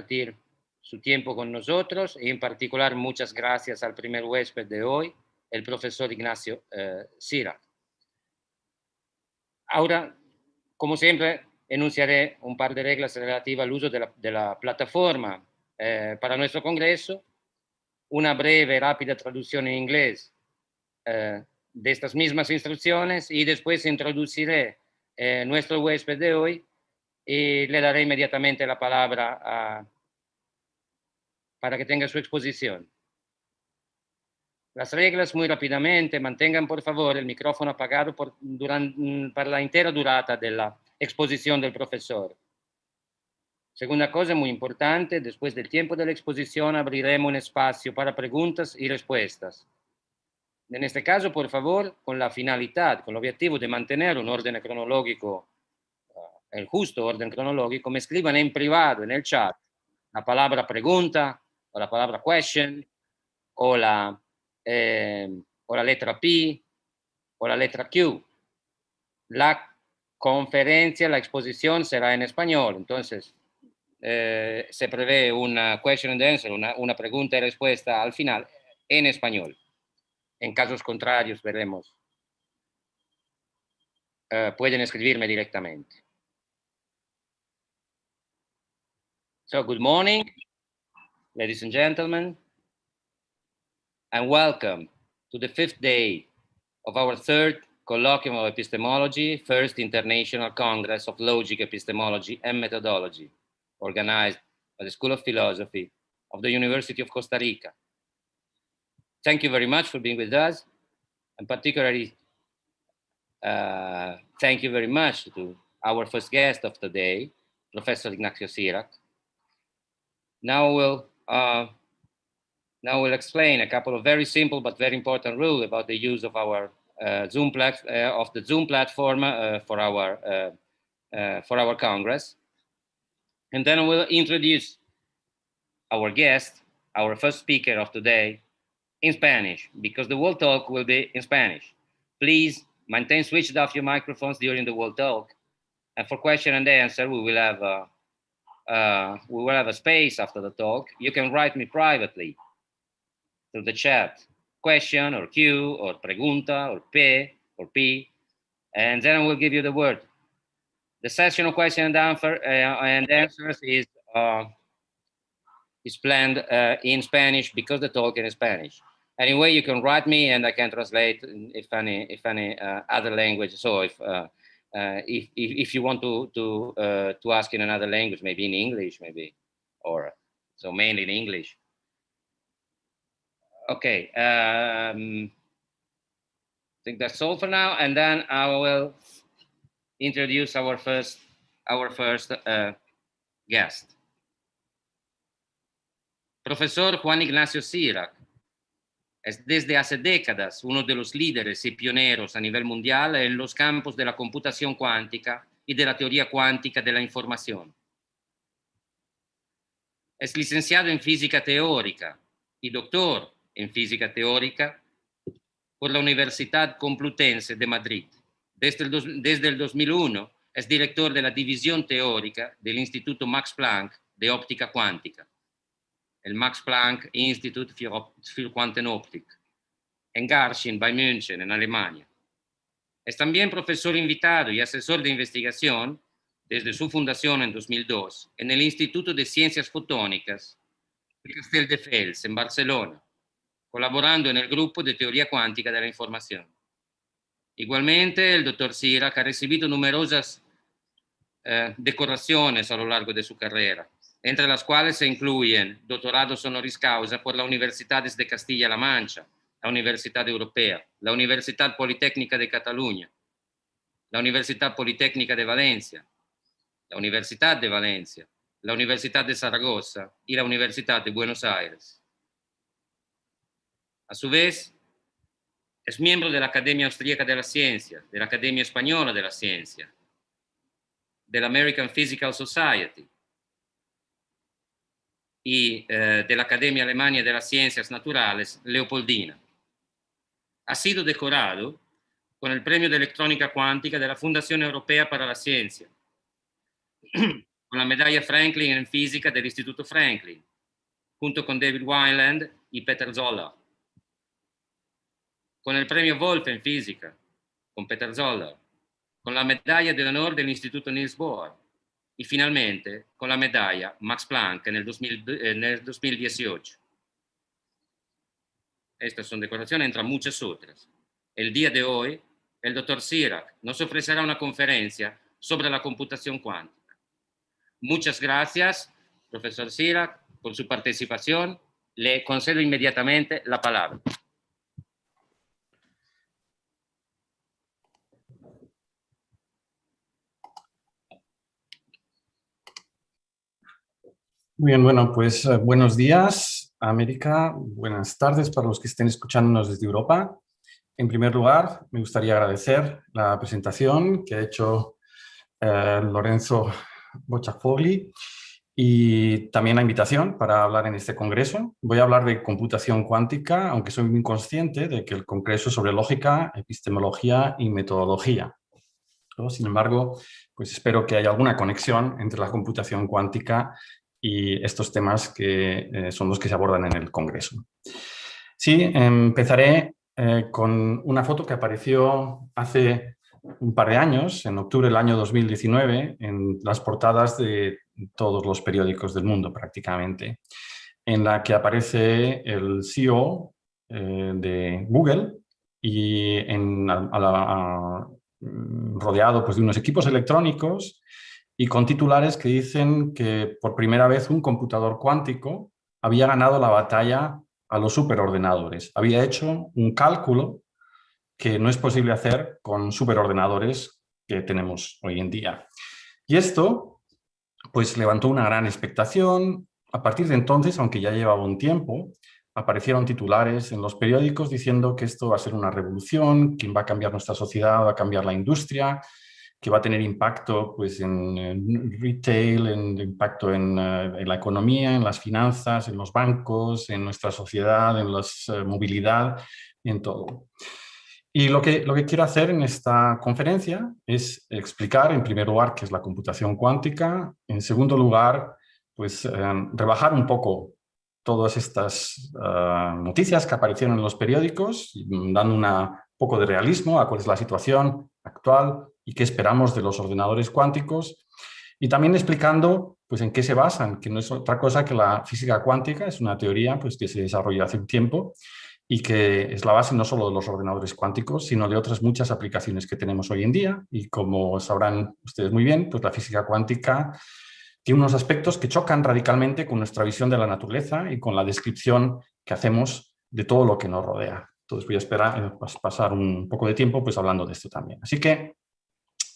compartir su tiempo con nosotros y en particular muchas gracias al primer huésped de hoy, el profesor Ignacio Sira. Ahora, como siempre, enunciaré un par de reglas relativas al uso de la plataforma para nuestro congreso, una breve, rápida traducción en inglés de estas mismas instrucciones y después introduciré nuestro huésped de hoy y le daré inmediatamente la palabra para que tenga su exposición. Las reglas muy rápidamente, mantengan por favor el micrófono apagado para la entera durata de la exposición del profesor. Segunda cosa muy importante, después del tiempo de la exposición abriremos un espacio para preguntas y respuestas. En este caso, por favor, con la finalidad, con el objetivo de mantener un orden cronológico, el justo orden cronológico, me escriban en privado, en el chat, la palabra pregunta, o la palabra question, o la letra P, o la letra Q. La conferencia, la exposición será en español, entonces se prevé una question and answer, una pregunta y respuesta al final en español. En casos contrarios veremos. Pueden escribirme directamente. So, good morning, ladies and gentlemen, and welcome to the 5th day of our 3rd Colloquium of Epistemology, First International Congress of Logic, Epistemology, and Methodology, organized by the School of Philosophy of the University of Costa Rica. Thank you very much for being with us, and particularly thank you very much to our first guest of today, Professor Ignacio Sira. Now we'll explain a couple of very simple but very important rules about the use of our Zoom platform for our Congress, and then we'll introduce our guest, our first speaker of today, in Spanish, because the whole talk will be in Spanish. Please maintain switched off your microphones during the whole talk, and for question and answer, we will have a space after the talk. You can write me privately through the chat, question or Q or pregunta or P, and then I will give you the word. The session of question and answers is planned in Spanish because the talk is in Spanish. Anyway, you can write me and I can translate if any other language. So if you want to ask in another language, maybe in English, or so mainly in English. Okay, I think that's all for now, and then I will introduce our first guest. Profesor Juan Ignacio Sira es desde hace décadas uno de los líderes y pioneros a nivel mundial en los campos de la computación cuántica y de la teoría cuántica de la información. Es licenciado en física teórica y doctor en física teórica por la Universidad Complutense de Madrid. Desde el 2001 es director de la división teórica del Instituto Max Planck de óptica cuántica, el Max Planck Institut für Quantenoptik, en Garching bei München, en Alemania. Es también profesor invitado y asesor de investigación desde su fundación en 2002 en el Instituto de Ciencias Fotónicas de Castelldefels, en Barcelona, colaborando en el grupo de teoría cuántica de la información. Igualmente, el doctor Sira ha recibido numerosas decoraciones a lo largo de su carrera, entre las cuales se incluyen doctorados honoris causa por las Universidades de Castilla-La Mancha, la Universidad Europea, la Universidad Politécnica de Cataluña, la Universidad Politécnica de Valencia, la Universidad de Valencia, la Universidad de Zaragoza y la Universidad de Buenos Aires. A su vez, es miembro de la Academia Austríaca de la Ciencia, de la Academia Española de la Ciencia, de la American Physical Society y de la Academia Alemana de las Ciencias Naturales, Leopoldina. Ha sido decorado con el Premio de Electrónica Cuántica de la Fundación Europea para la Ciencia, con la medalla Franklin en física del Instituto Franklin, junto con David Wineland y Peter Zoller, con el premio Wolf en física, con Peter Zoller, con la medalla de honor del Instituto Niels Bohr y finalmente con la medalla Max Planck en el 2018. Estas son decoraciones entre muchas otras. El día de hoy, el doctor Sirac nos ofrecerá una conferencia sobre la computación cuántica. Muchas gracias, profesor Sirac, por su participación. Le concedo inmediatamente la palabra. Muy bien, bueno, pues buenos días, América. Buenas tardes para los que estén escuchándonos desde Europa. En primer lugar, me gustaría agradecer la presentación que ha hecho Lorenzo Bocciafogli y también la invitación para hablar en este congreso. Voy a hablar de computación cuántica, aunque soy muy consciente de que el congreso es sobre lógica, epistemología y metodología. Sin embargo, pues espero que haya alguna conexión entre la computación cuántica y estos temas que son los que se abordan en el congreso. Sí, empezaré con una foto que apareció hace un par de años, en octubre del año 2019, en las portadas de todos los periódicos del mundo prácticamente, en la que aparece el CEO de Google y rodeado pues, de unos equipos electrónicos y con titulares que dicen que por primera vez un computador cuántico había ganado la batalla a los superordenadores. Había hecho un cálculo que no es posible hacer con superordenadores que tenemos hoy en día. Y esto pues levantó una gran expectación. A partir de entonces, aunque ya llevaba un tiempo, aparecieron titulares en los periódicos diciendo que esto va a ser una revolución, que va a cambiar nuestra sociedad, va a cambiar la industria, que va a tener impacto pues, en retail, impacto en la economía, en las finanzas, en los bancos, en nuestra sociedad, en la movilidad, en todo. Y lo que quiero hacer en esta conferencia es explicar, en primer lugar, qué es la computación cuántica, en segundo lugar, pues rebajar un poco todas estas noticias que aparecieron en los periódicos, dando un poco de realismo a cuál es la situación actual y qué esperamos de los ordenadores cuánticos, y también explicando pues, en qué se basan, que no es otra cosa que la física cuántica, es una teoría pues, que se desarrolló hace un tiempo y que es la base no solo de los ordenadores cuánticos, sino de otras muchas aplicaciones que tenemos hoy en día. Y como sabrán ustedes muy bien, pues la física cuántica tiene unos aspectos que chocan radicalmente con nuestra visión de la naturaleza y con la descripción que hacemos de todo lo que nos rodea. Entonces voy a esperar pasar un poco de tiempo pues, hablando de esto también. Así que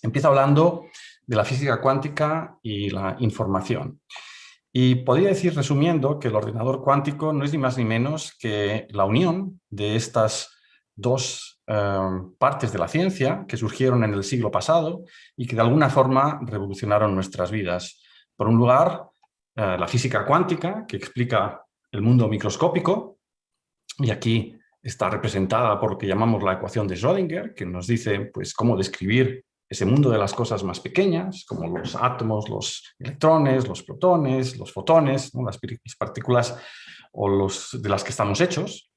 empiezo hablando de la física cuántica y la información. Y podría decir, resumiendo, que el ordenador cuántico no es ni más ni menos que la unión de estas dos partes de la ciencia que surgieron en el siglo pasado y que de alguna forma revolucionaron nuestras vidas. Por un lugar, la física cuántica, que explica el mundo microscópico, y aquí está representada por lo que llamamos la ecuación de Schrödinger, que nos dice pues, cómo describir ese mundo de las cosas más pequeñas, como los átomos, los electrones, los protones, los fotones, ¿no? Las partículas o de las que estamos hechos.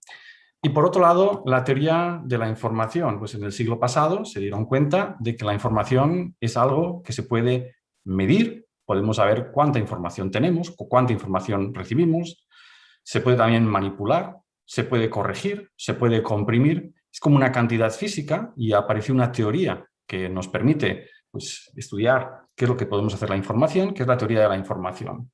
Y por otro lado, la teoría de la información. Pues en el siglo pasado se dieron cuenta de que la información es algo que se puede medir. Podemos saber cuánta información tenemos o cuánta información recibimos. Se puede también manipular, se puede corregir, se puede comprimir. Es como una cantidad física y apareció una teoría que nos permite pues, estudiar qué es lo que podemos hacer la información, que es la teoría de la información.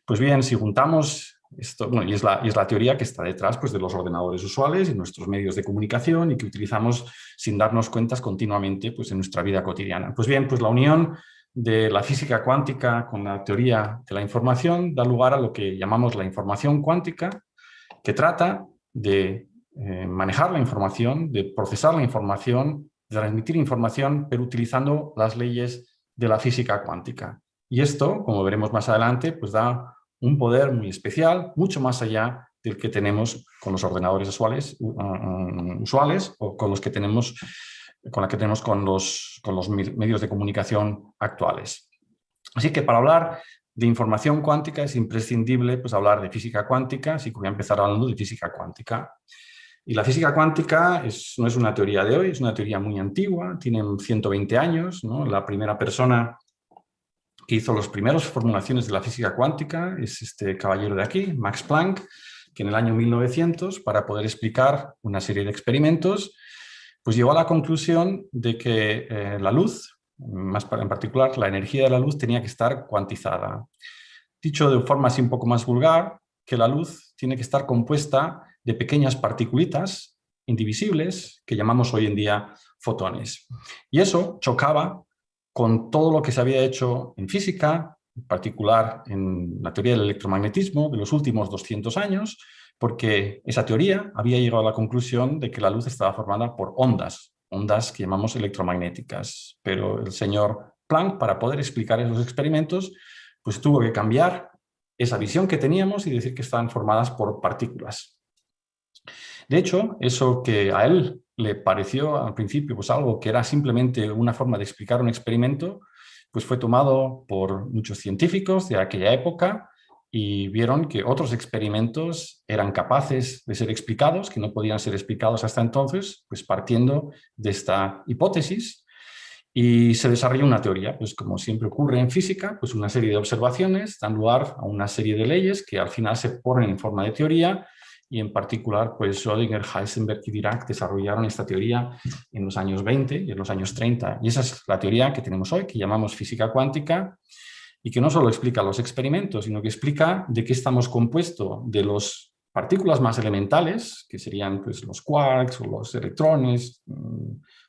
Pues bien, si juntamos esto, bueno, y es la teoría que está detrás pues, de los ordenadores usuales y nuestros medios de comunicación y que utilizamos sin darnos cuenta continuamente pues, en nuestra vida cotidiana. Pues bien, pues la unión de la física cuántica con la teoría de la información da lugar a lo que llamamos la información cuántica, que trata de manejar la información, de procesar la información, de transmitir información, pero utilizando las leyes de la física cuántica. Y esto, como veremos más adelante, pues da un poder muy especial, mucho más allá del que tenemos con los ordenadores usuales o con los que tenemos con los medios de comunicación actuales. Así que para hablar de información cuántica es imprescindible pues, hablar de física cuántica, así que voy a empezar hablando de física cuántica. Y la física cuántica no es una teoría de hoy, es una teoría muy antigua, tiene 120 años, ¿no? La primera persona que hizo las primeras formulaciones de la física cuántica es este caballero de aquí, Max Planck, que en el año 1900, para poder explicar una serie de experimentos, pues llegó a la conclusión de que la luz, en particular la energía de la luz, tenía que estar cuantizada. Dicho de forma así un poco más vulgar, que la luz tiene que estar compuesta de pequeñas partículas indivisibles que llamamos hoy en día fotones. Y eso chocaba con todo lo que se había hecho en física, en particular en la teoría del electromagnetismo de los últimos 200 años, porque esa teoría había llegado a la conclusión de que la luz estaba formada por ondas que llamamos electromagnéticas. Pero el señor Planck, para poder explicar esos experimentos, pues tuvo que cambiar esa visión que teníamos y decir que estaban formadas por partículas. De hecho, eso que a él le pareció al principio pues algo que era simplemente una forma de explicar un experimento, pues fue tomado por muchos científicos de aquella época y vieron que otros experimentos eran capaces de ser explicados, que no podían ser explicados hasta entonces, pues partiendo de esta hipótesis. Y se desarrolla una teoría, pues como siempre ocurre en física, pues una serie de observaciones dan lugar a una serie de leyes que al final se ponen en forma de teoría y en particular pues Schrödinger, Heisenberg y Dirac desarrollaron esta teoría en los años 20 y en los años 30. Y esa es la teoría que tenemos hoy, que llamamos física cuántica y que no solo explica los experimentos, sino que explica de qué estamos compuestos de las partículas más elementales, que serían pues, los quarks o los electrones,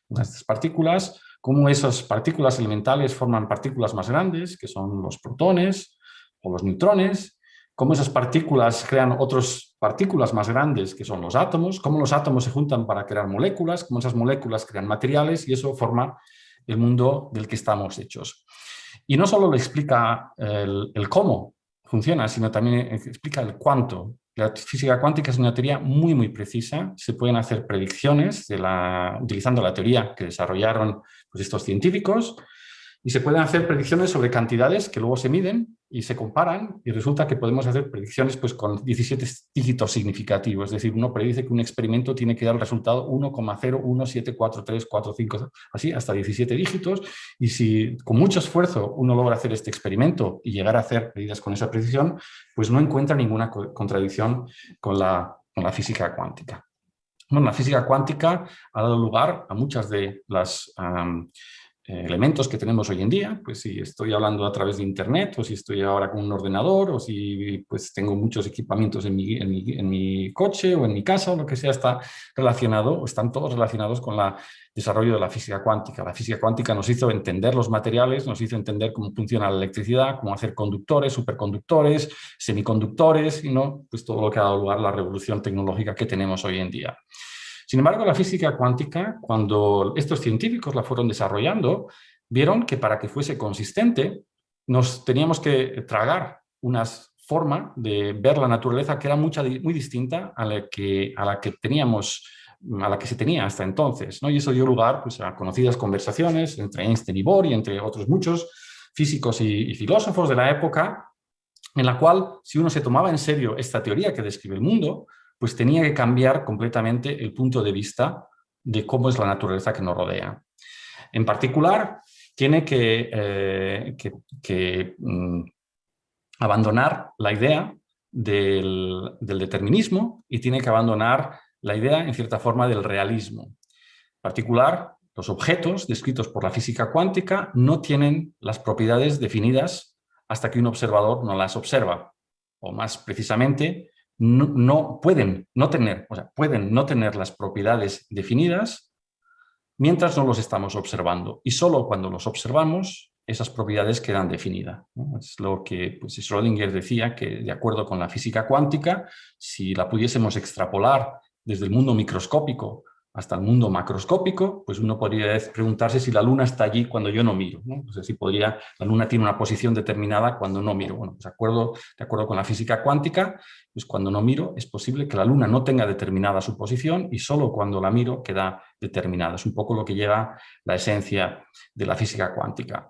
estas partículas, cómo esas partículas elementales forman partículas más grandes, que son los protones o los neutrones, cómo esas partículas crean otras partículas más grandes, que son los átomos, cómo los átomos se juntan para crear moléculas, cómo esas moléculas crean materiales y eso forma el mundo del que estamos hechos. Y no solo le explica el cómo funciona, sino también explica el cuánto. La física cuántica es una teoría muy, muy precisa. Se pueden hacer predicciones utilizando la teoría que desarrollaron pues, estos científicos y se pueden hacer predicciones sobre cantidades que luego se miden y se comparan y resulta que podemos hacer predicciones pues, con 17 dígitos significativos. Es decir, uno predice que un experimento tiene que dar el resultado 1,0174345, así hasta 17 dígitos y si con mucho esfuerzo uno logra hacer este experimento y llegar a hacer medidas con esa precisión, pues no encuentra ninguna contradicción con la física cuántica. Bueno, la física cuántica ha dado lugar a muchas de las elementos que tenemos hoy en día, pues si estoy hablando a través de internet o si estoy ahora con un ordenador o si pues tengo muchos equipamientos en mi coche o en mi casa o lo que sea, está relacionado o están todos relacionados con el desarrollo de la física cuántica. La física cuántica nos hizo entender los materiales, nos hizo entender cómo funciona la electricidad, cómo hacer conductores, superconductores, semiconductores y no, pues todo lo que ha dado lugar a la revolución tecnológica que tenemos hoy en día. Sin embargo, la física cuántica, cuando estos científicos la fueron desarrollando, vieron que para que fuese consistente nos teníamos que tragar una forma de ver la naturaleza que era muy distinta a la que se tenía hasta entonces, ¿no? Y eso dio lugar pues, a conocidas conversaciones entre Einstein y Bohr y entre otros muchos físicos y filósofos de la época, en la cual, si uno se tomaba en serio esta teoría que describe el mundo, pues tenía que cambiar completamente el punto de vista de cómo es la naturaleza que nos rodea. En particular, tiene que abandonar la idea del determinismo y tiene que abandonar la idea, en cierta forma, del realismo. En particular, los objetos descritos por la física cuántica no tienen las propiedades definidas hasta que un observador no las observa. O más precisamente, pueden no tener las propiedades definidas mientras no los estamos observando. Y solo cuando los observamos, esas propiedades quedan definidas, ¿no? Es lo que pues, Schrödinger decía, que de acuerdo con la física cuántica, si la pudiésemos extrapolar desde el mundo microscópico hasta el mundo macroscópico, pues uno podría preguntarse si la luna está allí cuando yo no miro, ¿no? O sea, si la luna tiene una posición determinada cuando no miro. Bueno, pues de acuerdo con la física cuántica, pues cuando no miro es posible que la luna no tenga determinada su posición y solo cuando la miro queda determinada. Es un poco lo que lleva la esencia de la física cuántica.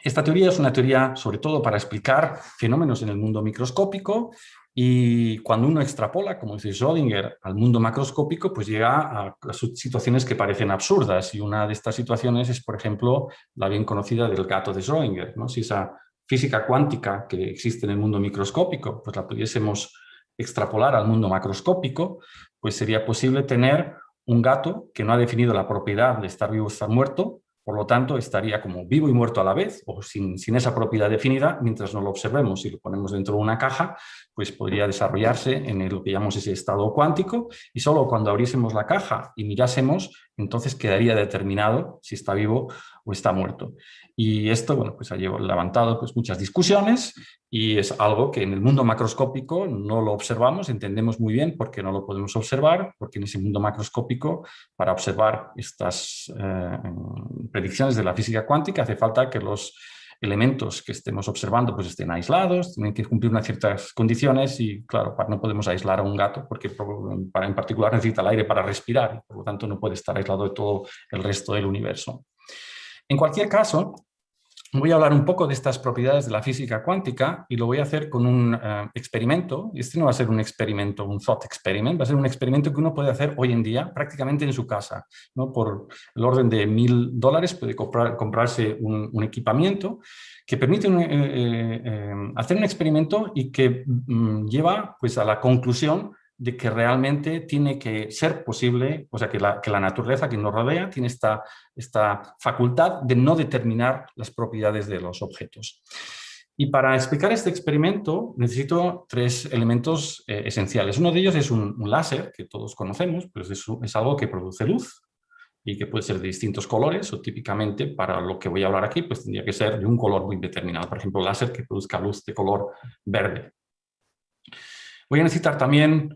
Esta teoría es una teoría sobre todo para explicar fenómenos en el mundo microscópico, y cuando uno extrapola, como dice Schrödinger, al mundo macroscópico, pues llega a situaciones que parecen absurdas, y una de estas situaciones es, por ejemplo, la bien conocida del gato de Schrödinger, ¿no? Si esa física cuántica que existe en el mundo microscópico, pues la pudiésemos extrapolar al mundo macroscópico, pues sería posible tener un gato que no ha definido la propiedad de estar vivo o estar muerto. Por lo tanto, estaría como vivo y muerto a la vez, o sin esa propiedad definida, mientras no lo observemos. Si lo ponemos dentro de una caja, pues podría desarrollarse en lo que llamamos ese estado cuántico, y solo cuando abriésemos la caja y mirásemos, entonces quedaría determinado si está vivo o está muerto. Y esto, bueno, pues ha levantado pues muchas discusiones, y es algo que en el mundo macroscópico no lo observamos, entendemos muy bien por qué no lo podemos observar, porque en ese mundo macroscópico, para observar estas predicciones de la física cuántica, hace falta que los elementos que estemos observando pues estén aislados, tienen que cumplir unas ciertas condiciones, y claro, no podemos aislar a un gato porque en particular necesita el aire para respirar, y por lo tanto no puede estar aislado de todo el resto del universo. En cualquier caso, voy a hablar un poco de estas propiedades de la física cuántica, y lo voy a hacer con un experimento. Este no va a ser un experimento, un thought experiment, va a ser un experimento que uno puede hacer hoy en día prácticamente en su casa, ¿no? Por el orden de $1000 puede comprarse un equipamiento que permite hacer un experimento y que lleva pues, a la conclusión de que realmente tiene que ser posible, o sea, que la naturaleza que nos rodea tiene esta facultad de no determinar las propiedades de los objetos. Y para explicar este experimento necesito tres elementos esenciales. Uno de ellos es un láser, que todos conocemos, pues es algo que produce luz y que puede ser de distintos colores, o típicamente para lo que voy a hablar aquí, pues tendría que ser de un color muy determinado. Por ejemplo, láser que produzca luz de color verde. Voy a necesitar también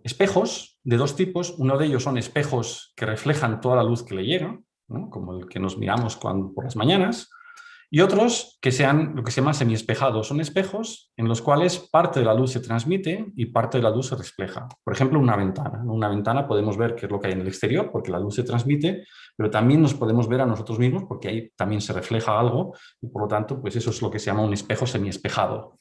espejos de dos tipos. Uno de ellos son espejos que reflejan toda la luz que le llega, ¿no? Como el que nos miramos por las mañanas, y otros que sean lo que se llama semiespejados. Son espejos en los cuales parte de la luz se transmite y parte de la luz se refleja. Por ejemplo, una ventana. En una ventana podemos ver qué es lo que hay en el exterior porque la luz se transmite, pero también nos podemos ver a nosotros mismos porque ahí también se refleja algo, y por lo tanto, pues eso es lo que se llama un espejo semiespejado.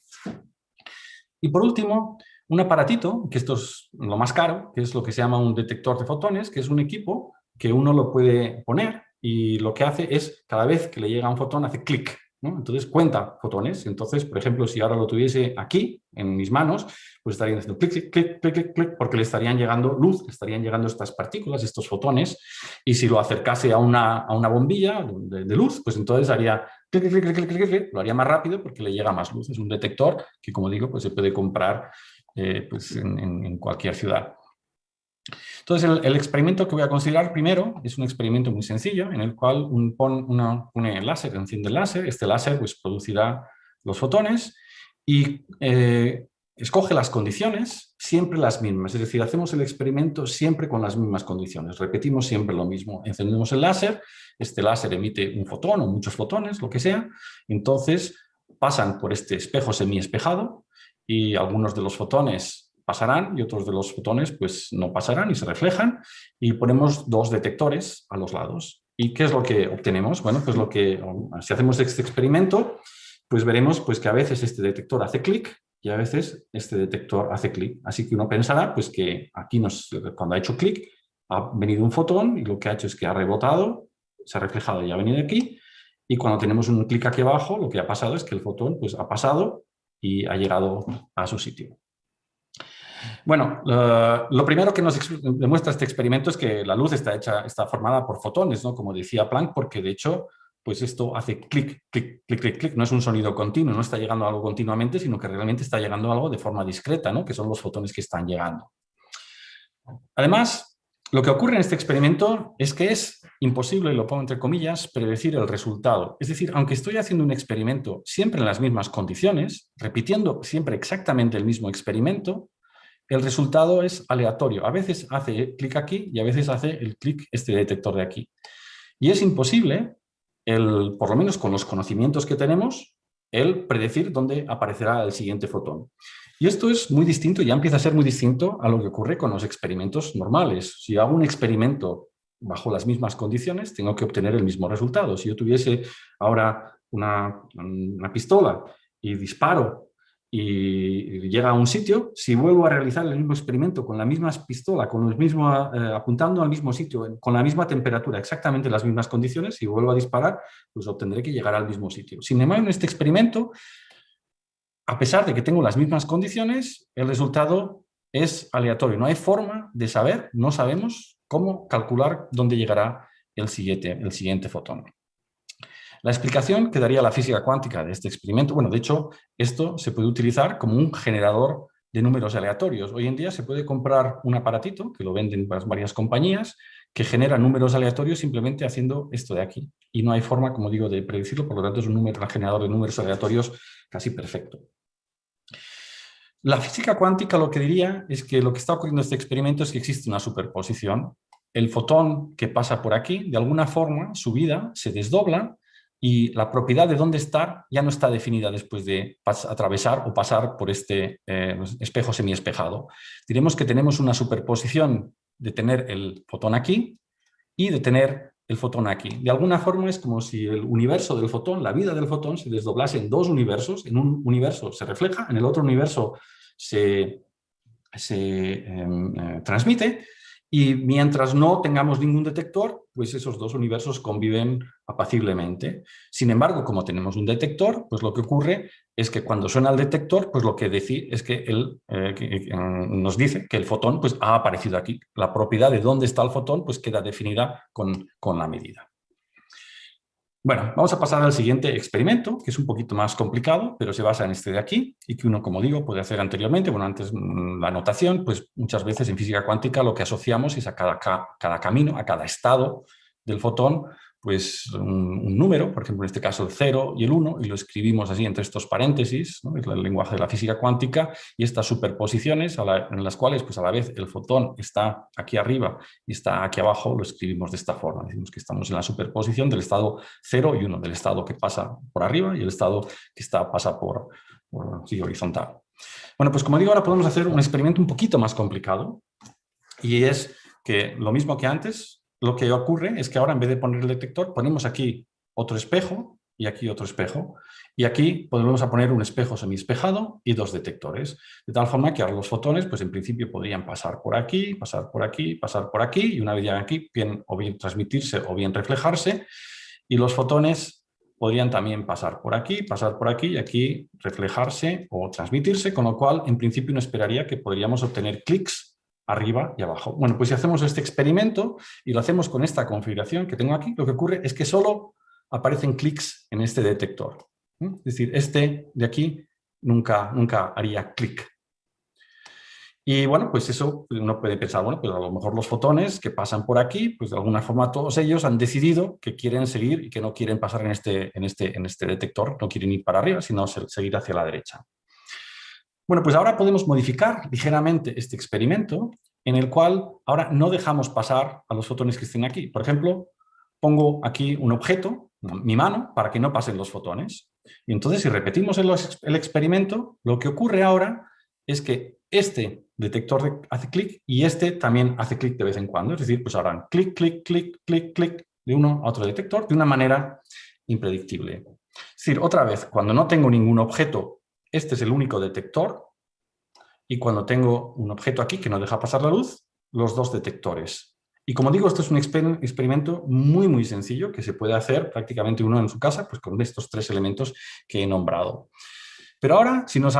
Y por último, un aparatito, que esto es lo más caro, que es lo que se llama un detector de fotones, que es un equipo que uno lo puede poner, y lo que hace es, cada vez que le llega un fotón, hace clic, ¿no? Entonces cuenta fotones. Entonces, por ejemplo, si ahora lo tuviese aquí, en mis manos, pues estarían haciendo clic, clic, clic, clic, clic, clic, porque le estarían llegando luz, le estarían llegando estas partículas, estos fotones, y si lo acercase a una bombilla de luz, pues entonces haría clic, clic, clic, clic, clic, clic, lo haría más rápido porque le llega más luz. Es un detector que, como digo, pues se puede comprar pues en cualquier ciudad. Entonces, el experimento que voy a considerar primero es un experimento muy sencillo, en el cual uno pone el láser, enciende el láser, este láser pues producirá los fotones, y escoge las condiciones, siempre las mismas, es decir, hacemos el experimento siempre con las mismas condiciones, repetimos siempre lo mismo, encendemos el láser, este láser emite un fotón o muchos fotones, lo que sea, entonces pasan por este espejo semiespejado, y algunos de los fotones pasarán y otros de los fotones pues no pasarán y se reflejan, y ponemos dos detectores a los lados. ¿Y qué es lo que obtenemos? Bueno, pues si hacemos este experimento, pues veremos pues que a veces este detector hace clic y a veces este detector hace clic. Así que uno pensará pues que aquí cuando ha hecho clic ha venido un fotón y lo que ha hecho es que ha rebotado, se ha reflejado y ha venido aquí, y cuando tenemos un clic aquí abajo lo que ha pasado es que el fotón pues ha pasado y ha llegado a su sitio. Bueno, lo primero que nos demuestra este experimento es que la luz está formada por fotones, ¿no? Como decía Planck, porque de hecho, pues esto hace clic, clic, clic, clic, clic, no es un sonido continuo, no está llegando algo continuamente, sino que realmente está llegando algo de forma discreta, ¿no? Que son los fotones que están llegando. Además, lo que ocurre en este experimento es que es imposible, y lo pongo entre comillas, predecir el resultado. Es decir, aunque estoy haciendo un experimento siempre en las mismas condiciones, repitiendo siempre exactamente el mismo experimento, el resultado es aleatorio. A veces hace clic aquí y a veces hace el clic este detector de aquí. Y es imposible, por lo menos con los conocimientos que tenemos, el predecir dónde aparecerá el siguiente fotón. Y esto es muy distinto, ya empieza a ser muy distinto a lo que ocurre con los experimentos normales. Si hago un experimento bajo las mismas condiciones, tengo que obtener el mismo resultado. Si yo tuviese ahora una pistola y disparo y llega a un sitio, si vuelvo a realizar el mismo experimento con la misma pistola, con el mismo, apuntando al mismo sitio, con la misma temperatura, exactamente las mismas condiciones, si vuelvo a disparar, pues obtendré que llegar al mismo sitio. Sin embargo, en este experimento, a pesar de que tengo las mismas condiciones, el resultado es aleatorio. No hay forma de saber, no sabemos cómo calcular dónde llegará el siguiente fotón. La explicación que daría la física cuántica de este experimento, bueno, de hecho, esto se puede utilizar como un generador de números aleatorios. Hoy en día se puede comprar un aparatito, que lo venden varias compañías, que genera números aleatorios simplemente haciendo esto de aquí. Y no hay forma, como digo, de predecirlo, por lo tanto es un generador de números aleatorios casi perfecto. La física cuántica lo que diría es que lo que está ocurriendo en este experimento es que existe una superposición. El fotón que pasa por aquí, de alguna forma, su vida se desdobla y la propiedad de dónde estar ya no está definida después de atravesar o pasar por este espejo semiespejado. Diremos que tenemos una superposición de tener el fotón aquí y de tener el fotón aquí. De alguna forma es como si el universo del fotón, la vida del fotón, se desdoblase en dos universos. En un universo se refleja, en el otro universo se transmite, y mientras no tengamos ningún detector, pues esos dos universos conviven apaciblemente. Sin embargo, como tenemos un detector, pues lo que ocurre es que cuando suena el detector, pues lo que es que él nos dice que el fotón pues, ha aparecido aquí. La propiedad de dónde está el fotón pues, queda definida con la medida. Bueno, vamos a pasar al siguiente experimento, que es un poquito más complicado, pero se basa en este de aquí y que uno, como digo, puede hacer anteriormente. Bueno, antes la notación, pues muchas veces en física cuántica lo que asociamos es a cada camino, a cada estado del fotón, pues un número, por ejemplo, en este caso el 0 y el 1, y lo escribimos así entre estos paréntesis, ¿no? Es el lenguaje de la física cuántica, y estas superposiciones en las cuales pues a la vez el fotón está aquí arriba y está aquí abajo, lo escribimos de esta forma. Decimos que estamos en la superposición del estado 0 y 1, del estado que pasa por arriba y el estado que pasa por sí, horizontal. Bueno, pues como digo, ahora podemos hacer un experimento un poquito más complicado, y es que lo mismo que antes, lo que ocurre es que ahora en vez de poner el detector, ponemos aquí otro espejo y aquí otro espejo, y aquí podemos poner un espejo semiespejado y dos detectores, de tal forma que ahora los fotones, pues en principio podrían pasar por aquí, pasar por aquí, pasar por aquí, y una vez llegan aquí, o bien transmitirse o bien reflejarse, y los fotones podrían también pasar por aquí y aquí reflejarse o transmitirse, con lo cual en principio uno esperaría que podríamos obtener clics arriba y abajo. Bueno, pues si hacemos este experimento y lo hacemos con esta configuración que tengo aquí, lo que ocurre es que solo aparecen clics en este detector. Es decir, este de aquí nunca haría clic. Y bueno, pues eso uno puede pensar, bueno, pues a lo mejor los fotones que pasan por aquí, pues de alguna forma todos ellos han decidido que quieren seguir y que no quieren pasar en este detector, no quieren ir para arriba, sino seguir hacia la derecha. Bueno, pues ahora podemos modificar ligeramente este experimento, en el cual ahora no dejamos pasar a los fotones que estén aquí. Por ejemplo, pongo aquí un objeto, mi mano, para que no pasen los fotones. Y entonces, si repetimos el experimento, lo que ocurre ahora es que este detector hace clic y este también hace clic de vez en cuando. Es decir, pues harán clic, clic, clic, clic, clic de uno a otro detector de una manera impredictible. Es decir, otra vez, cuando no tengo ningún objeto, este es el único detector, y cuando tengo un objeto aquí que no deja pasar la luz, los dos detectores. Y como digo, esto es un experimento muy, muy sencillo que se puede hacer prácticamente uno en su casa, pues con estos tres elementos que he nombrado. Pero ahora, si nos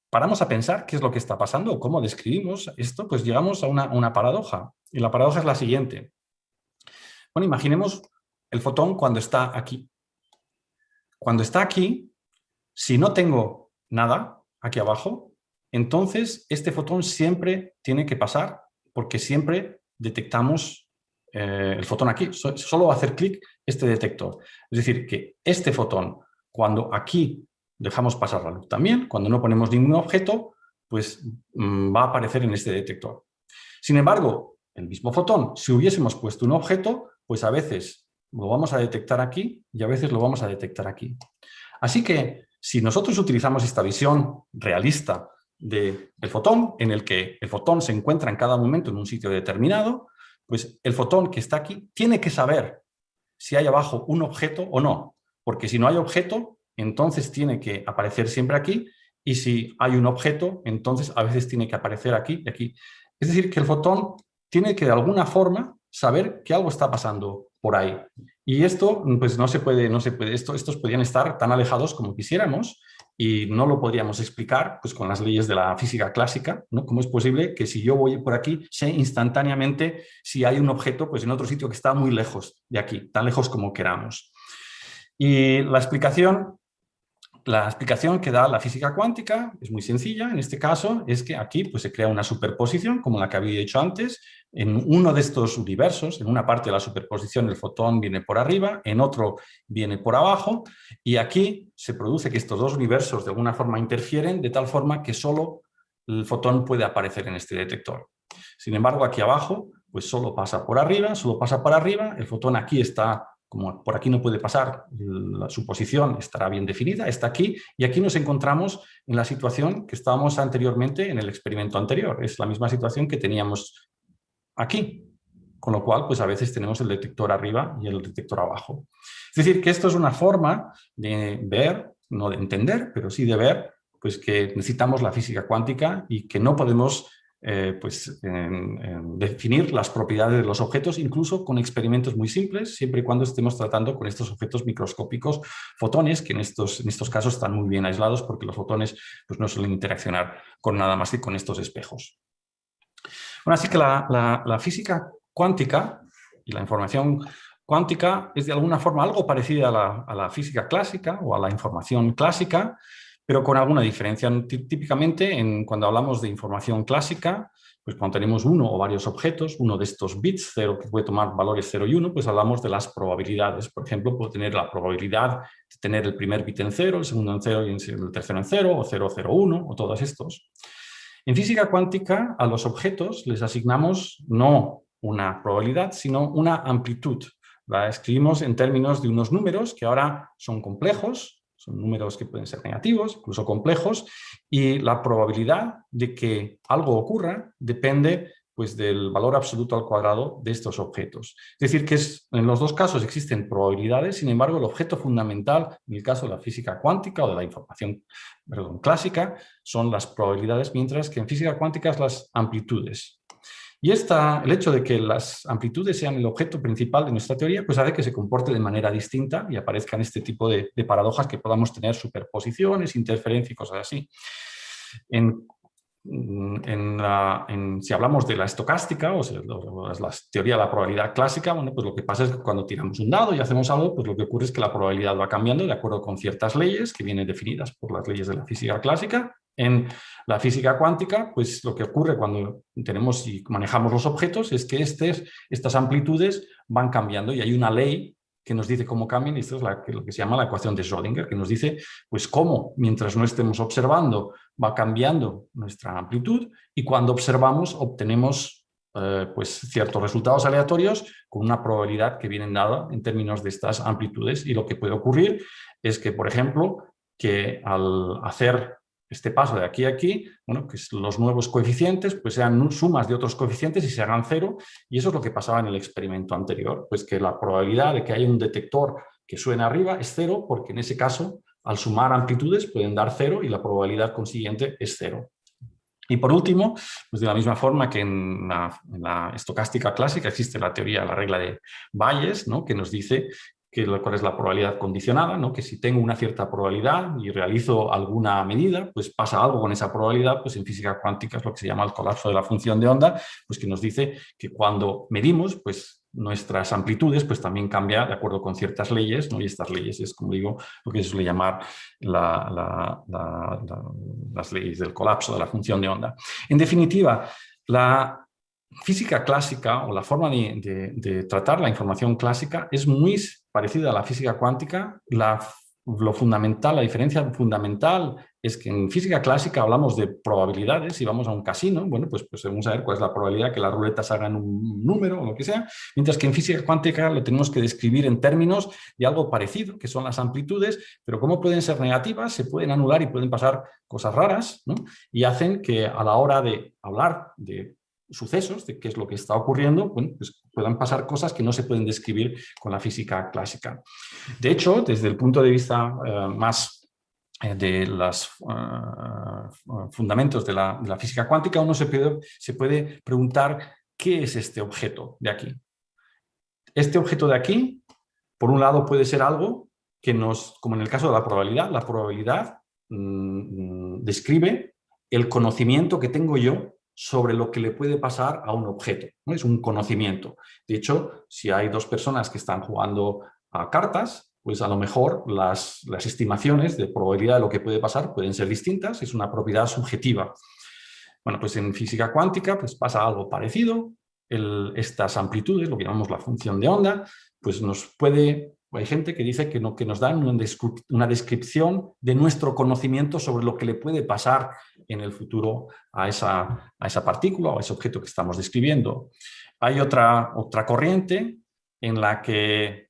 paramos a pensar qué es lo que está pasando o cómo describimos esto, pues llegamos a una paradoja. Y la paradoja es la siguiente. Bueno, imaginemos el fotón cuando está aquí. Cuando está aquí, si no tengo nada aquí abajo, entonces este fotón siempre tiene que pasar, porque siempre detectamos el fotón aquí. Solo va a hacer clic este detector. Es decir, que este fotón, cuando aquí dejamos pasar la luz también, cuando no ponemos ningún objeto, pues va a aparecer en este detector. Sin embargo, el mismo fotón, si hubiésemos puesto un objeto, pues a veces lo vamos a detectar aquí y a veces lo vamos a detectar aquí. Así que si nosotros utilizamos esta visión realista del fotón, en el que el fotón se encuentra en cada momento en un sitio determinado, pues el fotón que está aquí tiene que saber si hay abajo un objeto o no. porque si no hay objeto, entonces tiene que aparecer siempre aquí, y si hay un objeto, entonces a veces tiene que aparecer aquí y aquí. Es decir, que el fotón tiene que de alguna forma saber que algo está pasando por ahí. Y esto, pues no se puede, estos podrían estar tan alejados como quisiéramos y no lo podríamos explicar pues, con las leyes de la física clásica, ¿no? ¿Cómo es posible que si yo voy por aquí sé instantáneamente si hay un objeto pues, en otro sitio que está muy lejos de aquí, tan lejos como queramos? Y la explicación que da la física cuántica es muy sencilla, en este caso, es que aquí pues, se crea una superposición, como la que había dicho antes, en uno de estos universos, en una parte de la superposición el fotón viene por arriba, en otro viene por abajo, y aquí se produce que estos dos universos de alguna forma interfieren, de tal forma que solo el fotón puede aparecer en este detector. Sin embargo, aquí abajo, pues solo pasa por arriba, el fotón aquí está, como por aquí no puede pasar, su posición estará bien definida, está aquí, y aquí nos encontramos en la situación que estábamos anteriormente en el experimento anterior. Es la misma situación que teníamos aquí, con lo cual pues a veces tenemos el detector arriba y el detector abajo. Es decir, que esto es una forma de ver, no de entender, pero sí de ver pues que necesitamos la física cuántica y que no podemos definir las propiedades de los objetos, incluso con experimentos muy simples, siempre y cuando estemos tratando con estos objetos microscópicos, fotones, que en estos casos están muy bien aislados porque los fotones pues, no suelen interaccionar con nada más que con estos espejos. Bueno, así que la física cuántica y la información cuántica es de alguna forma algo parecida a la física clásica o a la información clásica, pero con alguna diferencia. Típicamente, cuando hablamos de información clásica, pues cuando tenemos uno o varios objetos, uno de estos bits, 0, que puede tomar valores 0 y 1, pues hablamos de las probabilidades. Por ejemplo, puedo tener la probabilidad de tener el primer bit en 0, el segundo en 0 y el tercero en 0, o 0, 0, 1, o todos estos. En física cuántica, a los objetos les asignamos no una probabilidad, sino una amplitud. La escribimos en términos de unos números que ahora son complejos, son números que pueden ser negativos, incluso complejos, y la probabilidad de que algo ocurra depende pues, del valor absoluto al cuadrado de estos objetos. Es decir, que en los dos casos existen probabilidades, sin embargo, el objeto fundamental, en el caso de la física cuántica o de la información clásica, son las probabilidades, mientras que en física cuántica es las amplitudes. Y el hecho de que las amplitudes sean el objeto principal de nuestra teoría, pues hace que se comporte de manera distinta y aparezcan este tipo de paradojas que podamos tener superposiciones, interferencia y cosas así. Si hablamos de la estocástica o la teoría de la probabilidad clásica, bueno, pues lo que pasa es que cuando tiramos un dado y hacemos algo, pues lo que ocurre es que la probabilidad va cambiando de acuerdo con ciertas leyes que vienen definidas por las leyes de la física clásica. En la física cuántica, pues lo que ocurre cuando tenemos y manejamos los objetos es que estas amplitudes van cambiando y hay una ley que nos dice cómo cambian, y esto es lo que se llama la ecuación de Schrödinger, que nos dice pues cómo, mientras no estemos observando, va cambiando nuestra amplitud, y cuando observamos obtenemos pues ciertos resultados aleatorios con una probabilidad que viene dada en términos de estas amplitudes. Y lo que puede ocurrir es que, por ejemplo, que al hacer este paso de aquí a aquí, bueno, que los nuevos coeficientes pues sean sumas de otros coeficientes y se hagan 0, y eso es lo que pasaba en el experimento anterior, pues que la probabilidad de que haya un detector que suene arriba es 0, porque en ese caso, al sumar amplitudes pueden dar 0 y la probabilidad consiguiente es 0. Y por último, pues de la misma forma que en la estocástica clásica existe la teoría, la regla de Bayes, ¿no? Que nos dice cuál es la probabilidad condicionada, ¿no? Que si tengo una cierta probabilidad y realizo alguna medida, pues pasa algo con esa probabilidad. Pues en física cuántica es lo que se llama el colapso de la función de onda, pues que nos dice que cuando medimos, pues nuestras amplitudes pues también cambian de acuerdo con ciertas leyes, ¿no? Y estas leyes es, como digo, lo que se suele llamar las leyes del colapso de la función de onda. En definitiva, la física clásica o la forma de tratar la información clásica es muy parecida a la física cuántica. Lo fundamental, la diferencia fundamental es que en física clásica hablamos de probabilidades. Si vamos a un casino, bueno, pues vamos a ver cuál es la probabilidad que las ruletas hagan un número o lo que sea, mientras que en física cuántica lo tenemos que describir en términos de algo parecido, que son las amplitudes, pero como pueden ser negativas, se pueden anular y pueden pasar cosas raras, ¿no? Y hacen que a la hora de hablar de sucesos, de qué es lo que está ocurriendo, bueno, pues puedan pasar cosas que no se pueden describir con la física clásica. De hecho, desde el punto de vista más de los fundamentos de la física cuántica, uno se puede preguntar qué es este objeto de aquí. Este objeto de aquí, por un lado, puede ser algo que como en el caso de la probabilidad describe el conocimiento que tengo yo sobre lo que le puede pasar a un objeto, ¿no? Es un conocimiento. De hecho, si hay dos personas que están jugando a cartas, pues a lo mejor las estimaciones de probabilidad de lo que puede pasar pueden ser distintas, es una propiedad subjetiva. Bueno, pues en física cuántica pues pasa algo parecido. Estas amplitudes, lo que llamamos la función de onda, pues hay gente que dice que nos dan una descripción de nuestro conocimiento sobre lo que le puede pasar en el futuro a esa partícula o a ese objeto que estamos describiendo. Hay otra corriente en la que,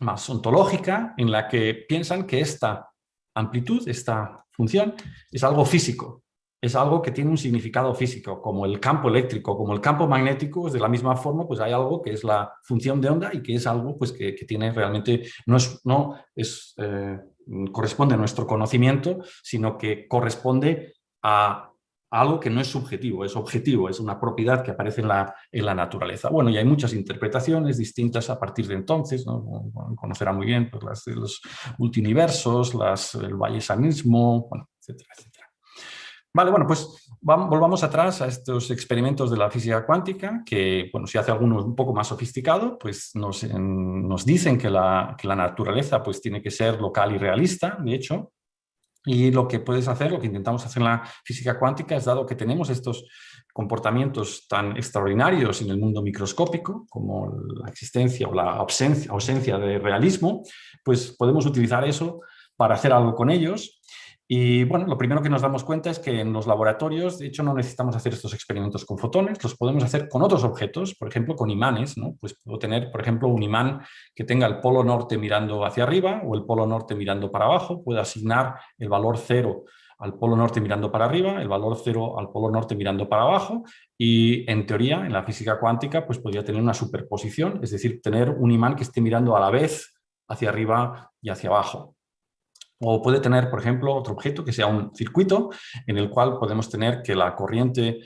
más ontológica, en la que piensan que esta amplitud, esta función, es algo físico. Es algo que tiene un significado físico, como el campo eléctrico, como el campo magnético. De la misma forma, pues hay algo que es la función de onda y que es algo pues, que tiene realmente, corresponde a nuestro conocimiento, sino que corresponde a algo que no es subjetivo, es objetivo, es una propiedad que aparece en la naturaleza. Bueno, y hay muchas interpretaciones distintas a partir de entonces, ¿no? Conocerá muy bien pues, las de los multiversos, el bayesianismo, bueno, etcétera, etcétera. Vale, bueno, pues volvamos atrás a estos experimentos de la física cuántica, que, bueno, si hace alguno un poco más sofisticado, pues nos dicen que la naturaleza pues tiene que ser local y realista, de hecho, y lo que puedes hacer, lo que intentamos hacer en la física cuántica es, dado que tenemos estos comportamientos tan extraordinarios en el mundo microscópico, como la existencia o la ausencia de realismo, pues podemos utilizar eso para hacer algo con ellos. Y bueno, lo primero que nos damos cuenta es que en los laboratorios, de hecho, no necesitamos hacer estos experimentos con fotones, los podemos hacer con otros objetos, por ejemplo, con imanes, ¿no? Pues puedo tener, por ejemplo, un imán que tenga el polo norte mirando hacia arriba o el polo norte mirando para abajo. Puedo asignar el valor 0 al polo norte mirando para arriba, el valor 0 al polo norte mirando para abajo, y en teoría, en la física cuántica, pues podría tener una superposición, es decir, tener un imán que esté mirando a la vez hacia arriba y hacia abajo. O puede tener, por ejemplo, otro objeto que sea un circuito en el cual podemos tener que la corriente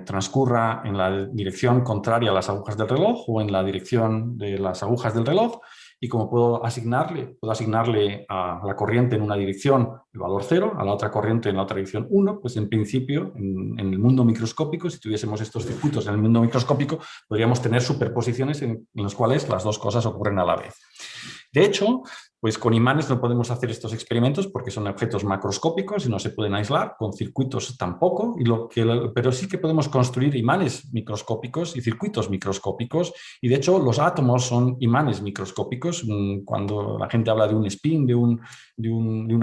transcurra en la dirección contraria a las agujas del reloj o en la dirección de las agujas del reloj, y como puedo asignarle a la corriente en una dirección el valor 0, a la otra corriente en la otra dirección 1, pues en principio, en el mundo microscópico, si tuviésemos estos circuitos en el mundo microscópico, podríamos tener superposiciones en las cuales las dos cosas ocurren a la vez. De hecho, pues con imanes no podemos hacer estos experimentos porque son objetos macroscópicos y no se pueden aislar, con circuitos tampoco, pero sí que podemos construir imanes microscópicos y circuitos microscópicos, y de hecho los átomos son imanes microscópicos. Cuando la gente habla de un spin, de un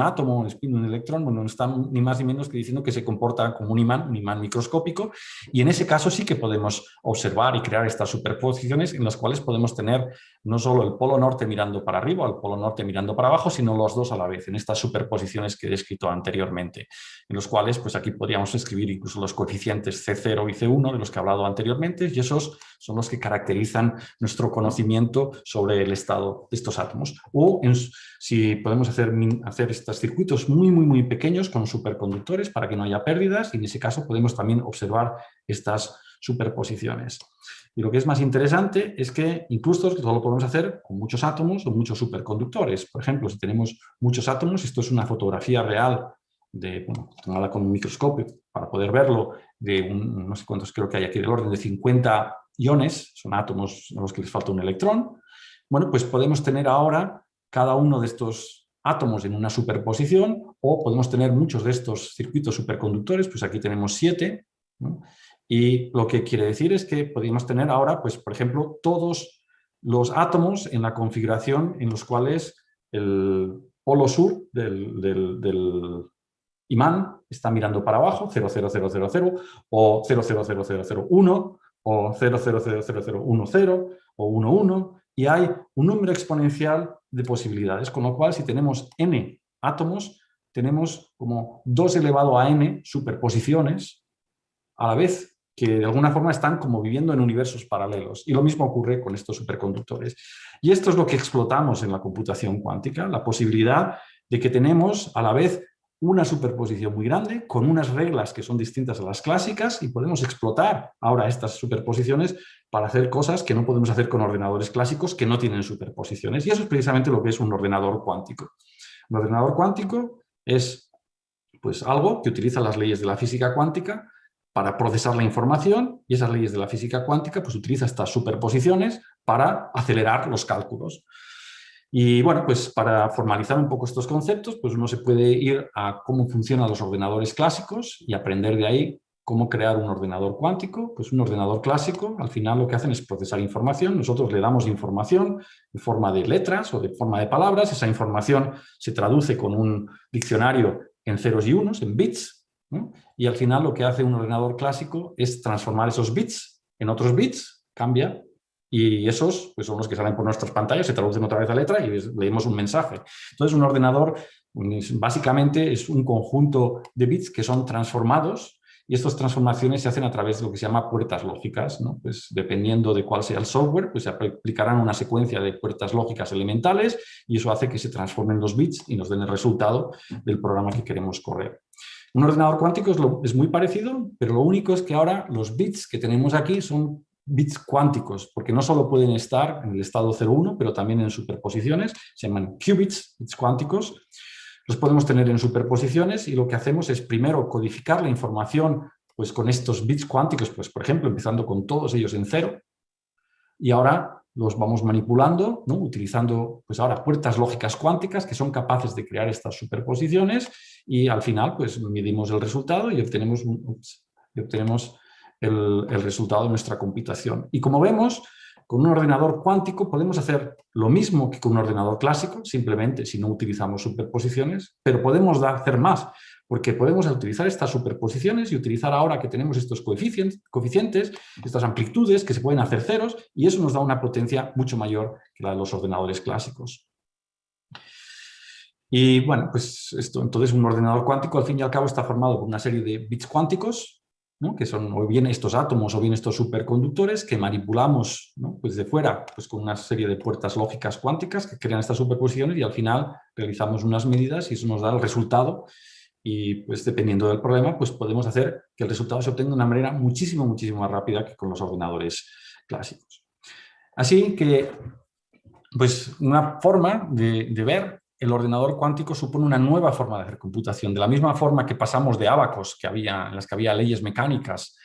átomo, un spin de un electrón, bueno, no están ni más ni menos que diciendo que se comporta como un imán microscópico, y en ese caso sí que podemos observar y crear estas superposiciones en las cuales podemos tener no solo el polo norte mirando para arriba, el polo norte mirando para abajo, sino los dos a la vez, en estas superposiciones que he descrito anteriormente, en los cuales pues aquí podríamos escribir incluso los coeficientes C0 y C1 de los que he hablado anteriormente, y esos son los que caracterizan nuestro conocimiento sobre el estado de estos átomos. O si podemos hacer estos circuitos muy, muy, muy pequeños con superconductores para que no haya pérdidas, y en ese caso podemos también observar estas superposiciones. Y lo que es más interesante es que incluso esto lo podemos hacer con muchos átomos o muchos superconductores. Por ejemplo, si tenemos muchos átomos, esto es una fotografía real tomada con un microscopio para poder verlo, no sé cuántos creo que hay aquí, del orden de 50 iones, son átomos a los que les falta un electrón. Bueno, pues podemos tener ahora cada uno de estos átomos en una superposición, o podemos tener muchos de estos circuitos superconductores, pues aquí tenemos 7, ¿no? Y lo que quiere decir es que podríamos tener ahora, pues, por ejemplo, todos los átomos en la configuración en los cuales el polo sur del imán está mirando para abajo, 0,0000, o 0,00001, o 0,00010, o 1,1, y hay un número exponencial de posibilidades, con lo cual si tenemos n átomos, tenemos como 2 elevado a n superposiciones a la vez que de alguna forma están como viviendo en universos paralelos. Y lo mismo ocurre con estos superconductores. Y esto es lo que explotamos en la computación cuántica, la posibilidad de que tenemos a la vez una superposición muy grande con unas reglas que son distintas a las clásicas y podemos explotar ahora estas superposiciones para hacer cosas que no podemos hacer con ordenadores clásicos que no tienen superposiciones. Y eso es precisamente lo que es un ordenador cuántico. Un ordenador cuántico es pues, algo que utiliza las leyes de la física cuántica para procesar la información y esas leyes de la física cuántica pues, utiliza estas superposiciones para acelerar los cálculos. Y bueno, pues para formalizar un poco estos conceptos, pues uno se puede ir a cómo funcionan los ordenadores clásicos y aprender de ahí cómo crear un ordenador cuántico. Pues un ordenador clásico, al final lo que hacen es procesar información. Nosotros le damos información en forma de letras o de forma de palabras. Esa información se traduce con un diccionario en ceros y unos, en bits, ¿no? Y al final lo que hace un ordenador clásico es transformar esos bits en otros bits, cambia. Y esos pues, son los que salen por nuestras pantallas, se traducen otra vez a letra y leemos un mensaje. Entonces, un ordenador básicamente es un conjunto de bits que son transformados y estas transformaciones se hacen a través de lo que se llama puertas lógicas, ¿no? Pues, dependiendo de cuál sea el software, pues se aplicarán una secuencia de puertas lógicas elementales y eso hace que se transformen los bits y nos den el resultado del programa que queremos correr. Un ordenador cuántico es muy parecido, pero lo único es que ahora los bits que tenemos aquí son bits cuánticos, porque no solo pueden estar en el estado 0,1, pero también en superposiciones, se llaman qubits, bits cuánticos. Los podemos tener en superposiciones y lo que hacemos es primero codificar la información pues, con estos bits cuánticos, pues, por ejemplo, empezando con todos ellos en 0, y ahora los vamos manipulando, ¿no? Utilizando pues, ahora puertas lógicas cuánticas que son capaces de crear estas superposiciones y al final pues, medimos el resultado y obtenemos el resultado de nuestra computación. Y como vemos, con un ordenador cuántico podemos hacer lo mismo que con un ordenador clásico, simplemente si no utilizamos superposiciones, pero podemos hacer más, porque podemos utilizar estas superposiciones y utilizar ahora que tenemos estos coeficientes, estas amplitudes que se pueden hacer ceros, y eso nos da una potencia mucho mayor que la de los ordenadores clásicos. Y bueno, pues esto, entonces un ordenador cuántico al fin y al cabo está formado por una serie de bits cuánticos, ¿no? Que son o bien estos átomos o bien estos superconductores que manipulamos, ¿no? Pues de fuera pues con una serie de puertas lógicas cuánticas que crean estas superposiciones y al final realizamos unas medidas y eso nos da el resultado y pues dependiendo del problema pues podemos hacer que el resultado se obtenga de una manera muchísimo más rápida que con los ordenadores clásicos. Así que pues una forma de ver el ordenador cuántico supone una nueva forma de hacer computación. De la misma forma que pasamos de ábacos en las que había leyes mecánicas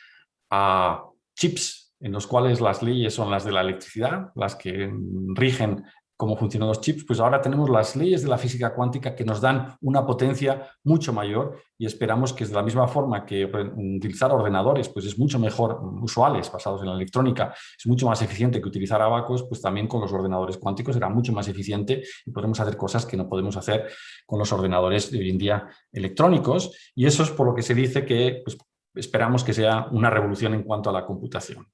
a chips en los cuales las leyes son las de la electricidad, las que rigen cómo funcionan los chips, pues ahora tenemos las leyes de la física cuántica que nos dan una potencia mucho mayor y esperamos que de la misma forma que utilizar ordenadores pues es mucho mejor, usuales, basados en la electrónica, es mucho más eficiente que utilizar ábacos, pues también con los ordenadores cuánticos será mucho más eficiente y podremos hacer cosas que no podemos hacer con los ordenadores de hoy en día electrónicos y eso es por lo que se dice que pues, esperamos que sea una revolución en cuanto a la computación.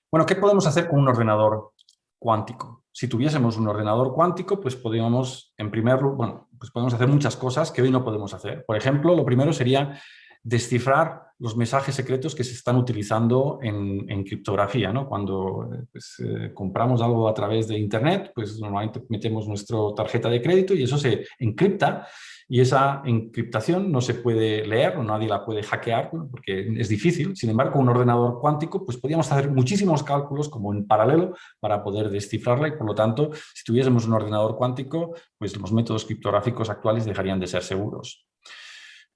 Bueno, ¿qué podemos hacer con un ordenador cuántico? Si tuviésemos un ordenador cuántico, pues podríamos, pues podemos hacer muchas cosas que hoy no podemos hacer. Por ejemplo, lo primero sería descifrar los mensajes secretos que se están utilizando en criptografía, ¿no? Cuando pues, compramos algo a través de Internet, pues normalmente metemos nuestra tarjeta de crédito y eso se encripta y esa encriptación no se puede leer o nadie la puede hackear porque es difícil. Sin embargo, con un ordenador cuántico pues podríamos hacer muchísimos cálculos como en paralelo para poder descifrarla y por lo tanto, si tuviésemos un ordenador cuántico, pues los métodos criptográficos actuales dejarían de ser seguros.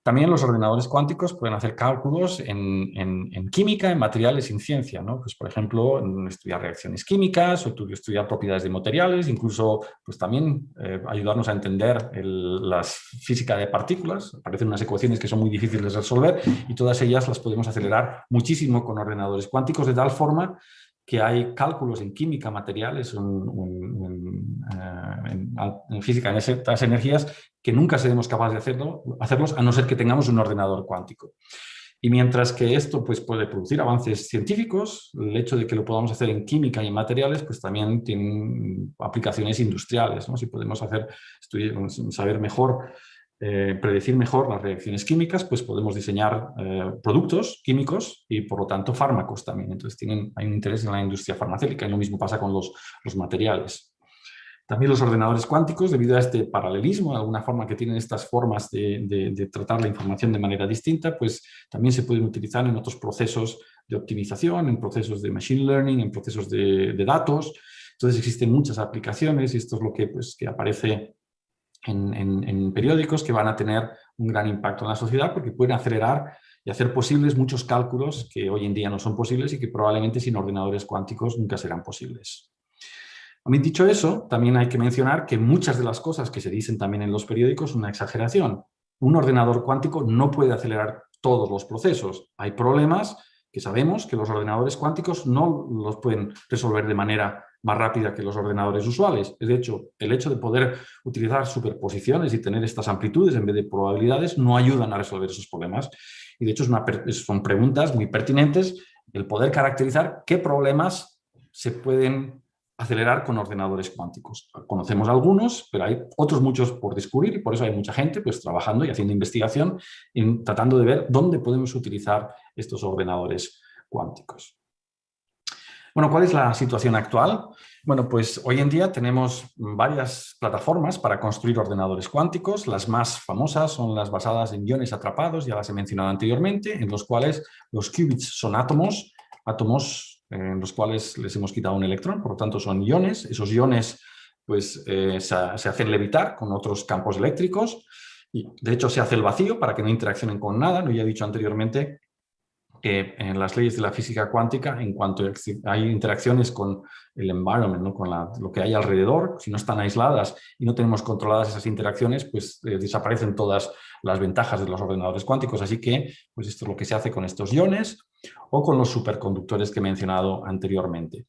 También los ordenadores cuánticos pueden hacer cálculos en química, en materiales, en ciencia, ¿no? Pues, por ejemplo, estudiar reacciones químicas o estudiar propiedades de materiales, incluso pues, también ayudarnos a entender la física de partículas. Aparecen unas ecuaciones que son muy difíciles de resolver y todas ellas las podemos acelerar muchísimo con ordenadores cuánticos de tal forma que hay cálculos en química, materiales, en física, en estas energías, que nunca seremos capaces de hacerlos a no ser que tengamos un ordenador cuántico. Y mientras que esto pues, puede producir avances científicos, el hecho de que lo podamos hacer en química y en materiales, pues también tienen aplicaciones industriales, ¿no? Si podemos saber mejor predecir mejor las reacciones químicas, pues podemos diseñar productos químicos y por lo tanto fármacos también. Entonces hay un interés en la industria farmacéutica y lo mismo pasa con los materiales. También los ordenadores cuánticos, debido a este paralelismo, de alguna forma que tienen estas formas de tratar la información de manera distinta, pues también se pueden utilizar en otros procesos de optimización, en procesos de machine learning, en procesos de datos. Entonces existen muchas aplicaciones y esto es lo que, pues, que aparece en periódicos que van a tener un gran impacto en la sociedad porque pueden acelerar y hacer posibles muchos cálculos que hoy en día no son posibles y que probablemente sin ordenadores cuánticos nunca serán posibles. Dicho eso, también hay que mencionar que muchas de las cosas que se dicen también en los periódicos son una exageración. Un ordenador cuántico no puede acelerar todos los procesos. Hay problemas que sabemos que los ordenadores cuánticos no los pueden resolver de manera más rápida que los ordenadores usuales. De hecho, el hecho de poder utilizar superposiciones y tener estas amplitudes en vez de probabilidades no ayudan a resolver esos problemas. Y de hecho son preguntas muy pertinentes el poder caracterizar qué problemas se pueden acelerar con ordenadores cuánticos. Conocemos algunos, pero hay otros muchos por descubrir y por eso hay mucha gente pues, trabajando y haciendo investigación tratando de ver dónde podemos utilizar estos ordenadores cuánticos. Bueno, ¿cuál es la situación actual? Bueno, pues hoy en día tenemos varias plataformas para construir ordenadores cuánticos. Las más famosas son las basadas en iones atrapados, ya las he mencionado anteriormente, en los cuales los qubits son átomos en los cuales les hemos quitado un electrón, por lo tanto son iones. Esos iones pues, se hacen levitar con otros campos eléctricos y de hecho se hace el vacío para que no interaccionen con nada. Lo ya he dicho anteriormente que en las leyes de la física cuántica, en cuanto hay interacciones con el environment, ¿no? Con lo que hay alrededor, si no están aisladas y no tenemos controladas esas interacciones, pues desaparecen todas las ventajas de los ordenadores cuánticos. Así que pues esto es lo que se hace con estos iones o con los superconductores que he mencionado anteriormente.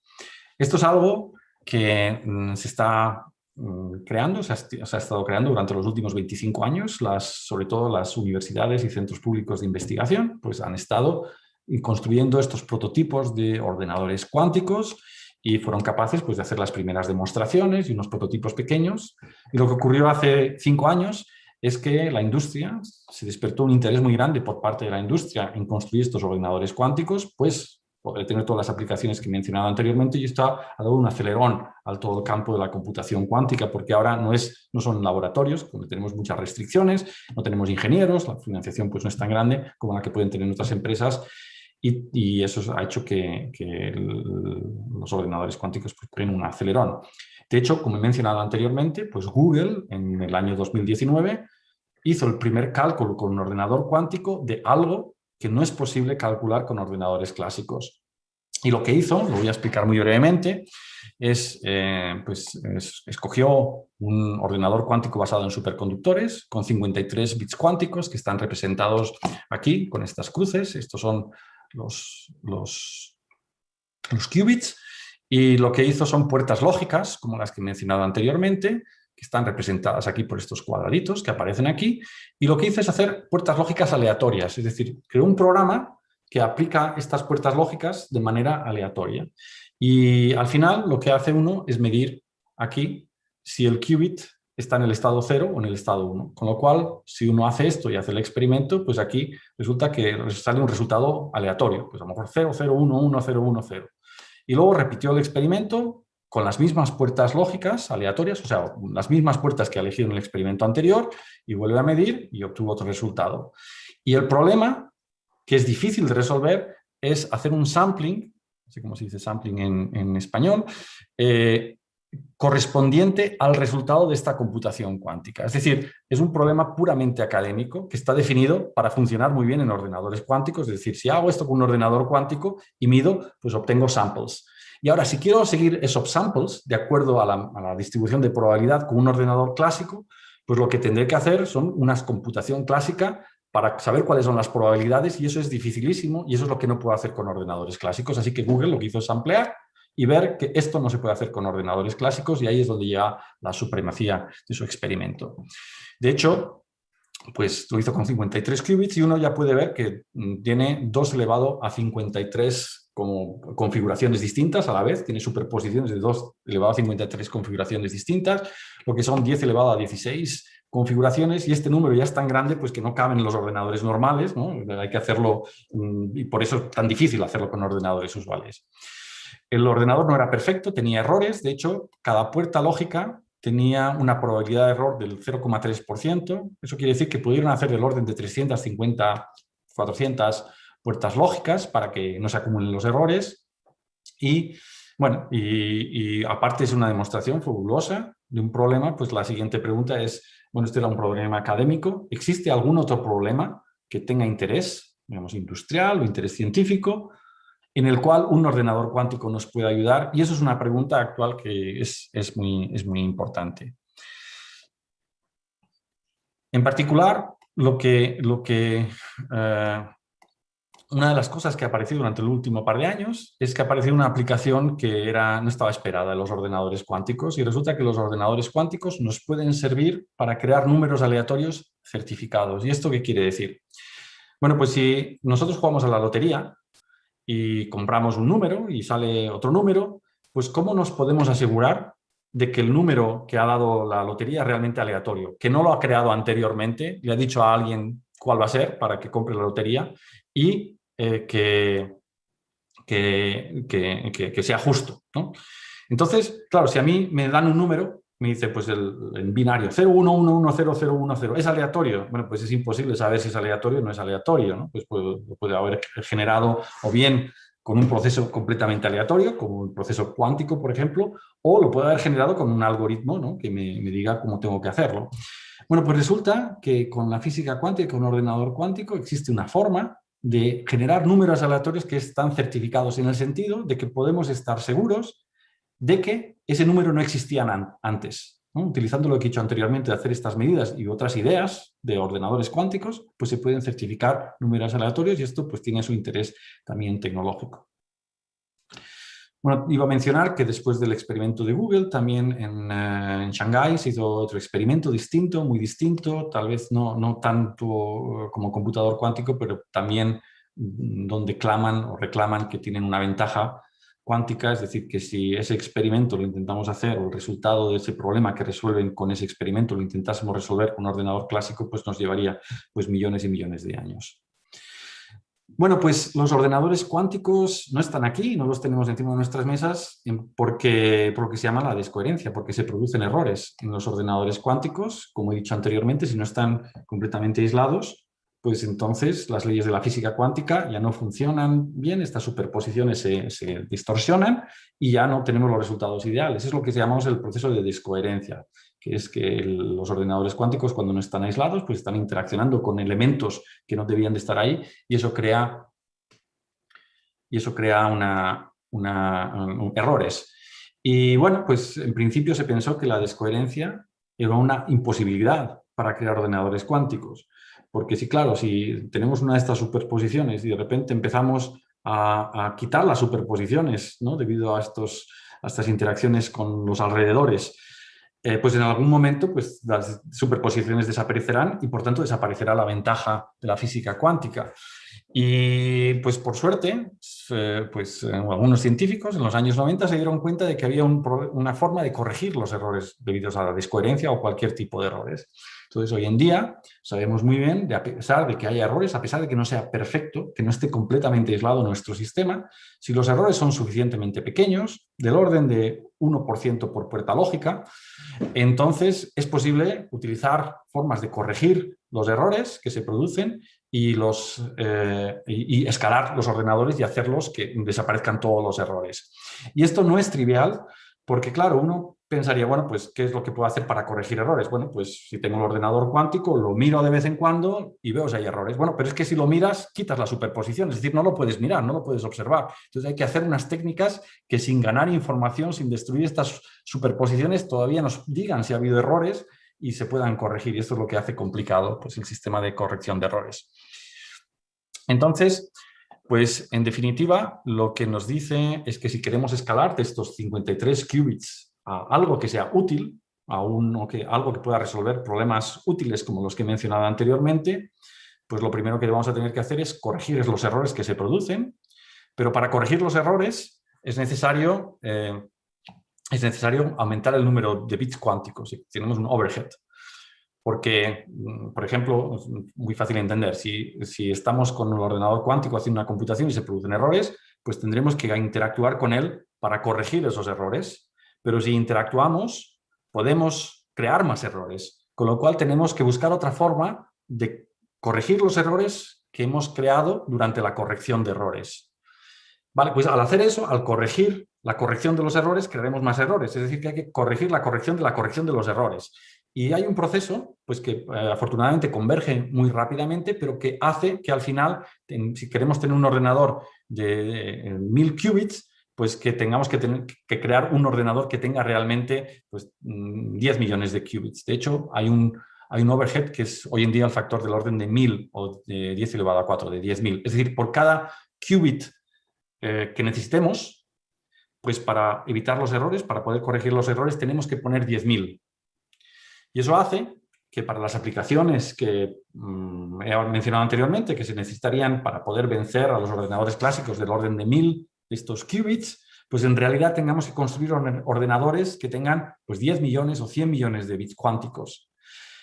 Esto es algo que se está creando, se ha estado creando durante los últimos 25 años, sobre todo las universidades y centros públicos de investigación, pues han estado construyendo estos prototipos de ordenadores cuánticos y fueron capaces pues, de hacer las primeras demostraciones y unos prototipos pequeños. Y lo que ocurrió hace 5 años es que la industria, se despertó un interés muy grande por parte de la industria en construir estos ordenadores cuánticos, pues poder tener todas las aplicaciones que he mencionado anteriormente y esto ha dado un acelerón al todo el campo de la computación cuántica porque ahora no son laboratorios, donde tenemos muchas restricciones, no tenemos ingenieros, la financiación pues, no es tan grande como la que pueden tener otras empresas y eso ha hecho que los ordenadores cuánticos pues, tengan un acelerón. De hecho, como he mencionado anteriormente, pues Google en el año 2019 hizo el primer cálculo con un ordenador cuántico de algo que no es posible calcular con ordenadores clásicos. Y lo que hizo, lo voy a explicar muy brevemente, escogió un ordenador cuántico basado en superconductores con 53 bits cuánticos que están representados aquí con estas cruces. Estos son los qubits. Y lo que hizo son puertas lógicas, como las que he mencionado anteriormente, que están representadas aquí por estos cuadraditos que aparecen aquí, y lo que hizo es hacer puertas lógicas aleatorias, es decir, creó un programa que aplica estas puertas lógicas de manera aleatoria. Y al final lo que hace uno es medir aquí si el qubit está en el estado 0 o en el estado 1. Con lo cual, si uno hace esto y hace el experimento, pues aquí resulta que sale un resultado aleatorio, pues a lo mejor 0, 0, 1, 1, 0, 1, 0. Y luego repitió el experimento con las mismas puertas lógicas aleatorias, o sea, las mismas puertas que ha elegido en el experimento anterior, y vuelve a medir y obtuvo otro resultado. Y el problema, que es difícil de resolver, es hacer un sampling, no sé cómo se dice sampling en español, correspondiente al resultado de esta computación cuántica. Es decir, es un problema puramente académico que está definido para funcionar muy bien en ordenadores cuánticos. Es decir, si hago esto con un ordenador cuántico y mido, pues obtengo samples. Y ahora, si quiero seguir esos samples de acuerdo a la distribución de probabilidad con un ordenador clásico, pues lo que tendré que hacer son una computación clásica para saber cuáles son las probabilidades y eso es dificilísimo y eso es lo que no puedo hacer con ordenadores clásicos. Así que Google lo que hizo es ampliar y ver que esto no se puede hacer con ordenadores clásicos y ahí es donde llega la supremacía de su experimento. De hecho, pues lo hizo con 53 qubits y uno ya puede ver que tiene 2 elevado a 53 como configuraciones distintas a la vez, tiene superposiciones de 2 elevado a 53 configuraciones distintas, lo que son 10 elevado a 16 configuraciones y este número ya es tan grande pues que no caben en los ordenadores normales, ¿no? Hay que hacerlo, y por eso es tan difícil hacerlo con ordenadores usuales. El ordenador no era perfecto, tenía errores, de hecho, cada puerta lógica tenía una probabilidad de error del 0,3%, eso quiere decir que pudieron hacer del orden de 350, 400 puertas lógicas para que no se acumulen los errores. Y bueno, y aparte es una demostración fabulosa de un problema, pues la siguiente pregunta es, bueno, este era un problema académico, ¿existe algún otro problema que tenga interés, digamos, industrial o interés científico, en el cual un ordenador cuántico nos puede ayudar? Y eso es una pregunta actual que es muy importante. En particular, una de las cosas que ha aparecido durante el último par de años es que ha aparecido una aplicación que no estaba esperada en los ordenadores cuánticos, y resulta que los ordenadores cuánticos nos pueden servir para crear números aleatorios certificados. ¿Y esto qué quiere decir? Bueno, pues si nosotros jugamos a la lotería y compramos un número y sale otro número, pues ¿cómo nos podemos asegurar de que el número que ha dado la lotería es realmente aleatorio? Que no lo ha creado anteriormente, le ha dicho a alguien cuál va a ser para que compre la lotería y que sea justo, ¿no? Entonces, claro, si a mí me dan un número, me dice pues el binario 011100010, ¿es aleatorio? Bueno, pues es imposible saber si es aleatorio o no es aleatorio, ¿no? Pues puede haber generado o bien con un proceso completamente aleatorio, como un proceso cuántico, por ejemplo, o lo puede haber generado con un algoritmo, ¿no? Que me diga cómo tengo que hacerlo. Bueno, pues resulta que con la física cuántica, con un ordenador cuántico, existe una forma de generar números aleatorios que están certificados en el sentido de que podemos estar seguros de que ese número no existía antes, ¿no? Utilizando lo que he dicho anteriormente de hacer estas medidas y otras ideas de ordenadores cuánticos, pues se pueden certificar números aleatorios y esto pues tiene su interés también tecnológico. Bueno, iba a mencionar que después del experimento de Google, también en Shanghái se hizo otro experimento distinto, muy distinto, tal vez no tanto como computador cuántico, pero también donde claman o reclaman que tienen una ventaja cuántica, es decir, que si ese experimento lo intentamos hacer o el resultado de ese problema que resuelven con ese experimento lo intentásemos resolver con un ordenador clásico, pues nos llevaría pues millones y millones de años. Bueno, pues los ordenadores cuánticos no están aquí, no los tenemos encima de nuestras mesas por lo que se llama la descoherencia, porque se producen errores en los ordenadores cuánticos, como he dicho anteriormente, si no están completamente aislados, pues entonces las leyes de la física cuántica ya no funcionan bien, estas superposiciones se distorsionan y ya no tenemos los resultados ideales. Es lo que llamamos el proceso de descoherencia, que es que los ordenadores cuánticos, cuando no están aislados, pues están interaccionando con elementos que no debían de estar ahí y eso crea errores. Y bueno, pues en principio se pensó que la descoherencia era una imposibilidad para crear ordenadores cuánticos. Porque claro, si tenemos una de estas superposiciones y de repente empezamos a quitar las superposiciones, ¿no? Debido a estas interacciones con los alrededores, pues en algún momento pues, las superposiciones desaparecerán y por tanto desaparecerá la ventaja de la física cuántica. Y pues por suerte, pues algunos científicos en los años 90 se dieron cuenta de que había una forma de corregir los errores debidos a la descoherencia o cualquier tipo de errores. Entonces hoy en día sabemos muy bien, a pesar de que haya errores, a pesar de que no sea perfecto, que no esté completamente aislado nuestro sistema, si los errores son suficientemente pequeños, del orden de 1% por puerta lógica, entonces es posible utilizar formas de corregir los errores que se producen y escalar los ordenadores y hacerlos que desaparezcan todos los errores. Y esto no es trivial porque, claro, uno pensaría, bueno, pues, ¿qué es lo que puedo hacer para corregir errores? Bueno, pues si tengo el ordenador cuántico, lo miro de vez en cuando y veo si hay errores. Bueno, pero es que si lo miras, quitas la superposición, es decir, no lo puedes mirar, no lo puedes observar. Entonces hay que hacer unas técnicas que sin ganar información, sin destruir estas superposiciones, todavía nos digan si ha habido errores y se puedan corregir. Y esto es lo que hace complicado pues, el sistema de corrección de errores. Entonces, pues en definitiva, lo que nos dice es que si queremos escalar de estos 53 qubits a algo que sea útil, algo que pueda resolver problemas útiles como los que he mencionado anteriormente, pues lo primero que vamos a tener que hacer es corregir los errores que se producen, pero para corregir los errores es necesario aumentar el número de bits cuánticos, y tenemos un overhead. Porque, por ejemplo, es muy fácil de entender, si estamos con el ordenador cuántico haciendo una computación y se producen errores, pues tendremos que interactuar con él para corregir esos errores. Pero si interactuamos, podemos crear más errores, con lo cual tenemos que buscar otra forma de corregir los errores que hemos creado durante la corrección de errores. Vale, pues al hacer eso, al corregir la corrección de los errores, crearemos más errores. Es decir, que hay que corregir la corrección de los errores. Y hay un proceso pues, que afortunadamente converge muy rápidamente, pero que hace que al final, si queremos tener un ordenador de 1000 qubits, pues que tengamos que crear un ordenador que tenga realmente pues, 10 millones de qubits. De hecho, hay un overhead que es hoy en día el factor del orden de 1000 o de 10 elevado a 4, de 10.000. Es decir, por cada qubit que necesitemos, pues para evitar los errores, para poder corregir los errores, tenemos que poner 10.000. Y eso hace que para las aplicaciones que he mencionado anteriormente, que se necesitarían para poder vencer a los ordenadores clásicos del orden de 1000 de estos qubits, pues en realidad tengamos que construir ordenadores que tengan pues 10 millones o 100 millones de bits cuánticos.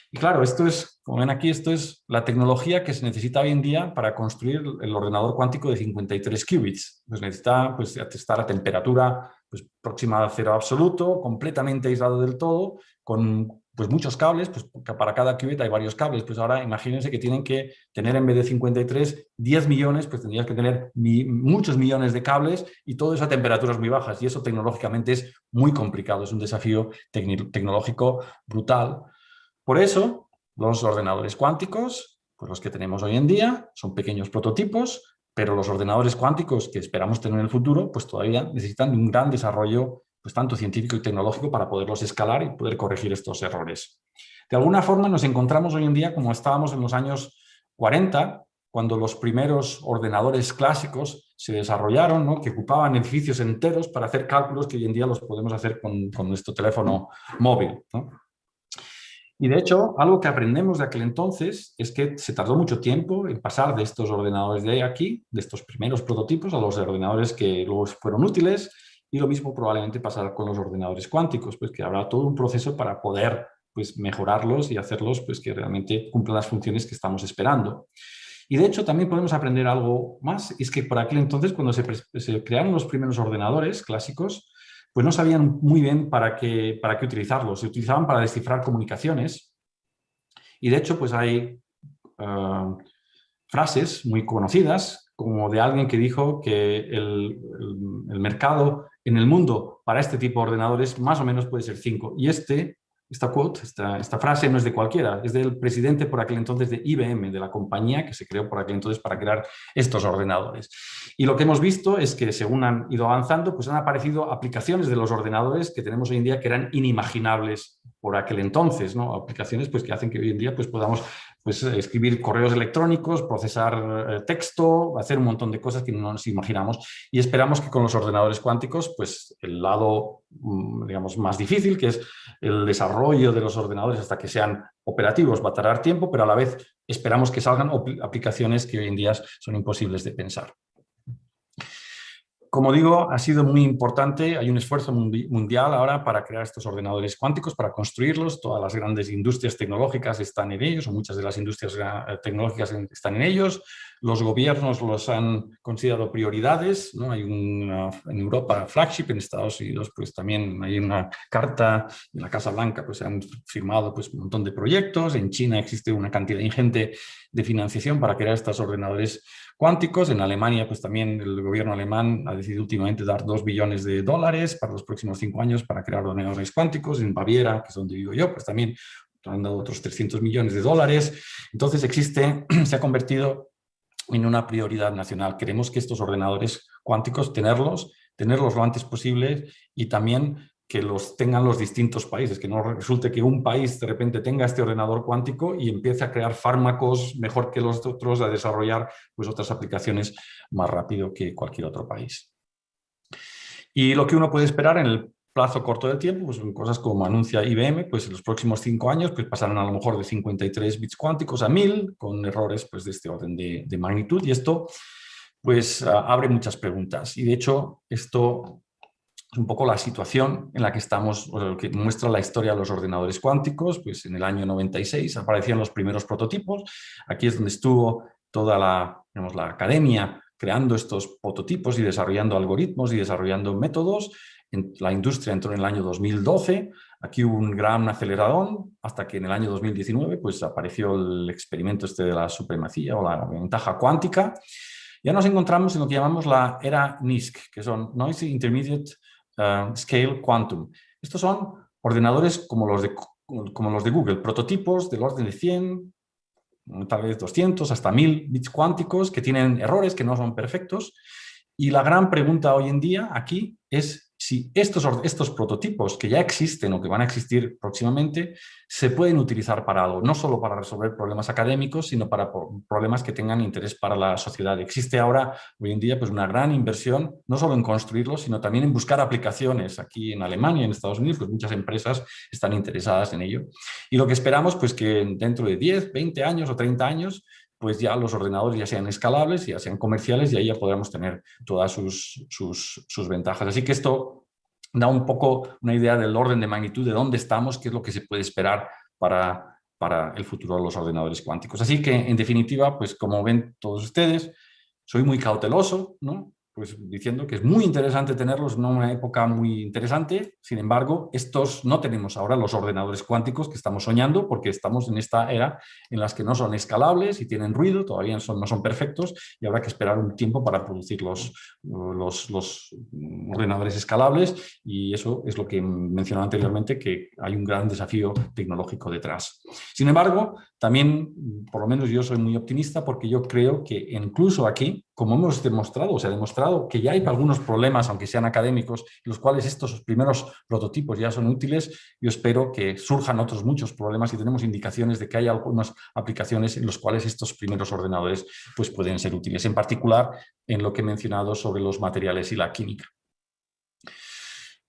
Y claro, esto es, como ven aquí, esto es la tecnología que se necesita hoy en día para construir el ordenador cuántico de 53 qubits. Pues necesita pues, estar a temperatura pues, próxima a cero absoluto, completamente aislado del todo, con pues, muchos cables, pues, para cada qubit hay varios cables. Pues ahora imagínense que tienen que tener en vez de 53, 10 millones, pues tendrías que tener muchos millones de cables y todo eso a temperaturas muy bajas. Y eso tecnológicamente es muy complicado, es un desafío tecnológico brutal. Por eso, los ordenadores cuánticos, pues los que tenemos hoy en día, son pequeños prototipos, pero los ordenadores cuánticos que esperamos tener en el futuro, pues todavía necesitan un gran desarrollo, pues tanto científico y tecnológico, para poderlos escalar y poder corregir estos errores. De alguna forma nos encontramos hoy en día como estábamos en los años 40, cuando los primeros ordenadores clásicos se desarrollaron, ¿no? Que ocupaban edificios enteros para hacer cálculos que hoy en día los podemos hacer con nuestro teléfono móvil, ¿no? Y de hecho, algo que aprendemos de aquel entonces es que se tardó mucho tiempo en pasar de estos ordenadores de aquí, de estos primeros prototipos, a los ordenadores que luego fueron útiles, y lo mismo probablemente pasará con los ordenadores cuánticos, pues que habrá todo un proceso para poder pues, mejorarlos y hacerlos pues, que realmente cumplan las funciones que estamos esperando. Y de hecho también podemos aprender algo más, y es que por aquel entonces, cuando se crearon los primeros ordenadores clásicos, pues no sabían muy bien para qué utilizarlos. Se utilizaban para descifrar comunicaciones y de hecho pues hay frases muy conocidas como de alguien que dijo que el mercado en el mundo para este tipo de ordenadores más o menos puede ser 5. Y esta quote, esta frase no es de cualquiera, es del presidente por aquel entonces de IBM, de la compañía que se creó por aquel entonces para crear estos ordenadores. Y lo que hemos visto es que según han ido avanzando, pues han aparecido aplicaciones de los ordenadores que tenemos hoy en día que eran inimaginables por aquel entonces, ¿no? Aplicaciones pues, que hacen que hoy en día pues, podamos pues, escribir correos electrónicos, procesar texto, hacer un montón de cosas que no nos imaginamos. Y esperamos que con los ordenadores cuánticos, pues el lado, digamos, más difícil, que es el desarrollo de los ordenadores hasta que sean operativos, va a tardar tiempo, pero a la vez esperamos que salgan aplicaciones que hoy en día son imposibles de pensar. Como digo, ha sido muy importante, hay un esfuerzo mundial ahora para crear estos ordenadores cuánticos, para construirlos, todas las grandes industrias tecnológicas están en ellos, o muchas de las industrias tecnológicas están en ellos, los gobiernos los han considerado prioridades, ¿no? Hay en Europa flagship, en Estados Unidos pues también hay una carta, en la Casa Blanca pues han firmado pues, un montón de proyectos, en China existe una cantidad ingente de financiación para crear estos ordenadores cuánticos. En Alemania, pues también el gobierno alemán ha decidido últimamente dar $2 billones para los próximos 5 años para crear ordenadores cuánticos. En Baviera, que es donde vivo yo, pues también han dado otros $300 millones. Entonces se ha convertido en una prioridad nacional. Queremos que estos ordenadores cuánticos tenerlos lo antes posible y también que los tengan los distintos países, que no resulte que un país de repente tenga este ordenador cuántico y empiece a crear fármacos mejor que los otros, a desarrollar pues, otras aplicaciones más rápido que cualquier otro país. Y lo que uno puede esperar en el plazo corto del tiempo, pues son cosas como anuncia IBM, pues en los próximos 5 años pues pasarán a lo mejor de 53 bits cuánticos a 1000, con errores pues, de este orden de magnitud, y esto pues abre muchas preguntas. Y de hecho esto un poco la situación en la que estamos, o lo que muestra la historia de los ordenadores cuánticos. Pues en el año 96 aparecían los primeros prototipos. Aquí es donde estuvo toda la, digamos, la academia creando estos prototipos y desarrollando algoritmos y desarrollando métodos. La industria entró en el año 2012. Aquí hubo un gran aceleradón hasta que en el año 2019 pues, apareció el experimento este de la supremacía o la ventaja cuántica. Ya nos encontramos en lo que llamamos la era NISQ, que son Noisy Intermediate Scale Quantum. Estos son ordenadores como los de Google, prototipos del orden de 100, tal vez 200, hasta 1000 bits cuánticos que tienen errores, que no son perfectos. Y la gran pregunta hoy en día aquí es si estos prototipos que ya existen o que van a existir próximamente se pueden utilizar para algo, no solo para resolver problemas académicos, sino para problemas que tengan interés para la sociedad. Existe ahora, hoy en día, pues una gran inversión, no solo en construirlos, sino también en buscar aplicaciones. Aquí en Alemania, en Estados Unidos, pues muchas empresas están interesadas en ello. Y lo que esperamos, pues que dentro de 10, 20 años o 30 años, pues ya los ordenadores ya sean escalables, ya sean comerciales y ahí ya podremos tener todas sus ventajas. Así que esto da un poco una idea del orden de magnitud, de dónde estamos, qué es lo que se puede esperar para el futuro de los ordenadores cuánticos. Así que, en definitiva, pues como ven todos ustedes, soy muy cauteloso, ¿no? Pues diciendo que es muy interesante tenerlos en una época muy interesante. Sin embargo, no tenemos ahora los ordenadores cuánticos que estamos soñando, porque estamos en esta era en las que no son escalables y tienen ruido, todavía no son perfectos, y habrá que esperar un tiempo para producir los ordenadores escalables, y eso es lo que mencionaba anteriormente, que hay un gran desafío tecnológico detrás. Sin embargo, también, por lo menos yo soy muy optimista, porque yo creo que incluso aquí, como hemos demostrado, o se ha demostrado que ya hay algunos problemas, aunque sean académicos, en los cuales estos primeros prototipos ya son útiles. Yo espero que surjan otros muchos problemas y tenemos indicaciones de que hay algunas aplicaciones en las cuales estos primeros ordenadores pues, pueden ser útiles, en particular en lo que he mencionado sobre los materiales y la química.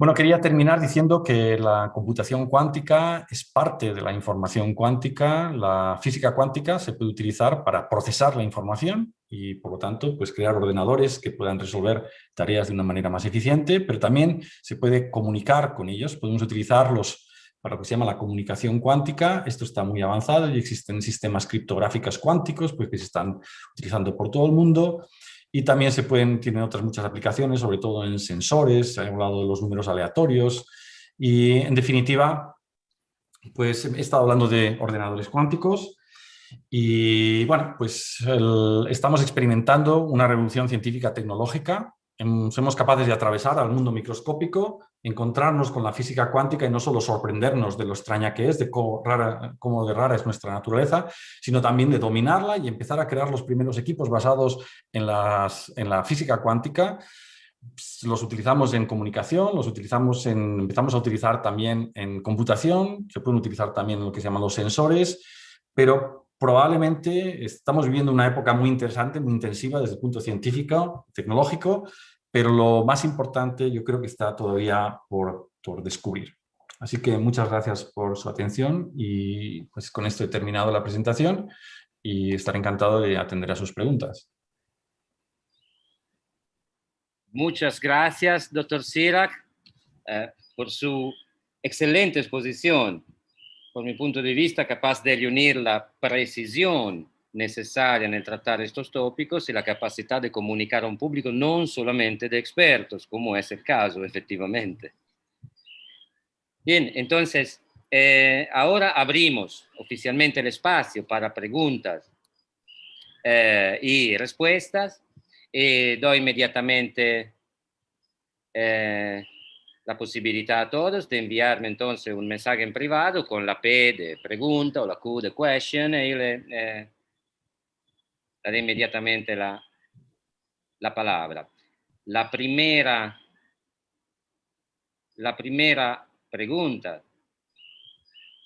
Bueno, quería terminar diciendo que la computación cuántica es parte de la información cuántica. La física cuántica se puede utilizar para procesar la información y, por lo tanto, pues crear ordenadores que puedan resolver tareas de una manera más eficiente, pero también se puede comunicar con ellos. Podemos utilizarlos para lo que se llama la comunicación cuántica. Esto está muy avanzado y existen sistemas criptográficos cuánticos pues, que se están utilizando por todo el mundo. Y también tienen otras muchas aplicaciones, sobre todo en sensores, se ha hablado de los números aleatorios y, en definitiva, pues he estado hablando de ordenadores cuánticos y, bueno, pues estamos experimentando una revolución científica tecnológica. Somos capaces de atravesar al mundo microscópico, encontrarnos con la física cuántica y no solo sorprendernos de lo extraña que es, de cómo de rara es nuestra naturaleza, sino también de dominarla y empezar a crear los primeros equipos basados en la física cuántica. Los utilizamos en comunicación, empezamos a utilizar también en computación, se pueden utilizar también en lo que se llaman los sensores, pero probablemente estamos viviendo una época muy interesante, muy intensiva desde el punto científico, tecnológico, pero lo más importante yo creo que está todavía por descubrir. Así que muchas gracias por su atención y pues con esto he terminado la presentación y estaré encantado de atender a sus preguntas. Muchas gracias, doctor Sirac, por su excelente exposición. Por mi punto de vista, capaz de reunir la precisión necesaria en el tratar estos tópicos y la capacidad de comunicar a un público no solamente de expertos, como es el caso, efectivamente. Bien, entonces, ahora abrimos oficialmente el espacio para preguntas y respuestas. Doy inmediatamente la posibilidad a todos de enviarme entonces un mensaje en privado con la P de pregunta o la Q de question y le daré inmediatamente la palabra. La primera pregunta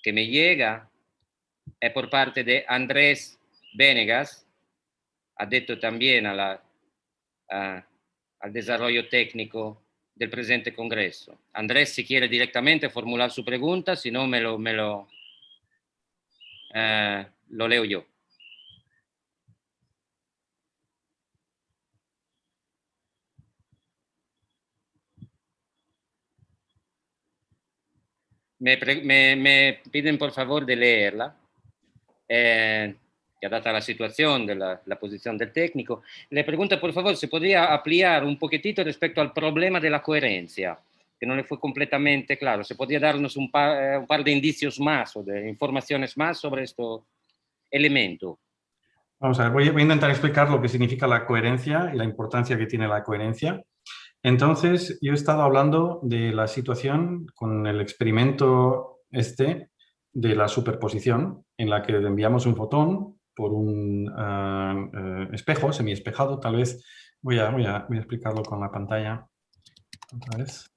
que me llega es por parte de Andrés Venegas, adepto también al desarrollo técnico del presente Congreso. Andrés, si quiere directamente formular su pregunta, si no lo leo yo. me piden por favor de leerla, que data la situación de la posición del técnico. Le pregunta por favor si podría ampliar un poquitito respecto al problema de la coherencia, que no le fue completamente claro. ¿Se podría darnos un par de indicios más o de informaciones más sobre este elemento? Vamos a ver, voy a intentar explicar lo que significa la coherencia y la importancia que tiene la coherencia. Entonces, yo he estado hablando de la situación con el experimento de la superposición, en la que enviamos un fotón por un espejo, semiespejado. Tal vez voy a explicarlo con la pantalla otra vez.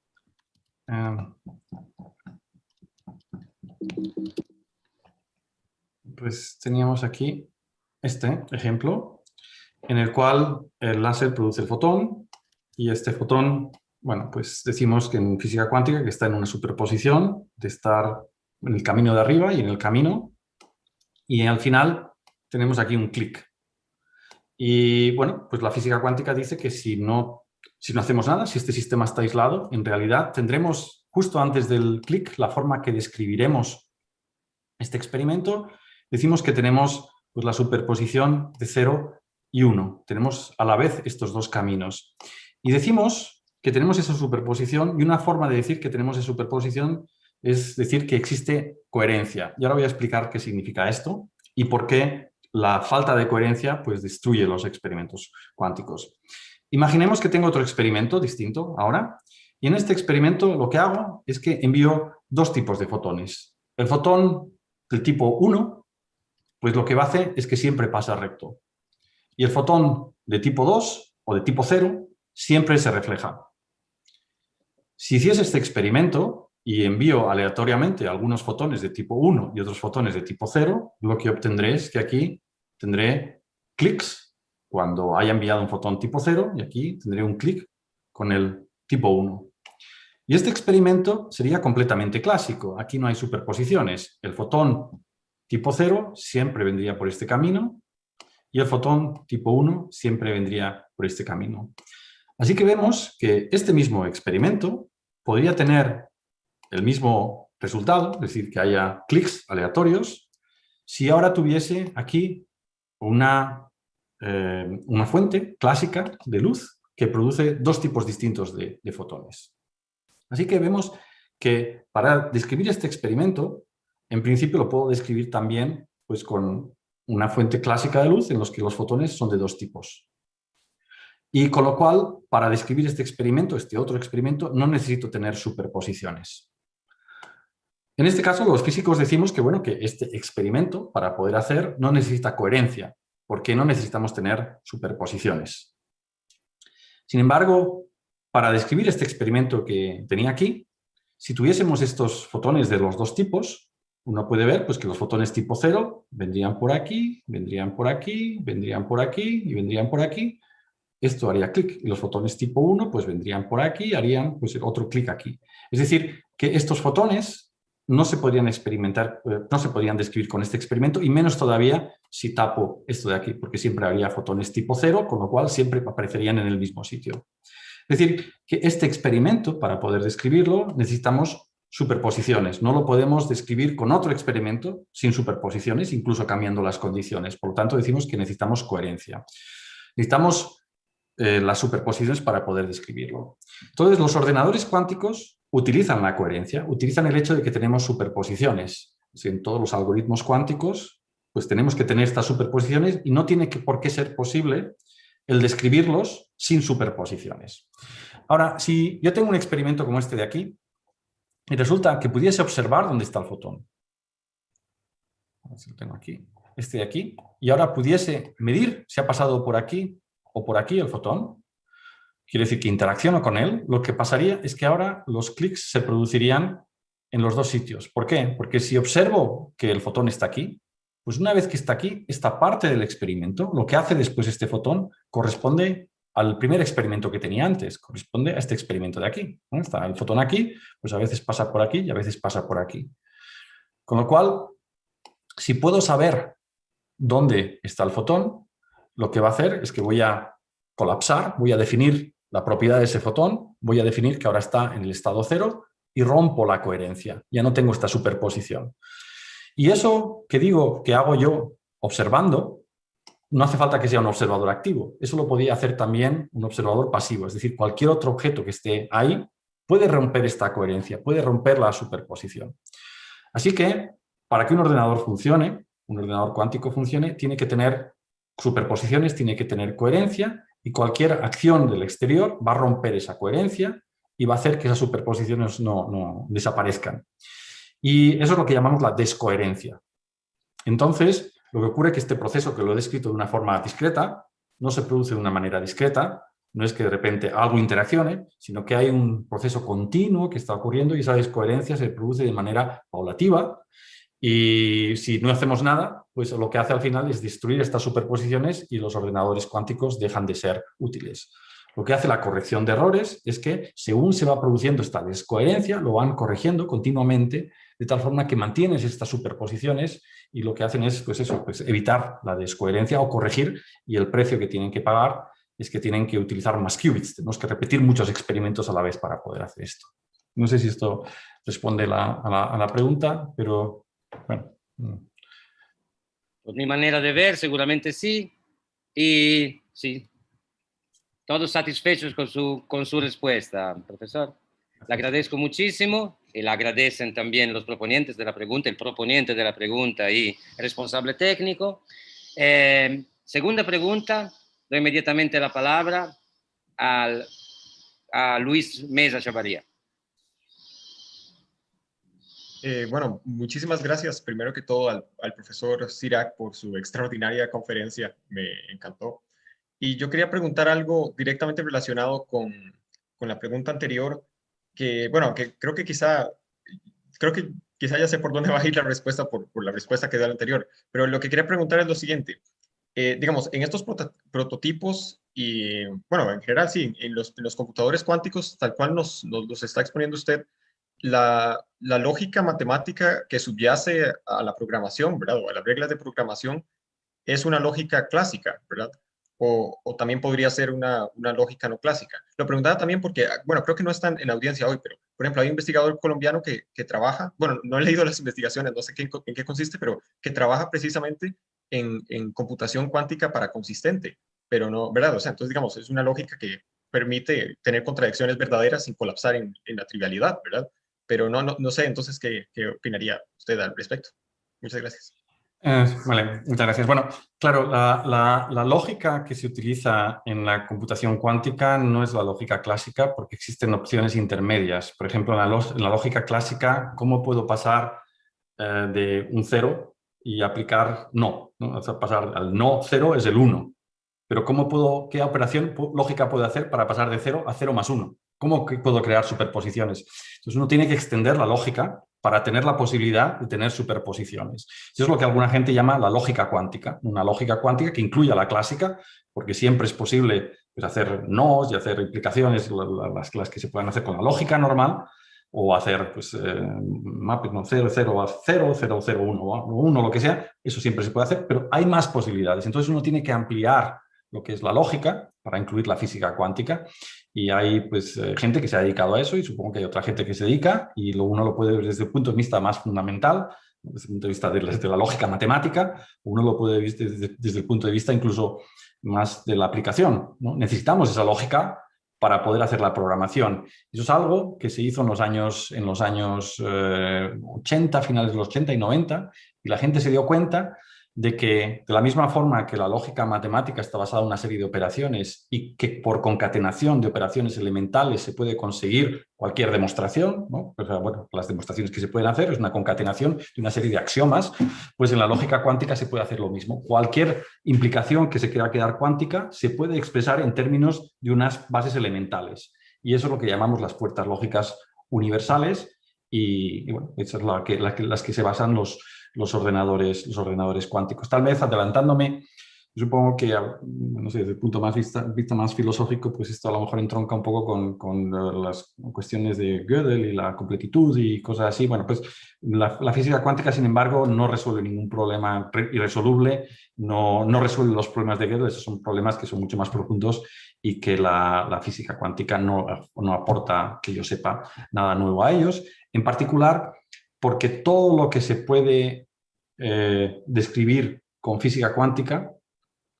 Pues teníamos aquí este ejemplo, en el cual el láser produce el fotón, y este fotón, bueno, pues decimos que en física cuántica que está en una superposición de estar en el camino de arriba y en el camino, y al final tenemos aquí un clic. Y bueno, pues la física cuántica dice que si no hacemos nada, si este sistema está aislado, en realidad tendremos justo antes del clic la forma que describiremos este experimento. Decimos que tenemos pues, la superposición de 0 y 1. Tenemos a la vez estos dos caminos. Y decimos que tenemos esa superposición, y una forma de decir que tenemos esa superposición es decir que existe coherencia. Y ahora voy a explicar qué significa esto y por qué la falta de coherencia pues, destruye los experimentos cuánticos. Imaginemos que tengo otro experimento distinto ahora, y en este experimento lo que hago es que envío dos tipos de fotones. El fotón del tipo 1, pues lo que va a hacer es que siempre pasa recto. Y el fotón de tipo 2 o de tipo 0 siempre se refleja. Si hiciese este experimento y envío aleatoriamente algunos fotones de tipo 1 y otros fotones de tipo 0, lo que obtendré es que aquí tendré clics cuando haya enviado un fotón tipo 0 y aquí tendré un clic con el tipo 1. Y este experimento sería completamente clásico. Aquí no hay superposiciones. El fotón tipo 0 siempre vendría por este camino y el fotón tipo 1 siempre vendría por este camino. Así que vemos que este mismo experimento podría tener el mismo resultado, es decir, que haya clics aleatorios, si ahora tuviese aquí una fuente clásica de luz que produce dos tipos distintos de fotones. Así que vemos que para describir este experimento, en principio lo puedo describir también pues, con una fuente clásica de luz en los que los fotones son de dos tipos. Y con lo cual, para describir este experimento, este otro experimento, no necesito tener superposiciones. En este caso, los físicos decimos que, bueno, que este experimento, para poder hacer, no necesita coherencia, porque no necesitamos tener superposiciones. Sin embargo, para describir este experimento que tenía aquí, si tuviésemos estos fotones de los dos tipos, uno puede ver pues, que los fotones tipo 0 vendrían por aquí, vendrían por aquí, vendrían por aquí y vendrían por aquí. Esto haría clic. Y los fotones tipo 1 pues, vendrían por aquí y harían pues, otro clic aquí. Es decir, que estos fotones no se podrían experimentar, no se podrían describir con este experimento, y menos todavía si tapo esto de aquí, porque siempre habría fotones tipo 0, con lo cual siempre aparecerían en el mismo sitio. Es decir, que este experimento, para poder describirlo, necesitamos superposiciones. No lo podemos describir con otro experimento sin superposiciones, incluso cambiando las condiciones. Por lo tanto, decimos que necesitamos coherencia. Necesitamos las superposiciones para poder describirlo. Entonces, los ordenadores cuánticos utilizan la coherencia, utilizan el hecho de que tenemos superposiciones. En todos los algoritmos cuánticos, pues tenemos que tener estas superposiciones y no tiene por qué ser posible el describirlos sin superposiciones. Ahora, si yo tengo un experimento como este de aquí, y resulta que pudiese observar dónde está el fotón. A ver si lo tengo aquí. Este de aquí. Y ahora pudiese medir si ha pasado por aquí o por aquí el fotón. Quiere decir que interacciono con él. Lo que pasaría es que ahora los clics se producirían en los dos sitios. ¿Por qué? Porque si observo que el fotón está aquí, pues una vez que está aquí, esta parte del experimento, lo que hace después este fotón, corresponde al primer experimento que tenía antes, corresponde a este experimento de aquí. ¿No? Está el fotón aquí, pues a veces pasa por aquí y a veces pasa por aquí. Con lo cual, si puedo saber dónde está el fotón, lo que va a hacer es que voy a colapsar, voy a definir la propiedad de ese fotón, voy a definir que ahora está en el estado 0 y rompo la coherencia, ya no tengo esta superposición. Y eso que digo que hago yo observando, no hace falta que sea un observador activo, eso lo podía hacer también un observador pasivo, es decir, cualquier otro objeto que esté ahí puede romper esta coherencia, puede romper la superposición. Así que, para que un ordenador funcione, un ordenador cuántico funcione, tiene que tener superposiciones, tiene que tener coherencia, y cualquier acción del exterior va a romper esa coherencia y va a hacer que esas superposiciones no desaparezcan. Y eso es lo que llamamos la descoherencia. Entonces, lo que ocurre es que este proceso, que lo he descrito de una forma discreta, no se produce de una manera discreta, no es que de repente algo interaccione, sino que hay un proceso continuo que está ocurriendo y esa descoherencia se produce de manera paulativa. Y si no hacemos nada, pues lo que hace al final es destruir estas superposiciones y los ordenadores cuánticos dejan de ser útiles. Lo que hace la corrección de errores es que, según se va produciendo esta descoherencia, lo van corrigiendo continuamente, de tal forma que mantienes estas superposiciones y lo que hacen es, pues eso, pues evitar la descoherencia o corregir, y el precio que tienen que pagar es que tienen que utilizar más qubits. Tenemos que repetir muchos experimentos a la vez para poder hacer esto. No sé si esto responde a la pregunta, pero bueno. Por mi manera de ver, seguramente sí. Y sí, todos satisfechos con su respuesta, profesor. Le agradezco muchísimo y le agradecen también los proponentes de la pregunta, el proponiente de la pregunta y el responsable técnico. Segunda pregunta, doy inmediatamente la palabra a Luis Mesa Chavarría. Bueno, muchísimas gracias primero que todo al profesor Sirac por su extraordinaria conferencia, me encantó. Y yo quería preguntar algo directamente relacionado con la pregunta anterior, que bueno, que creo que quizá ya sé por dónde va a ir la respuesta por la respuesta que dio la anterior, pero lo que quería preguntar es lo siguiente. Digamos, en estos prototipos y, bueno, en general sí, en los computadores cuánticos, tal cual nos está exponiendo usted, la lógica matemática que subyace a la programación, ¿verdad? O a las reglas de programación, es una lógica clásica, ¿verdad? O también podría ser una lógica no clásica. Lo preguntaba también porque, bueno, creo que no están en audiencia hoy, pero, por ejemplo, hay un investigador colombiano que trabaja, bueno, no he leído las investigaciones, no sé en qué consiste, pero que trabaja precisamente en computación cuántica para consistente, pero no, ¿verdad? O sea, entonces, digamos, es una lógica que permite tener contradicciones verdaderas sin colapsar en la trivialidad, ¿verdad? Pero no sé, entonces, ¿qué opinaría usted al respecto? Muchas gracias. Vale, muchas gracias. Bueno, claro, la lógica que se utiliza en la computación cuántica no es la lógica clásica porque existen opciones intermedias. Por ejemplo, en la lógica clásica, ¿cómo puedo pasar de un 0 y aplicar no? O sea, pasar al no 0 es el 1. Pero ¿qué operación lógica puedo hacer para pasar de 0 a 0 más 1? ¿Cómo puedo crear superposiciones? Entonces uno tiene que extender la lógica para tener la posibilidad de tener superposiciones. Eso es lo que alguna gente llama la lógica cuántica. Una lógica cuántica que incluya la clásica, porque siempre es posible pues, hacer nos y hacer implicaciones, las que se puedan hacer con la lógica normal, o hacer pues, mapping 0, 0 a 0, 0, 0, 1, 1, lo que sea. Eso siempre se puede hacer, pero hay más posibilidades. Entonces uno tiene que ampliar lo que es la lógica para incluir la física cuántica, y hay pues gente que se ha dedicado a eso y supongo que hay otra gente que se dedica, y uno lo puede ver desde el punto de vista más fundamental, desde el punto de vista de la lógica matemática, uno lo puede ver desde el punto de vista incluso más de la aplicación, ¿no? Necesitamos esa lógica para poder hacer la programación. Eso es algo que se hizo en los años 80, finales de los 80 y 90, y la gente se dio cuenta de que de la misma forma que la lógica matemática está basada en una serie de operaciones y que por concatenación de operaciones elementales se puede conseguir cualquier demostración, ¿no? O sea, bueno, las demostraciones que se pueden hacer es una concatenación de una serie de axiomas, pues en la lógica cuántica se puede hacer lo mismo. Cualquier implicación que se quiera quedar cuántica se puede expresar en términos de unas bases elementales. Y eso es lo que llamamos las puertas lógicas universales, y bueno, esas son las que se basan los ordenadores cuánticos. Tal vez adelantándome Supongo que, no sé, desde el punto más vista más filosófico, pues esto a lo mejor entronca un poco con las cuestiones de Gödel y la completitud y cosas así. Bueno, pues la física cuántica, sin embargo, no resuelve ningún problema irresoluble, no resuelve los problemas de Gödel, esos son problemas que son mucho más profundos y que la física cuántica no aporta, que yo sepa, nada nuevo a ellos. En particular, porque todo lo que se puede describir con física cuántica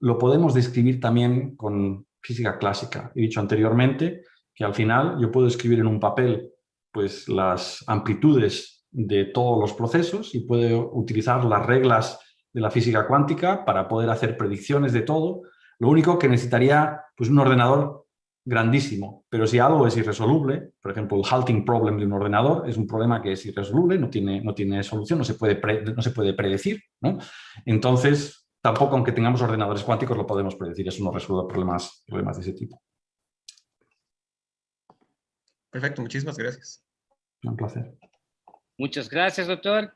lo podemos describir también con física clásica. He dicho anteriormente que al final yo puedo escribir en un papel pues, las amplitudes de todos los procesos y puedo utilizar las reglas de la física cuántica para poder hacer predicciones de todo. Lo único que necesitaría pues, un ordenador grandísimo, pero si algo es irresoluble, por ejemplo, el halting problem de un ordenador es un problema que es irresoluble, no tiene solución, no se puede predecir, ¿no? Entonces, tampoco aunque tengamos ordenadores cuánticos lo podemos predecir, eso no resuelve problemas de ese tipo. Perfecto, muchísimas gracias. Un placer. Muchas gracias, doctor.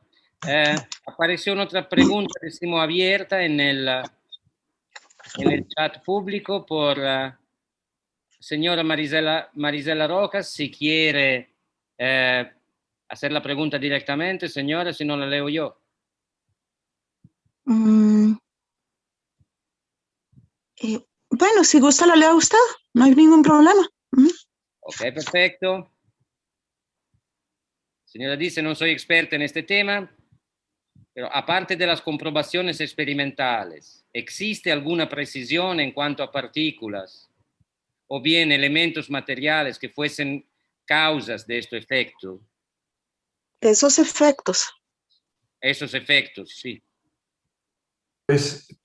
Apareció otra pregunta, decimos, abierta en el chat público por señora Marisela Rojas. Si quiere hacer la pregunta directamente, señora, si no la leo yo. Bueno, si gusta la leo a usted, no hay ningún problema. Ok, perfecto. Señora dice, no soy experta en este tema, pero aparte de las comprobaciones experimentales, ¿existe alguna precisión en cuanto a partículas o bien elementos materiales que fuesen causas de este efecto? Esos efectos. Esos efectos, sí. Pues,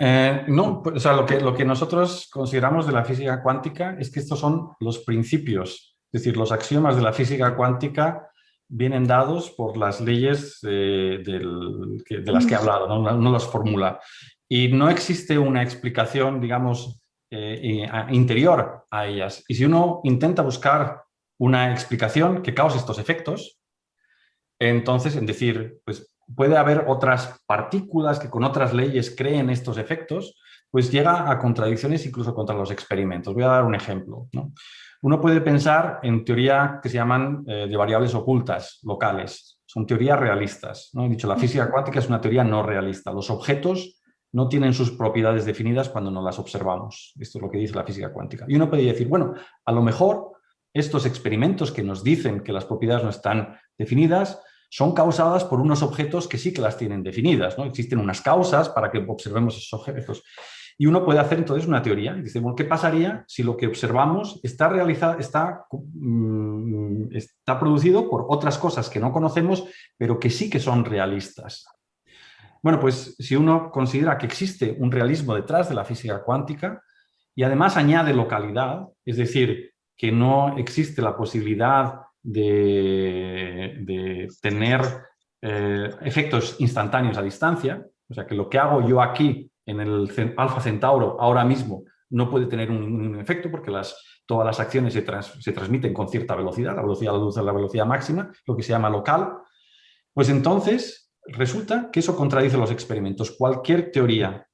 no, o sea, lo que nosotros consideramos de la física cuántica es que estos son los principios, es decir, los axiomas de la física cuántica vienen dados por las leyes de las que he hablado, no las formula. Y no existe una explicación, digamos, interior a ellas. Y si uno intenta buscar una explicación que cause estos efectos, entonces, en decir, pues puede haber otras partículas que con otras leyes creen estos efectos, pues llega a contradicciones incluso contra los experimentos. Voy a dar un ejemplo, ¿no? Uno puede pensar en teoría que se llaman de variables ocultas, locales. Son teorías realistas, ¿no? He dicho, la física cuántica es una teoría no realista. Los objetos no tienen sus propiedades definidas cuando no las observamos. Esto es lo que dice la física cuántica. Y uno puede decir, bueno, a lo mejor estos experimentos que nos dicen que las propiedades no están definidas son causadas por unos objetos que sí que las tienen definidas, ¿no? Existen unas causas para que observemos esos objetos. Y uno puede hacer entonces una teoría y dice, bueno, ¿qué pasaría si lo que observamos está producido por otras cosas que no conocemos, pero que sí que son realistas? Bueno, pues si uno considera que existe un realismo detrás de la física cuántica y además añade localidad, es decir, que no existe la posibilidad de tener efectos instantáneos a distancia, o sea que lo que hago yo aquí en el Alfa Centauro ahora mismo no puede tener un efecto porque todas las acciones se transmiten con cierta velocidad, la velocidad de la luz es la velocidad máxima, lo que se llama local, pues entonces resulta que eso contradice los experimentos. Cualquier teoría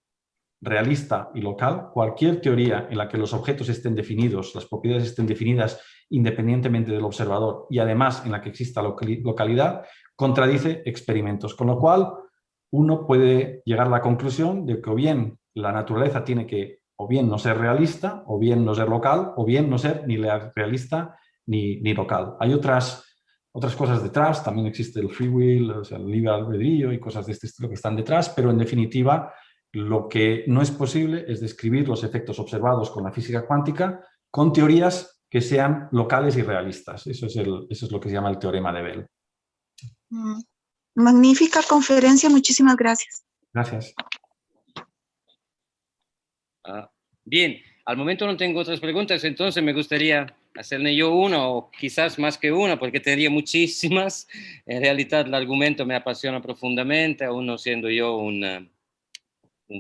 realista y local, cualquier teoría en la que los objetos estén definidos, las propiedades estén definidas independientemente del observador y además en la que exista localidad, contradice experimentos. Con lo cual, uno puede llegar a la conclusión de que o bien la naturaleza tiene que o bien no ser realista, o bien no ser local, o bien no ser ni realista ni local. Hay otras cosas detrás, también existe el free will, o sea, el libre albedrío y cosas de este estilo que están detrás, pero en definitiva lo que no es posible es describir los efectos observados con la física cuántica con teorías que sean locales y realistas. Eso es lo que se llama el teorema de Bell. Magnífica conferencia, muchísimas gracias. Gracias. Bien, al momento no tengo otras preguntas, entonces me gustaría hacerle yo una o quizás más que una, porque tendría muchísimas. En realidad el argumento me apasiona profundamente, aún no siendo yo un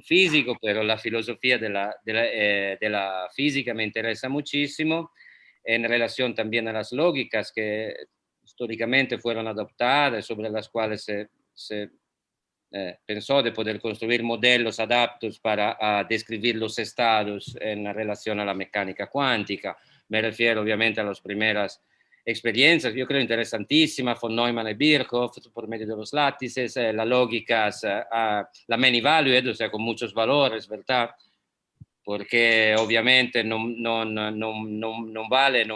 físico, pero la filosofía de la física me interesa muchísimo en relación también a las lógicas que históricamente fueron adoptadas, sobre las cuales se pensó de poder construir modelos adaptos para describir los estados en relación a la mecánica cuántica. Me refiero obviamente a las primeras experiencias, yo creo interesantísima, von Neumann y Birkhoff, por medio de los látices, la lógica, la many valued, o sea, con muchos valores, ¿verdad? Porque obviamente no vale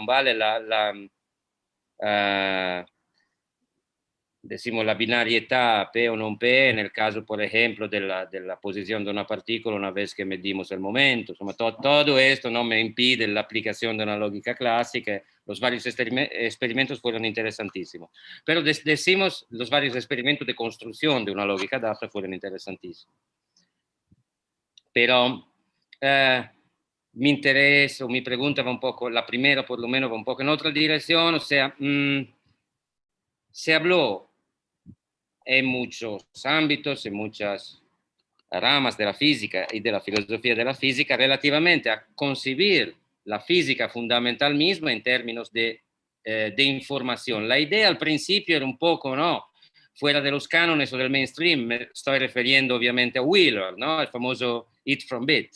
decimos la binariedad P o non P en el caso, por ejemplo, de la posición de una partícula una vez que medimos el momento. Insomma, todo esto no me impide la aplicación de una lógica clásica. Los varios experimentos fueron interesantísimos. Pero decimos, los varios experimentos de construcción de una lógica adaptada fueron interesantísimos. Pero mi interés o mi pregunta va un poco, la primera por lo menos va un poco en otra dirección, o sea, se habló en muchos ámbitos, en muchas ramas de la física y de la filosofía de la física relativamente a concebir la física fundamental misma en términos de información. La idea al principio era un poco, ¿no?, fuera de los cánones o del mainstream. Me estoy refiriendo obviamente a Wheeler, ¿no?, el famoso It from Bit.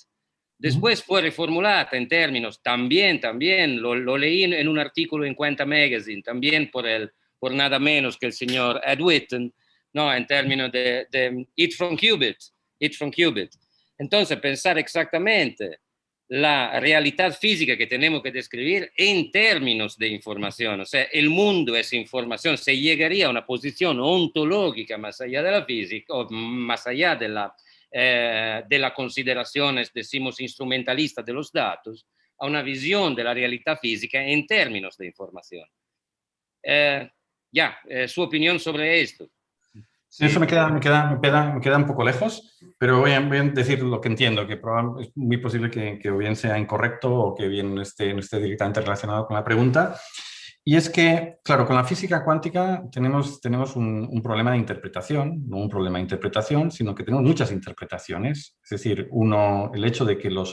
Después fue reformulada en términos, también lo leí en un artículo en Cuenta Magazine, también por nada menos que el señor Ed Witten, ¿no?, en términos de It from Qubit. Entonces, pensar exactamente la realidad física que tenemos que describir en términos de información, o sea, el mundo es información, se llegaría a una posición ontológica más allá de la física, o más allá de la consideración, decimos, instrumentalista de los datos, a una visión de la realidad física en términos de información. Su opinión sobre esto. Sí, eso me queda un poco lejos, pero voy a decir lo que entiendo, que es muy posible que o bien sea incorrecto o que bien no esté directamente relacionado con la pregunta. Y es que, claro, con la física cuántica tenemos un problema de interpretación, no un problema de interpretación, sino que tenemos muchas interpretaciones. Es decir, el hecho de que las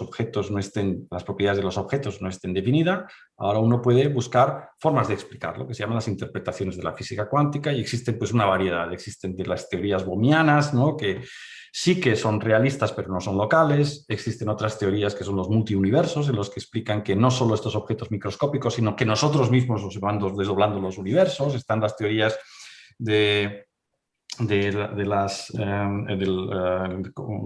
propiedades de los objetos no estén definidas, ahora uno puede buscar formas de explicarlo, que se llaman las interpretaciones de la física cuántica, y existen pues una variedad. Existen de las teorías bohmianas, ¿no?, que sí que son realistas pero no son locales. Existen otras teorías que son los multiuniversos, en los que explican que no solo estos objetos microscópicos, sino que nosotros mismos nos vamos desdoblando los universos. Están las teorías de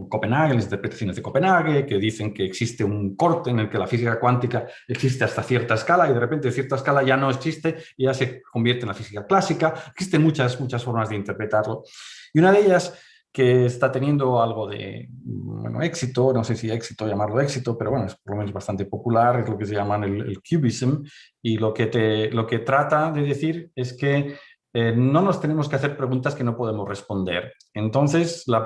Copenhague, las interpretaciones de Copenhague, que dicen que existe un corte en el que la física cuántica existe hasta cierta escala y de repente cierta escala ya no existe y ya se convierte en la física clásica. Existen muchas formas de interpretarlo. Y una de ellas, que está teniendo algo de éxito, no sé si éxito llamarlo éxito, pero bueno, es por lo menos bastante popular, es lo que se llama el cubism, y lo que trata de decir es que no nos tenemos que hacer preguntas que no podemos responder. Entonces, lo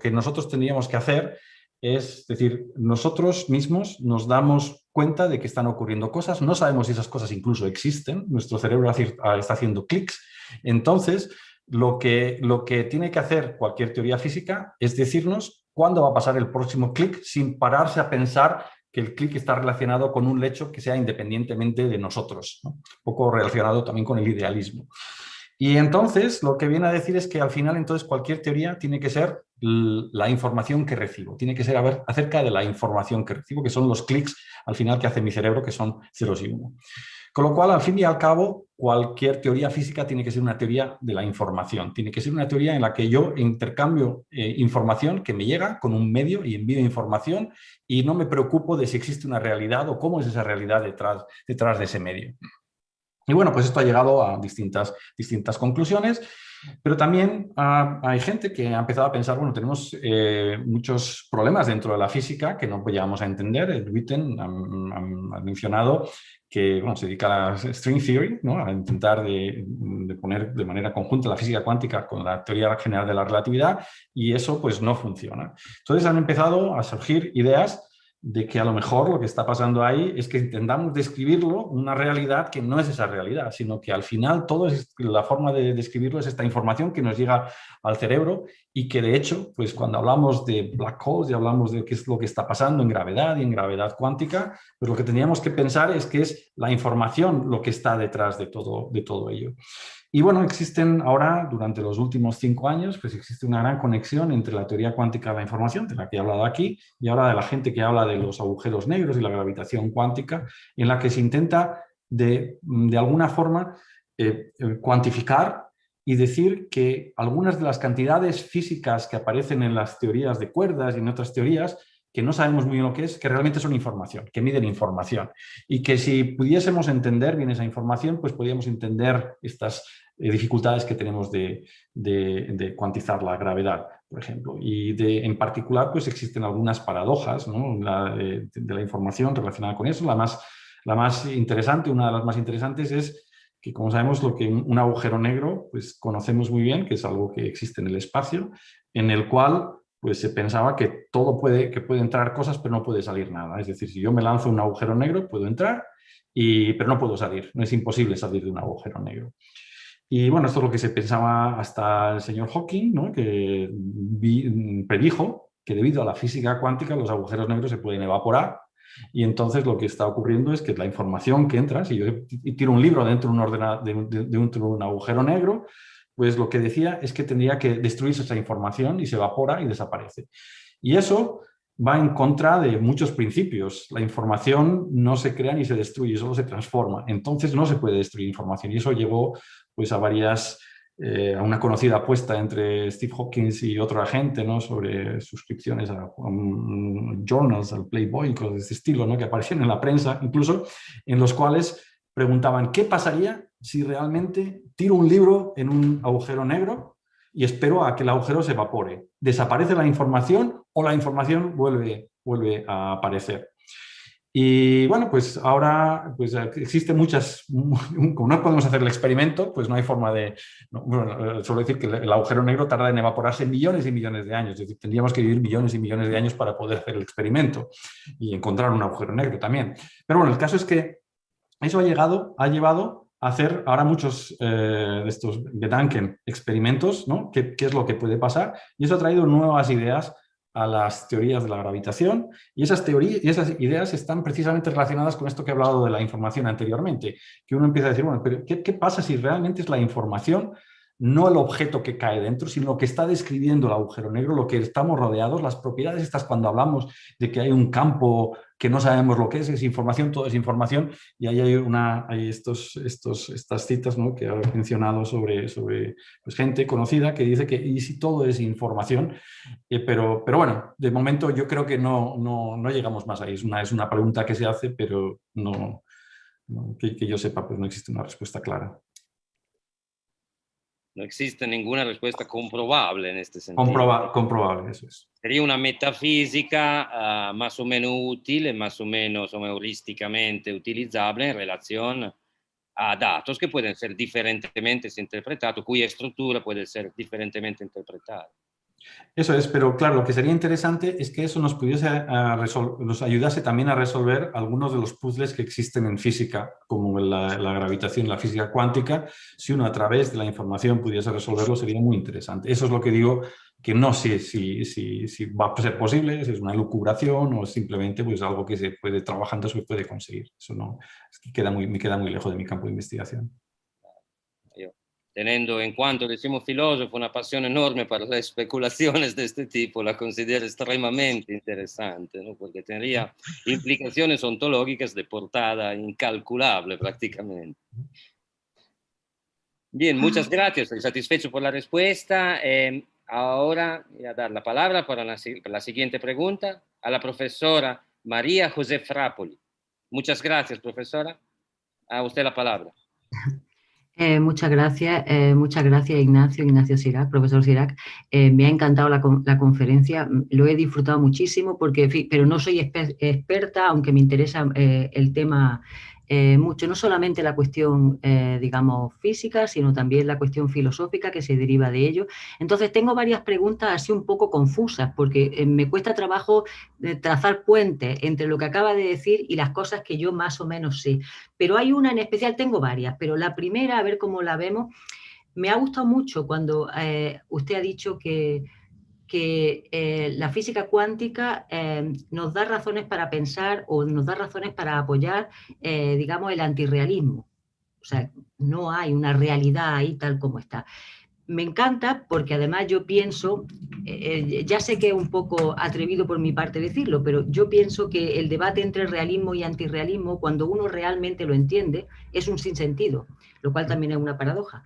que nosotros tendríamos que hacer es decir, nosotros mismos nos damos cuenta de que están ocurriendo cosas, no sabemos si esas cosas incluso existen, nuestro cerebro está haciendo clics. Entonces, lo que tiene que hacer cualquier teoría física es decirnos cuándo va a pasar el próximo clic sin pararse a pensar que el clic está relacionado con un hecho que sea independientemente de nosotros, ¿no? Un poco relacionado también con el idealismo. Y entonces lo que viene a decir es que al final entonces cualquier teoría tiene que ser la información que recibo, tiene que ser acerca de la información que recibo, que son los clics al final que hace mi cerebro, que son ceros y uno. Con lo cual, al fin y al cabo, cualquier teoría física tiene que ser una teoría de la información. Tiene que ser una teoría en la que yo intercambio información que me llega con un medio y envío información y no me preocupo de si existe una realidad o cómo es esa realidad detrás de ese medio. Y bueno, pues esto ha llegado a distintas conclusiones, pero también hay gente que ha empezado a pensar, bueno, tenemos muchos problemas dentro de la física que no llegamos a entender. Witten ha mencionado que se dedica a la string theory, ¿no?, a intentar de poner de manera conjunta la física cuántica con la teoría general de la relatividad, y eso pues no funciona. Entonces han empezado a surgir ideas de que a lo mejor lo que está pasando ahí es que intentamos describirlo, una realidad que no es esa realidad, sino que al final la forma de describirlo es esta información que nos llega al cerebro y que de hecho, pues cuando hablamos de black holes y hablamos de qué es lo que está pasando en gravedad y en gravedad cuántica, pues lo que tendríamos que pensar es que es la información lo que está detrás de todo ello. Y bueno, existen ahora, durante los últimos 5 años, pues existe una gran conexión entre la teoría cuántica de la información, de la que he hablado aquí, y ahora de la gente que habla de los agujeros negros y la gravitación cuántica, en la que se intenta de alguna forma cuantificar y decir que algunas de las cantidades físicas que aparecen en las teorías de cuerdas y en otras teorías, que no sabemos muy bien lo que es, que realmente son información, que miden información. Y que si pudiésemos entender bien esa información, pues podríamos entender estas dificultades que tenemos de cuantizar la gravedad, por ejemplo. Y en particular, pues existen algunas paradojas, ¿no? de la información relacionada con eso. La más interesante, una de las más interesantes es que, como sabemos, lo que un agujero negro, pues conocemos muy bien, que es algo que existe en el espacio, en el cual pues se pensaba que puede entrar cosas, pero no puede salir nada. Es decir, si yo me lanzo un agujero negro, puedo entrar, pero no puedo salir. No es imposible salir de un agujero negro. Y bueno, esto es lo que se pensaba hasta el señor Hawking, ¿no? Que predijo que debido a la física cuántica los agujeros negros se pueden evaporar. Y entonces lo que está ocurriendo es que la información que entra, si yo tiro un libro dentro de un agujero negro, pues lo que decía es que tendría que destruirse esa información y se evapora y desaparece. Y eso va en contra de muchos principios. La información no se crea ni se destruye, solo se transforma. Entonces no se puede destruir información. Y eso llevó pues, a una conocida apuesta entre Steve Hawkins y otro agente, ¿no? Sobre suscripciones a journals, al Playboy, cosas de este estilo, ¿no? Que aparecían en la prensa, incluso, en los cuales preguntaban ¿qué pasaría si realmente tiro un libro en un agujero negro y espero a que el agujero se evapore? ¿Desaparece la información o la información vuelve a aparecer? Y bueno, pues ahora pues existen como no podemos hacer el experimento, pues no hay forma de... suelo decir que el agujero negro tarda en evaporarse millones y millones de años, es decir, tendríamos que vivir millones y millones de años para poder hacer el experimento y encontrar un agujero negro también. Pero bueno, el caso es que eso ha llevado a hacer ahora muchos de estos Gedanken experimentos, ¿no? ¿Qué es lo que puede pasar? Y eso ha traído nuevas ideas a las teorías de la gravitación, y esas ideas están precisamente relacionadas con esto que he hablado de la información anteriormente, que uno empieza a decir, bueno, pero ¿qué pasa si realmente es la información, no el objeto que cae dentro, sino lo que está describiendo el agujero negro, lo que estamos rodeados, las propiedades estas cuando hablamos de que hay un campo que no sabemos lo que es información, todo es información, y ahí hay estas citas, ¿no? Que he mencionado sobre pues, gente conocida que dice que y si todo es información, pero bueno, de momento yo creo que no llegamos más ahí, es una pregunta que se hace, pero que yo sepa, pues no existe una respuesta clara. No existe ninguna respuesta comprobable en este sentido. Comprobable, eso es. Sería una metafísica más o menos útil, más o menos heurísticamente utilizable en relación a datos que pueden ser diferentemente interpretados, cuya estructura puede ser diferentemente interpretada. Eso es, pero claro, lo que sería interesante es que eso nos ayudase también a resolver algunos de los puzzles que existen en física, como la gravitación, la física cuántica. Si uno a través de la información pudiese resolverlo, sería muy interesante. Eso es lo que digo, que no sé si va a ser posible, si es una elucubración o simplemente pues, algo que se puede trabajando, se puede conseguir. Eso no, es que me queda muy lejos de mi campo de investigación. Teniendo en cuanto decimos filósofo una pasión enorme para las especulaciones de este tipo, la considero extremadamente interesante, ¿no? Porque tendría implicaciones ontológicas de portada incalculable prácticamente. Bien, muchas gracias, estoy satisfecho por la respuesta. Ahora voy a dar la palabra para la siguiente pregunta a la profesora María José Frapoli. Muchas gracias, profesora. A usted la palabra. Muchas gracias Ignacio Sirac, profesor Sirac. Me ha encantado la conferencia, lo he disfrutado muchísimo, pero no soy experta, aunque me interesa el tema mucho, no solamente la cuestión, digamos, física, sino también la cuestión filosófica que se deriva de ello. Entonces tengo varias preguntas así un poco confusas, porque me cuesta trabajo trazar puentes entre lo que acaba de decir y las cosas que yo más o menos sé. Pero hay una en especial, tengo varias, pero la primera, a ver cómo la vemos, me ha gustado mucho cuando usted ha dicho que que la física cuántica nos da razones para pensar o nos da razones para apoyar, digamos, el antirrealismo. O sea, no hay una realidad ahí tal como está. Me encanta porque además yo pienso, ya sé que es un poco atrevido por mi parte decirlo, pero yo pienso que el debate entre realismo y antirrealismo, cuando uno realmente lo entiende, es un sinsentido, lo cual también es una paradoja.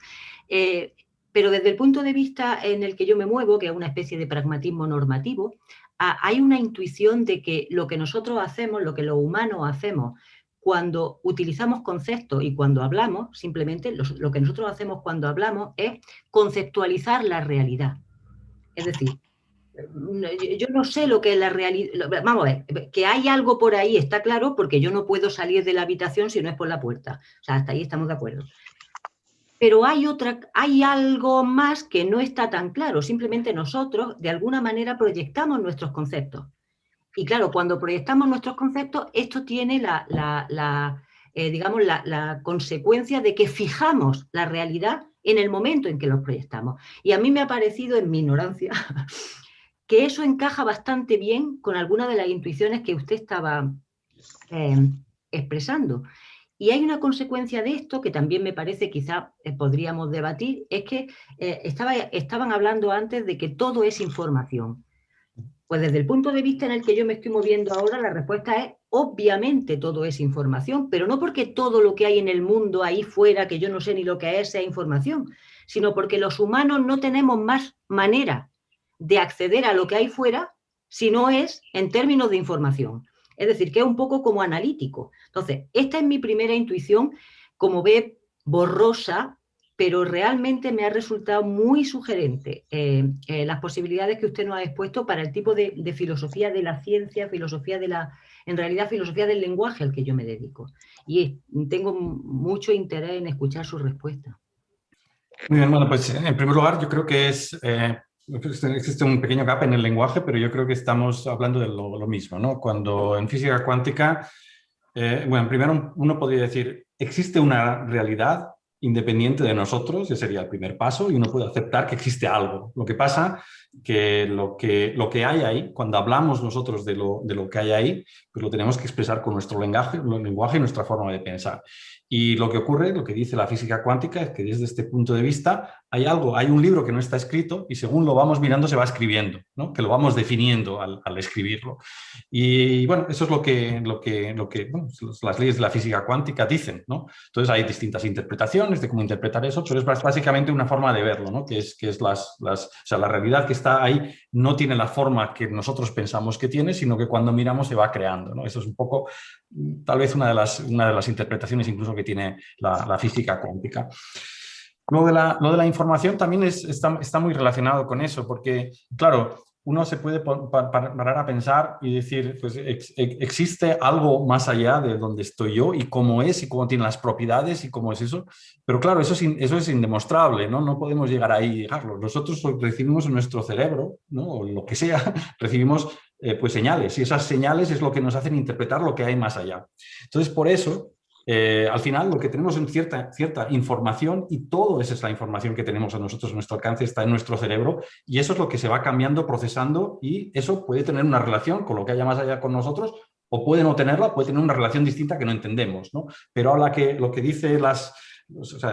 Pero desde el punto de vista en el que yo me muevo, que es una especie de pragmatismo normativo, hay una intuición de que lo que nosotros hacemos, lo que los humanos hacemos, cuando utilizamos conceptos y cuando hablamos, simplemente lo que nosotros hacemos cuando hablamos es conceptualizar la realidad. Es decir, yo no sé lo que es la realidad. Vamos a ver, que hay algo por ahí está claro porque yo no puedo salir de la habitación si no es por la puerta. O sea, hasta ahí estamos de acuerdo. Pero hay algo más que no está tan claro. Simplemente nosotros, de alguna manera, proyectamos nuestros conceptos. Y claro, cuando proyectamos nuestros conceptos, esto tiene digamos, la consecuencia de que fijamos la realidad en el momento en que los proyectamos. Y a mí me ha parecido, en mi ignorancia, que eso encaja bastante bien con algunas de las intuiciones que usted estaba expresando. Y hay una consecuencia de esto que también me parece quizá podríamos debatir, es que estaban hablando antes de que todo es información. Pues desde el punto de vista en el que yo me estoy moviendo ahora, la respuesta es obviamente todo es información, pero no porque todo lo que hay en el mundo ahí fuera, que yo no sé ni lo que es, sea información, sino porque los humanos no tenemos más manera de acceder a lo que hay fuera si no es en términos de información. Es decir, que es un poco como analítico. Entonces, esta es mi primera intuición, como ve, borrosa, pero realmente me ha resultado muy sugerente las posibilidades que usted nos ha expuesto para el tipo de filosofía de la ciencia, en realidad filosofía del lenguaje al que yo me dedico. Y tengo mucho interés en escuchar su respuesta. Muy bien, bueno, pues en primer lugar yo creo que existe un pequeño gap en el lenguaje, pero yo creo que estamos hablando de lo mismo, ¿no? Cuando en física cuántica, bueno, primero uno podría decir, existe una realidad independiente de nosotros, ese sería el primer paso, y uno puede aceptar que existe algo. Lo que pasa que lo que hay ahí, cuando hablamos nosotros de lo que hay ahí, pues lo tenemos que expresar con nuestro lenguaje y nuestra forma de pensar. Y lo que ocurre, lo que dice la física cuántica, es que desde este punto de vista hay un libro que no está escrito y según lo vamos mirando se va escribiendo, ¿no? Que lo vamos definiendo al escribirlo. Y bueno, eso es lo que bueno, las leyes de la física cuántica dicen, ¿no? Entonces hay distintas interpretaciones de cómo interpretar eso, pero es básicamente una forma de verlo, ¿no? Que es o sea, la realidad que está ahí no tiene la forma que nosotros pensamos que tiene, sino que cuando miramos se va creando, ¿no? Eso es un poco, tal vez una de las interpretaciones incluso que tiene la física cuántica. Lo de la información también está muy relacionado con eso, porque, claro, uno se puede parar a pensar y decir, pues existe algo más allá de donde estoy yo y cómo es y cómo tiene las propiedades y cómo es eso. Pero claro, eso es indemostrable, ¿no? No podemos llegar ahí y llegarlo. Nosotros recibimos en nuestro cerebro, ¿no? O lo que sea, recibimos pues señales y esas señales es lo que nos hacen interpretar lo que hay más allá. Entonces, por eso, al final lo que tenemos es cierta información y toda esa es la información que tenemos a nosotros, nuestro alcance está en nuestro cerebro y eso es lo que se va cambiando, procesando y eso puede tener una relación con lo que haya más allá con nosotros o puede no tenerla, puede tener una relación distinta que no entendemos, ¿no? Pero ahora lo que dice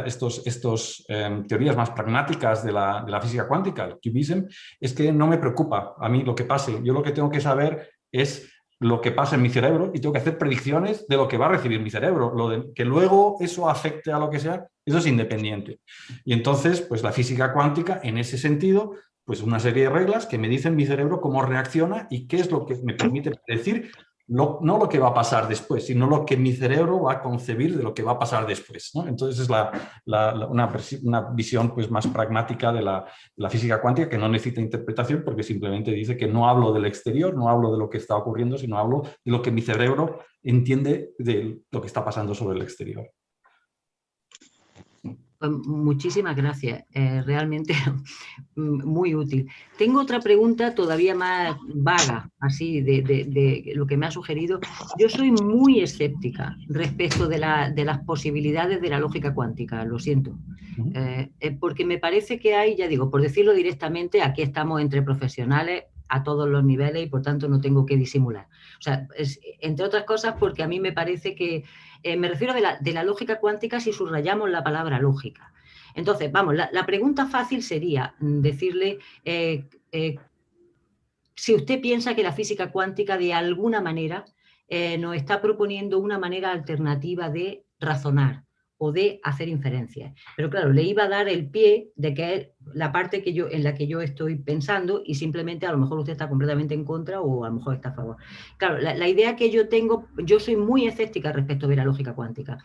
estos teorías más pragmáticas de la física cuántica, el cubism, es que no me preocupa a mí lo que pase. Yo lo que tengo que saber es lo que pasa en mi cerebro y tengo que hacer predicciones de lo que va a recibir mi cerebro. Que luego eso afecte a lo que sea, eso es independiente. Y entonces, pues la física cuántica, en ese sentido, pues una serie de reglas que me dicen mi cerebro cómo reacciona y qué es lo que me permite predecir, no lo que va a pasar después, sino lo que mi cerebro va a concebir de lo que va a pasar después, ¿no? Entonces es una visión pues, más pragmática de la física cuántica que no necesita interpretación porque simplemente dice que no hablo del exterior, no hablo de lo que está ocurriendo, sino hablo de lo que mi cerebro entiende de lo que está pasando sobre el exterior. Pues muchísimas gracias, realmente muy útil. Tengo otra pregunta todavía más vaga, así, de lo que me ha sugerido. Yo soy muy escéptica respecto de las posibilidades de la lógica cuántica, lo siento. Porque me parece que hay, ya digo, por decirlo directamente, aquí estamos entre profesionales a todos los niveles y por tanto no tengo que disimular. O sea, entre otras cosas porque a mí me parece que, me refiero de la lógica cuántica si subrayamos la palabra lógica. Entonces, vamos, la pregunta fácil sería decirle si usted piensa que la física cuántica de alguna manera nos está proponiendo una manera alternativa de razonar o de hacer inferencias. Pero claro, le iba a dar el pie de que es la parte en la que yo estoy pensando y simplemente a lo mejor usted está completamente en contra o a lo mejor está a favor. Claro, la idea que yo tengo, yo soy muy escéptica respecto de la lógica cuántica.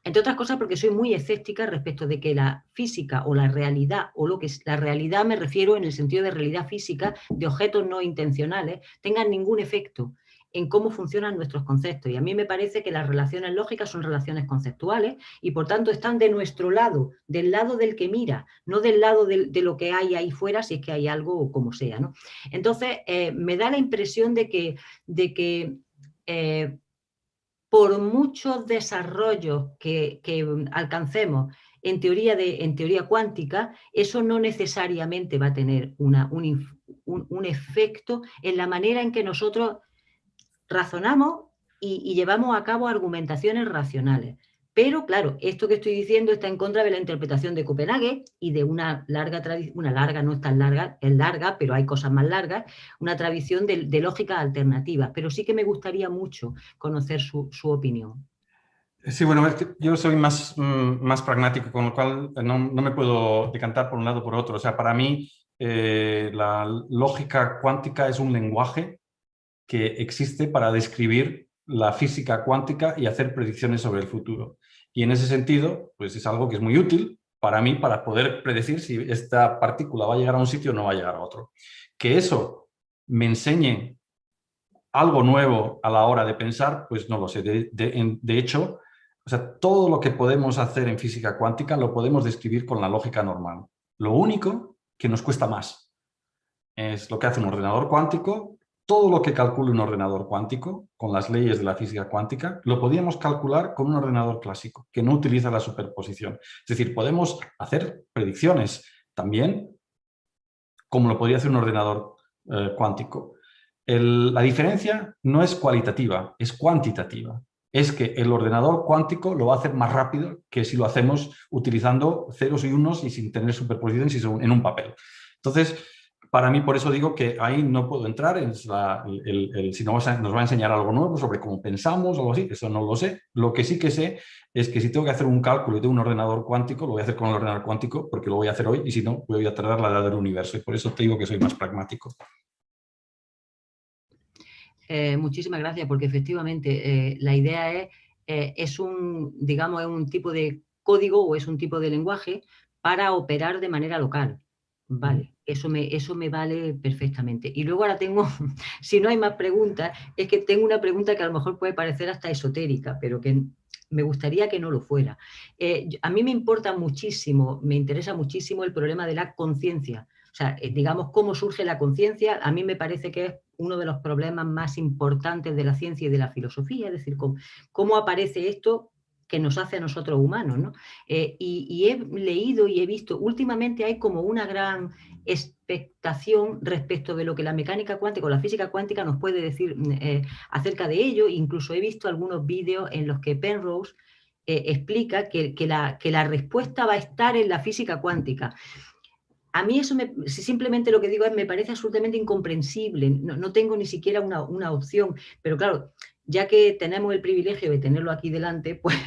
Entre otras cosas porque soy muy escéptica respecto de que la física o la realidad, o lo que es la realidad me refiero en el sentido de realidad física, de objetos no intencionales, tengan ningún efecto en cómo funcionan nuestros conceptos. Y a mí me parece que las relaciones lógicas son relaciones conceptuales y por tanto están de nuestro lado, del lado del que mira, no del lado de lo que hay ahí fuera, si es que hay algo o como sea, ¿no? Entonces, me da la impresión de que por muchos desarrollos que alcancemos en teoría cuántica, eso no necesariamente va a tener un efecto en la manera en que nosotros razonamos y llevamos a cabo argumentaciones racionales. Pero, claro, esto que estoy diciendo está en contra de la interpretación de Copenhague y de una larga tradición, una larga, no es tan larga, es larga, pero hay cosas más largas, una tradición de lógica alternativa. Pero sí que me gustaría mucho conocer su opinión. Sí, bueno, es que yo soy más pragmático, con lo cual no me puedo decantar por un lado o por otro. O sea, para mí la lógica cuántica es un lenguaje que existe para describir la física cuántica y hacer predicciones sobre el futuro. Y en ese sentido, pues es algo que es muy útil para mí para poder predecir si esta partícula va a llegar a un sitio o no va a llegar a otro. Que eso me enseñe algo nuevo a la hora de pensar, pues no lo sé. De hecho, o sea, todo lo que podemos hacer en física cuántica lo podemos describir con la lógica normal. Lo único que nos cuesta más es lo que hace un ordenador cuántico. Todo lo que calcule un ordenador cuántico, con las leyes de la física cuántica, lo podíamos calcular con un ordenador clásico, que no utiliza la superposición. Es decir, podemos hacer predicciones también, como lo podría hacer un ordenador cuántico. La diferencia no es cualitativa, es cuantitativa. Es que el ordenador cuántico lo va a hacer más rápido que si lo hacemos utilizando ceros y unos y sin tener superposiciones en un papel. Entonces, para mí, por eso digo que ahí no puedo entrar en si nos va a enseñar algo nuevo sobre cómo pensamos o algo así, eso no lo sé. Lo que sí que sé es que si tengo que hacer un cálculo de un ordenador cuántico, lo voy a hacer con el ordenador cuántico porque lo voy a hacer hoy y si no, voy a tardar la edad del universo y por eso te digo que soy más pragmático. Muchísimas gracias, porque efectivamente la idea es digamos, es un tipo de código o es un tipo de lenguaje para operar de manera local. Vale, eso me vale perfectamente. Y luego ahora tengo, si no hay más preguntas, es que tengo una pregunta que a lo mejor puede parecer hasta esotérica, pero que me gustaría que no lo fuera. A mí me interesa muchísimo el problema de la conciencia. O sea, digamos, cómo surge la conciencia, a mí me parece que es uno de los problemas más importantes de la ciencia y de la filosofía, es decir, cómo aparece esto que nos hace a nosotros humanos, ¿no? Y he leído y he visto, últimamente hay como una gran expectación respecto de lo que la mecánica cuántica o la física cuántica nos puede decir acerca de ello. Incluso he visto algunos vídeos en los que Penrose explica que la respuesta va a estar en la física cuántica. A mí eso simplemente lo que digo es me parece absolutamente incomprensible, no tengo ni siquiera una opción, pero claro, ya que tenemos el privilegio de tenerlo aquí delante, pues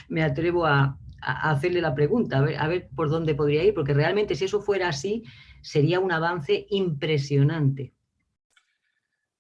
me atrevo a hacerle la pregunta, a ver por dónde podría ir, porque realmente si eso fuera así, sería un avance impresionante.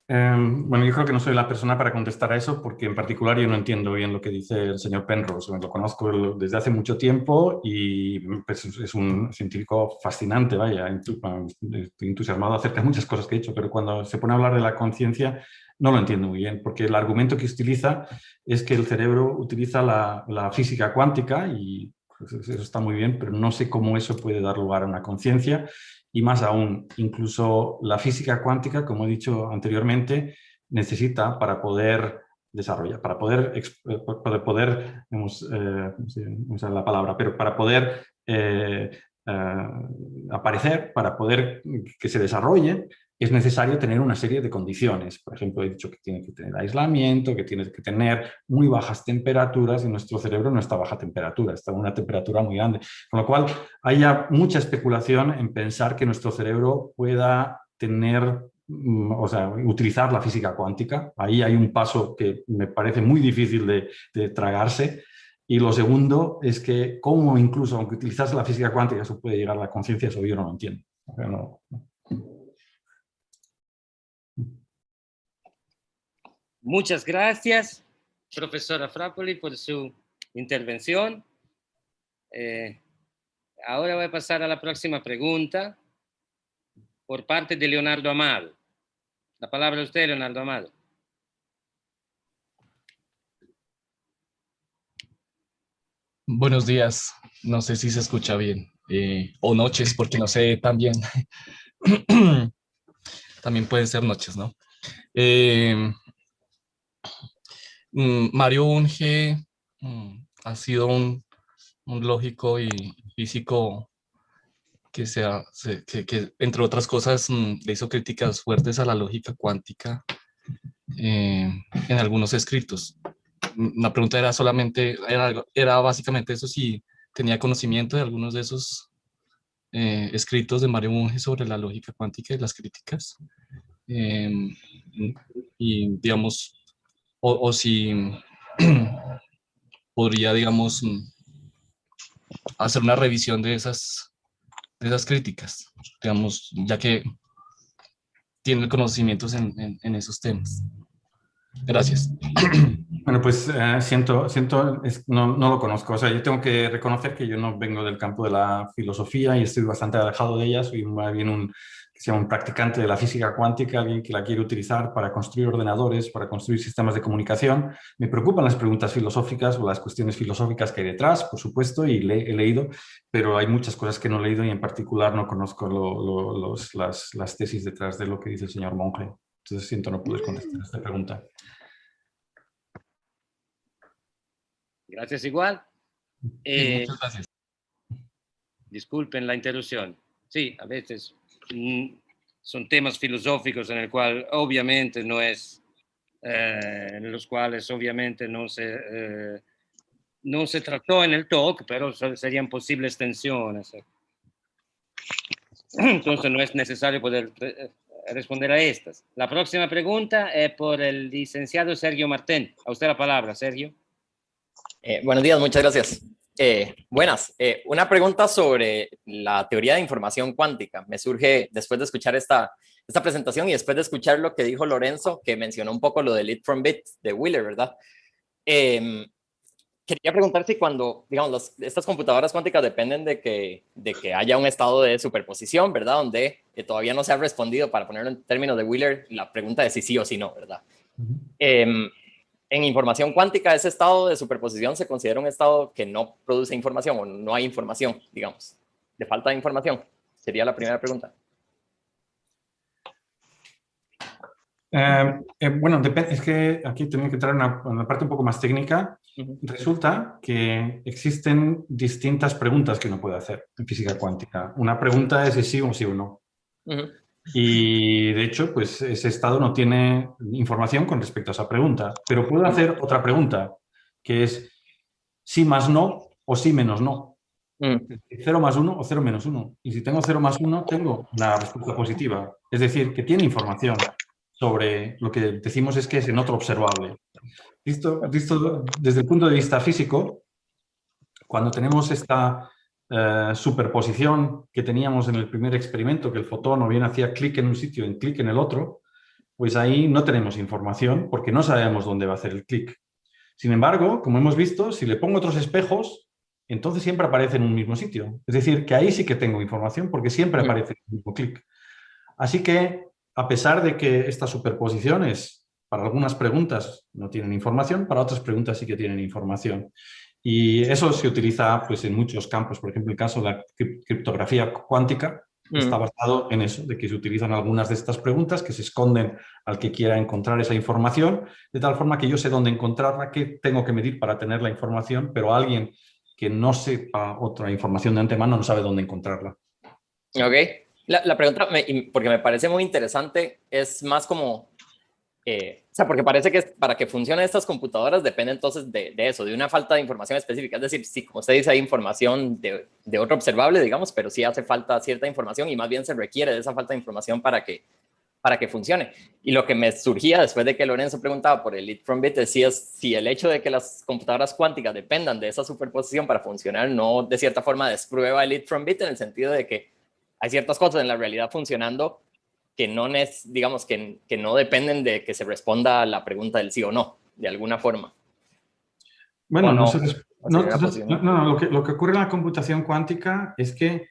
Bueno, yo creo que no soy la persona para contestar a eso porque en particular yo no entiendo bien lo que dice el señor Penrose. Lo conozco desde hace mucho tiempo y pues, es un científico fascinante, vaya, estoy entusiasmado acerca de muchas cosas que he hecho, pero cuando se pone a hablar de la conciencia no lo entiendo muy bien porque el argumento que utiliza es que el cerebro utiliza la física cuántica y pues eso está muy bien, pero no sé cómo eso puede dar lugar a una conciencia. Y más aún, incluso la física cuántica, como he dicho anteriormente, necesita para poder desarrollar, para poder no sé usar la palabra, pero para poder aparecer, para poder que se desarrolle, es necesario tener una serie de condiciones. Por ejemplo, he dicho que tiene que tener aislamiento, que tiene que tener muy bajas temperaturas, y nuestro cerebro no está a baja temperatura, está a una temperatura muy grande. Con lo cual, hay mucha especulación en pensar que nuestro cerebro pueda tener, o sea, utilizar la física cuántica. Ahí hay un paso que me parece muy difícil de tragarse. Y lo segundo es que cómo incluso, aunque utilizase la física cuántica, eso puede llegar a la conciencia, eso yo no lo entiendo. O sea, no. Muchas gracias, profesora Frappoli, por su intervención. Ahora voy a pasar a la próxima pregunta por parte de Leonardo Amado. La palabra a usted, Leonardo Amado. Buenos días, no sé si se escucha bien, o noches, porque no sé también. También pueden ser noches, ¿no? Mario Bunge ha sido un lógico y físico que, que entre otras cosas, le hizo críticas fuertes a la lógica cuántica en algunos escritos. La pregunta era solamente, era básicamente eso, si tenía conocimiento de algunos de esos escritos de Mario Bunge sobre la lógica cuántica y las críticas. Y digamos, o si podría, digamos, hacer una revisión de esas críticas, digamos, ya que tiene conocimientos en esos temas. Gracias. Bueno, pues no lo conozco. O sea, yo tengo que reconocer que yo no vengo del campo de la filosofía y estoy bastante alejado de ella. Soy más bien un practicante de la física cuántica, alguien que la quiere utilizar para construir ordenadores, para construir sistemas de comunicación. Me preocupan las preguntas filosóficas o las cuestiones filosóficas que hay detrás, por supuesto, y he leído, pero hay muchas cosas que no he leído y en particular no conozco las tesis detrás de lo que dice el señor Monge. Entonces siento no poder contestar esta pregunta. Gracias igual. Muchas gracias. Disculpen la interrupción. Sí, a veces son temas filosóficos en el cual obviamente no es, en los cuales obviamente no se trató en el talk, pero serían posibles extensiones. Entonces no es necesario poder responder a estas. La próxima pregunta es por el licenciado Sergio Martén. A usted la palabra, Sergio. Buenos días, muchas gracias. Buenas, una pregunta sobre la teoría de información cuántica. Me surge después de escuchar esta presentación y después de escuchar lo que dijo Lorenzo, que mencionó un poco lo de lead from bit de Wheeler, ¿verdad? Quería preguntar si cuando, digamos, estas computadoras cuánticas dependen de que haya un estado de superposición, ¿verdad? Donde todavía no se ha respondido, para ponerlo en términos de Wheeler, la pregunta de si sí o si no, ¿verdad? En información cuántica, ese estado de superposición se considera un estado que no produce información o no hay información, digamos, de falta de información. Sería la primera pregunta. Bueno, es que aquí tengo que entrar en una parte un poco más técnica. Resulta que existen distintas preguntas que uno puede hacer en física cuántica. Una pregunta es si sí o sí o no. Y de hecho, pues ese estado no tiene información con respecto a esa pregunta. Pero puedo hacer otra pregunta, que es sí más no o sí menos no. 0 más 1 o 0 menos 1. Y si tengo 0 más 1, tengo una respuesta positiva. Es decir, que tiene información sobre lo que decimos es que es en otro observable. Visto desde el punto de vista físico, cuando tenemos esta superposición que teníamos en el primer experimento, que el fotón o bien hacía clic en un sitio y clic en el otro, pues ahí no tenemos información porque no sabemos dónde va a hacer el clic. Sin embargo, como hemos visto, si le pongo otros espejos, entonces siempre aparece en un mismo sitio. Es decir, que ahí sí que tengo información porque siempre aparece en el mismo clic. Así que, a pesar de que estas superposiciones para algunas preguntas no tienen información, para otras preguntas sí que tienen información. Y eso se utiliza pues, en muchos campos. Por ejemplo, el caso de la criptografía cuántica está basado en eso, de que se utilizan algunas de estas preguntas que se esconden al que quiera encontrar esa información, de tal forma que yo sé dónde encontrarla, qué tengo que medir para tener la información, pero alguien que no sepa otra información de antemano no sabe dónde encontrarla. Ok. La pregunta, porque me parece muy interesante, es más como... o sea, porque parece que para que funcionen estas computadoras depende entonces de eso, de una falta de información específica. Es decir, sí, como usted dice, hay información de otro observable, digamos, pero sí hace falta cierta información y más bien se requiere de esa falta de información para que funcione. Y lo que me surgía después de que Lorenzo preguntaba por el lead from bit decía si el hecho de que las computadoras cuánticas dependan de esa superposición para funcionar no de cierta forma desprueba el lead from bit en el sentido de que hay ciertas cosas en la realidad funcionando que no digamos que no dependen de que se responda a la pregunta del sí o no, de alguna forma. Bueno, lo que ocurre en la computación cuántica es que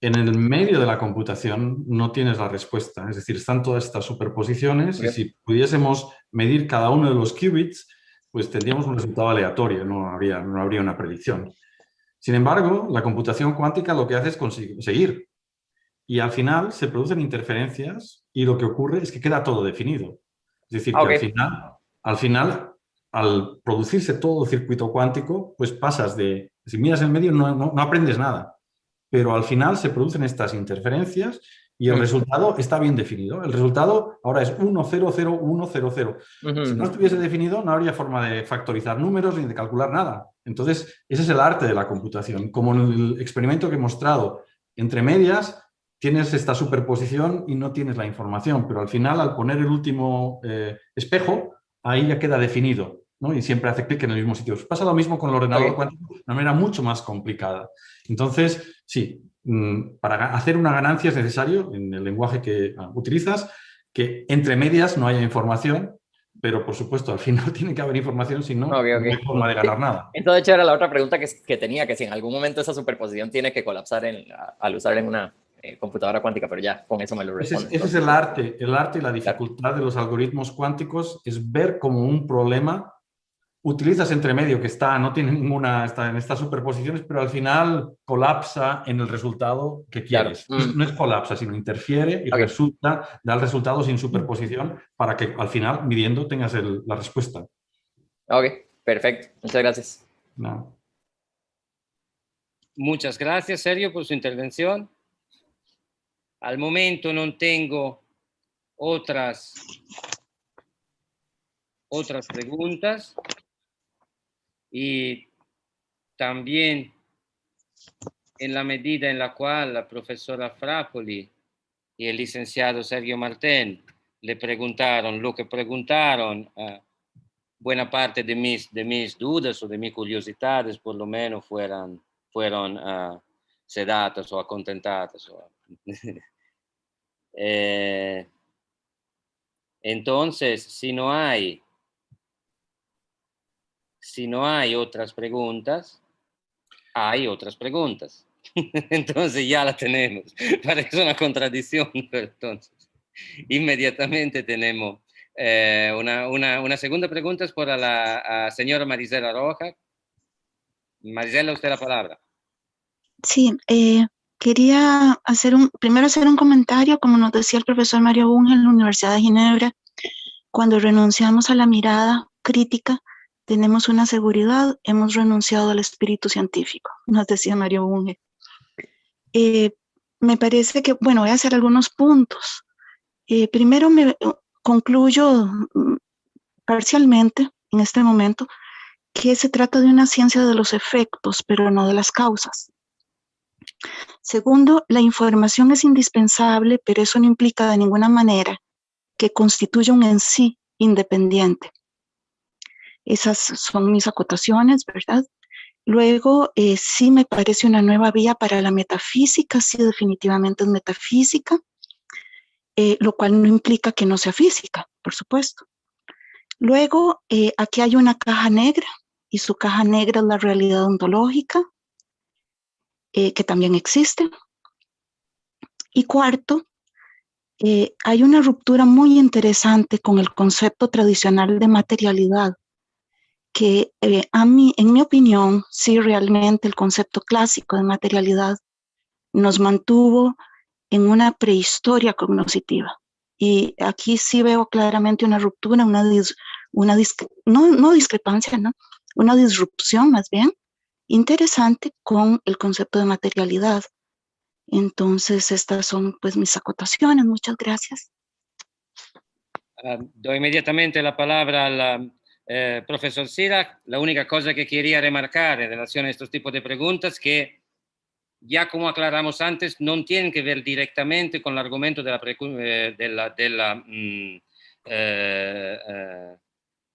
en el medio de la computación no tienes la respuesta, es decir, están todas estas superposiciones y si pudiésemos medir cada uno de los qubits, pues tendríamos un resultado aleatorio, no habría una predicción. Sin embargo, la computación cuántica lo que hace es conseguir. Y al final se producen interferencias y lo que ocurre es que queda todo definido. Es decir, que al final, al producirse todo el circuito cuántico, pues pasas de... Si miras el medio no aprendes nada. Pero al final se producen estas interferencias y el resultado está bien definido. El resultado ahora es 1, 0, 0, 1, 0, 0. Si no estuviese definido, no habría forma de factorizar números ni de calcular nada. Entonces, ese es el arte de la computación. Como en el experimento que he mostrado, entre medias tienes esta superposición y no tienes la información, pero al final, al poner el último espejo, ahí ya queda definido, ¿no? Y siempre hace clic en el mismo sitio. Pasa lo mismo con el ordenador cuántico de una manera mucho más complicada. Entonces, sí, para hacer una ganancia es necesario, en el lenguaje que utilizas, que entre medias no haya información, pero por supuesto al final tiene que haber información, si no, no hay forma de ganar nada. Entonces, de hecho, era la otra pregunta que tenía, que si en algún momento esa superposición tiene que colapsar al usar en una computadora cuántica, pero ya con eso me lo responde. Ese es el arte y la dificultad de los algoritmos cuánticos, es ver como un problema utilizas entre medio que no tiene ninguna, está en estas superposiciones, pero al final colapsa en el resultado que quieres. No es colapsa, sino interfiere y da el resultado sin superposición para que al final, midiendo, tengas la respuesta. Ok, perfecto. Muchas gracias. No. Muchas gracias, Sergio, por su intervención. Al momento no tengo otras preguntas. Y también en la medida en la cual la profesora Frappoli y el licenciado Sergio Martén le preguntaron lo que preguntaron, buena parte de mis dudas o de mis curiosidades por lo menos fueron sedatas o acontentadas. Entonces, si no hay otras preguntas, hay otras preguntas. Entonces ya la tenemos. Parece una contradicción, pero entonces inmediatamente tenemos una segunda pregunta es para la señora Marisela Roja. Marisela, usted la palabra. Sí, quería primero hacer un comentario, como nos decía el profesor Mario Bunge en la Universidad de Ginebra, cuando renunciamos a la mirada crítica, tenemos una seguridad, hemos renunciado al espíritu científico, nos decía Mario Bunge. Me parece que, bueno, voy a hacer algunos puntos. Primero me concluyo parcialmente en este momento que se trata de una ciencia de los efectos, pero no de las causas. Segundo, la información es indispensable, pero eso no implica de ninguna manera que constituya un en sí independiente. Esas son mis acotaciones, ¿verdad? Luego, sí me parece una nueva vía para la metafísica, sí definitivamente es metafísica, lo cual no implica que no sea física, por supuesto. Luego, aquí hay una caja negra, y su caja negra es la realidad ontológica, que también existe. Y cuarto, hay una ruptura muy interesante con el concepto tradicional de materialidad, que en mi opinión, sí realmente el concepto clásico de materialidad nos mantuvo en una prehistoria cognoscitiva. Y aquí sí veo claramente una ruptura, no discrepancia, ¿no? Una disrupción más bien interesante con el concepto de materialidad. Entonces, estas son pues mis acotaciones. Muchas gracias. Doy inmediatamente la palabra al profesor Sirac. La única cosa que quería remarcar en relación a estos tipos de preguntas que, ya como aclaramos antes, no tienen que ver directamente con el argumento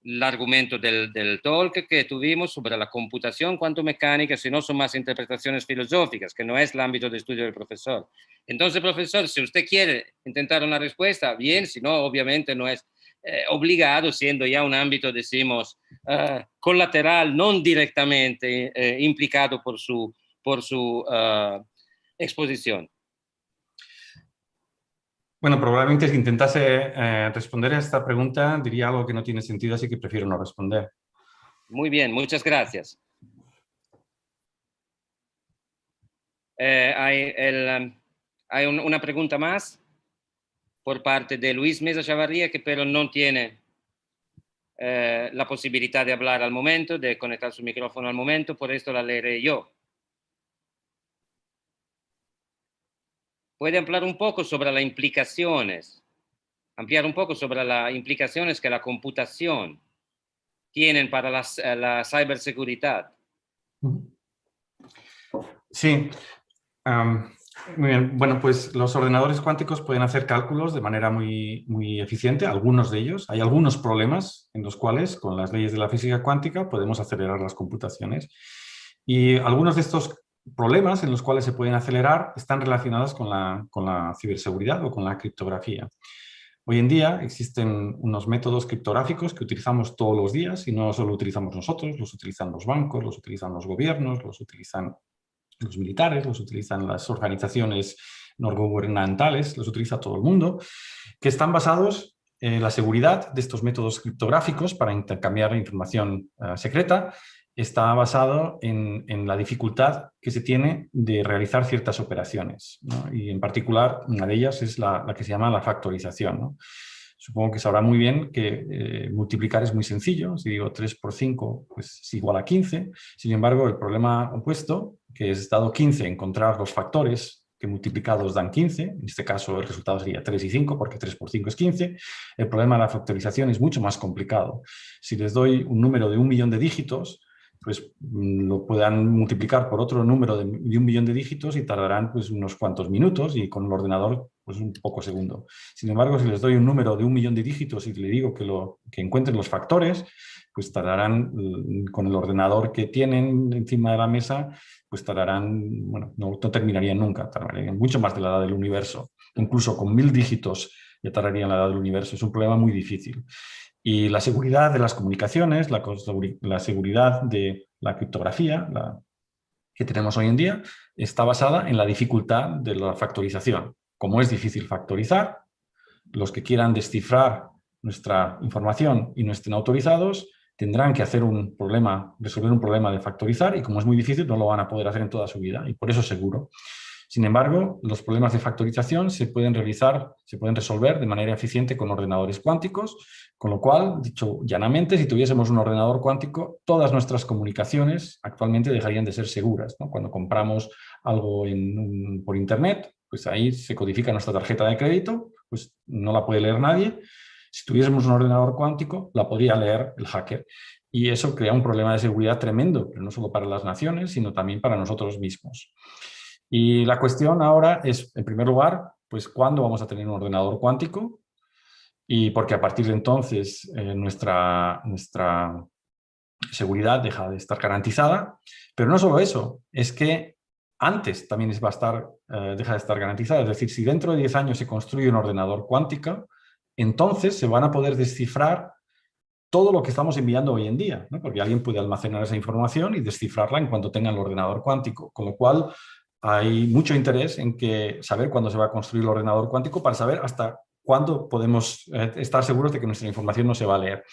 el argumento del talk que tuvimos sobre la computación cuanto mecánica, sino son más interpretaciones filosóficas, que no es el ámbito de estudio del profesor. Entonces, profesor, si usted quiere intentar una respuesta, bien, si no, obviamente no es obligado, siendo ya un ámbito, decimos, colateral, no directamente implicado por su exposición. Bueno, probablemente si intentase responder a esta pregunta diría algo que no tiene sentido, así que prefiero no responder. Muy bien, muchas gracias. Hay una pregunta más por parte de Luis Mesa Chavarría, que pero no tiene la posibilidad de hablar al momento, de conectar su micrófono al momento, por esto la leeré yo. ¿Puede ampliar un poco sobre las implicaciones que la computación tienen para la ciberseguridad? Sí. Muy bien. Bueno, pues los ordenadores cuánticos pueden hacer cálculos de manera muy, muy eficiente, algunos de ellos. Hay algunos problemas en los cuales, con las leyes de la física cuántica, podemos acelerar las computaciones. Y algunos de estos problemas en los cuales se pueden acelerar están relacionados con la ciberseguridad o con la criptografía. Hoy en día existen unos métodos criptográficos que utilizamos todos los días y no solo utilizamos nosotros, los utilizan los bancos, los utilizan los gobiernos, los utilizan los militares, los utilizan las organizaciones no gubernamentales, los utiliza todo el mundo, que están basados en la seguridad de estos métodos criptográficos para intercambiar información secreta. Está basado en la dificultad que se tiene de realizar ciertas operaciones, ¿no? Y en particular una de ellas es la que se llama la factorización, ¿no? Supongo que sabrá muy bien que multiplicar es muy sencillo. Si digo 3 por 5, pues es igual a 15. Sin embargo, el problema opuesto, que es dado 15, encontrar los factores que multiplicados dan 15. En este caso el resultado sería 3 y 5, porque 3 por 5 es 15. El problema de la factorización es mucho más complicado. Si les doy un número de 1 millón de dígitos, pues lo puedan multiplicar por otro número de 1 millón de dígitos y tardarán pues unos cuantos minutos, y con el ordenador pues un poco segundo. Sin embargo, si les doy un número de 1 millón de dígitos y le digo que encuentren los factores, pues tardarán, con el ordenador que tienen encima de la mesa, pues tardarán, bueno, no terminarían nunca, tardarían mucho más de la edad del universo. Incluso con 1000 dígitos ya tardarían la edad del universo. Es un problema muy difícil. Y la seguridad de las comunicaciones, la seguridad de la criptografía que tenemos hoy en día, está basada en la dificultad de la factorización. Como es difícil factorizar, los que quieran descifrar nuestra información y no estén autorizados tendrán que resolver un problema de factorizar, y como es muy difícil no lo van a poder hacer en toda su vida, y por eso es seguro. Sin embargo, los problemas de factorización se pueden resolver de manera eficiente con ordenadores cuánticos, con lo cual, dicho llanamente, si tuviésemos un ordenador cuántico, todas nuestras comunicaciones actualmente dejarían de ser seguras, ¿no? Cuando compramos algo por internet, pues ahí se codifica nuestra tarjeta de crédito, pues no la puede leer nadie. Si tuviésemos un ordenador cuántico, la podría leer el hacker. Y eso crea un problema de seguridad tremendo, pero no solo para las naciones, sino también para nosotros mismos. Y la cuestión ahora es, en primer lugar, pues ¿cuándo vamos a tener un ordenador cuántico? Y porque a partir de entonces nuestra seguridad deja de estar garantizada. Pero no solo eso, es que antes también deja de estar garantizada. Es decir, si dentro de 10 años se construye un ordenador cuántico, entonces se van a poder descifrar todo lo que estamos enviando hoy en día, ¿no? Porque alguien puede almacenar esa información y descifrarla en cuanto tenga el ordenador cuántico, con lo cual hay mucho interés en saber cuándo se va a construir el ordenador cuántico para saber hasta cuándo podemos estar seguros de que nuestra información no se va a leer.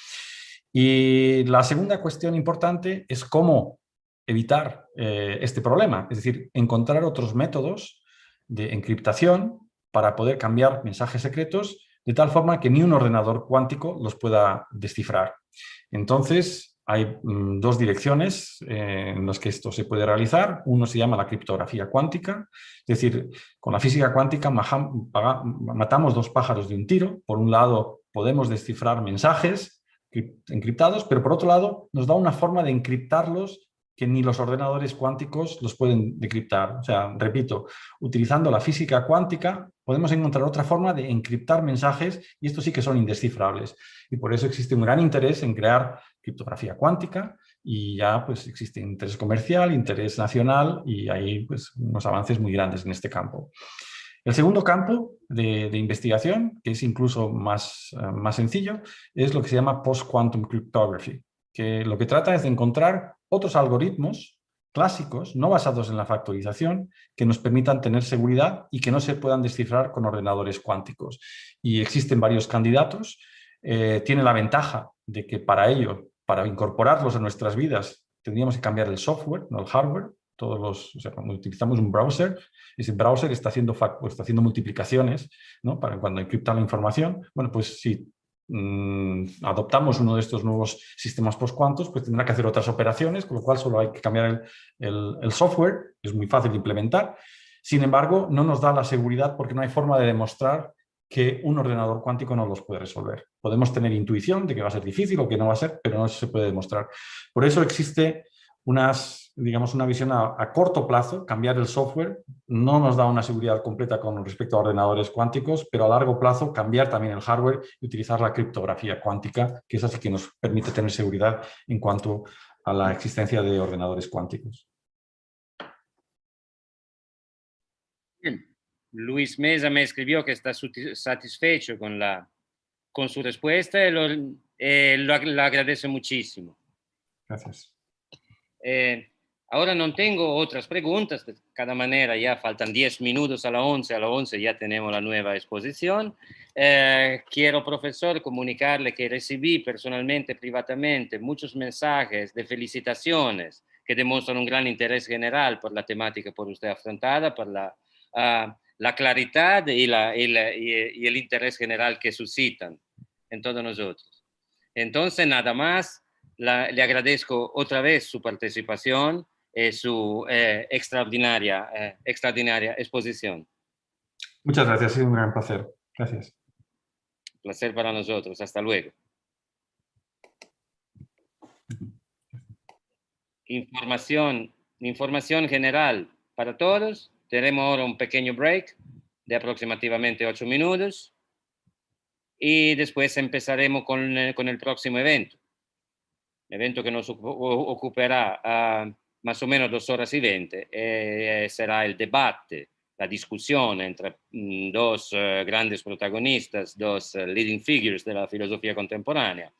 Y la segunda cuestión importante es cómo evitar este problema, es decir, encontrar otros métodos de encriptación para poder cambiar mensajes secretos de tal forma que ni un ordenador cuántico los pueda descifrar. Entonces, hay dos direcciones en las que esto se puede realizar. Uno se llama la criptografía cuántica, es decir, con la física cuántica matamos dos pájaros de un tiro. Por un lado, podemos descifrar mensajes encriptados, pero por otro lado, nos da una forma de encriptarlos que ni los ordenadores cuánticos los pueden decriptar. O sea, repito, utilizando la física cuántica podemos encontrar otra forma de encriptar mensajes y estos sí que son indescifrables. Y por eso existe un gran interés en crear criptografía cuántica y ya pues existe interés comercial, interés nacional y hay pues unos avances muy grandes en este campo. El segundo campo de investigación, que es incluso más sencillo, es lo que se llama post-quantum cryptography, que lo que trata es de encontrar otros algoritmos clásicos, no basados en la factorización, que nos permitan tener seguridad y que no se puedan descifrar con ordenadores cuánticos. Y existen varios candidatos. Tiene la ventaja de que para ello, para incorporarlos a nuestras vidas, tendríamos que cambiar el software, no el hardware. O sea, cuando utilizamos un browser, ese browser está haciendo multiplicaciones, ¿no? Para cuando encripta la información. Bueno, pues si adoptamos uno de estos nuevos sistemas postcuantos, pues tendrá que hacer otras operaciones, con lo cual solo hay que cambiar el software, es muy fácil de implementar. Sin embargo, no nos da la seguridad porque no hay forma de demostrar que un ordenador cuántico no los puede resolver. Podemos tener intuición de que va a ser difícil o que no va a ser, pero no se puede demostrar. Por eso existe digamos, una visión a corto plazo. Cambiar el software no nos da una seguridad completa con respecto a ordenadores cuánticos, pero a largo plazo cambiar también el hardware y utilizar la criptografía cuántica, que es así que nos permite tener seguridad en cuanto a la existencia de ordenadores cuánticos. Bien. Luis Mesa me escribió que está satisfecho con su respuesta y lo agradece muchísimo. Gracias. Ahora no tengo otras preguntas, de cada manera ya faltan 10 minutos a las 11 ya tenemos la nueva exposición. Quiero, profesor, comunicarle que recibí personalmente, privatamente, muchos mensajes de felicitaciones que demuestran un gran interés general por la temática por usted afrontada, por la claridad y el interés general que suscitan en todos nosotros. Entonces, nada más, le agradezco otra vez su participación y su extraordinaria exposición. Muchas gracias, ha sido un gran placer. Gracias. Placer para nosotros. Hasta luego. Información general para todos. Tenemos ahora un pequeño break de aproximadamente 8 minutos y después empezaremos con el próximo evento. Evento que nos ocupará más o menos 2 horas y 20. Será el debate, la discusión entre dos grandes protagonistas, dos leading figures de la filosofía contemporánea,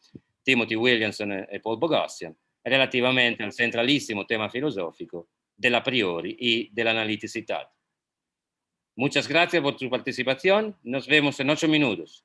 Timothy Williamson y Paul Boghossian, relativamente al centralísimo tema filosófico del a priori y de la analiticidad. Muchas gracias por su participación. Nos vemos en 8 minutos.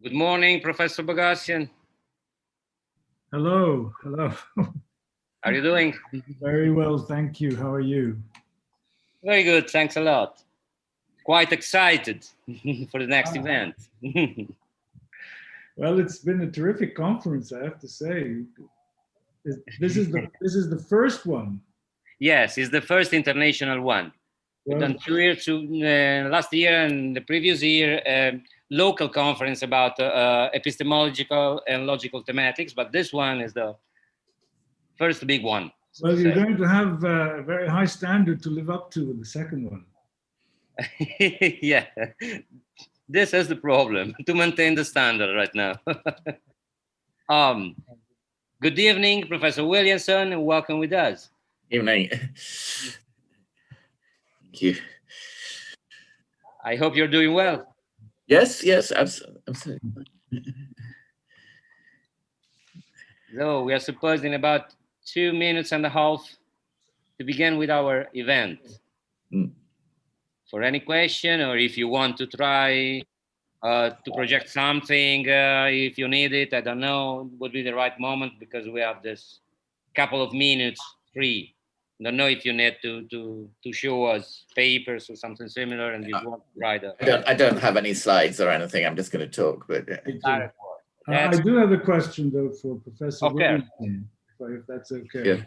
Good morning, Professor Bogassian. Hello, hello. How are you doing? Very well, thank you. How are you? Very good, thanks a lot. Quite excited for the next event. Well, it's been a terrific conference, I have to say. This is the first one. Yes, it's the first international one. We've done 2 years, last year and the previous year, local conference about epistemological and logical thematics, but this one is the first big one. Well, you're going to have a very high standard to live up to with the second one. Yeah, this is the problem, to maintain the standard right now. Good evening, Professor Williamson, and welcome with us. Evening. Thank you. I hope you're doing well. Yes, absolutely. So we are supposed in about 2.5 minutes to begin with our event. For any question, or if you want to try to project something, if you need it, I don't know, would be the right moment because we have this couple of minutes free. I don't know if you need to show us papers or something similar, and you want to write I don't have any slides or anything. I'm just going to talk. But I do have a question though for Professor Williamson, if that's okay. Yeah.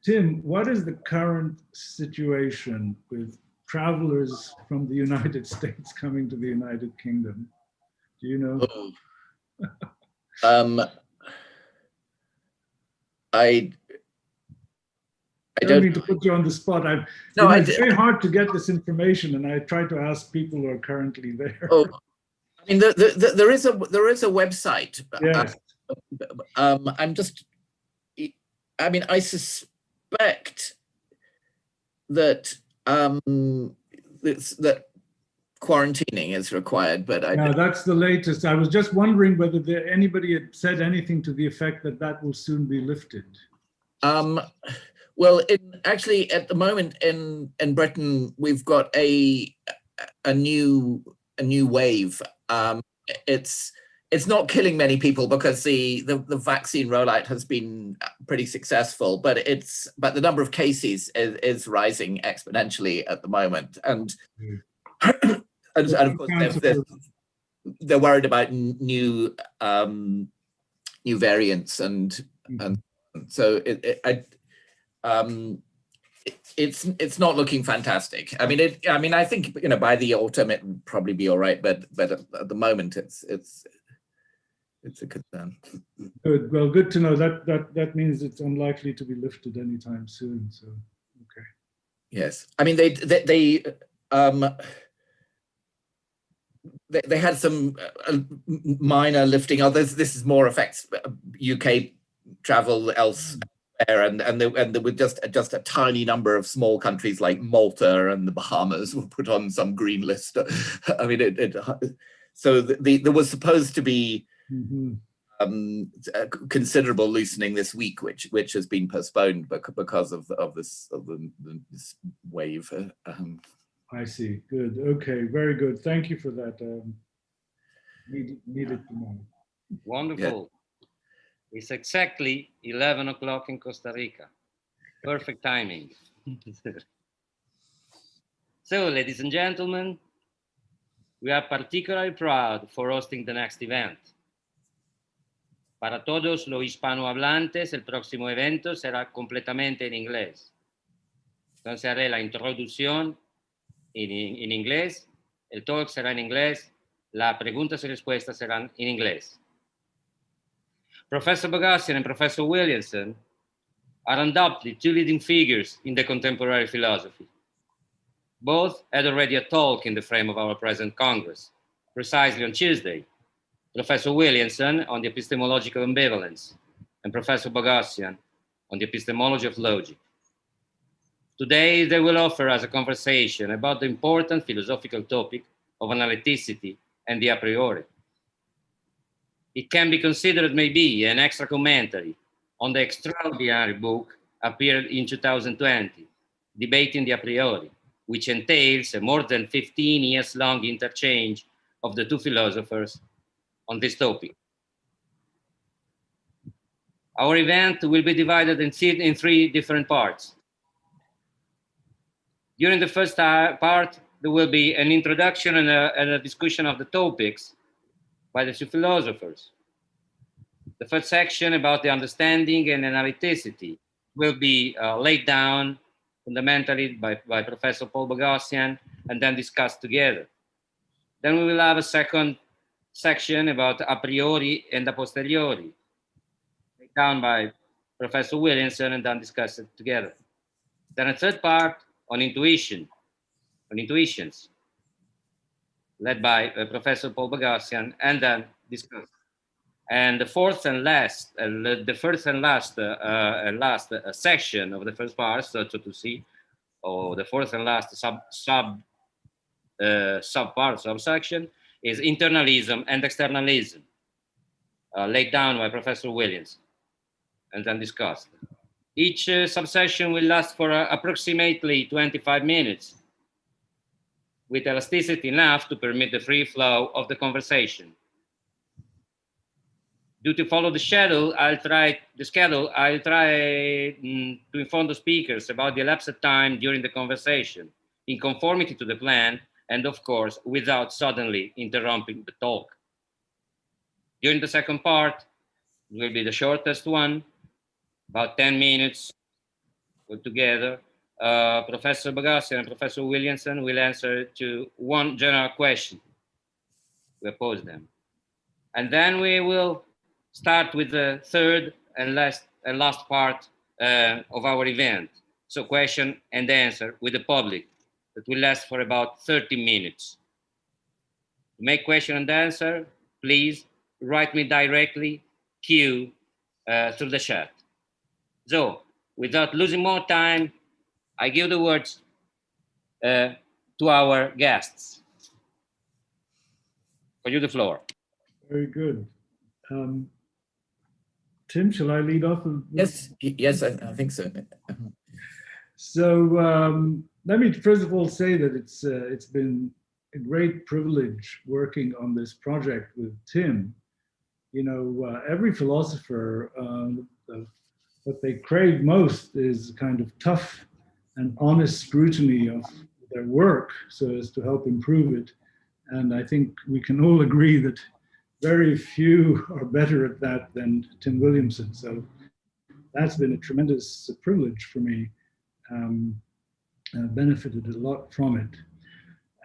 Tim, what is the current situation with travelers from the United States coming to the United Kingdom? Do you know? I don't mean to put you on the spot. It's very hard to get this information, and I try to ask people who are currently there. I mean, there is a website. Yes. I suspect that that quarantining is required, but that's the latest. I was just wondering whether anybody had said anything to the effect that will soon be lifted. Well, actually, at the moment in Britain, we've got a new wave. It's not killing many people because the vaccine rollout has been pretty successful, but the number of cases is rising exponentially at the moment, and of course they're worried about new variants, and so it's not looking fantastic. I think by the autumn it will probably be all right, but at the moment it's a concern. Good. Well, good to know. That means it's unlikely to be lifted anytime soon. So, okay. Yes, I mean they had some minor lifting. This is more affects UK travel elsewhere, and there were just a tiny number of small countries like Malta and the Bahamas were put on some green list. I mean, so there was supposed to be considerable loosening this week, which has been postponed because of this wave. I see. Good. Okay. Very good. Thank you for that. Needed to know. Wonderful. Yeah. It's exactly 11 o'clock in Costa Rica. Perfect timing. So, ladies and gentlemen, we are particularly proud for hosting the next event. Para todos los hispanohablantes, el próximo evento será completamente en inglés. Entonces haré la introducción en inglés, el talk será en inglés, las preguntas y respuestas serán en inglés. Professor Bogassian and Professor Williamson are undoubtedly two leading figures in the contemporary philosophy. Both had already a talk in the frame of our present Congress, precisely on Tuesday. Professor Williamson on the epistemological ambivalence, and Professor Bogassian on the epistemology of logic. Today, they will offer us a conversation about the important philosophical topic of analyticity and the a priori. It can be considered maybe an extra commentary on the extraordinary book appeared in 2020, Debating the a priori, which entails a more than 15 years long interchange of the two philosophers on this topic. Our event will be divided in 3 different parts. During the first part, there will be an introduction and a discussion of the topics by the 2 philosophers. The first section about the understanding and analyticity will be laid down fundamentally by Professor Paul Boghossian and then discussed together. Then we will have a second section about a priori and a posteriori, laid down by Professor Williamson and then discussed it together. Then a third part on intuitions, led by Professor Paul Boghossian and then discussed. And the fourth and last, the first and last section of the first part, so to see, or the fourth and last subsection is internalism and externalism, laid down by Professor Williams and then discussed. Each subsection will last for approximately 25 minutes, with elasticity enough to permit the free flow of the conversation. Due to follow the schedule, I'll try to inform the speakers about the elapsed time during the conversation, in conformity to the plan, and of course, without suddenly interrupting the talk. During the second part, it will be the shortest one, about 10 minutes altogether. Professor Boghossian and Professor Williamson will answer to one general question. We pose them. And then we will start with the third and last part of our event. So question and answer with the public that will last for about 30 minutes. To make question and answer, please write me directly, Q, through the chat. So without losing more time, I give the words to our guests. For you, the floor. Very good. Tim, shall I lead off? Yes, I think so. So let me first of all say that it's been a great privilege working on this project with Tim. You know, every philosopher, what they crave most is kind of tough and honest scrutiny of their work so as to help improve it. And I think we can all agree that very few are better at that than Tim Williamson. So that's been a tremendous privilege for me. Benefited a lot from it.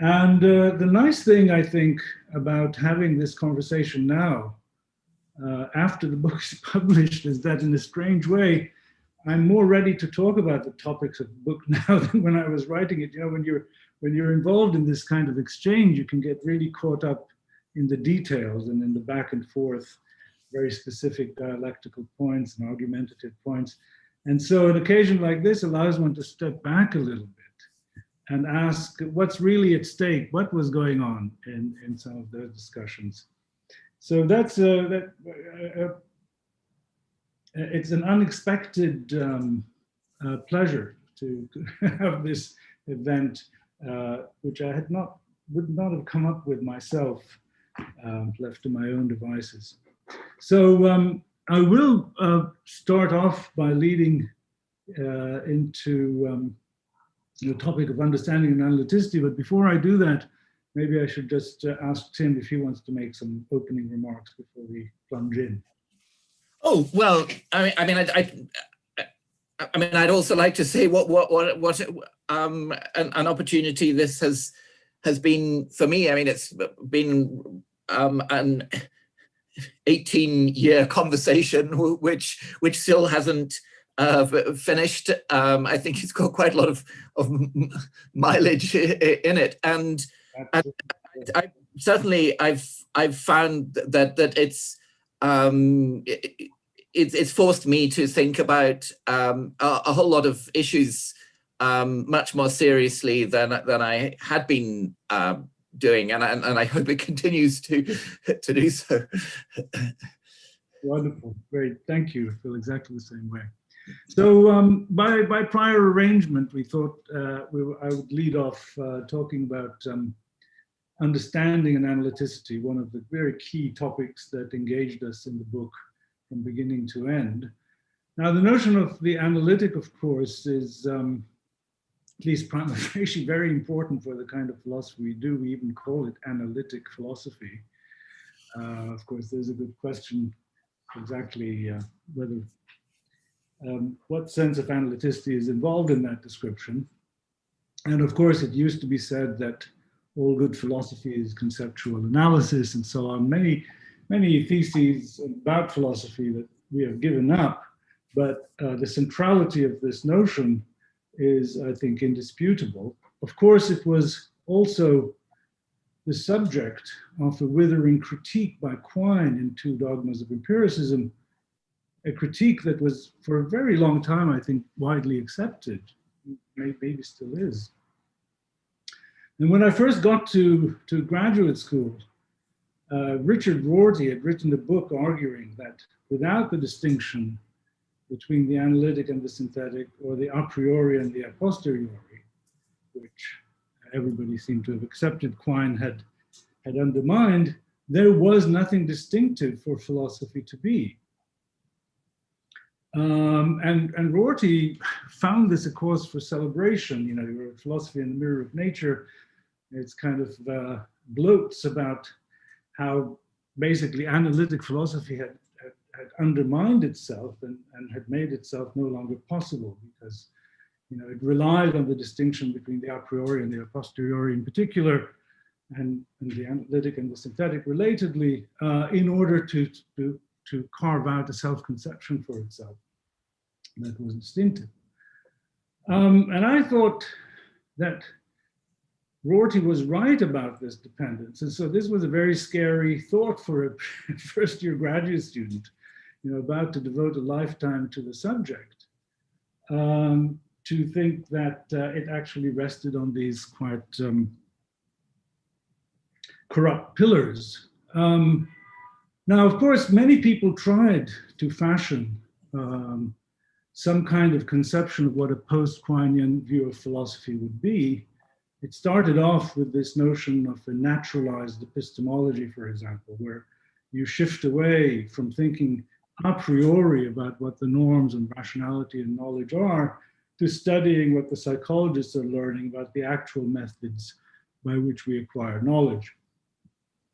And the nice thing, I think, about having this conversation now, after the book is published, is that in a strange way, I'm more ready to talk about the topics of the book now than when I was writing it. You know, when you're involved in this kind of exchange, you can get really caught up in the details and in the back and forth, very specific dialectical points and argumentative points. And so an occasion like this allows one to step back a little bit and ask what's really at stake, what was going on in some of those discussions. So that's it's an unexpected pleasure to have this event, which I would not have come up with myself, left to my own devices. So I will start off by leading into the topic of understanding and analyticity, but before I do that, maybe I should just ask Tim if he wants to make some opening remarks before we plunge in. Oh, well, I mean, I'd also like to say what an opportunity this has been for me. I mean, it's been an 18-year conversation which still hasn't finished. I think it's got quite a lot of mileage in it, and I certainly I've found that it's forced me to think about a whole lot of issues much more seriously than I had been doing, and I hope it continues to do so. Wonderful, great, thank you. I feel exactly the same way. So by prior arrangement, we thought I would lead off talking about understanding and analyticity, one of the very key topics that engaged us in the book from beginning to end. Now, the notion of the analytic, of course, is at least prima facie very important for the kind of philosophy we do. We even call it analytic philosophy. Of course, there's a good question exactly whether what sense of analyticity is involved in that description. And of course, it used to be said that all good philosophy is conceptual analysis and so on. Many theses about philosophy that we have given up, but the centrality of this notion is, I think, indisputable. Of course, it was also the subject of a withering critique by Quine in Two Dogmas of Empiricism, a critique that was for a very long time, I think, widely accepted, maybe still is. And when I first got to graduate school, Richard Rorty had written a book arguing that without the distinction between the analytic and the synthetic, or the a priori and the a posteriori, which everybody seemed to have accepted Quine had undermined, there was nothing distinctive for philosophy to be. And Rorty found this a cause for celebration. You know, he wrote Philosophy in the Mirror of Nature. It's kind of gloats about how basically analytic philosophy had undermined itself and had made itself no longer possible, because, you know, it relied on the distinction between the a priori and the a posteriori in particular, and the analytic and the synthetic relatedly, in order to carve out a self-conception for itself that was distinctive. And I thought that Rorty was right about this dependence. And so this was a very scary thought for a first-year graduate student, you know, about to devote a lifetime to the subject, to think that it actually rested on these quite corrupt pillars. Now, of course, many people tried to fashion some kind of conception of what a post-Quinean view of philosophy would be. It started off with this notion of a naturalized epistemology, for example, where you shift away from thinking a priori about what the norms and rationality and knowledge are, to studying what the psychologists are learning about the actual methods by which we acquire knowledge.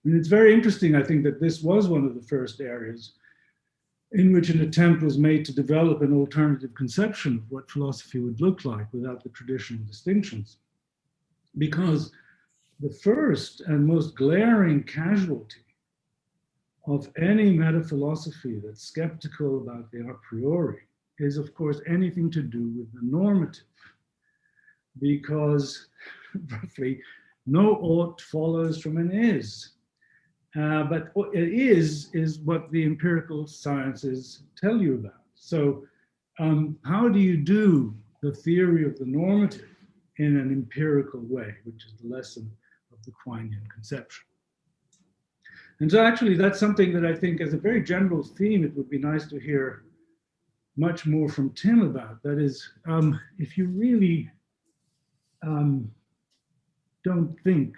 And it's very interesting, I think, that this was one of the first areas in which an attempt was made to develop an alternative conception of what philosophy would look like without the traditional distinctions. Because the first and most glaring casualty of any metaphilosophy that's skeptical about the a priori is, of course, anything to do with the normative. Because roughly no ought follows from an is. But what it is what the empirical sciences tell you about. So how do you do the theory of the normative in an empirical way, which is the lesson of the Quinean conception? And so actually that's something that I think as a very general theme, it would be nice to hear much more from Tim about. That is, if you really don't think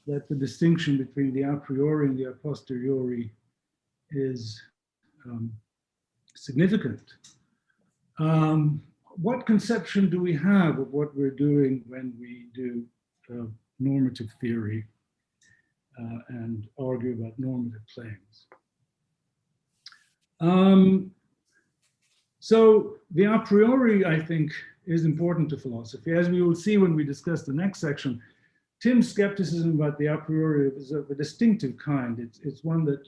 that the distinction between the a priori and the a posteriori is significant, what conception do we have of what we're doing when we do normative theory and argue about normative claims? So the a priori, I think, is important to philosophy. As we will see when we discuss the next section, Tim's skepticism about the a priori is of a distinctive kind. It's one that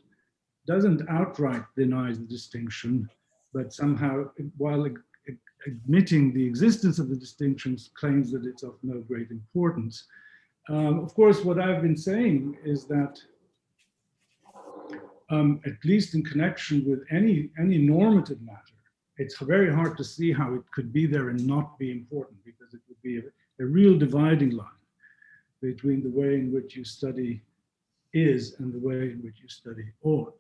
doesn't outright deny the distinction, but somehow, while admitting the existence of the distinctions, claims that it's of no great importance. Of course, what I've been saying is that, at least in connection with any normative matter, it's very hard to see how it could be there and not be important, because it would be a real dividing line between the way in which you study is and the way in which you study ought.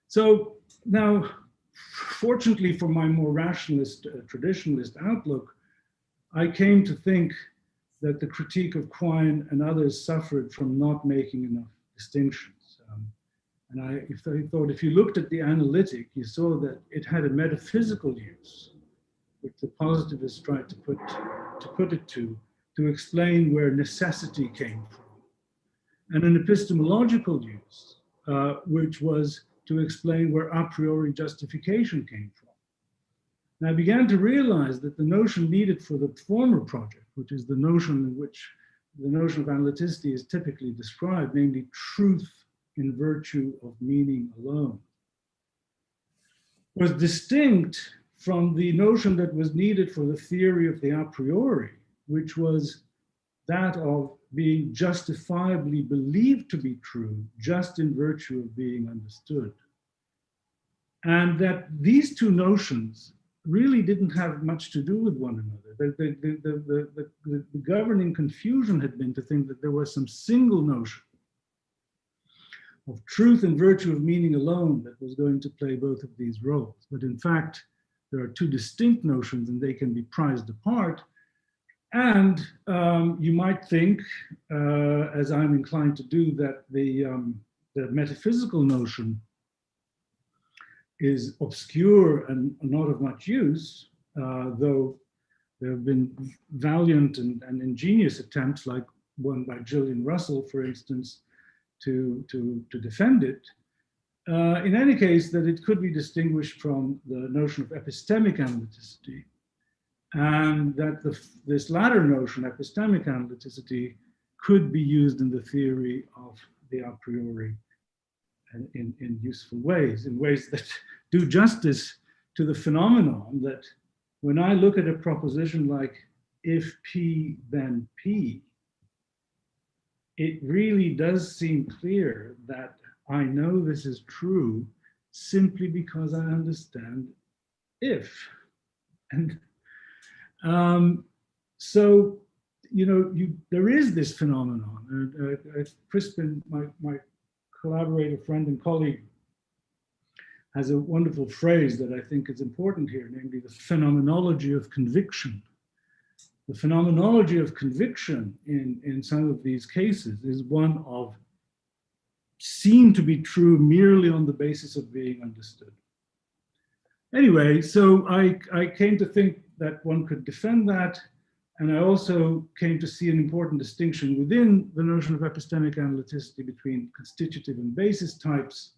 So now, fortunately for my more rationalist, traditionalist outlook, I came to think that the critique of Quine and others suffered from not making enough distinctions. And I thought if you looked at the analytic, you saw that it had a metaphysical use, which the positivists tried to put it to explain where necessity came from, and an epistemological use, which was to explain where a priori justification came from. And I began to realize that the notion needed for the former project, which is the notion in which the notion of analyticity is typically described, namely truth in virtue of meaning alone, was distinct from the notion that was needed for the theory of the a priori, which was that of being justifiably believed to be true just in virtue of being understood. And that these two notions really didn't have much to do with one another. The governing confusion had been to think that there was some single notion of truth in virtue of meaning alone that was going to play both of these roles. But in fact, there are two distinct notions and they can be prized apart. And you might think, as I'm inclined to do, that the metaphysical notion is obscure and not of much use, though there have been valiant and ingenious attempts, like one by Gillian Russell, for instance, to defend it. In any case, that it could be distinguished from the notion of epistemic analyticity, and that this latter notion, epistemic analyticity, could be used in the theory of the a priori in useful ways, in ways that do justice to the phenomenon that when I look at a proposition like if P then P, it really does seem clear that I know this is true simply because I understand if. And so, you know, there is this phenomenon. Crispin, my collaborator, friend, and colleague, has a wonderful phrase that I think is important here, namely the phenomenology of conviction. The phenomenology of conviction in some of these cases is one of seen to be true merely on the basis of being understood. Anyway, so I came to think that one could defend that, and I also came to see an important distinction within the notion of epistemic analyticity between constitutive and basis types.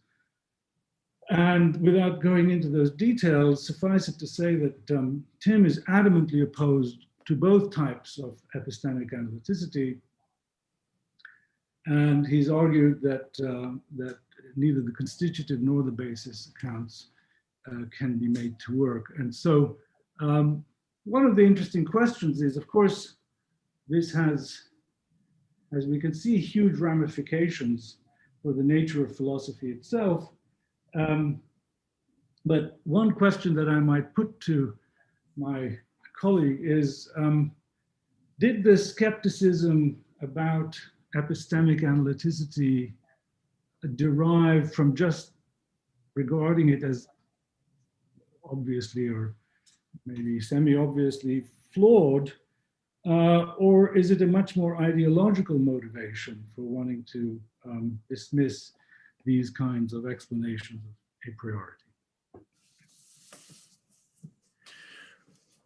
And without going into those details, suffice it to say that Tim is adamantly opposed to both types of epistemic analyticity. And he's argued that, that neither the constitutive nor the basis accounts can be made to work. And so one of the interesting questions is, of course, this has, as we can see, huge ramifications for the nature of philosophy itself. But one question that I might put to my colleague is, did the skepticism about epistemic analyticity derive from just regarding it as obviously or maybe semi-obviously flawed, or is it a much more ideological motivation for wanting to dismiss these kinds of explanations of a priori?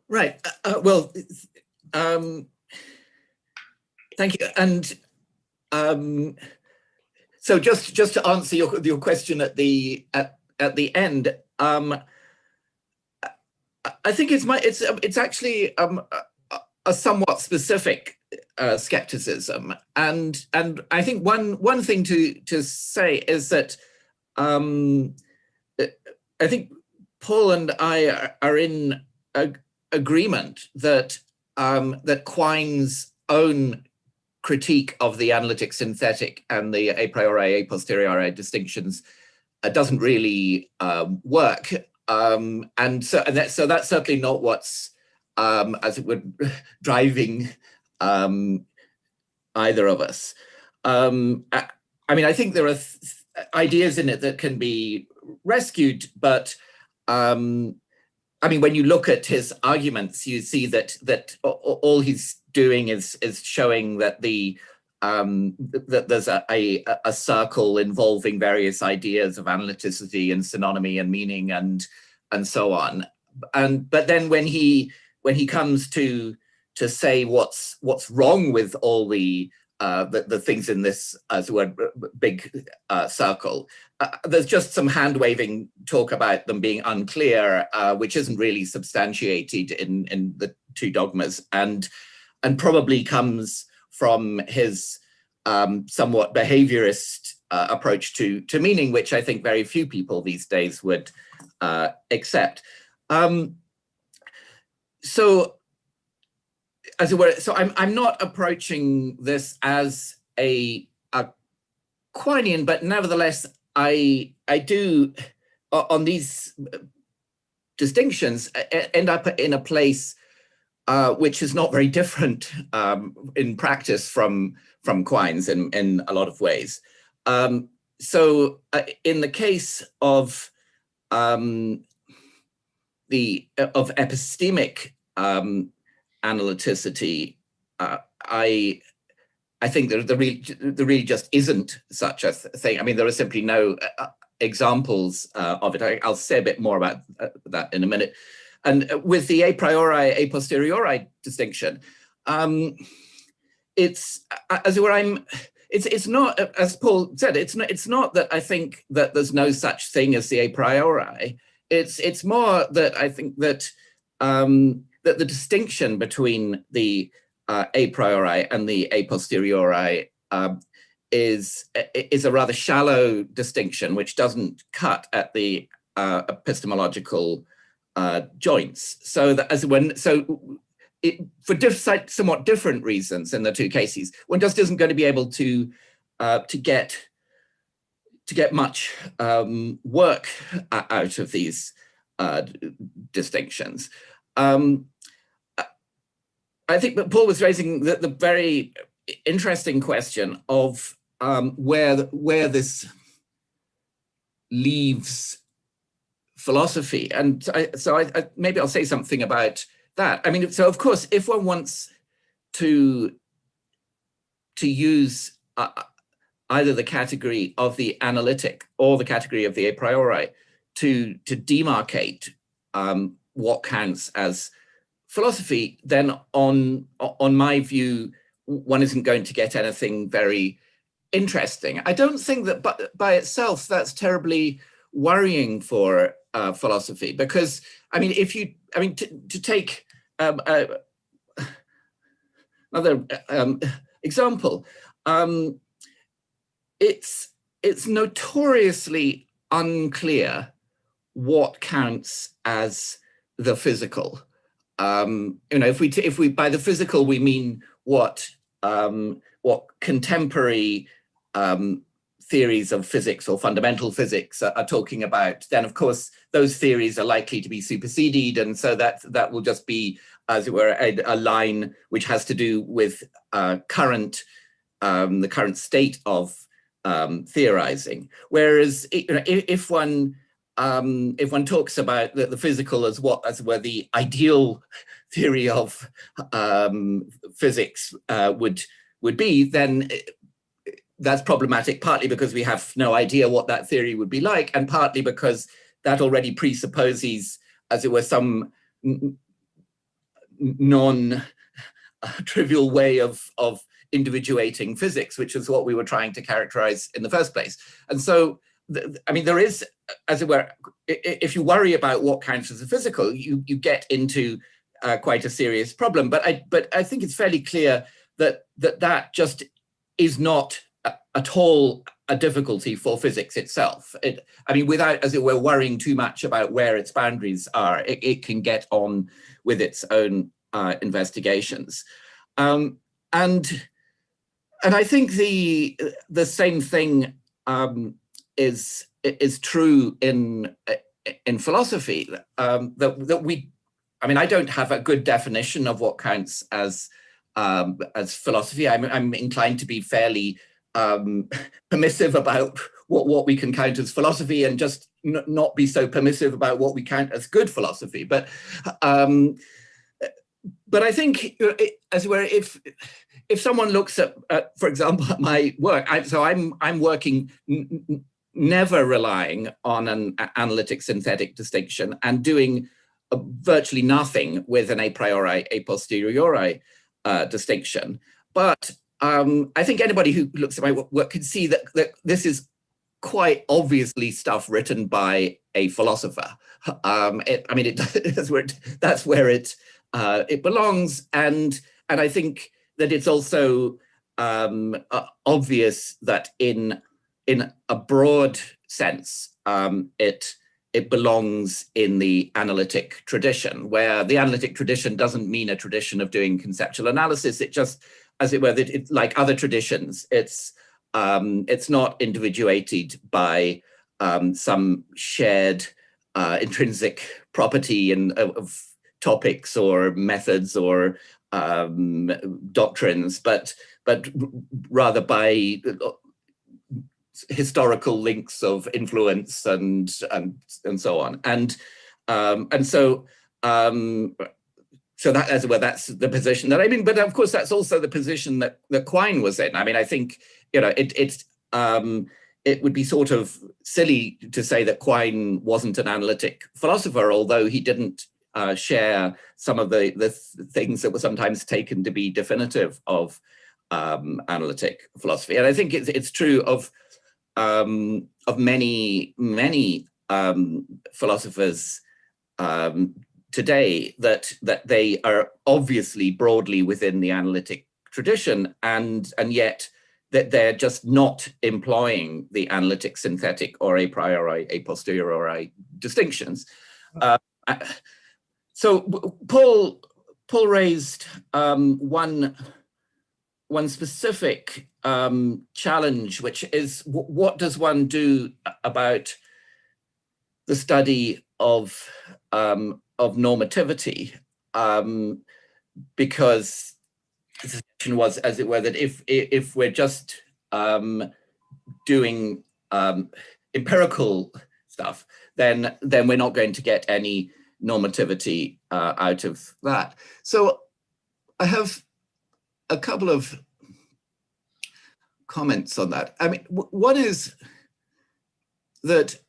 Right. Well, thank you. And so just to answer your question at the end, I think it's actually a somewhat specific skepticism, and I think one thing to say is that I think Paul and I are in agreement that that Quine's own critique of the analytic synthetic and the a priori a posteriori distinctions doesn't really work, and so that's certainly not what's as it were driving either of us. I mean, I think there are ideas in it that can be rescued, but I mean, when you look at his arguments, you see that all he's doing is showing that that there's a circle involving various ideas of analyticity and synonymy and meaning and so on. But then when he comes to say what's wrong with all the things in this, as it were, big circle, there's just some hand-waving talk about them being unclear, which isn't really substantiated in the two dogmas, and probably comes from his somewhat behaviorist approach to meaning, which I think very few people these days would accept. So, as it were, so I'm not approaching this as a Quinean, but nevertheless, I do, on these distinctions, end up in a place which is not very different in practice from Quine's in a lot of ways. So in the case of epistemic analyticity, I think there really just isn't such a thing. I mean, there are simply no examples of it. I'll say a bit more about that in a minute. And with the a priori, a posteriori distinction, it's, as it were, it's not, as Paul said, it's not that I think that there's no such thing as the a priori. It's more that I think that that the distinction between the a priori and the a posteriori is a rather shallow distinction, which doesn't cut at the epistemological joints. So that for somewhat different reasons in the two cases, one just isn't going to be able to get much work out of these distinctions. I think that Paul was raising the very interesting question of where this leaves philosophy, and so maybe I'll say something about that. I mean, so of course, if one wants to use either the category of the analytic or the category of the a priori to demarcate what counts as philosophy, then on my view, one isn't going to get anything very interesting. I don't think that by itself that's terribly worrying for philosophy, because I mean, to take another example, it's notoriously unclear what counts as the physical. If we by the physical we mean what contemporary theories of physics or fundamental physics are talking about, then of course those theories are likely to be superseded, and so that will just be, as it were, a line which has to do with the current state of theorizing. Whereas if one talks about the physical as where the ideal theory of physics would be, then that's problematic, partly because we have no idea what that theory would be like, and partly because that already presupposes, as it were, some non-trivial way of individuating physics, which is what we were trying to characterize in the first place. And so, I mean, there is, as it were, if you worry about what counts as a physical, you get into quite a serious problem. But I think it's fairly clear that just is not at all a difficulty for physics itself. I mean, without, as it were, worrying too much about where its boundaries are, it can get on with its own investigations. And I think the same thing is true in philosophy. That we, I mean, I don't have a good definition of what counts as philosophy. I'm inclined to be fairly permissive about what we can count as philosophy, and just not be so permissive about what we count as good philosophy. But I think, as where if someone looks at for example, my work, I'm working never relying on an analytic synthetic distinction and doing virtually nothing with an a priori, a posteriori distinction. But I think anybody who looks at my work can see that this is quite obviously stuff written by a philosopher. That's where it belongs, and I think that it's also obvious that in a broad sense, it belongs in the analytic tradition, where the analytic tradition doesn't mean a tradition of doing conceptual analysis. It just, as it were, that like other traditions, it's not individuated by some shared intrinsic property of topics or methods or doctrines, but rather by historical links of influence and so on, and so that, as well, that's the position that I mean. But of course, that's also the position that Quine was in. I mean, I think it would be sort of silly to say that Quine wasn't an analytic philosopher, although he didn't share some of the things that were sometimes taken to be definitive of analytic philosophy. And I think it's true of many philosophers today that they are obviously broadly within the analytic tradition, and yet that they're just not employing the analytic synthetic or a priori, a posteriori distinctions. So Paul raised one specific challenge, which is what does one do about the study of normativity? Because the suggestion was, as it were, that if we're just doing empirical stuff, then we're not going to get any normativity out of that. So I have a couple of comments on that. I mean, one is that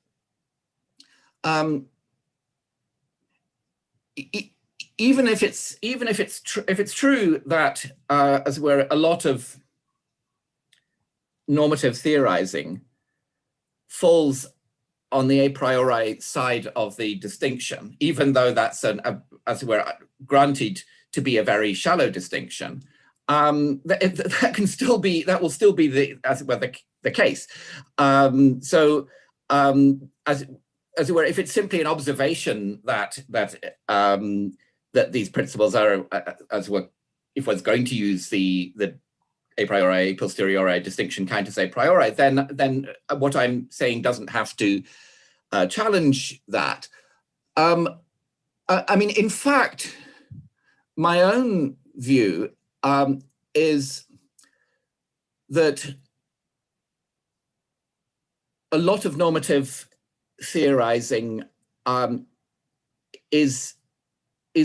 even if it's true that as it were, a lot of normative theorizing falls on the a priori side of the distinction, even though that's as it were, granted to be a very shallow distinction, that will still be the, as it were, the case. So as it were, if it's simply an observation that these principles are, as it were, if one's going to use the a priori, a posteriori distinction counters a priori, then what I'm saying doesn't have to challenge that. I mean, in fact, my own view is that a lot of normative theorizing is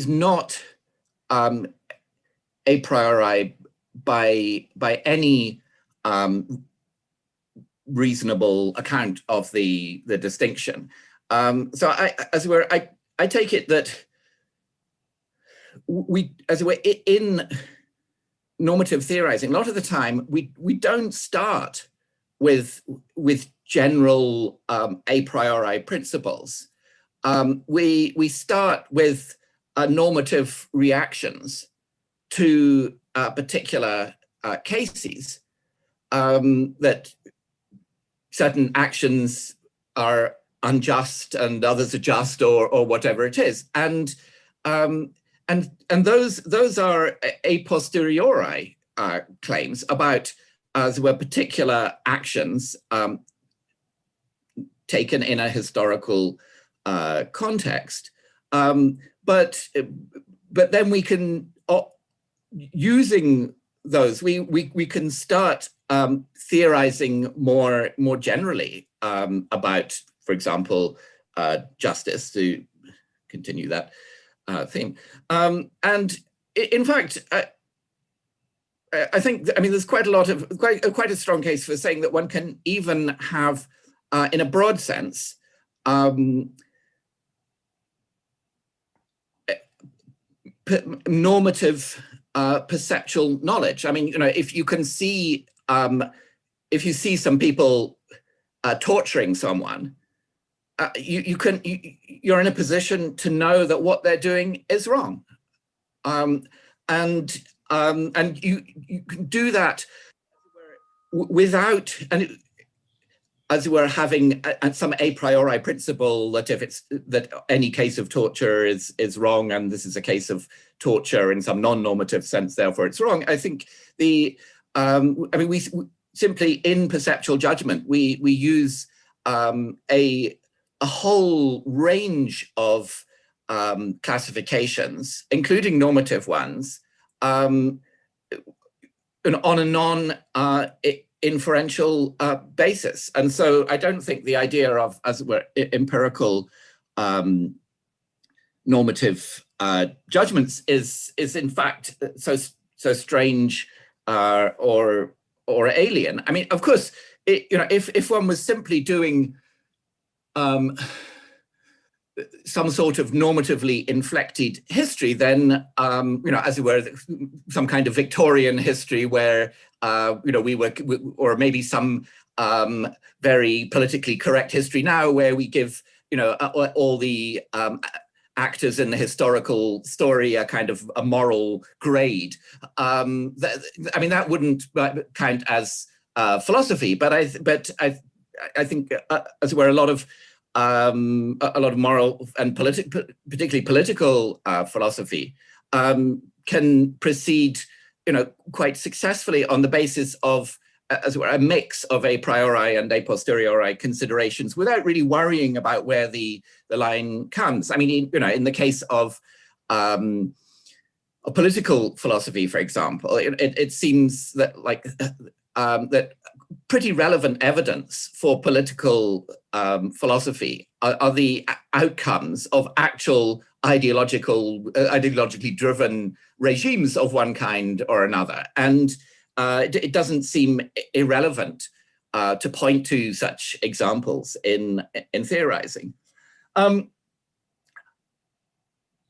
not a priori by any reasonable account of the distinction. So as it were, I take it that as it were, in normative theorizing, a lot of the time we don't start with general a priori principles. We start with normative reactions to particular cases, that certain actions are unjust and others are just, or whatever it is, and those are a posteriori claims about, as were, particular actions taken in a historical context. But then we can, using those, we can start theorizing more generally about for example, justice, to continue that theme. And in fact, I think, I mean, there's quite a strong case for saying that one can even have, in a broad sense, normative perceptual knowledge. I mean, you know, if you can see, if you see some people torturing someone, you're in a position to know that what they're doing is wrong, and you can do that without, and as it were, having some a priori principle that if it's that any case of torture is wrong, and this is a case of torture in some non-normative sense, therefore it's wrong. I think the I mean, we simply in perceptual judgment we use a whole range of classifications, including normative ones, on a non-inferential basis. And so I don't think the idea of, as it were, empirical normative judgments is in fact so strange or alien. I mean, of course, you know, if one was simply doing some sort of normatively inflected history, then, you know, as it were, some kind of Victorian history where, you know, or maybe some very politically correct history now where we give, you know, all the actors in the historical story a kind of a moral grade. I mean, that wouldn't count as philosophy, but I think, as it were, a lot of moral and particularly political philosophy can proceed, you know, quite successfully on the basis of, as it were, a mix of a priori and a posteriori considerations without really worrying about where the line comes. I mean, you know, in the case of a political philosophy, for example, it seems that that pretty relevant evidence for political philosophy are the outcomes of actual ideologically driven regimes of one kind or another. And it doesn't seem irrelevant to point to such examples in theorizing. I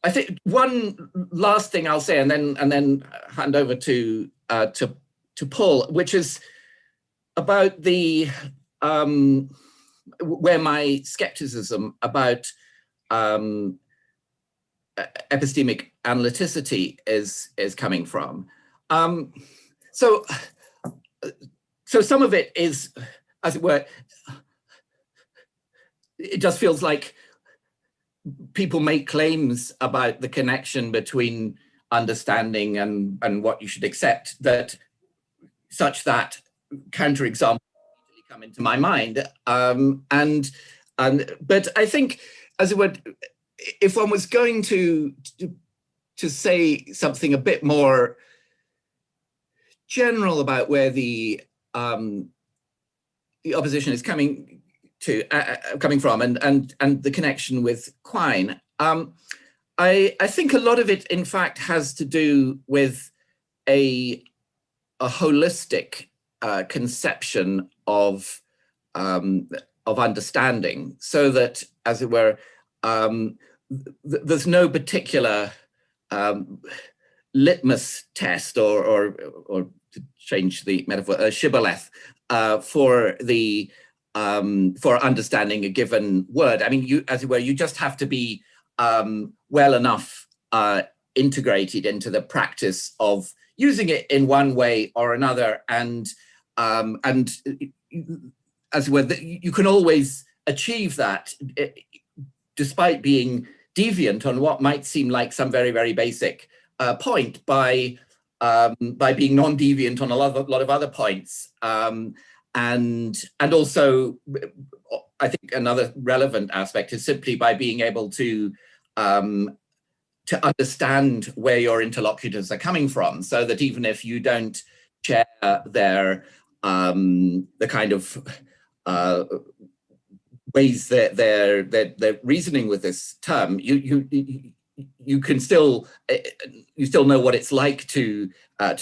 think one last thing I'll say, and then hand over to Paul, which is about the where my skepticism about epistemic analyticity is coming from. So some of it is, as it were, it just feels like people make claims about the connection between understanding and what you should accept, that such that counterexamples come into my mind. But I think, as it were, if one was going to say something a bit more general about where the opposition is coming from and the connection with Quine, I think a lot of it, in fact, has to do with a holistic conception of understanding, so that, as it were, there's no particular litmus test or to change the metaphor, shibboleth for understanding a given word. I mean, as it were, you just have to be well enough integrated into the practice of using it in one way or another, and as it were, you can always achieve that despite being deviant on what might seem like some very, very basic point by being non-deviant on a lot of other points, and also I think another relevant aspect is simply by being able to understand where your interlocutors are coming from, so that even if you don't share their the kind of ways that they're reasoning with this term, you can still know what it's like to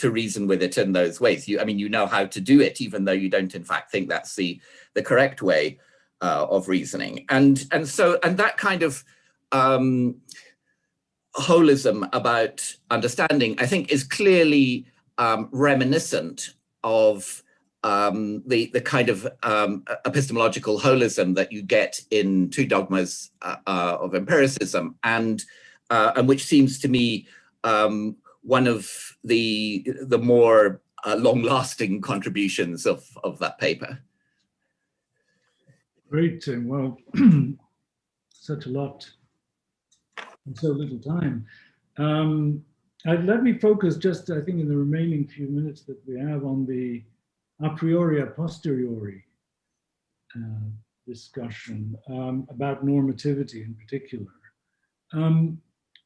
reason with it in those ways. I mean, you know how to do it, even though you don't in fact think that's the correct way of reasoning. And that kind of holism about understanding, I think, is clearly reminiscent of the kind of epistemological holism that you get in Two Dogmas of Empiricism, and which seems to me one of the more long-lasting contributions of that paper. Great, Tim. Well, such a lot in so little time. Let me focus just, I think, in the remaining few minutes that we have on the a priori, a posteriori discussion about normativity in particular.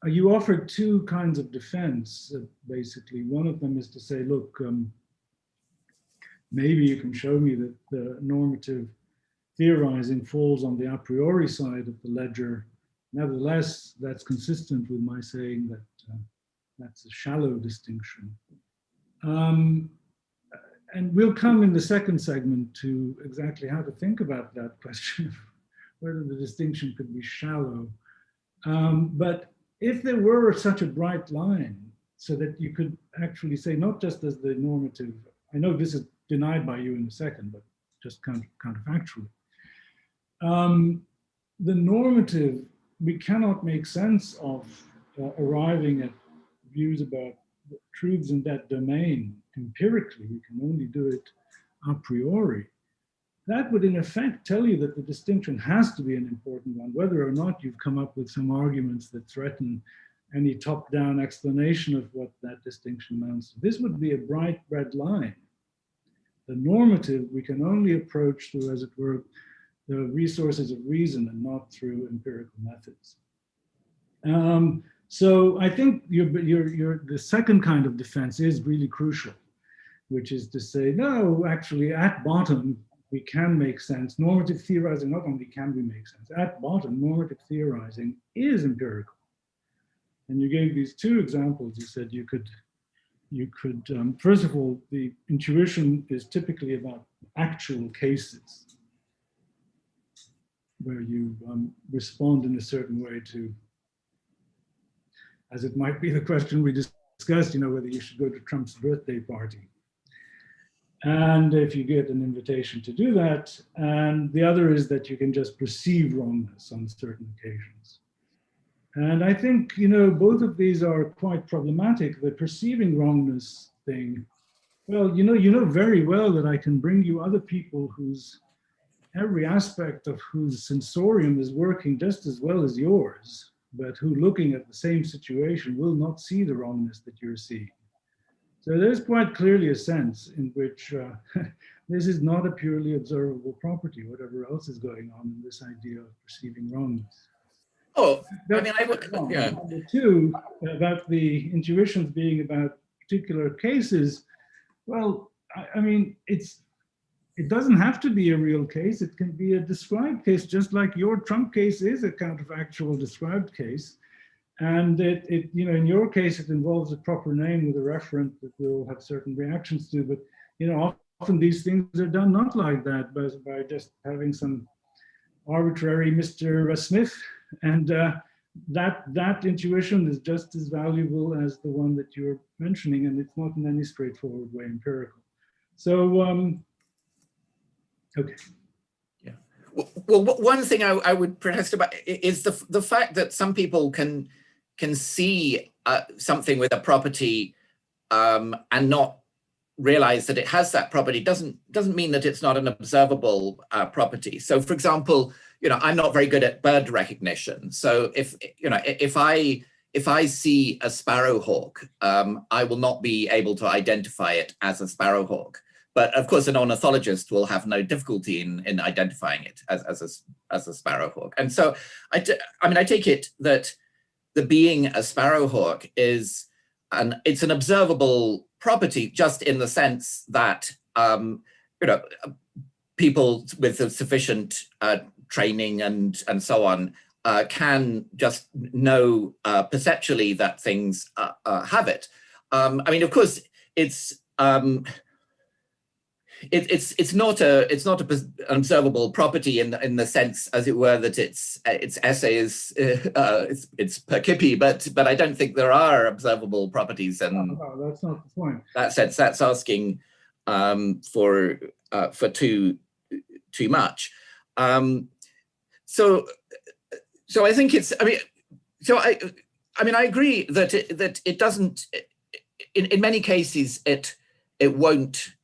You offered two kinds of defense, basically. One of them is to say, look, maybe you can show me that the normative theorizing falls on the a priori side of the ledger. Nevertheless, that's consistent with my saying that that's a shallow distinction. And we'll come in the second segment to exactly how to think about that question of whether the distinction could be shallow. But if there were such a bright line so that you could actually say, not just as the normative, I know this is denied by you in a second, but just counterfactually. The normative, we cannot make sense of arriving at views about truths in that domain empirically. We can only do it a priori. That would in effect tell you that the distinction has to be an important one, whether or not you've come up with some arguments that threaten any top-down explanation of what that distinction amounts to. This would be a bright red line. The normative we can only approach through, as it were, the resources of reason and not through empirical methods. So I think the second kind of defense is really crucial, which is to say, no, actually at bottom, we can make sense. Normative theorizing, not only can we make sense, at bottom, normative theorizing is empirical. And you gave these two examples. You said you could, first of all, the intuition is typically about actual cases where you respond in a certain way to, as it might be the question we discussed, whether you should go to Trump's birthday party. And if you get an invitation to do that, and the other is that you can just perceive wrongness on certain occasions. And I think, both of these are quite problematic. The perceiving wrongness thing, well, you know very well that I can bring you other people whose every aspect of whose sensorium is working just as well as yours, but who looking at the same situation will not see the wrongness that you're seeing. So there's quite clearly a sense in which this is not a purely observable property, whatever else is going on in this idea of perceiving wrongness. Oh, I mean, I would, yeah. Number two, about the intuitions being about particular cases, well, I mean, it doesn't have to be a real case. It can be a described case, just like your Trump case is a counterfactual described case. And in your case, it involves a proper name with a referent that we'll have certain reactions to. But, often these things are done not like that, but by just having some arbitrary Mr. Smith. And that intuition is just as valuable as the one that you're mentioning, and it's not in any straightforward way empirical. So, okay. Yeah. Well, one thing I would protest about is the fact that some people can see something with a property and not realize that it has that property doesn't mean that it's not an observable property. So, for example, I'm not very good at bird recognition. So if I see a sparrowhawk, I will not be able to identify it as a sparrowhawk. But of course, an ornithologist will have no difficulty in identifying it as a sparrowhawk. And so, I take it that the being a sparrowhawk it's an observable property, just in the sense that people with a sufficient training and so on can just know perceptually that things have it. I mean, of course, it's not an observable property in the sense, as it were, that its essay is it's percipi, but I don't think there are observable properties, and no, that's not the point. That sense, that's asking for too much. So I think it's. I mean, I agree that it doesn't. In many cases, it won't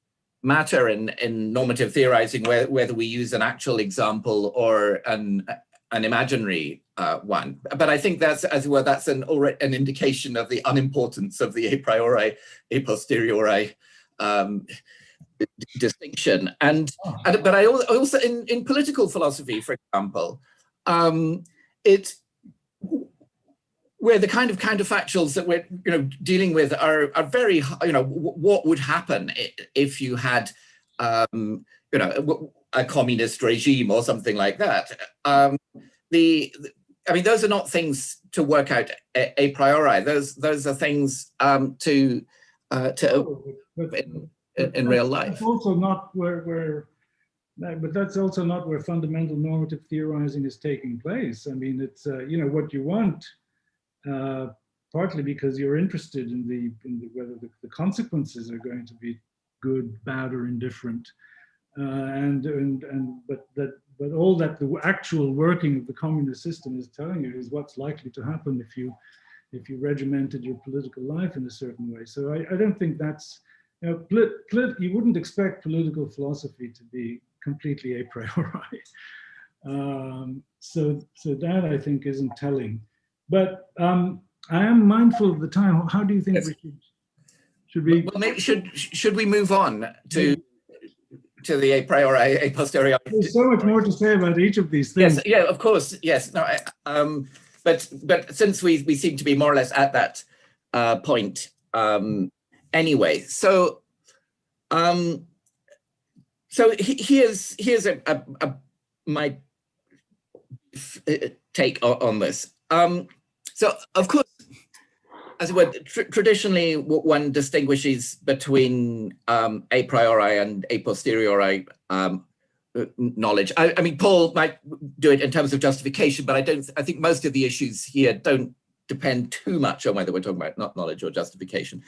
matter in normative theorizing whether we use an actual example or an imaginary one. But I think that's, as well, that's an indication of the unimportance of the a priori, a posteriori distinction. But I also in political philosophy, for example, where the kind of counterfactuals that we're dealing with are very, what would happen if you had a communist regime or something like that. I mean, those are not things to work out a priori. Those are things in real life. That's also not but that's also not where fundamental normative theorizing is taking place. I mean, it's what you want, partly because you're interested in whether the consequences are going to be good, bad, or indifferent, but all that the actual working of the communist system is telling you is what's likely to happen if you regimented your political life in a certain way. So I don't think that's, you wouldn't expect political philosophy to be completely a priori. So that I think isn't telling. But I am mindful of the time. How do you think we should we? Well, maybe should we move on to the a priori, a posteriori? There's so much more to say about each of these things. Yes, yeah, of course, yes. No, but since we seem to be more or less at that point anyway. So here's my take on this. So of course, as it were, traditionally one distinguishes between a priori and a posteriori knowledge. I mean, Paul might do it in terms of justification, but I think most of the issues here don't depend too much on whether we're talking about not knowledge or justification.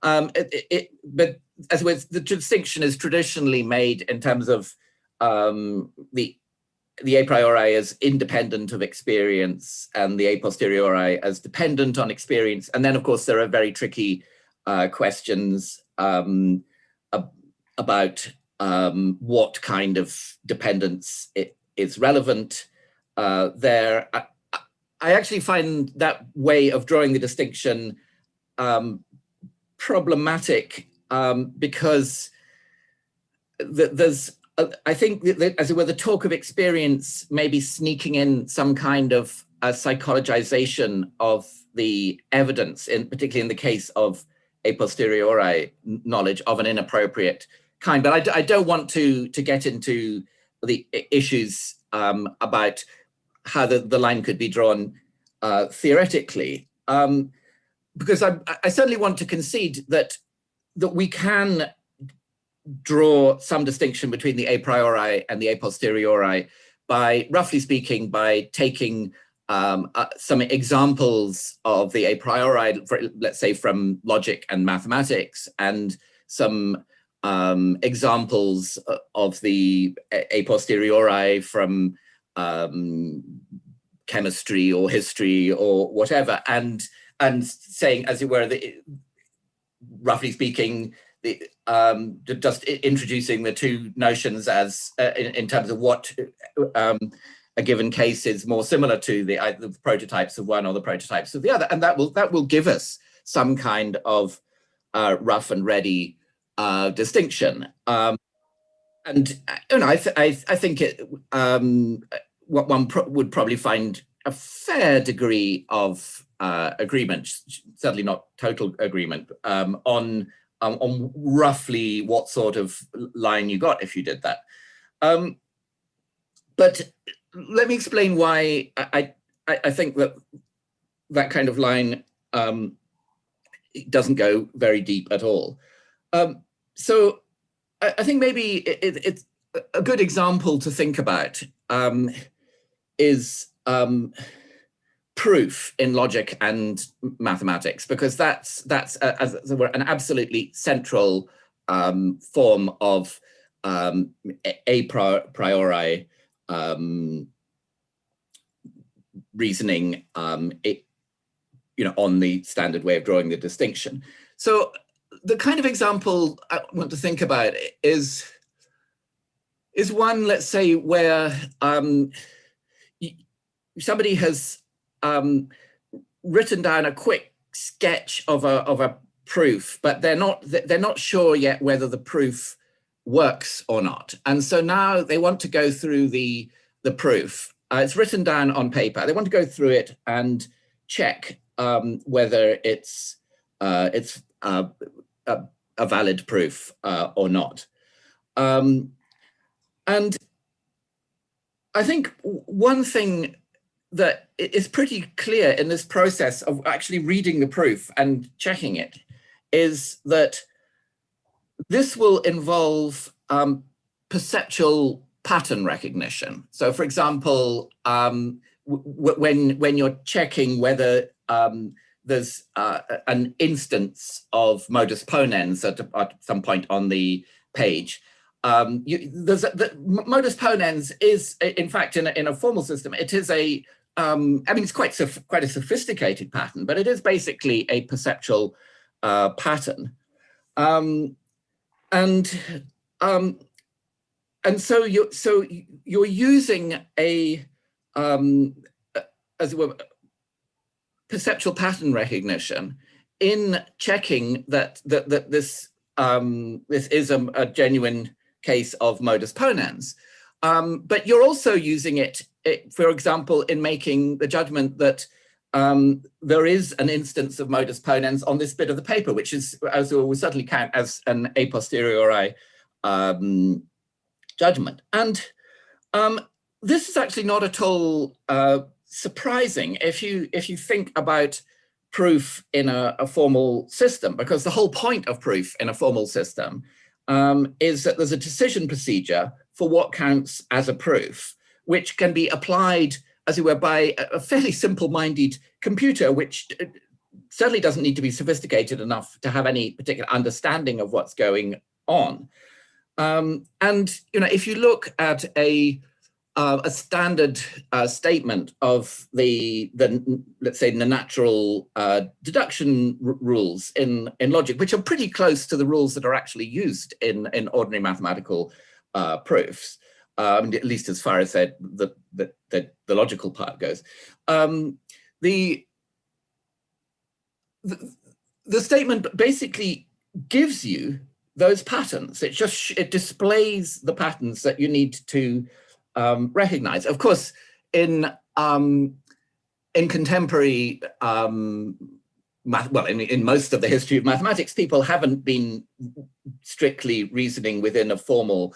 But as well, the distinction is traditionally made in terms of the a priori as independent of experience and the a posteriori as dependent on experience. And then, of course, there are very tricky questions about what kind of dependence is relevant there. I actually find that way of drawing the distinction problematic because there's, I think that, as it were, the talk of experience may be sneaking in some kind of a psychologization of the evidence, particularly in the case of a posteriori knowledge of an inappropriate kind. But I don't want to get into the issues about how the line could be drawn theoretically, because I certainly want to concede that we can draw some distinction between the a priori and the a posteriori by, roughly speaking, by taking some examples of the a priori, let's say from logic and mathematics, and some examples of the a posteriori from chemistry or history or whatever, and saying, as it were, roughly speaking, just introducing the two notions as in terms of what a given case is more similar to the prototypes of one or the prototypes of the other, and that will give us some kind of rough and ready distinction. And I think what one would probably find a fair degree of agreement, certainly not total agreement, on roughly what sort of line you got if you did that. But let me explain why I think that kind of line doesn't go very deep at all. So I think maybe it's a good example to think about is proof in logic and mathematics, because that's as it were, an absolutely central form of a priori reasoning, on the standard way of drawing the distinction. So the kind of example I want to think about is one, let's say, where somebody has written down a quick sketch of a proof, but they're not sure yet whether the proof works or not. And so now they want to go through the proof. It's written down on paper. They want to go through it and check whether it's a valid proof or not. And I think one thing that is pretty clear in this process of actually reading the proof and checking it is that this will involve perceptual pattern recognition. So, for example, when you're checking whether there's an instance of modus ponens at some point on the page, modus ponens is, in fact, in a formal system, it is a it's quite a sophisticated pattern, but it is basically a perceptual pattern, and so you're using a as it were, perceptual pattern recognition in checking that this is a genuine case of modus ponens. But you're also using it, for example, in making the judgment that there is an instance of modus ponens on this bit of the paper, which is, as will certainly count as an a posteriori judgment. And this is actually not at all surprising if you think about proof in a formal system, because the whole point of proof in a formal system is that there's a decision procedure for what counts as a proof, which can be applied, as it were, by a fairly simple-minded computer, which certainly doesn't need to be sophisticated enough to have any particular understanding of what's going on. And if you look at a standard statement of the let's say the natural deduction rules in logic, which are pretty close to the rules that are actually used in ordinary mathematical proofs, at least as far as the logical part goes. The statement basically gives you those patterns. It displays the patterns that you need to recognize. Of course, in contemporary in most of the history of mathematics, people haven't been strictly reasoning within a formal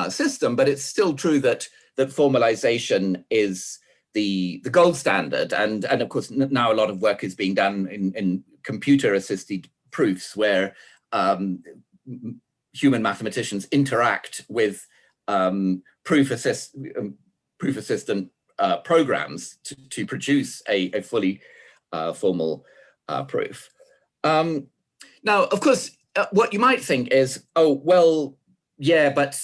system, but it's still true that formalization is the gold standard, and of course now a lot of work is being done in computer-assisted proofs where human mathematicians interact with proof assistant programs to produce a fully formal proof. Now, of course, what you might think is, oh, well, yeah, but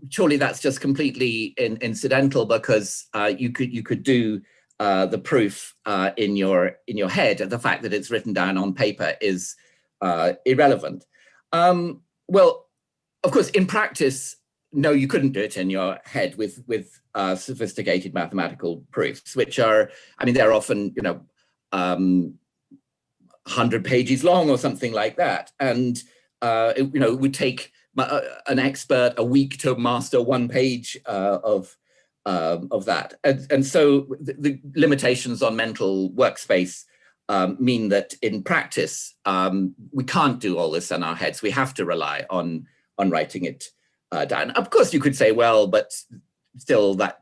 surely that's just completely incidental, because you could do the proof in your head. The fact that it's written down on paper is irrelevant. Well, of course, in practice, no, you couldn't do it in your head with sophisticated mathematical proofs, which are, they're often 100 pages long or something like that, and it would take an expert a week to master one page of that, and so the limitations on mental workspace mean that in practice we can't do all this in our heads. We have to rely on writing it down. Of course, you could say, well, but still that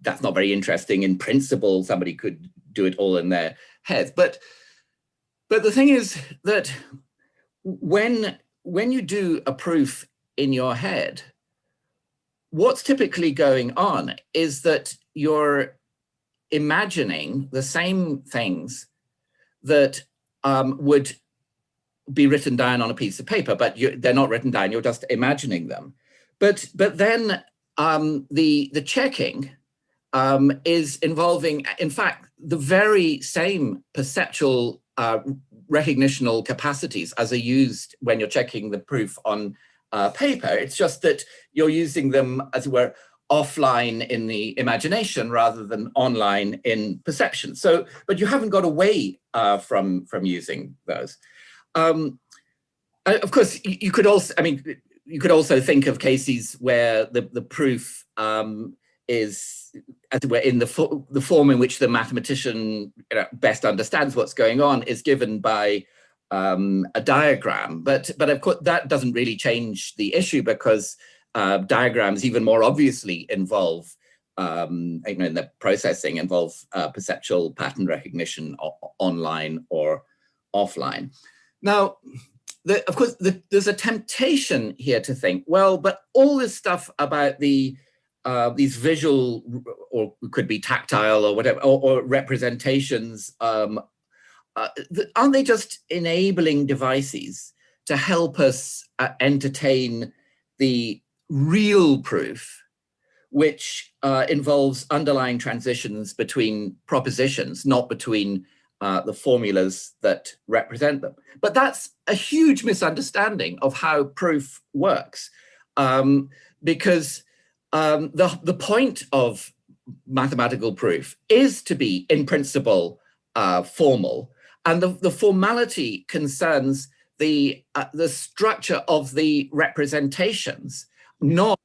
that's not very interesting. In principle, somebody could do it all in their heads. But the thing is that when you do a proof in your head, what's typically going on is that you're imagining the same things that would be written down on a piece of paper, but they're not written down, you're just imagining them. But then the checking is involving, in fact, the very same perceptual recognitional capacities as are used when you're checking the proof on paper. It's just that you're using them, as it were, offline in the imagination rather than online in perception. So, but you haven't got away from using those. Of course, you could also, I mean, you could also think of cases where the proof is, as it were, in the form in which the mathematician best understands what's going on is given by a diagram. But of course, that doesn't really change the issue, because diagrams even more obviously involve, in the processing, involve perceptual pattern recognition online or offline. Now, of course, there's a temptation here to think, well, but all this stuff about these visual, or could be tactile or whatever, or representations, aren't they just enabling devices to help us entertain the real proof, which involves underlying transitions between propositions, not between the formulas that represent them? But that's a huge misunderstanding of how proof works, because the point of mathematical proof is to be, in principle, formal, and the formality concerns the structure of the representations, not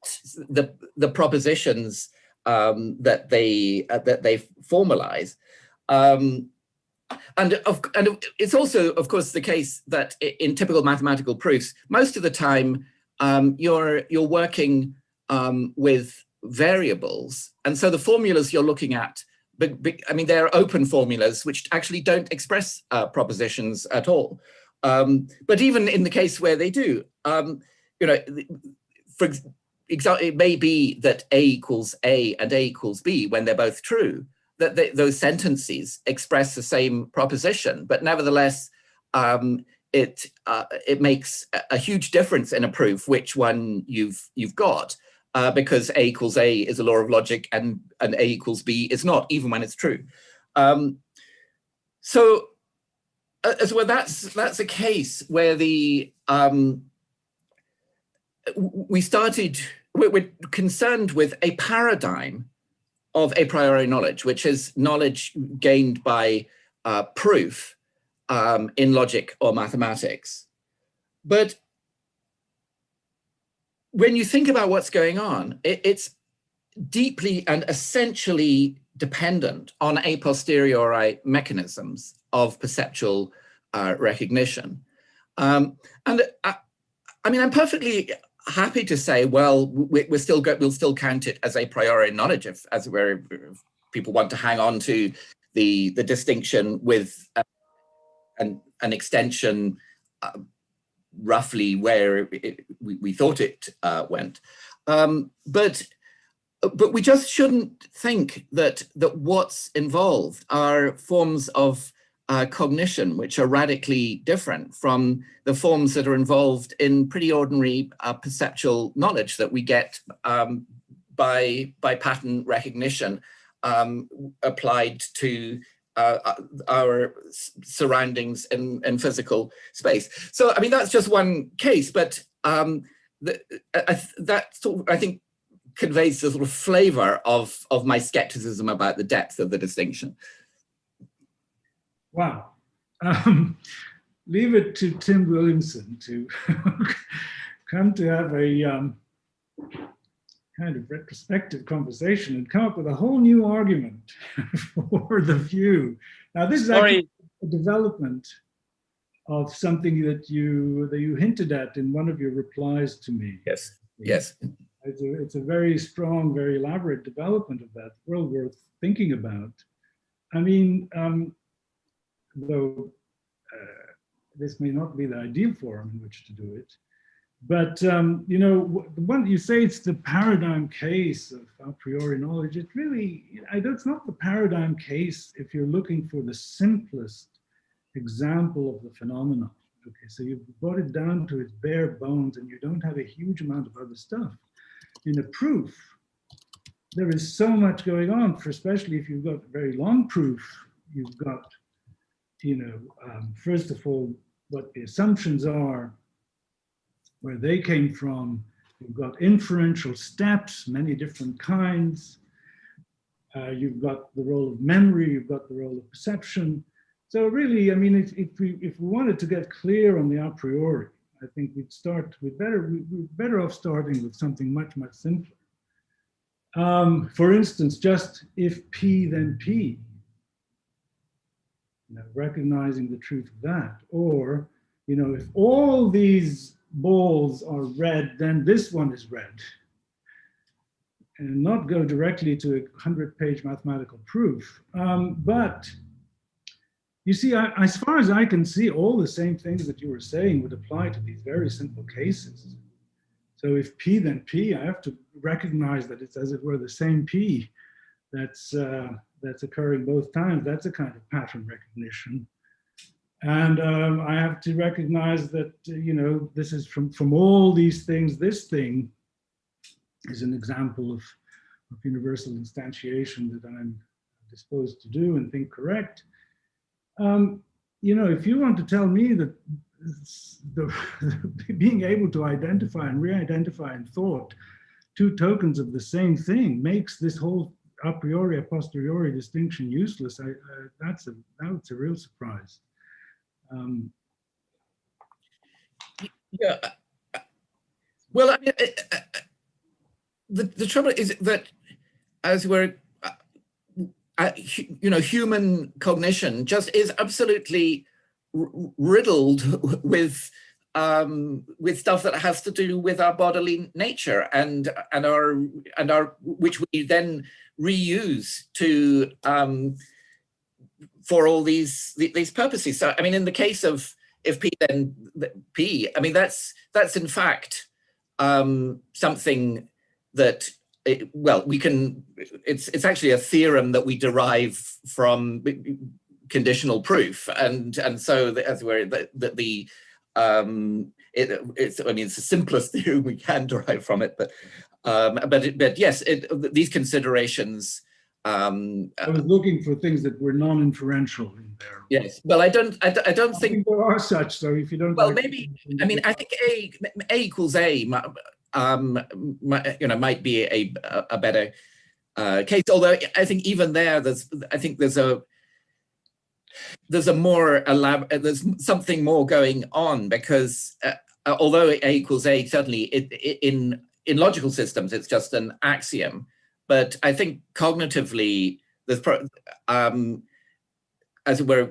the propositions that they formalize. And it's also, of course, the case that in typical mathematical proofs, most of the time you're working with variables, and so the formulas you're looking at, I mean, they're open formulas which actually don't express propositions at all. But even in the case where they do, for example, it may be that A equals A and A equals B when they're both true, that those sentences express the same proposition, but nevertheless, it makes a huge difference in a proof which one you've got, because A equals A is a law of logic and A equals B is not, even when it's true. So as well, that's a case where we're concerned with a paradigm of a priori knowledge, which is knowledge gained by proof in logic or mathematics. But when you think about what's going on, it's deeply and essentially dependent on a posteriori mechanisms of perceptual recognition. And I mean, I'm perfectly happy to say, well, we'll still count it as a priori knowledge, if people want to hang on to the distinction with an extension roughly where we thought it went. But we just shouldn't think that what's involved are forms of cognition which are radically different from the forms that are involved in pretty ordinary perceptual knowledge that we get by pattern recognition applied to our surroundings in physical space. So, I mean, that's just one case, but that I think conveys the sort of flavor of my skepticism about the depth of the distinction. Wow. Leave it to Tim Williamson to come to have a kind of retrospective conversation and come up with a whole new argument for the view. Now, this is actually a development of something that you hinted at in one of your replies to me. Yes, yes. It's a very strong, very elaborate development of that world worth thinking about. I mean, though this may not be the ideal forum in which to do it, but you know, when you say it's the paradigm case of a priori knowledge, it really, it's not the paradigm case if you're looking for the simplest example of the phenomenon. Okay, so you've brought it down to its bare bones and you don't have a huge amount of other stuff. In a proof, there is so much going on, for especially if you've got a very long proof. You've got, you know, first of all, what the assumptions are, where they came from. You've got inferential steps, many different kinds. You've got the role of memory, you've got the role of perception. So really, I mean, if we wanted to get clear on the a priori, I think we're better off starting with something much, much simpler. For instance, just if P, then P, you know, recognizing the truth of that. Or, you know, if all these balls are red, then this one is red. And not go directly to a 100-page mathematical proof. But you see, as far as I can see, all the same things that you were saying would apply to these very simple cases. So if P, then P, I have to recognize that it's as it were the same P that's occurring both times. That's a kind of pattern recognition. And I have to recognize that, you know, this is from all these things, this thing is an example of universal instantiation that I'm disposed to do and think correct. You know, if you want to tell me that being able to identify and re-identify in thought two tokens of the same thing makes this whole a priori, a posteriori distinction useless, that's a real surprise. Yeah. Well, I mean, the trouble is that as we're you know, human cognition just is absolutely riddled with stuff that has to do with our bodily nature and our which we then reuse to for all these purposes. So I mean, in the case of if P then P, I mean that's in fact something that. Well, we can. It's actually a theorem that we derive from conditional proof, and so as we're it's I mean it's the simplest theorem we can derive from it, but yes, these considerations. I was looking for things that were non-inferential in there. Yes, well, I don't think there are such. So if you don't, well, maybe I mean I think A equals A. You know, might be a better case. Although I think even there, there's more elaborate. There's something more going on because although A equals A, certainly in logical systems it's just an axiom. But I think cognitively, there's as it were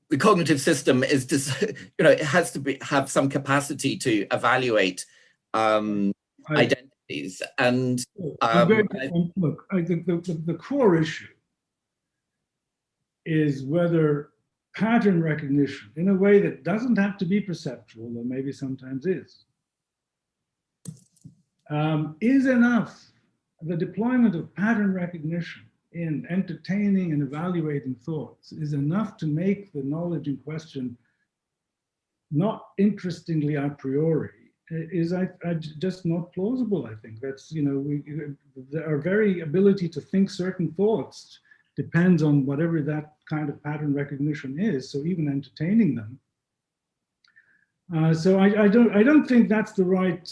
the cognitive system is just, you know, it has to have some capacity to evaluate identities. And look, I think the core issue is whether pattern recognition, in a way that doesn't have to be perceptual, or maybe sometimes is enough. The deployment of pattern recognition in entertaining and evaluating thoughts is enough to make the knowledge in question not interestingly a priori, is just not plausible. I think that's, you know, our very ability to think certain thoughts depends on whatever that kind of pattern recognition is. So even entertaining them. So I don't think that's the right,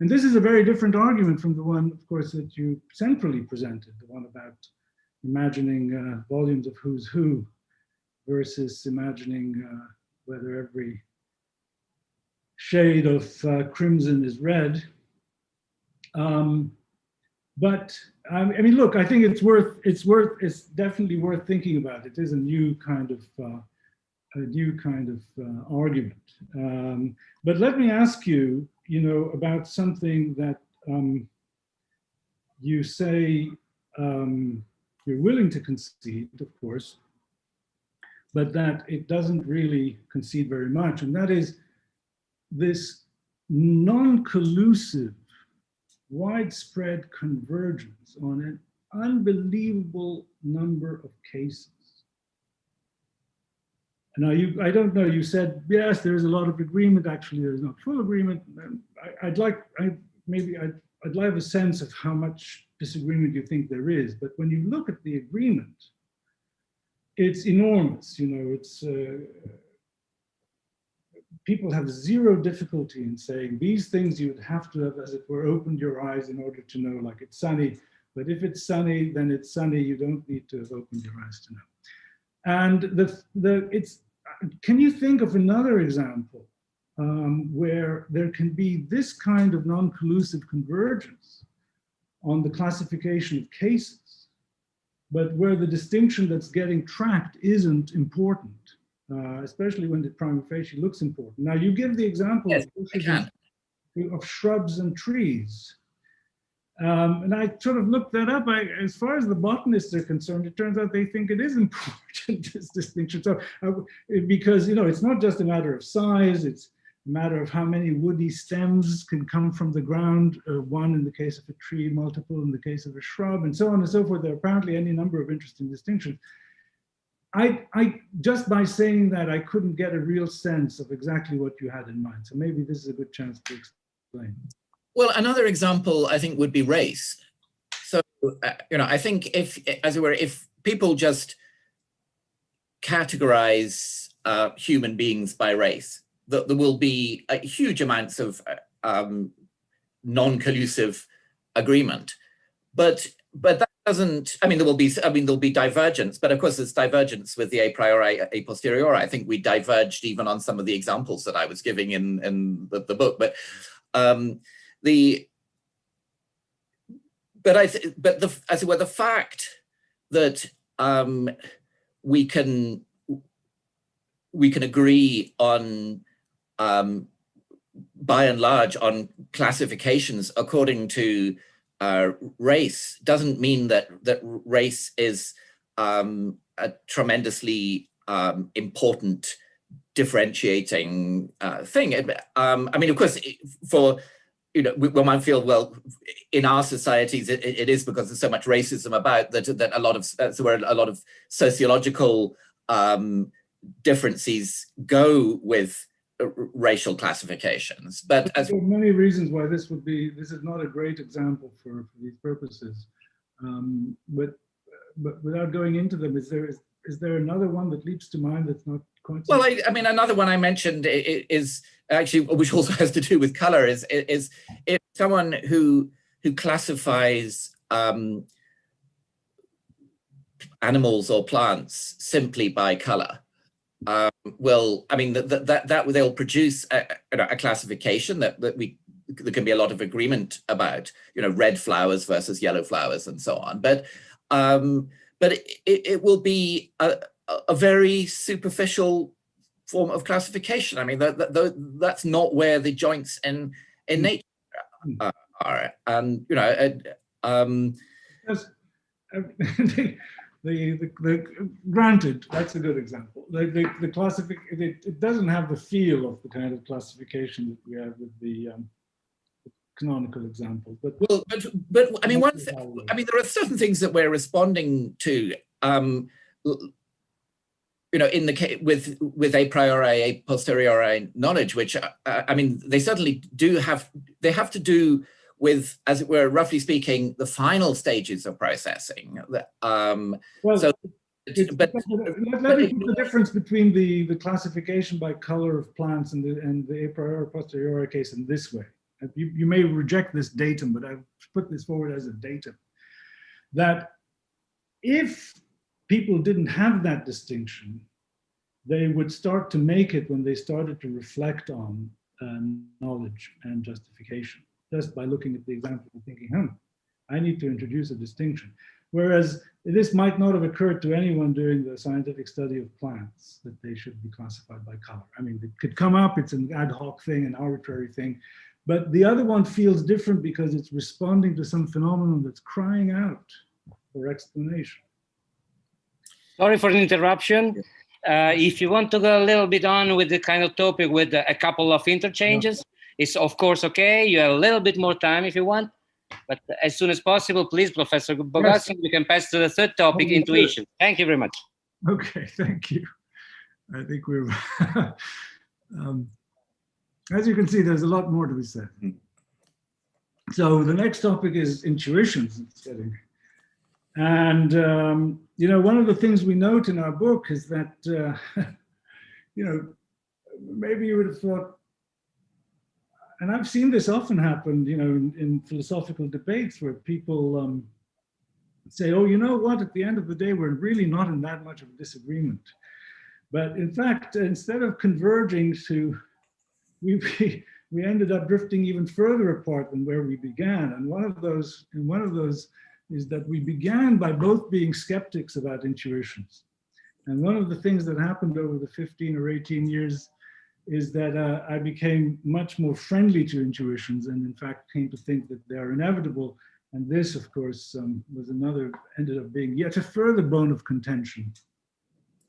and this is a very different argument from the one, of course, that you centrally presented, the one about imagining volumes of who's who versus imagining whether every shade of crimson is red. But I mean, look, I think it's definitely worth thinking about. It is a new kind of new kind of argument. But let me ask you, about something that you say you're willing to concede, of course, but that it doesn't really concede very much, and that is this non-collusive, widespread convergence on an unbelievable number of cases. Now, I don't know, you said, yes, there's a lot of agreement. Actually, there's not full agreement. I'd like a sense of how much disagreement you think there is. But when you look at the agreement, it's enormous. It's people have zero difficulty in saying these things you'd have to have, as it were, opened your eyes in order to know, like it's sunny. But if it's sunny, then it's sunny. You don't need to have opened your eyes to know. And can you think of another example where there can be this kind of non-collusive convergence on the classification of cases, but where the distinction that's getting tracked isn't important, especially when the prima facie looks important? Now, you give the example of shrubs and trees. And I sort of looked that up. As far as the botanists are concerned, it turns out they think it is important, this distinction. So, because, it's not just a matter of size, it's a matter of how many woody stems can come from the ground, one in the case of a tree, multiple in the case of a shrub, and so on and so forth. There are apparently any number of interesting distinctions. I just by saying that, I couldn't get a real sense of exactly what you had in mind. So maybe this is a good chance to explain. Well, another example, I think, would be race. So, I think if people just categorize human beings by race, there will be huge amounts of non-collusive agreement. But that doesn't, there'll be divergence, but of course there's divergence with the a priori, a posteriori. I think we diverged even on some of the examples that I was giving in the book. But the fact that we can agree on by and large on classifications according to race doesn't mean that race is a tremendously important differentiating thing. Of course, one might feel, well, in our societies, it is because there's so much racism about that a lot of sociological differences go with racial classifications. But there are many reasons why this is not a great example for these purposes. But without going into them, is there another one that leaps to mind that's not quite? Well, another one I mentioned is actually, which also has to do with color, is if someone who classifies animals or plants simply by color, that they'll produce a classification that there can be a lot of agreement about, red flowers versus yellow flowers and so on. But it will be a very superficial form of classification. That's not where the joints in nature are. And granted, that's a good example. It doesn't have the feel of the kind of classification that we have with the canonical examples. But there are certain things that we're responding to. In the case with a priori, a posteriori knowledge, which they certainly do have. They have to do with, as it were, roughly speaking, the final stages of processing. Let me put the difference between the classification by color of plants and the a priori posteriori case in this way. You may reject this datum, but I've put this forward as a datum. That if people didn't have that distinction, they would start to make it when they started to reflect on knowledge and justification, just by looking at the example and thinking, I need to introduce a distinction. Whereas this might not have occurred to anyone doing the scientific study of plants, that they should be classified by color. I mean, it could come up, it's an ad hoc thing, an arbitrary thing, but the other one feels different because it's responding to some phenomenon that's crying out for explanation. Sorry for the interruption. If you want to go a little bit on with the kind of topic with a couple of interchanges, it's of course okay. You have a little bit more time if you want. But as soon as possible, please, Professor Bogassian, we can pass to the third topic, intuition. Thank you very much. Okay, thank you. I think we're, as you can see, there's a lot more to be said. So the next topic is intuitions. And, you know, one of the things we note in our book is that, you know, maybe you would have thought, and I've seen this often happen, you know, in philosophical debates where people say, oh, you know what, at the end of the day, we're really not in that much of a disagreement. But in fact, instead of converging to, we ended up drifting even further apart than where we began. And one of those is that we began by both being skeptics about intuitions. And one of the things that happened over the 15 or 18 years is that I became much more friendly to intuitions and in fact came to think that they are inevitable. And this, of course, ended up being yet a further bone of contention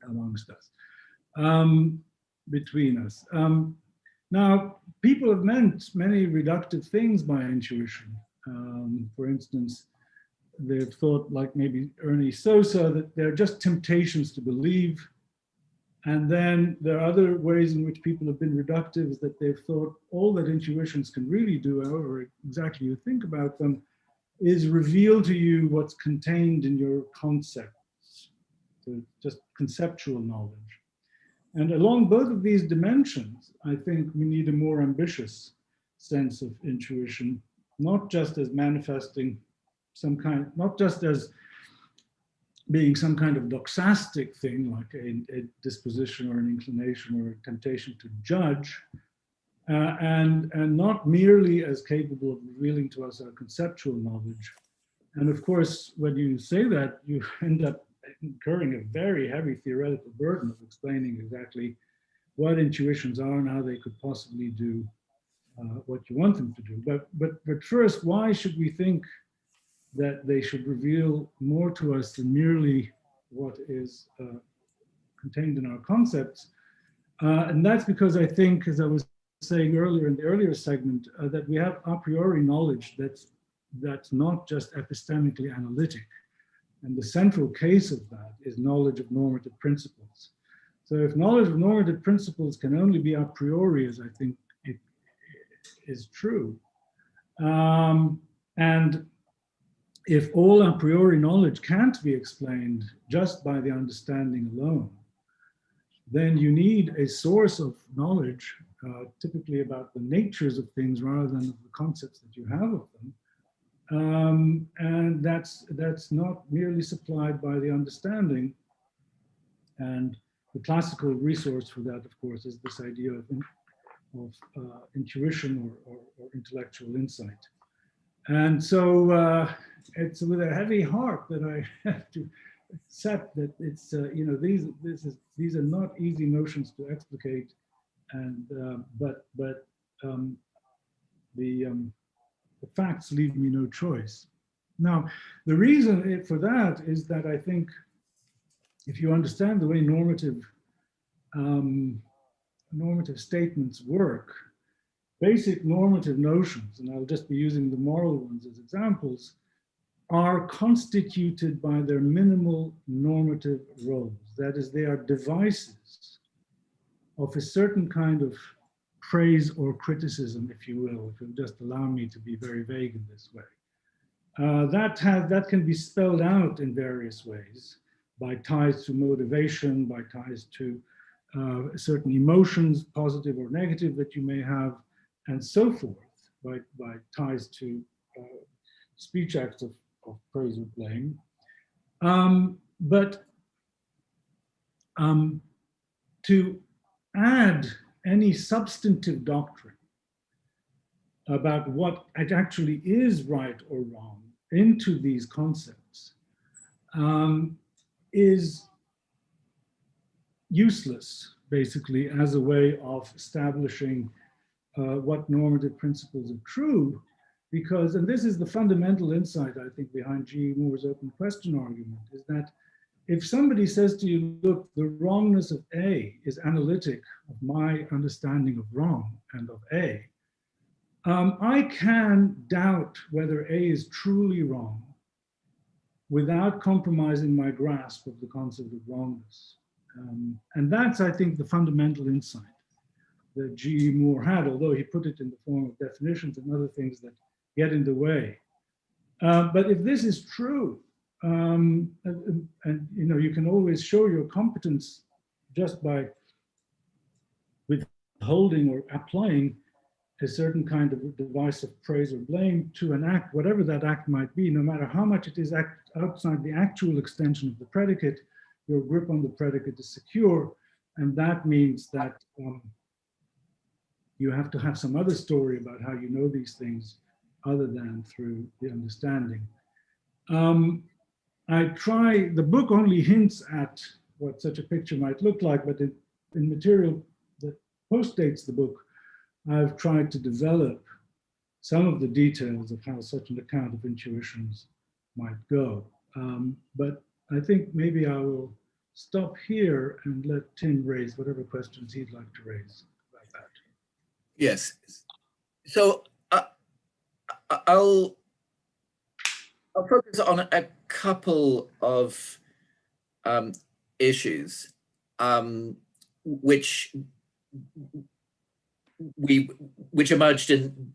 amongst us, between us. Now, people have meant many reductive things by intuition. For instance, they've thought, like maybe Ernie Sosa, that they're just temptations to believe. And then there are other ways in which people have been reductive, is that they've thought all that intuitions can really do, however exactly you think about them, is reveal to you what's contained in your concepts, so just conceptual knowledge. And along both of these dimensions, I think we need a more ambitious sense of intuition, not just as manifesting some kind, not just as being some kind of doxastic thing, like a disposition or an inclination or a temptation to judge, and not merely as capable of revealing to us our conceptual knowledge. And of course, when you say that, you end up incurring a very heavy theoretical burden of explaining exactly what intuitions are and how they could possibly do what you want them to do. But first, why should we think that they should reveal more to us than merely what is contained in our concepts? And that's because I think, as I was saying earlier in the earlier segment, that we have a priori knowledge that's not just epistemically analytic. And the central case of that is knowledge of normative principles. So if knowledge of normative principles can only be a priori, as I think it is true, and if all a priori knowledge can't be explained just by the understanding alone, then you need a source of knowledge, typically about the natures of things rather than of the concepts that you have of them. And that's not merely supplied by the understanding. And the classical resource for that, of course, is this idea of intuition or intellectual insight. And so it's with a heavy heart that I have to accept that it's, you know, these are not easy notions to explicate, and but the facts leave me no choice. Now, the reason for that is that I think if you understand the way normative statements work, basic normative notions, and I'll just be using the moral ones as examples, are constituted by their minimal normative roles. That is, they are devices of a certain kind of praise or criticism, if you will, if you'll just allow me to be very vague in this way. That can be spelled out in various ways, by ties to motivation, by ties to certain emotions, positive or negative, that you may have, and so forth, by ties to speech acts of praise or blame. But to add any substantive doctrine about what it actually is right or wrong into these concepts is useless, basically, as a way of establishing what normative principles are true, because, and this is the fundamental insight, I think, behind G. Moore's open question argument, is that if somebody says to you, look, the wrongness of A is analytic of my understanding of wrong and of A, I can doubt whether A is truly wrong without compromising my grasp of the concept of wrongness. And that's, I think, the fundamental insight that G. Moore had, although he put it in the form of definitions and other things that get in the way. But if this is true, and you know, you can always show your competence just by withholding or applying a certain kind of device of praise or blame to an act, whatever that act might be, no matter how much it is outside the actual extension of the predicate, your grip on the predicate is secure. And that means that you have to have some other story about how you know these things other than through the understanding. The book only hints at what such a picture might look like, but in material that postdates the book, I've tried to develop some of the details of how such an account of intuitions might go. But I think maybe I will stop here and let Tim raise whatever questions he'd like to raise about that. Yes. So I'll focus on a couple of issues which emerged in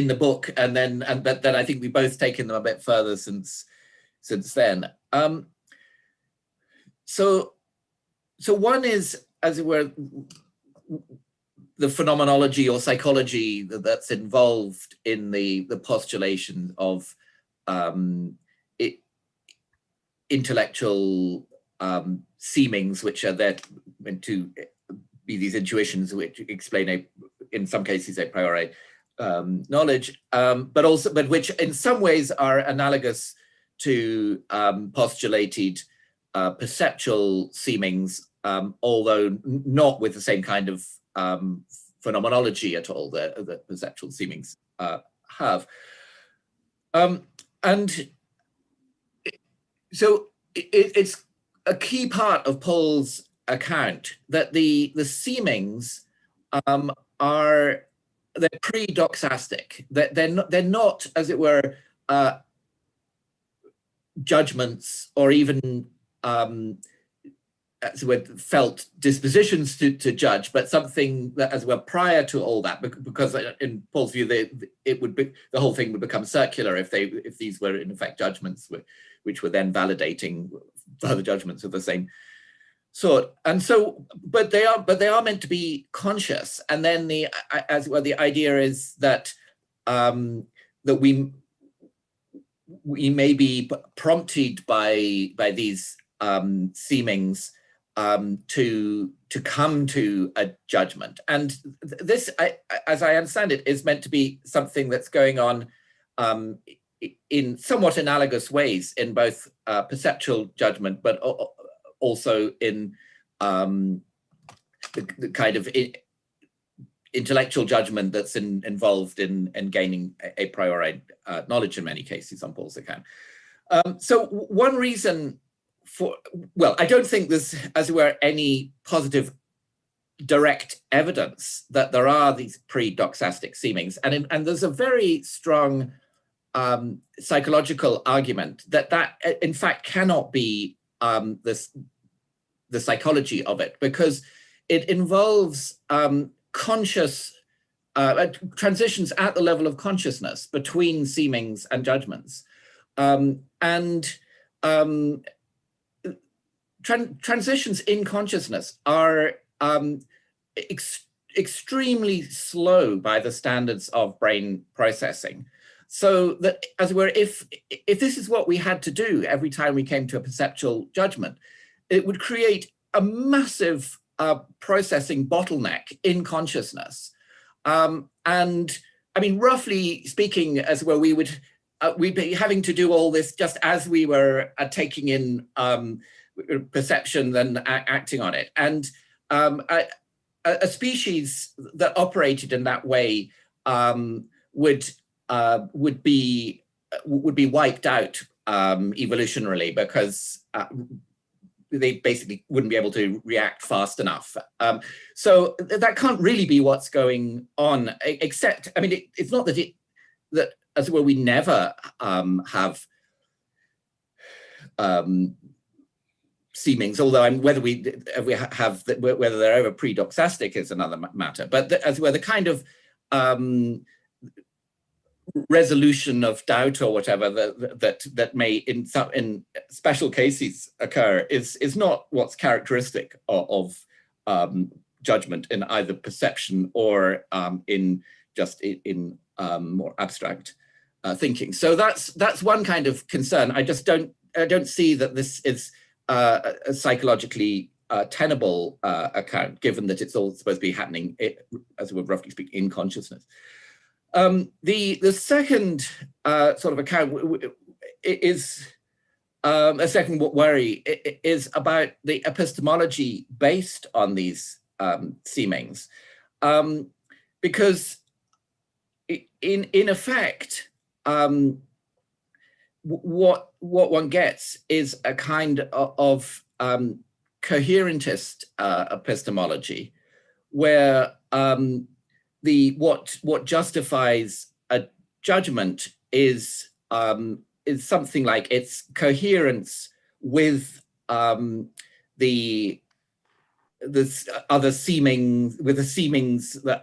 the book, and then I think we both taken them a bit further since then. So one is, as it were, the phenomenology or psychology that's involved in the postulation of intellectual seemings, which are there meant to be these intuitions which explain in some cases a priori knowledge, but which in some ways are analogous to postulated perceptual seemings, although not with the same kind of phenomenology at all that perceptual seemings have. And so it's a key part of Paul's account that the seemings they're pre-doxastic. They're not, as it were, judgments or even as it were, felt dispositions to judge, but something that, as well, prior to all that, because in Paul's view, the whole thing would become circular if these were in effect judgments which were then validating further judgments of the same sort. And so, but they are meant to be conscious. And then the idea is that that we may be prompted by these seemings to come to a judgment. And this, as I understand it, is meant to be something that's going on in somewhat analogous ways in both perceptual judgment, but also in the kind of intellectual judgment that's involved in gaining a priori knowledge in many cases on Paul's account. So one reason well, I don't think there's, as it were, any positive direct evidence that there are these pre-doxastic seemings. And there's a very strong psychological argument that in fact cannot be the psychology of it, because it involves conscious transitions at the level of consciousness between seemings and judgments. Transitions in consciousness are extremely slow by the standards of brain processing. So that, as it were, if this is what we had to do every time we came to a perceptual judgment, it would create a massive processing bottleneck in consciousness. And I mean, roughly speaking, as well, we would we'd be having to do all this just as we were taking in perception and acting on it. And a species that operated in that way would be wiped out evolutionarily, because they basically wouldn't be able to react fast enough. So that can't really be what's going on, except, I mean, it's not that that as well we never have seemings, although whether whether they're ever pre-doxastic is another matter. But as well, the kind of resolution of doubt or whatever that may in special cases occur is not what's characteristic of judgment in either perception or in more abstract thinking. So that's one kind of concern. I don't see that this is a psychologically tenable account, given that it's all supposed to be happening, as we would roughly speak, in consciousness. The second sort of account is a second worry is about the epistemology based on these seemings, because in effect, what one gets is a kind of coherentist epistemology, where what justifies a judgment is something like its coherence with the other seemings, with the seemings that,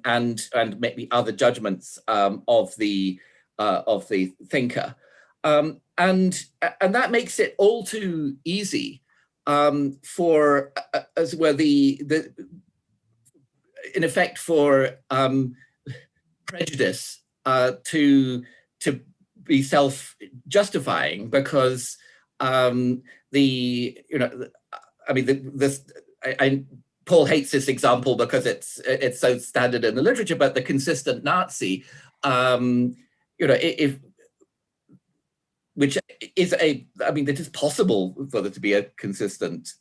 and maybe other judgments of the thinker, and that makes it all too easy for as well in effect for prejudice to be self-justifying, because Paul hates this example because it's so standard in the literature, but the consistent Nazi, which is it is possible for there to be a consistent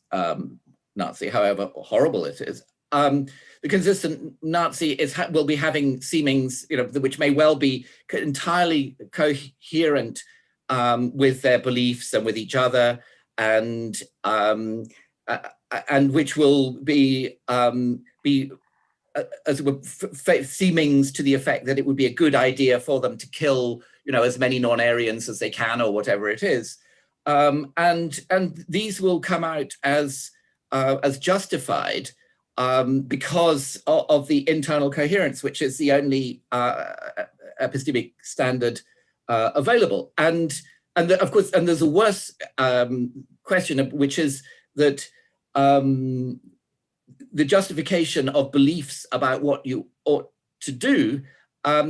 Nazi, however horrible it is. The consistent Nazi will be having seemings, which may well be entirely coherent with their beliefs and with each other, and which will be as seemings to the effect that it would be a good idea for them to kill, as many non-Aryans as they can, or whatever it is, and these will come out as justified. Because of the internal coherence, which is the only epistemic standard available, and of course, and there's a worse question, which is that the justification of beliefs about what you ought to do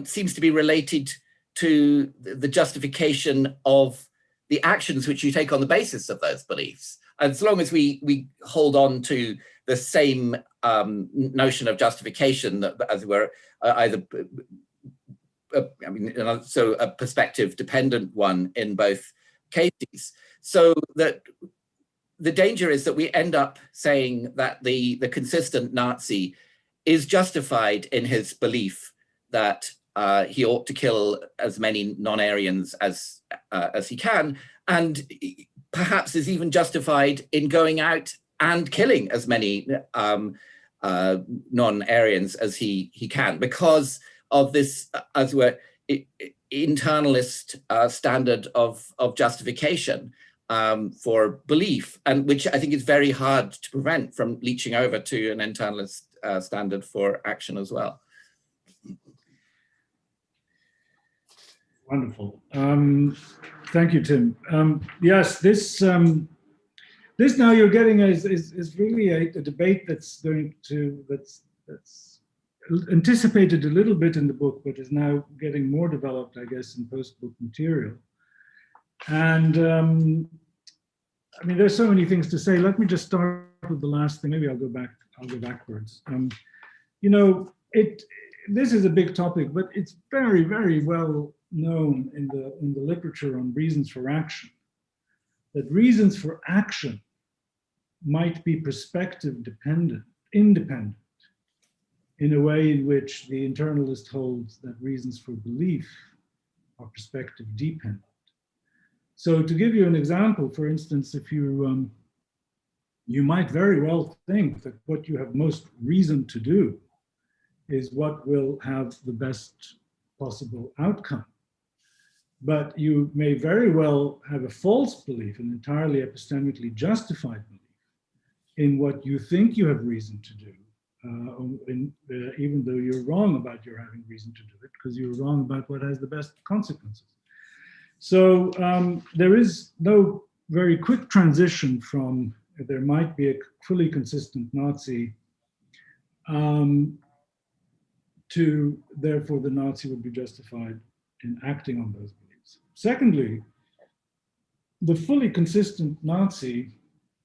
seems to be related to the justification of the actions which you take on the basis of those beliefs. And as long as we hold on to the same notion of justification, that, as it were, either, so a perspective-dependent one in both cases, so that the danger is that we end up saying that the consistent Nazi is justified in his belief that he ought to kill as many non-Aryans as he can, and perhaps is even justified in going out and killing as many non-Aryans as he can, because of this, as it were, internalist standard of justification for belief, and which I think is very hard to prevent from leaching over to an internalist standard for action as well. Wonderful. Thank you, Tim. Yes, this now you're getting is really a debate that's anticipated a little bit in the book, but is now getting more developed, I guess, in post-book material. And there's so many things to say. Let me just start with the last thing. Maybe I'll go backwards. This is a big topic, but it's very, very well known in the literature on reasons for action, that reasons for action might be perspective independent, in a way in which the internalist holds that reasons for belief are perspective dependent. So to give you an example, for instance, if you might very well think that what you have most reason to do is what will have the best possible outcome. But you may very well have a false belief, an entirely epistemically justified belief in what you think you have reason to do, even though you're wrong about your having reason to do it, because you're wrong about what has the best consequences. So there is no very quick transition from there might be a fully consistent Nazi to therefore the Nazi would be justified in acting on those beliefs. Secondly, the fully consistent Nazi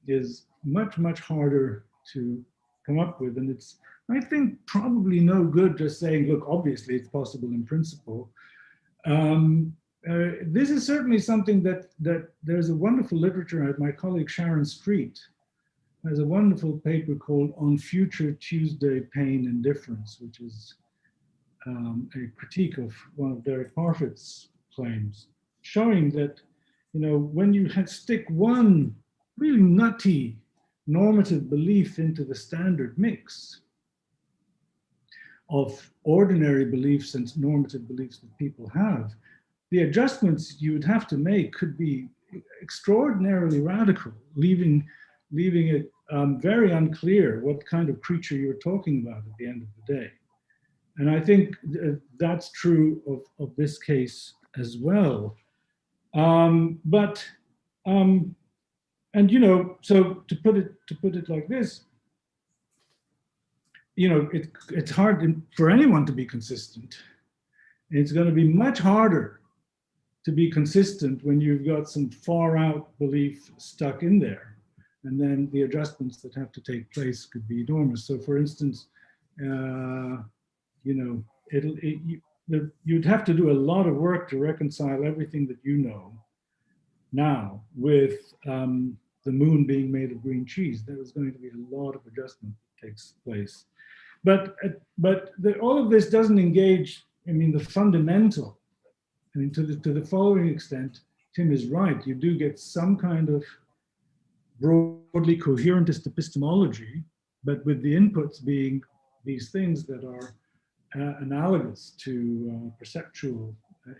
is much, much harder to come up with. And it's, I think, probably no good just saying, look, obviously it's possible in principle. This is certainly something that there's a wonderful literature. My colleague Sharon Street has a wonderful paper called On Future Tuesday Pain and Difference, which is a critique of one of Derek Parfit's claims, showing that, you know, when you stick one really nutty normative belief into the standard mix of ordinary beliefs and normative beliefs that people have, the adjustments you would have to make could be extraordinarily radical, leaving it very unclear what kind of creature you're talking about at the end of the day. And I think that's true of this case as well. And you know, so to put it like this, you know, it's hard for anyone to be consistent. It's going to be much harder to be consistent when you've got some far out belief stuck in there, and then the adjustments that have to take place could be enormous. So, for instance, you know, you'd have to do a lot of work to reconcile everything that you know now with the moon being made of green cheese. There was going to be a lot of adjustment that takes place. But all of this doesn't engage, I mean, the fundamental. I mean, to the following extent, Tim is right. You do get some kind of broadly coherentist epistemology, but with the inputs being these things that are analogous to perceptual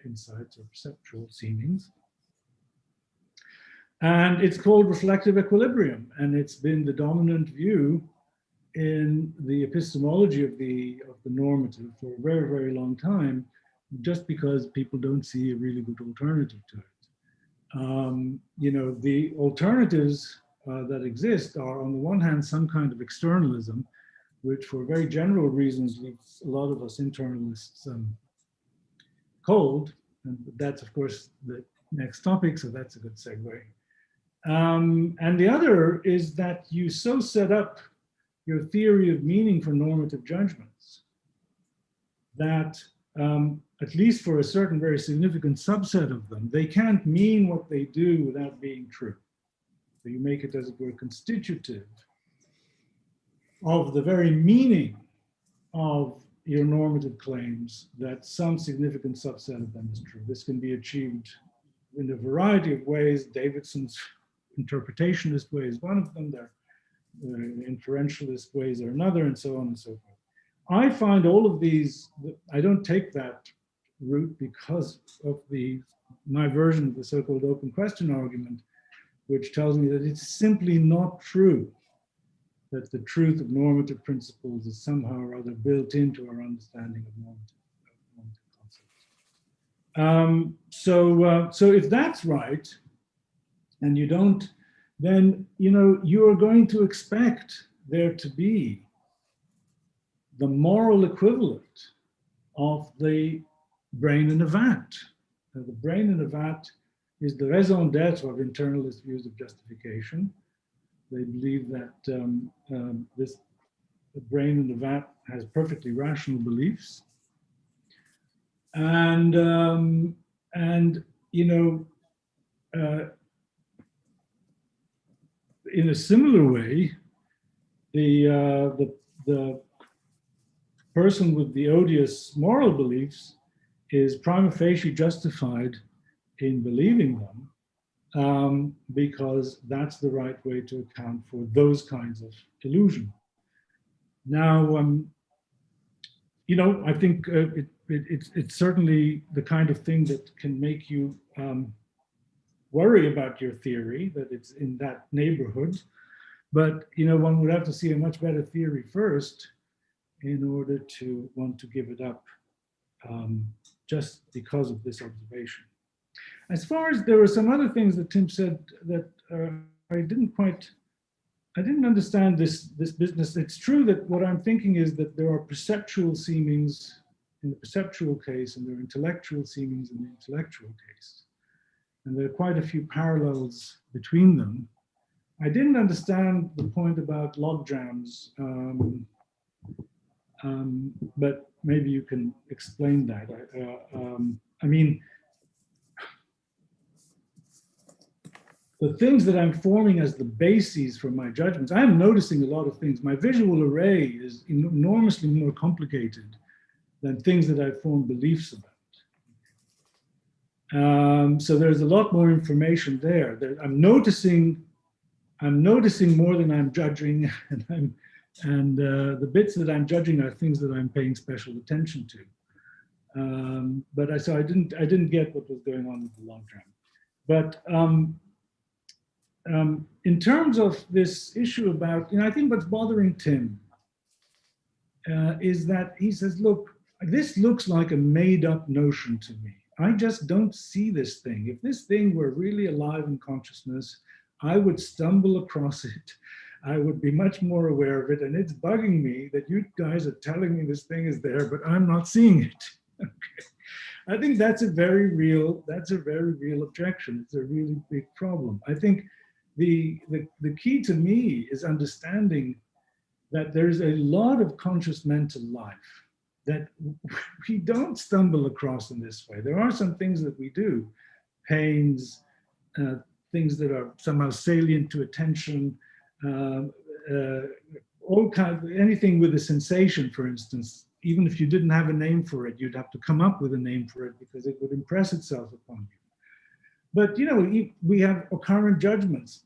insights or perceptual seemings. And it's called reflective equilibrium, and it's been the dominant view in the epistemology of the normative for a very, very long time, just because people don't see a really good alternative to it. You know, the alternatives that exist are, on the one hand, some kind of externalism, which for very general reasons leaves a lot of us internalists cold. And that's, of course, the next topic, so that's a good segue. And the other is that you so set up your theory of meaning for normative judgments that, at least for a certain very significant subset of them, they can't mean what they do without being true. So you make it, as it were, constitutive of the very meaning of your normative claims that some significant subset of them is true. This can be achieved in a variety of ways. Davidson's interpretationist way is one of them, their inferentialist ways are another, and so on and so forth. I find all of these, I don't take that route because of my version of the so-called open question argument, which tells me that it's simply not true that the truth of normative principles is somehow or other built into our understanding of normative concepts. So if that's right, and you don't, then you are going to expect there to be the moral equivalent of the brain in a vat. Now, the brain in a vat is the raison d'etre of internalist views of justification. They believe that the brain in the vat has perfectly rational beliefs. And you know, in a similar way, the person with the odious moral beliefs is prima facie justified in believing them, because that's the right way to account for those kinds of illusion. Now, you know, I think it's certainly the kind of thing that can make you worry about your theory, that it's in that neighborhood. But, you know, one would have to see a much better theory first in order to want to give it up just because of this observation. As far as there were some other things that Tim said that I didn't understand this business. It's true that what I'm thinking is that there are perceptual seemings in the perceptual case and there are intellectual seemings in the intellectual case. And there are quite a few parallels between them. I didn't understand the point about logjams, but maybe you can explain that. I mean, the things that I'm forming as the bases for my judgments, I'm noticing a lot of things. My visual array is enormously more complicated than things that I form beliefs about. So there's a lot more information there. I'm noticing more than I'm judging, and the bits that I'm judging are things that I'm paying special attention to. So I didn't get what was going on with the logjam. But in terms of this issue about, you know, I think what's bothering Tim is that he says, look, this looks like a made up notion to me. I just don't see this thing. If this thing were really alive in consciousness, I would stumble across it. I would be much more aware of it. And it's bugging me that you guys are telling me this thing is there, but I'm not seeing it. Okay. I think that's a very real objection. It's a really big problem. I think the key to me is understanding that there's a lot of conscious mental life that we don't stumble across in this way. There are some things that we do, pains, things that are somehow salient to attention, all kinds, anything with a sensation, for instance. Even if you didn't have a name for it, you'd have to come up with a name for it because it would impress itself upon you. But, you know, we have occurrent judgments.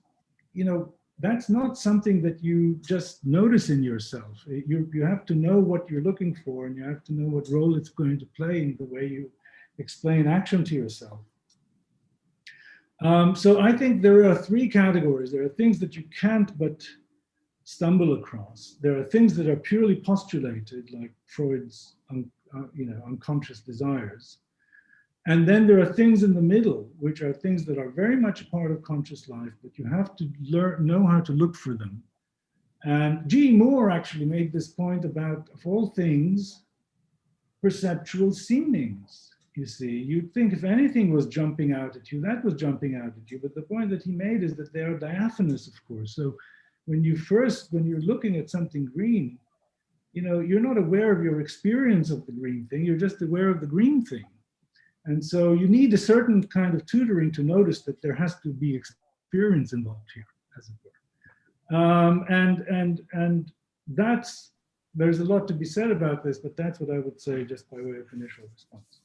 You know, that's not something that you just notice in yourself. You have to know what you're looking for, and you have to know what role it's going to play in the way you explain action to yourself. So I think there are three categories. There are things that you can't but stumble across. There are things that are purely postulated, like Freud's unconscious desires. And then there are things in the middle, which are things that are very much a part of conscious life, but you have to know how to look for them. And G. Moore actually made this point about, of all things, perceptual seemings. You see, you'd think if anything was jumping out at you, that was jumping out at you. But the point that he made is that they are diaphanous, of course. So when you're looking at something green, you know, you're not aware of your experience of the green thing, you're just aware of the green thing. And so you need a certain kind of tutoring to notice that there has to be experience involved here, as it were. And there's a lot to be said about this, but that's what I would say just by way of initial response.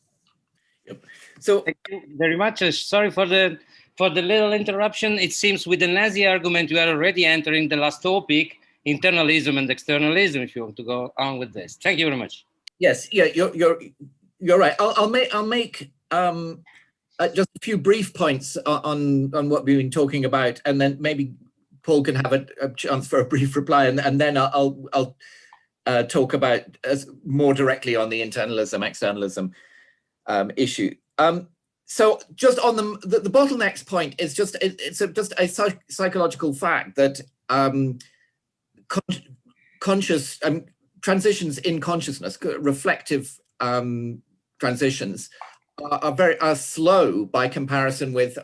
Yep. So thank you very much. Sorry for the little interruption. It seems with the Nazi argument, we are already entering the last topic, internalism and externalism, if you want to go on with this. Thank you very much. Yes, yeah, you're right. I'll make just a few brief points on what we've been talking about, and then maybe Paul can have a chance for a brief reply, and then I'll talk about more directly on the internalism, externalism issue. So just on the bottlenecks point, it's just a psychological fact that conscious transitions in consciousness, reflective transitions, are slow by comparison with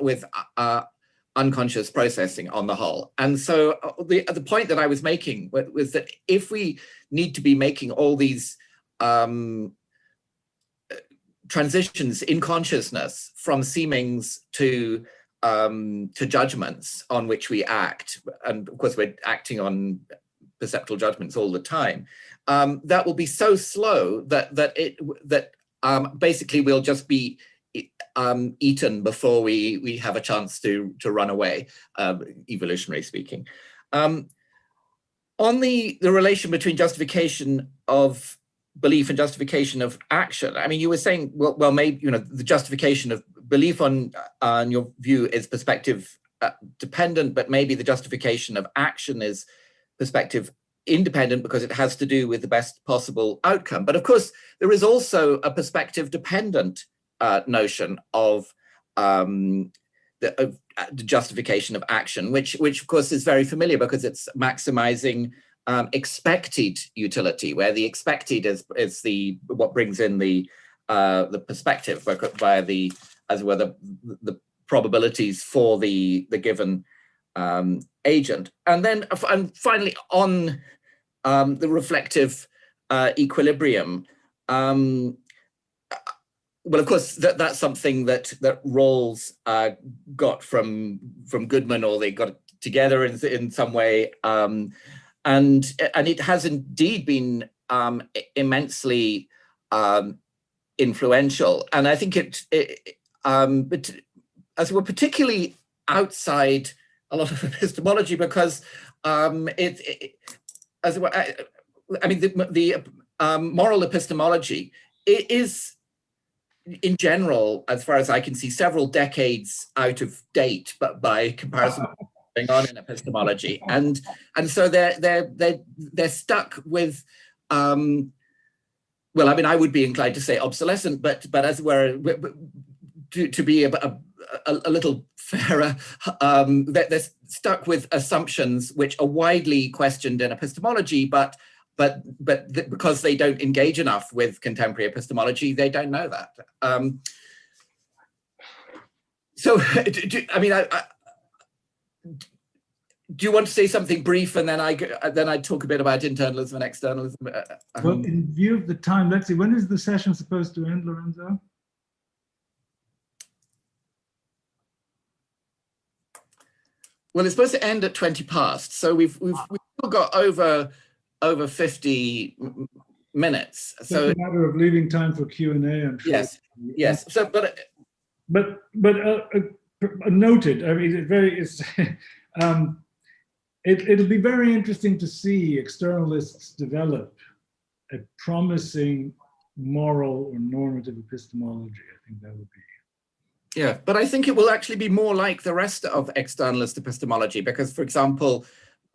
unconscious processing on the whole. And so the point that I was making was that if we need to be making all these transitions in consciousness from seemings to judgments on which we act, and of course we're acting on perceptual judgments all the time, that will be so slow that basically we'll just be eaten before we have a chance to run away, evolutionary speaking. On the relation between justification of belief and justification of action, I mean, you were saying, well, maybe, you know, the justification of belief on your view is perspective dependent, but maybe the justification of action is perspective independent because it has to do with the best possible outcome. But of course, there is also a perspective dependent notion of the justification of action, which of course is very familiar because it's maximizing expected utility, where the expected is what brings in the perspective via the probabilities for the given agent. And then finally on the reflective equilibrium, well, of course, that's something that Rawls got from Goodman, or they got together in some way, and it has indeed been immensely influential. And I think but as we're particularly outside a lot of epistemology, because the moral epistemology is, in general, as far as I can see, several decades out of date, but by comparison going on in epistemology, and so they're stuck with well, I mean, I would be inclined to say obsolescent, but as it were, to be a little fairer, they're stuck with assumptions which are widely questioned in epistemology, but because they don't engage enough with contemporary epistemology, they don't know that. So, do you want to say something brief, and then I talk a bit about internalism and externalism? Well, in view of the time, let's see, when is the session supposed to end, Lorenzo? Well, it's supposed to end at 20 past, so we've still got over 50 minutes. So it's a matter of leaving time for Q&A, I'm sure. Yes. So, but noted. I mean, it'll be very interesting to see externalists develop a promising moral or normative epistemology. I think that would be. Yeah, but I think it will actually be more like the rest of externalist epistemology, because, for example,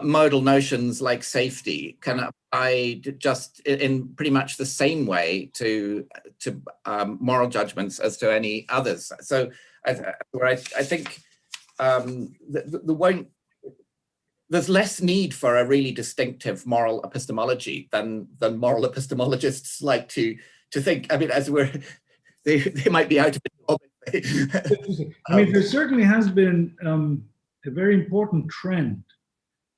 modal notions like safety can apply just in pretty much the same way to moral judgments as to any others. So I think there's less need for a really distinctive moral epistemology than moral epistemologists like to think. I mean, they might be out of it. I mean, there certainly has been a very important trend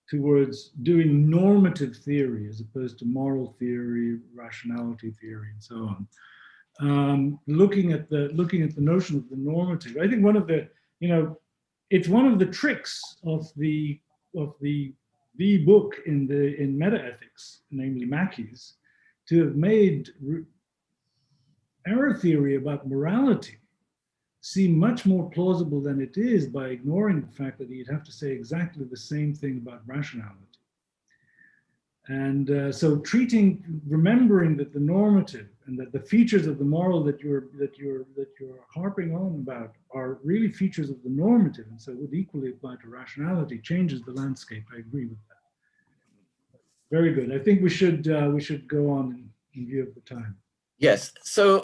towards doing normative theory as opposed to moral theory, rationality theory, and so on. Looking at the notion of the normative, I think one of the, it's one of the tricks of the book in metaethics, namely Mackey's, to have made error theory about morality seem much more plausible than it is by ignoring the fact that you'd have to say exactly the same thing about rationality. And so remembering that the normative and that the features of the moral that you're harping on about are really features of the normative, and so would equally apply to rationality, changes the landscape. I agree with that. Very good. I think we should go on in view of the time. Yes. So.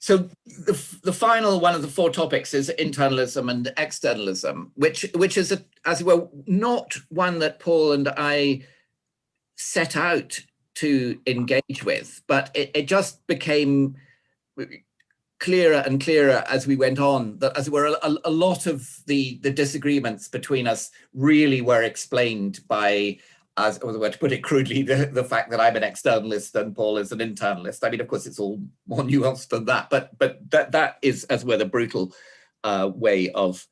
So the final one of the four topics is internalism and externalism, which is, as it were, not one that Paul and I set out to engage with, but it just became clearer and clearer as we went on, that, as it were, a lot of the disagreements between us really were explained by as to put it crudely, the fact that I'm an externalist and Paul is an internalist. I mean, of course, it's all more nuanced than that, but that is, as were the brutal way of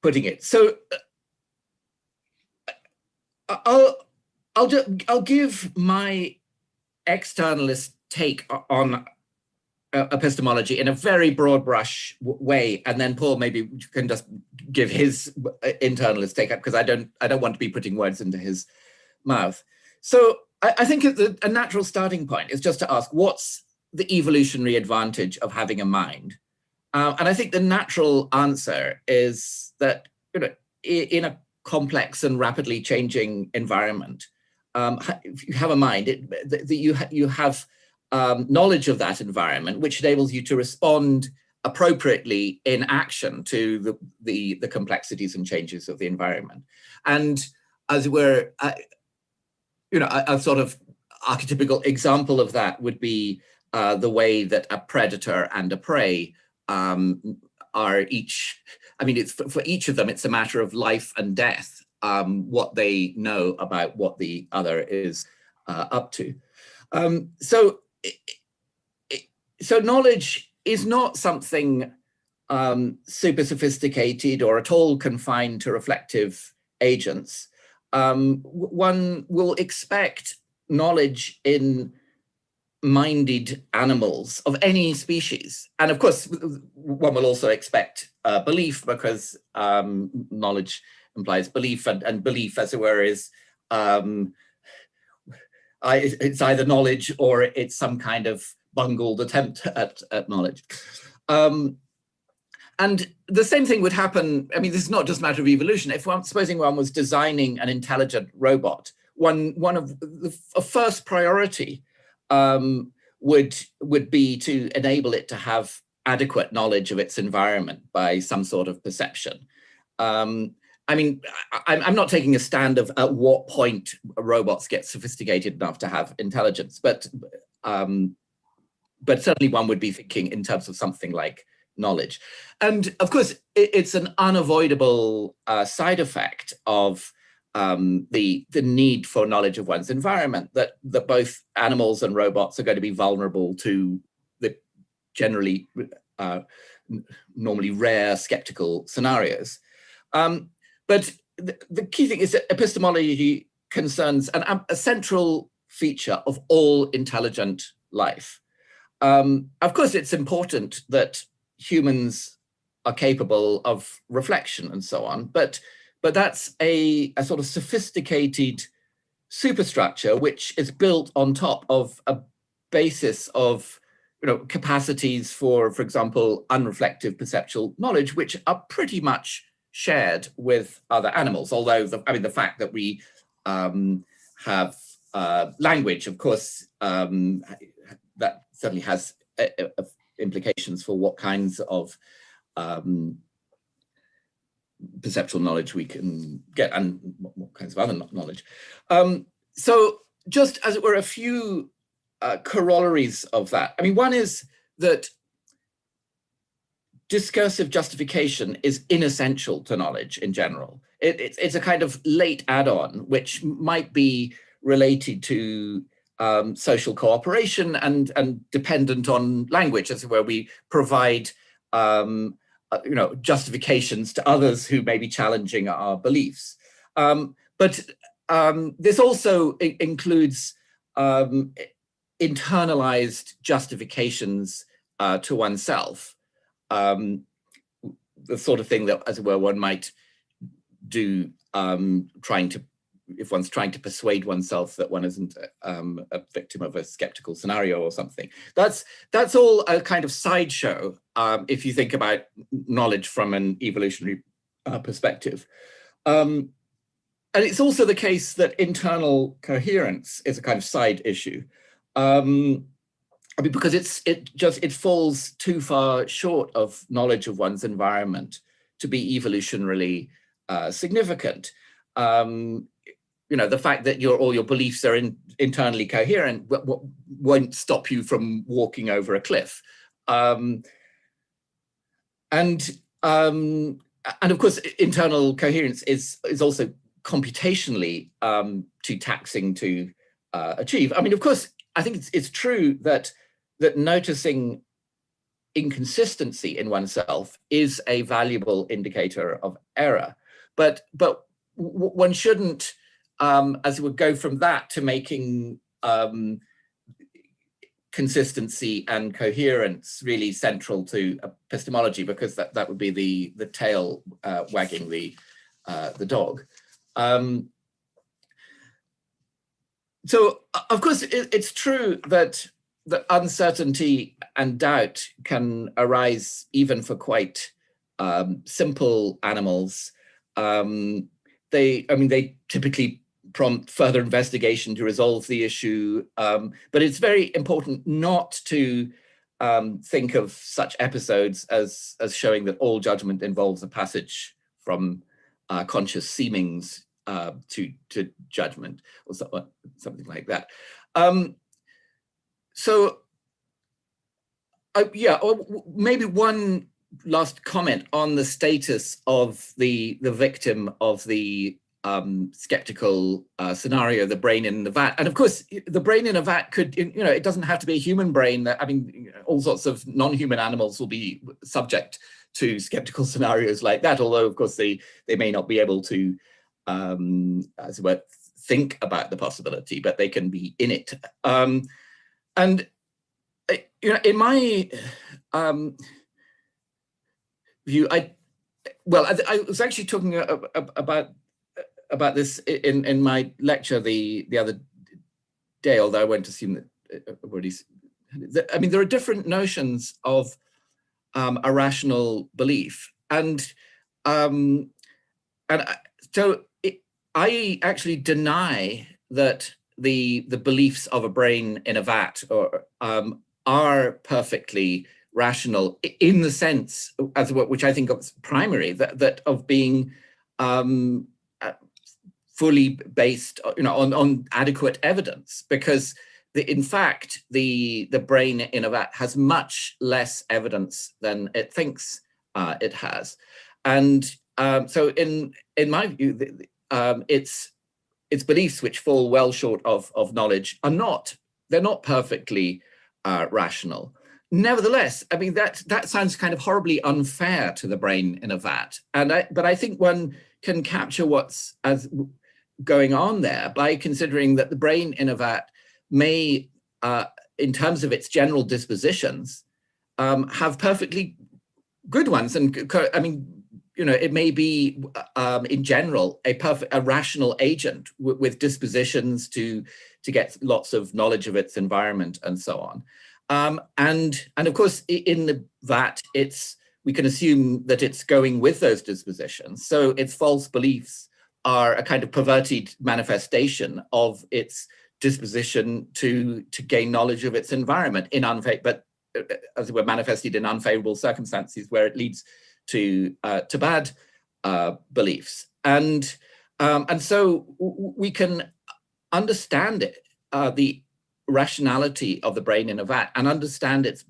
putting it. So I'll give my externalist take on epistemology in a very broad brush way, and then Paul maybe can just give his internalist take up, because I don't want to be putting words into his mouth. So I think a natural starting point is just to ask, what's the evolutionary advantage of having a mind? And I think the natural answer is that, you know, in a complex and rapidly changing environment, if you have a mind, you have knowledge of that environment, which enables you to respond appropriately in action to the complexities and changes of the environment. And as it were, you know, a sort of archetypical example of that would be the way that a predator and a prey are each, I mean, it's for each of them, it's a matter of life and death, what they know about what the other is up to. So knowledge is not something super sophisticated or at all confined to reflective agents. One will expect knowledge in minded animals of any species. And of course, one will also expect belief, because knowledge implies belief, and belief, as it were, is it's either knowledge or it's some kind of bungled attempt at knowledge. And the same thing would happen. I mean, this is not just a matter of evolution. If supposing one was designing an intelligent robot, one of the first priority would be to enable it to have adequate knowledge of its environment by some sort of perception. I mean, I'm not taking a stand of at what point robots get sophisticated enough to have intelligence, but certainly one would be thinking in terms of something like knowledge. And of course, it's an unavoidable side effect of the need for knowledge of one's environment, that both animals and robots are going to be vulnerable to the generally normally rare skeptical scenarios. But the key thing is that epistemology concerns a central feature of all intelligent life. Of course, it's important that humans are capable of reflection and so on, but that's a sort of sophisticated superstructure which is built on top of a basis of, you know, capacities for example, unreflective perceptual knowledge, which are pretty much shared with other animals. Although the fact that we have language, of course, that certainly has implications for what kinds of perceptual knowledge we can get, and what kinds of other knowledge. So just as it were, a few corollaries of that. I mean, one is that discursive justification is inessential to knowledge in general. It's a kind of late add-on, which might be related to social cooperation and dependent on language, as where we provide you know, justifications to others who may be challenging our beliefs. But this also includes internalized justifications to oneself. The sort of thing that, as it were, one might do if one's trying to persuade oneself that one isn't a victim of a skeptical scenario or something. That's all a kind of sideshow if you think about knowledge from an evolutionary perspective. And it's also the case that internal coherence is a kind of side issue. I mean, because it falls too far short of knowledge of one's environment to be evolutionarily significant. You know, the fact that all your beliefs are internally coherent won't stop you from walking over a cliff. And of course, internal coherence is also computationally too taxing to achieve. I mean, of course, I think it's true that noticing inconsistency in oneself is a valuable indicator of error, but one shouldn't, as it would go from that to making consistency and coherence really central to epistemology, because that would be the tail wagging the dog. So of course it's true that uncertainty and doubt can arise even for quite simple animals. They typically prompt further investigation to resolve the issue, but it's very important not to think of such episodes as showing that all judgment involves a passage from conscious seemings to judgment, or something like that. Maybe one last comment on the status of the victim of the skeptical scenario, the brain in the vat. And of course, the brain in a vat could, it doesn't have to be a human brain. I mean, all sorts of non-human animals will be subject to skeptical scenarios like that, although of course they may not be able to, as it were, think about the possibility, but they can be in it. And in my view, I was actually talking about this in my lecture the other day, although I won't assume that everybody. I mean, there are different notions of a rational belief, and so I actually deny that the beliefs of a brain in a vat are perfectly rational in the sense, as which I think of primary, that of being fully based, on adequate evidence, because in fact the brain in a vat has much less evidence than it thinks it has, and so in my view, its beliefs, which fall well short of knowledge, they're not perfectly rational. Nevertheless, I mean, that sounds kind of horribly unfair to the brain in a vat, but I think one can capture what's going on there by considering that the brain in a vat may, in terms of its general dispositions, have perfectly good ones. And I mean, it may be in general a rational agent with dispositions to get lots of knowledge of its environment and so on. And of course, in the vat, we can assume that it's going with those dispositions. So its false beliefs are a kind of perverted manifestation of its disposition to gain knowledge of its environment but as it were, manifested in unfavorable circumstances where it leads to bad beliefs. And so we can understand it, the rationality of the brain in a vat, and understand its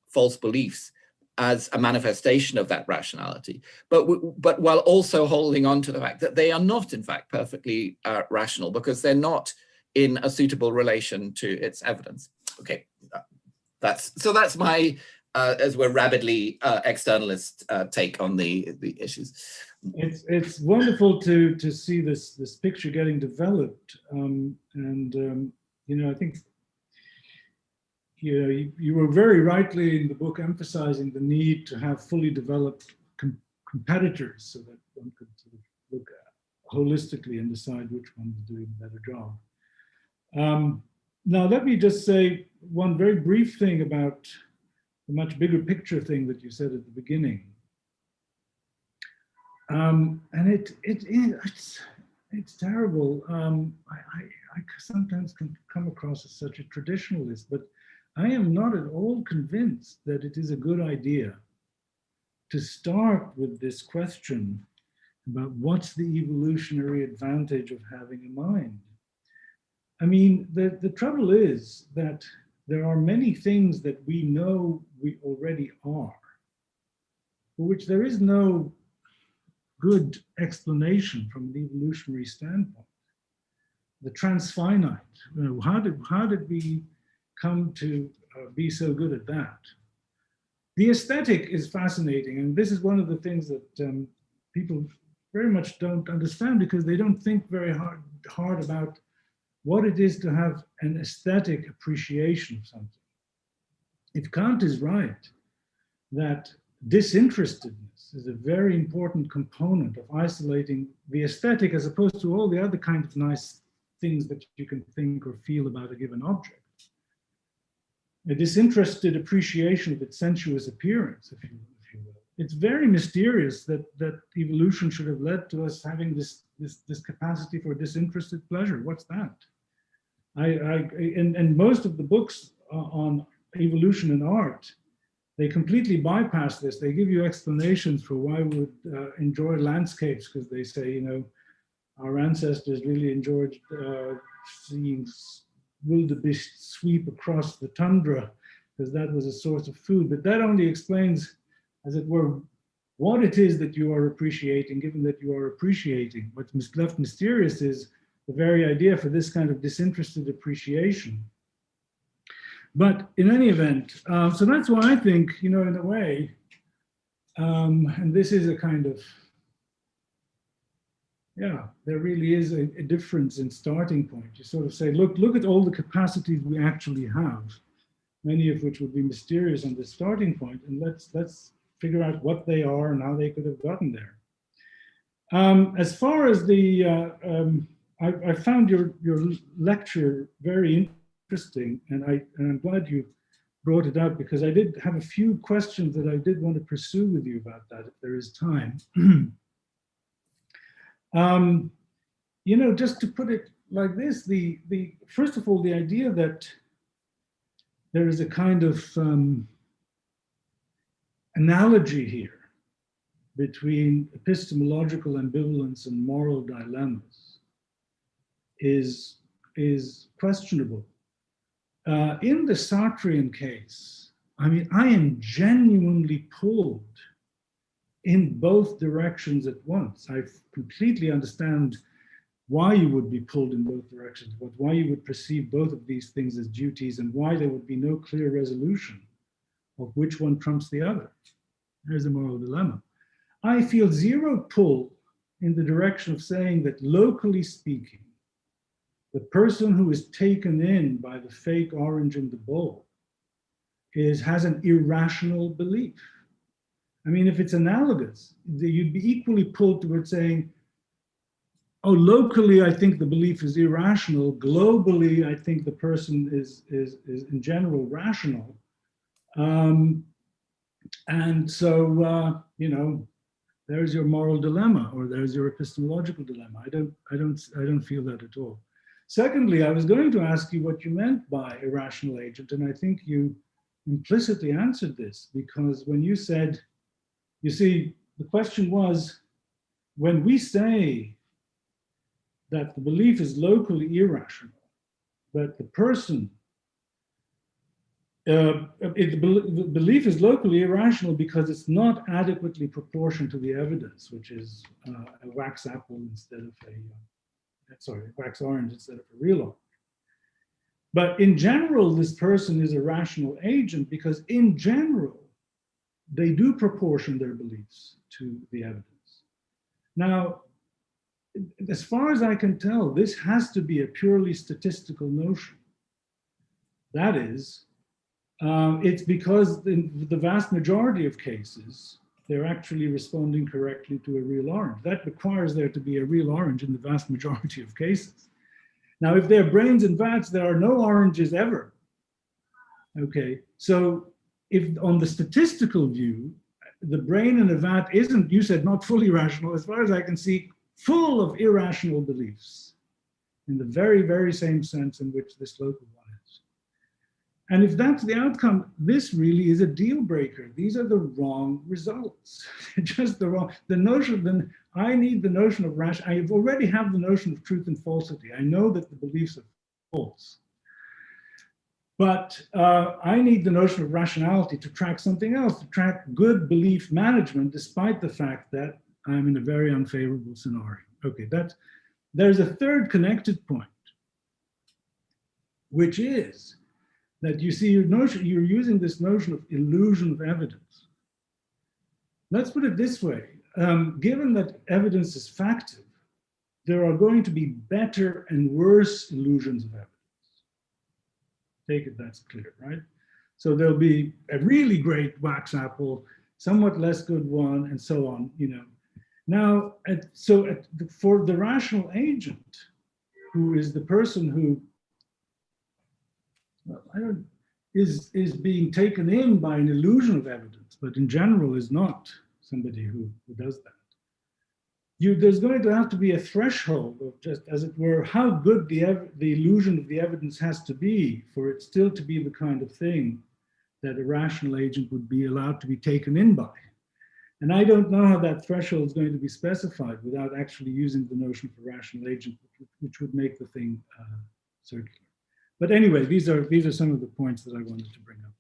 false beliefs as a manifestation of that rationality, but while also holding on to the fact that they are not, in fact, perfectly rational, because they're not in a suitable relation to its evidence. Okay, that's my, as we're rabidly externalist take on the issues. It's wonderful to see this picture getting developed, I think. You were very rightly in the book emphasizing the need to have fully developed competitors so that one could sort of look holistically and decide which one is doing a better job. Now, let me just say one very brief thing about the much bigger picture thing that you said at the beginning. And it's terrible. I sometimes can come across as such a traditionalist, but I am not at all convinced that it is a good idea to start with this question about what's the evolutionary advantage of having a mind. I mean, the trouble is that there are many things that we know we already are, for which there is no good explanation from an evolutionary standpoint. The transfinite, you know, how did we come to be so good at that? The aesthetic is fascinating, and this is one of the things that people very much don't understand, because they don't think very hard about what it is to have an aesthetic appreciation of something. If Kant is right that disinterestedness is a very important component of isolating the aesthetic as opposed to all the other kind of nice things that you can think or feel about a given object, a disinterested appreciation of its sensuous appearance, if you will. It's very mysterious that evolution should have led to us having this capacity for disinterested pleasure. What's that? And most of the books on evolution in art, they completely bypass this. They give you explanations for why we would enjoy landscapes, because they say, you know, our ancestors really enjoyed seeing wildebeest sweep across the tundra, because that was a source of food. But that only explains, as it were, what it is that you are appreciating, given that you are appreciating. What's left mysterious is the very idea for this kind of disinterested appreciation. But in any event, so that's why I think, you know, in a way, and this is a kind of, yeah, there really is a difference in starting point. You sort of say, look at all the capacities we actually have, many of which would be mysterious on the starting point, and let's figure out what they are and how they could have gotten there. As far as the, I found your lecture very interesting, and I'm glad you brought it up, because I did have a few questions that I did want to pursue with you about that, if there is time. You know, just to put it like this, first of all, the idea that there is a kind of analogy here between epistemological ambivalence and moral dilemmas is questionable. In the Sartrean case, I mean, I am genuinely pulled in both directions at once. I completely understand why you would be pulled in both directions, but why you would perceive both of these things as duties, and why there would be no clear resolution of which one trumps the other. There's a moral dilemma. I feel zero pull in the direction of saying that, locally speaking, the person who is taken in by the fake orange in the bowl has an irrational belief. I mean, if it's analogous, you'd be equally pulled towards saying, oh, locally, I think the belief is irrational. Globally, I think the person is in general rational. And so, you know, there's your moral dilemma, or there's your epistemological dilemma. I don't feel that at all. Secondly, I was going to ask you what you meant by irrational agent, and I think you implicitly answered this, because when you said, you see, the question was, when we say that the belief is locally irrational, but the person, the belief is locally irrational because it's not adequately proportioned to the evidence, which is a wax apple instead of a wax orange instead of a real orange. But in general, this person is a rational agent because in general, they do proportion their beliefs to the evidence. Now, as far as I can tell, this has to be a purely statistical notion. That is, it's because in the vast majority of cases, they're actually responding correctly to a real orange. That requires there to be a real orange in the vast majority of cases. Now, if they're brains and vats, there are no oranges ever. Okay, so if on the statistical view, the brain in a vat isn't, you said, not fully rational, as far as I can see, full of irrational beliefs in the very, very same sense in which this local one is. And if that's the outcome, this really is a deal breaker. These are the wrong results. Just the wrong, the notion, then I need the notion of I already have the notion of truth and falsity. I know that the beliefs are false. But I need the notion of rationality to track something else, to track good belief management, despite the fact that I'm in a very unfavorable scenario. Okay, there's a third connected point, which is that you see you're using this notion of illusion of evidence. Let's put it this way. Given that evidence is factive, there are going to be better and worse illusions of evidence. Take it that's clear, right? So there'll be a really great wax apple, somewhat less good one, and so on, you know. Now, for the rational agent, who is the person who is being taken in by an illusion of evidence, but in general is not somebody who does that. There's going to have to be a threshold of, just as it were, how good the illusion of the evidence has to be for it still to be the kind of thing that a rational agent would be allowed to be taken in by. And I don't know how that threshold is going to be specified without actually using the notion of a rational agent, which would make the thing circular. But anyway, these are some of the points that I wanted to bring up.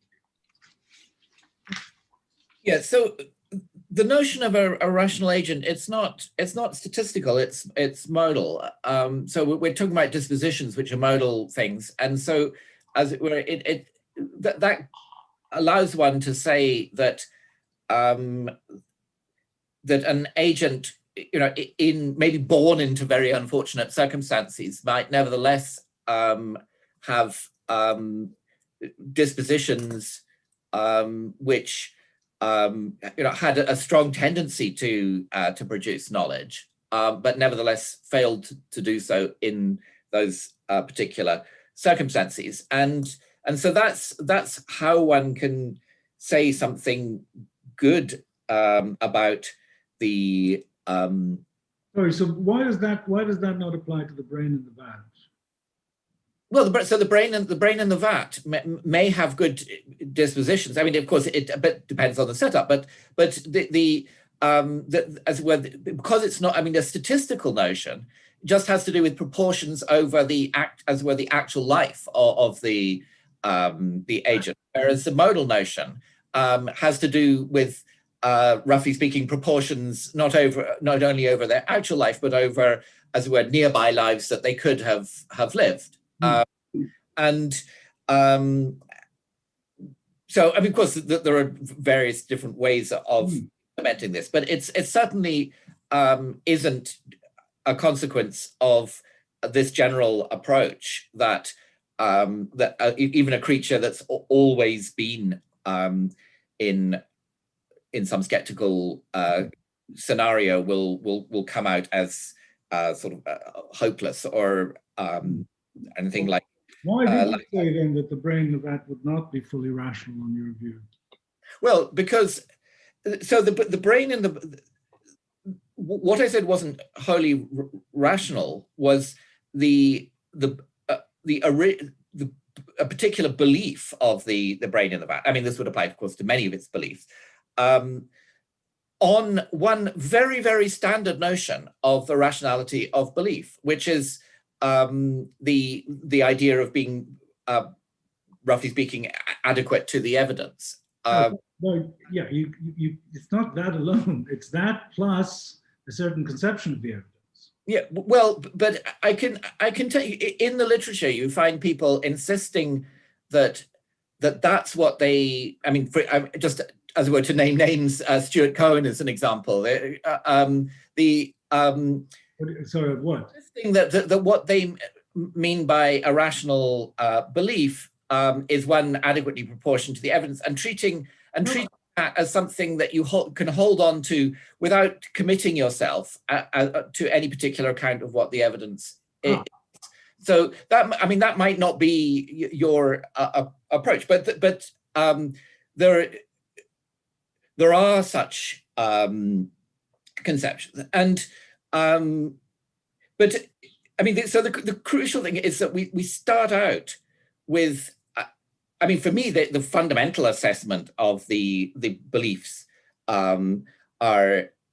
Yeah, so the notion of a rational agent, it's not statistical, it's modal. So we're talking about dispositions, which are modal things. And so as it were, that allows one to say that that an agent, you know, maybe born into very unfortunate circumstances, might nevertheless have dispositions which you know, had a strong tendency to produce knowledge, but nevertheless failed to do so in those particular circumstances. And so that's how one can say something good about the. Sorry. So why does that not apply to the brain in the vat? Well, so the brain and the vat may have good dispositions. I mean, of course, it depends on the setup. But as well, because it's not. I mean, the statistical notion just has to do with proportions over the actual life of the agent, whereas the modal notion has to do with, roughly speaking, proportions not only over their actual life, but over, as it were, nearby lives that they could have lived. So, I mean, of course, there are various different ways of implementing this, but it certainly isn't a consequence of this general approach that even a creature that's always been in some skeptical scenario will come out as sort of hopeless or anything like. Why did you say then that the brain in the vat would not be fully rational in your view? Well, because so the brain in what I said wasn't wholly rational was a particular belief of the brain in the vat. I mean, this would apply, of course, to many of its beliefs. On one very, very standard notion of the rationality of belief, which is the idea of being, roughly speaking, adequate to the evidence. Well, yeah, it's not that alone. It's that plus a certain conception of the evidence. Yeah, well, but I can tell you, in the literature, you find people insisting that that's what they. I mean, just as it were, to name names, Stuart Cohen is an example. Sorry, what? That what they mean by a rational belief is one adequately proportioned to the evidence, and treating that as something that you can hold on to without committing yourself to any particular account of what the evidence is. So that might not be your approach, but there are such conceptions, and but I mean, so the crucial thing is that we start out with. I mean, for me, the fundamental assessment of the beliefs are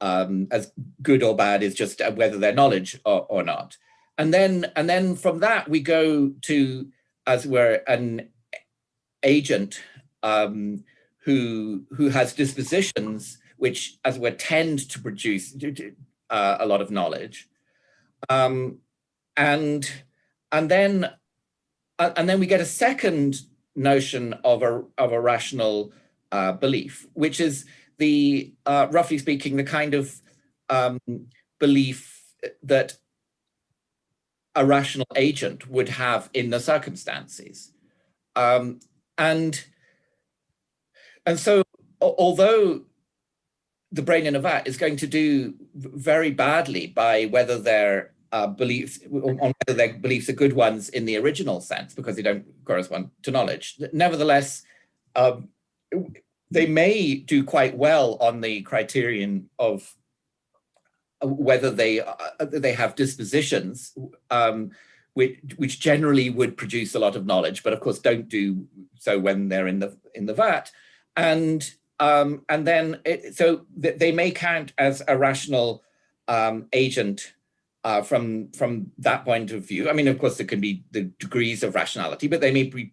as good or bad is just whether they're knowledge or not, and then from that we go to, as it were, an agent who has dispositions which, as it were, tend to produce a lot of knowledge. And then we get a second notion of a rational belief, which is the, roughly speaking, the kind of belief that a rational agent would have in the circumstances. And so, although the brain in a vat is going to do very badly by whether their beliefs are good ones in the original sense, because they don't correspond to knowledge, nevertheless, they may do quite well on the criterion of whether they have dispositions which generally would produce a lot of knowledge, but of course don't do so when they're in the vat, and then so they may count as a rational agent from that point of view. I mean, of course, there can be the degrees of rationality, but they may be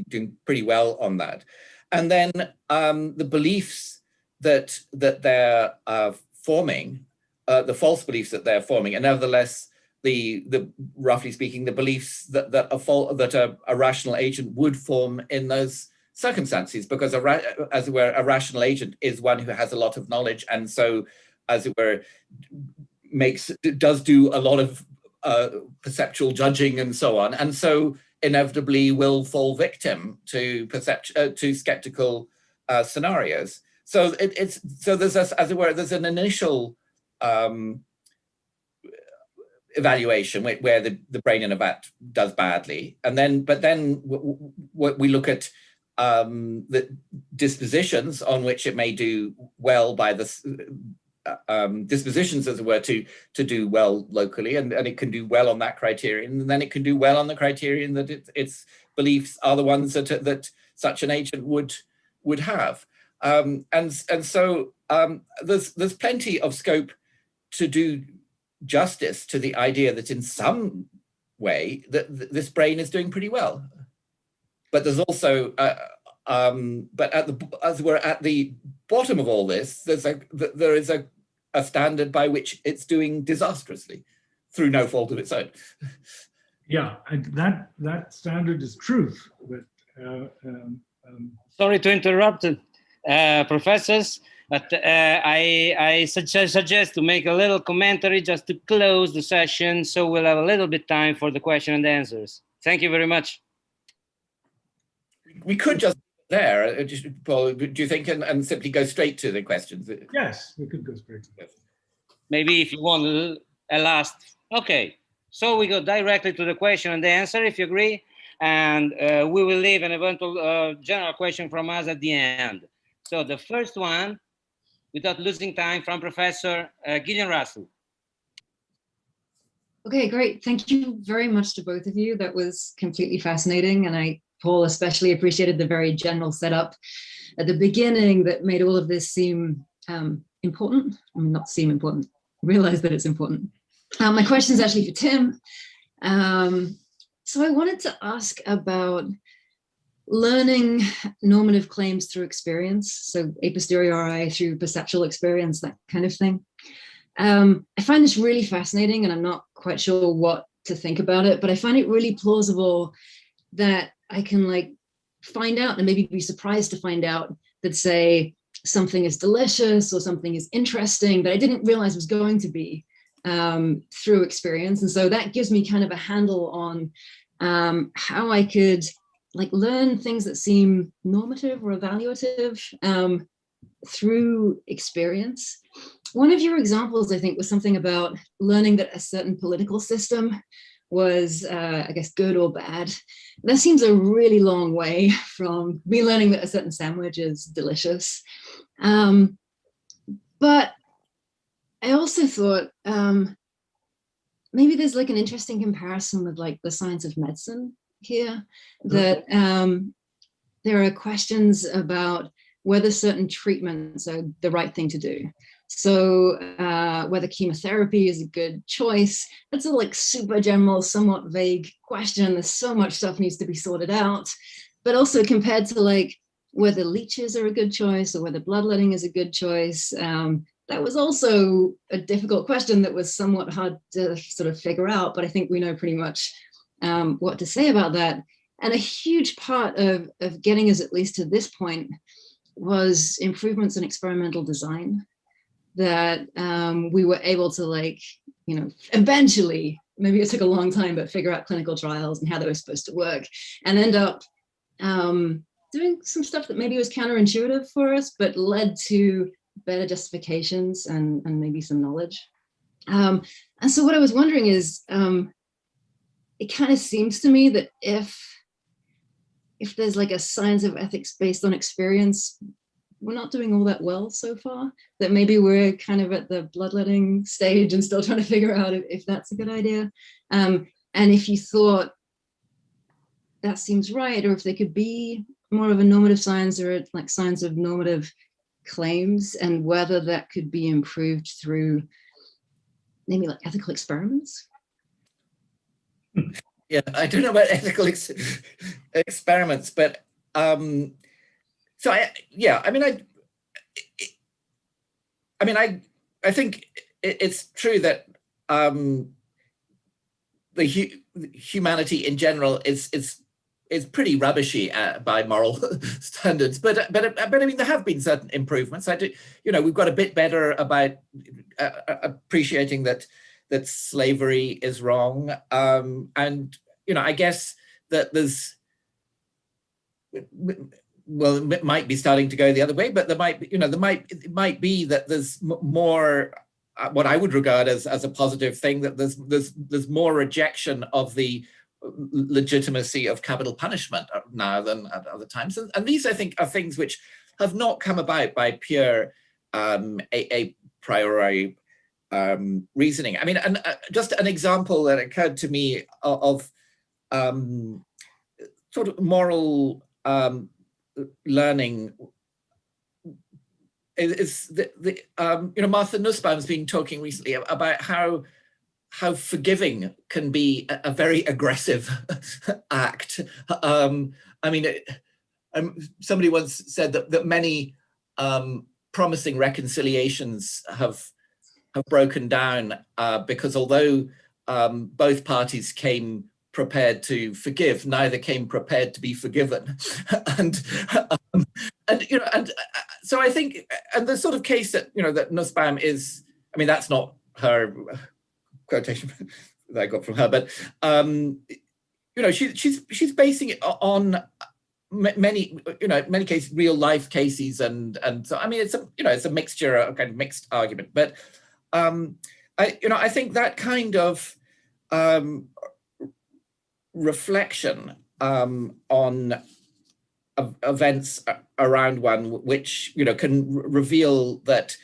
doing pretty well on that. And then the beliefs that they're forming, the false beliefs that they're forming, and nevertheless, the roughly speaking, the beliefs that a rational agent would form in those circumstances, because as it were, a rational agent is one who has a lot of knowledge, and so, as it were, does do a lot of perceptual judging and so on, and so inevitably will fall victim to skeptical scenarios. So there's as it were, there's an initial evaluation where the brain in a vat does badly, and then we look at the dispositions on which it may do well by the dispositions, as it were, to do well locally, and it can do well on that criterion, and then it can do well on the criterion that its beliefs are the ones that such an agent would have, and so there's plenty of scope to do justice to the idea that in some way that this brain is doing pretty well, but there's also but as we're at the bottom of all this, there is a standard by which it's doing disastrously through no fault of its own. Yeah, and that standard is truth. But sorry to interrupt, professors, but I suggest to make a little commentary just to close the session, so we'll have a little bit time for the question and answers. Thank you very much. We could just there, Paul, do you think, and simply go straight to the questions? Yes, we could go straight to that. Maybe if you want a last. Okay, so we go directly to the question and the answer, if you agree, and we will leave an eventual general question from us at the end. So the first one, without losing time, from Professor Gillian Russell. Okay, great. Thank you very much to both of you. That was completely fascinating, and Paul especially appreciated the very general setup at the beginning that made all of this seem important. I mean, not seem important, realize that it's important. My question is actually for Tim. So I wanted to ask about learning normative claims through experience, so a posteriori through perceptual experience, that kind of thing. I find this really fascinating, and I'm not quite sure what to think about it, but I find it really plausible that I can find out, and maybe be surprised to find out, that say something is delicious or something is interesting that I didn't realize was going to be through experience. And so that gives me kind of a handle on how I could learn things that seem normative or evaluative through experience. One of your examples, I think, was something about learning that a certain political system was, I guess, good or bad. That seems a really long way from me learning that a certain sandwich is delicious. But I also thought maybe there's an interesting comparison with the science of medicine here, that there are questions about whether certain treatments are the right thing to do. So whether chemotherapy is a good choice, that's a super general, somewhat vague question. There's so much stuff needs to be sorted out. But also compared to whether leeches are a good choice or whether bloodletting is a good choice. That was also a difficult question that was somewhat hard to sort of figure out, but I think we know pretty much what to say about that. And a huge part of getting us at least to this point was improvements in experimental design, that we were able to, like, you know, eventually, maybe it took a long time, but figure out clinical trials and how they were supposed to work, and end up doing some stuff that maybe was counterintuitive for us, but led to better justifications and maybe some knowledge. And so what I was wondering is, it kind of seems to me that if there's like a science of ethics based on experience, we're not doing all that well so far, that maybe we're kind of at the bloodletting stage and still trying to figure out if that's a good idea. And if you thought that seems right, or if there could be more of a normative science or like science of normative claims, and whether that could be improved through maybe like ethical experiments. Yeah, I don't know about ethical experiments, but so I think it's true that the humanity in general is pretty rubbishy by moral standards, but I mean, there have been certain improvements. We've got a bit better about appreciating that slavery is wrong, and I guess that it might be starting to go the other way, but it might be that there's more what I would regard as a positive thing, that there's more rejection of the legitimacy of capital punishment now than at other times, and these, I think, are things which have not come about by pure a priori reasoning. I mean, and just an example that occurred to me of sort of moral learning is Martha Nussbaum's been talking recently about how forgiving can be a very aggressive act. I mean, somebody once said that many promising reconciliations have broken down because although both parties came prepared to forgive, neither came prepared to be forgiven. and so I think, and the sort of case that that Nussbaum is, I mean, that's not her quotation that I got from her, but she's basing it on many cases, real life cases, and so I mean, it's a mixture, a kind of mixed argument, but I think that kind of reflection on events around one, which can reveal that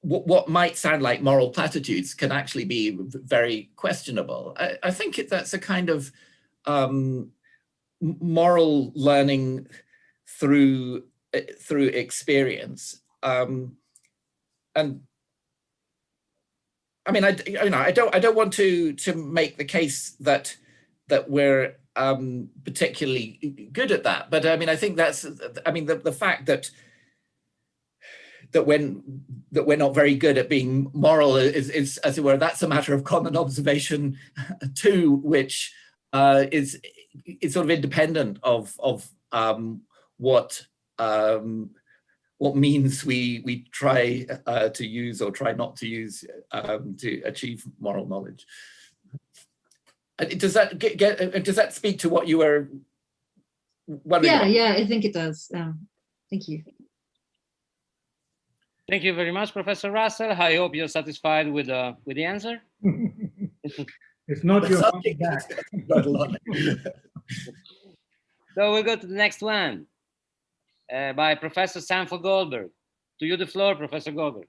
what might sound like moral platitudes can actually be very questionable. I think that's a kind of moral learning through experience, and I mean, I don't want to make the case that we're particularly good at that, but I mean, I think that's, I mean, the fact that we're not very good at being moral is, as it were, that's a matter of common observation too, which is sort of independent of what means we try to use or try not to use to achieve moral knowledge. Does that speak to what you were wondering about? Yeah, I think it does. Thank you. Thank you very much, Professor Russell. I hope you're satisfied with the answer. If not, you're back. So we'll go to the next one by Professor Sanford Goldberg. To you the floor, Professor Goldberg.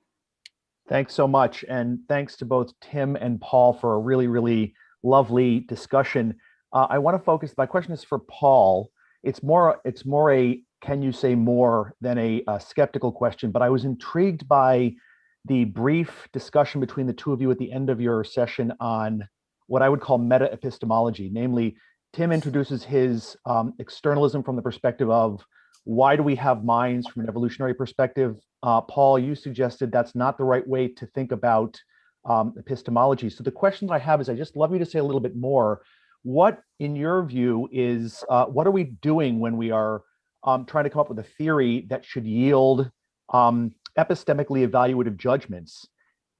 Thanks so much. And thanks to both Tim and Paul for a really, really lovely discussion. I want to focus, my question is for Paul. It's more a, can you say more than a skeptical question, but I was intrigued by the brief discussion between the two of you at the end of your session on what I would call meta-epistemology. Namely, Tim introduces his externalism from the perspective of why do we have minds from an evolutionary perspective? Paul, you suggested that's not the right way to think about epistemology. So the question that I have is, I just love you to say a little bit more. What, in your view, is what are we doing when we are trying to come up with a theory that should yield epistemically evaluative judgments?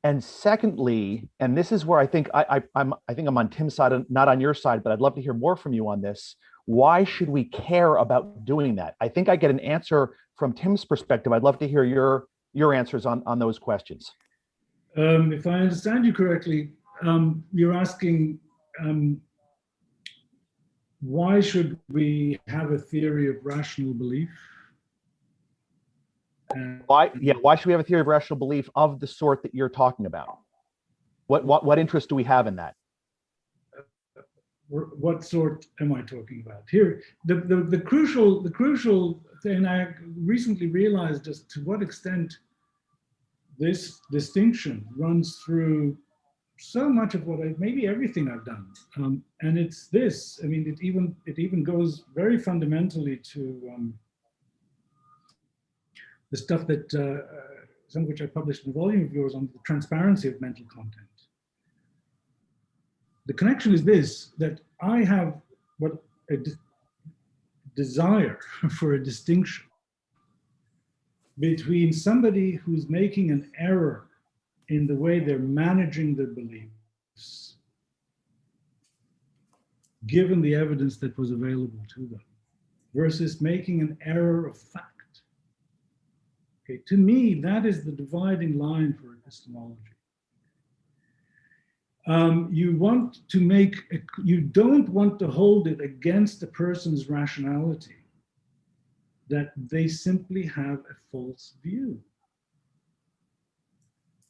And secondly, and this is where I think I'm on Tim's side, not on your side, but I'd love to hear more from you on this. Why should we care about doing that? I think I get an answer from Tim's perspective. I'd love to hear your answers on those questions. If I understand you correctly, you're asking why should we have a theory of rational belief? Why should we have a theory of rational belief of the sort that you're talking about? What interest do we have in that? What sort am I talking about? Here, the crucial thing I recently realized is to what extent this distinction runs through so much of maybe everything I've done, and it's this. I mean, it even goes very fundamentally to the stuff that some of which I published in a volume of yours on the transparency of mental content. The connection is this, that I have a desire for a distinction between somebody who's making an error in the way they're managing their beliefs, given the evidence that was available to them, versus making an error of fact. Okay, to me, that is the dividing line for epistemology. You don't want to hold it against a person's rationality that they simply have a false view.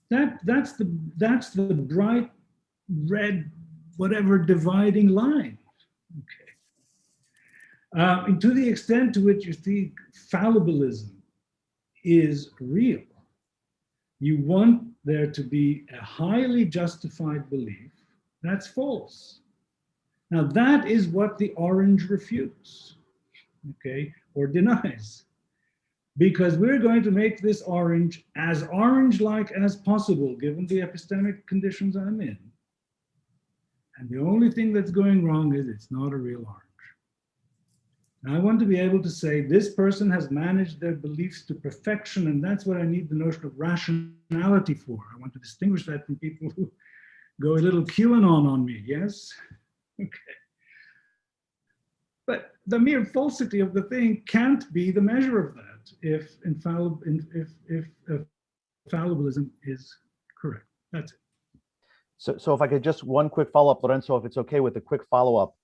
That's the bright red, whatever, dividing line. Okay. And to the extent to which you think fallibilism is real, you want there to be a highly justified belief that's false. Now that is what the orange refutes, okay, or denies, because we're going to make this orange as orange-like as possible given the epistemic conditions I'm in. And the only thing that's going wrong is it's not a real orange. I want to be able to say this person has managed their beliefs to perfection, and that's what I need the notion of rationality for. I want to distinguish that from people who go a little QAnon on me, yes? Okay. But the mere falsity of the thing can't be the measure of that if fallibilism is correct. That's it. So if I could just one quick follow-up, Lorenzo, if it's okay with a quick follow-up.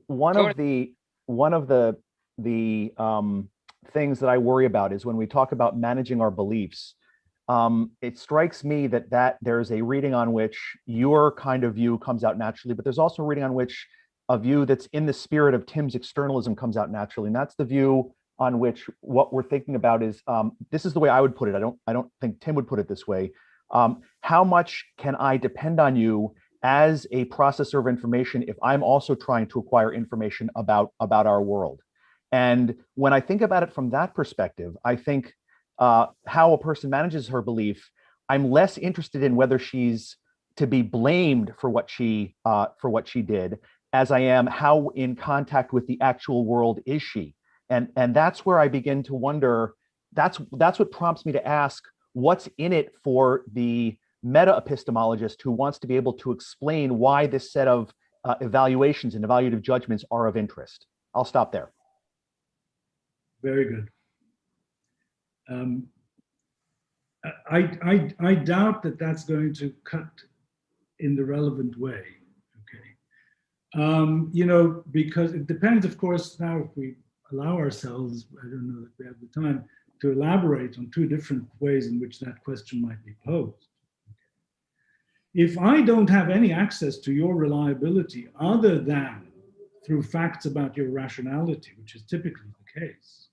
One of the things that I worry about is when we talk about managing our beliefs, it strikes me that there's a reading on which your kind of view comes out naturally, but there's also a reading on which a view that's in the spirit of Tim's externalism comes out naturally. And that's the view on which what we're thinking about is, this is the way I would put it. I don't think Tim would put it this way. How much can I depend on you as a processor of information if I'm also trying to acquire information about our world? And when I think about it from that perspective, I think how a person manages her belief, I'm less interested in whether she's to be blamed for what she did, as I am how in contact with the actual world is she. And that's where I begin to wonder, that's what prompts me to ask, what's in it for the meta-epistemologist who wants to be able to explain why this set of evaluations and evaluative judgments are of interest? I'll stop there. Very good. I doubt that that's going to cut in the relevant way, okay? You know, because it depends, of course, now if we allow ourselves, I don't know if we have the time, to elaborate on two different ways in which that question might be posed. If I don't have any access to your reliability other than through facts about your rationality, which is typically the case,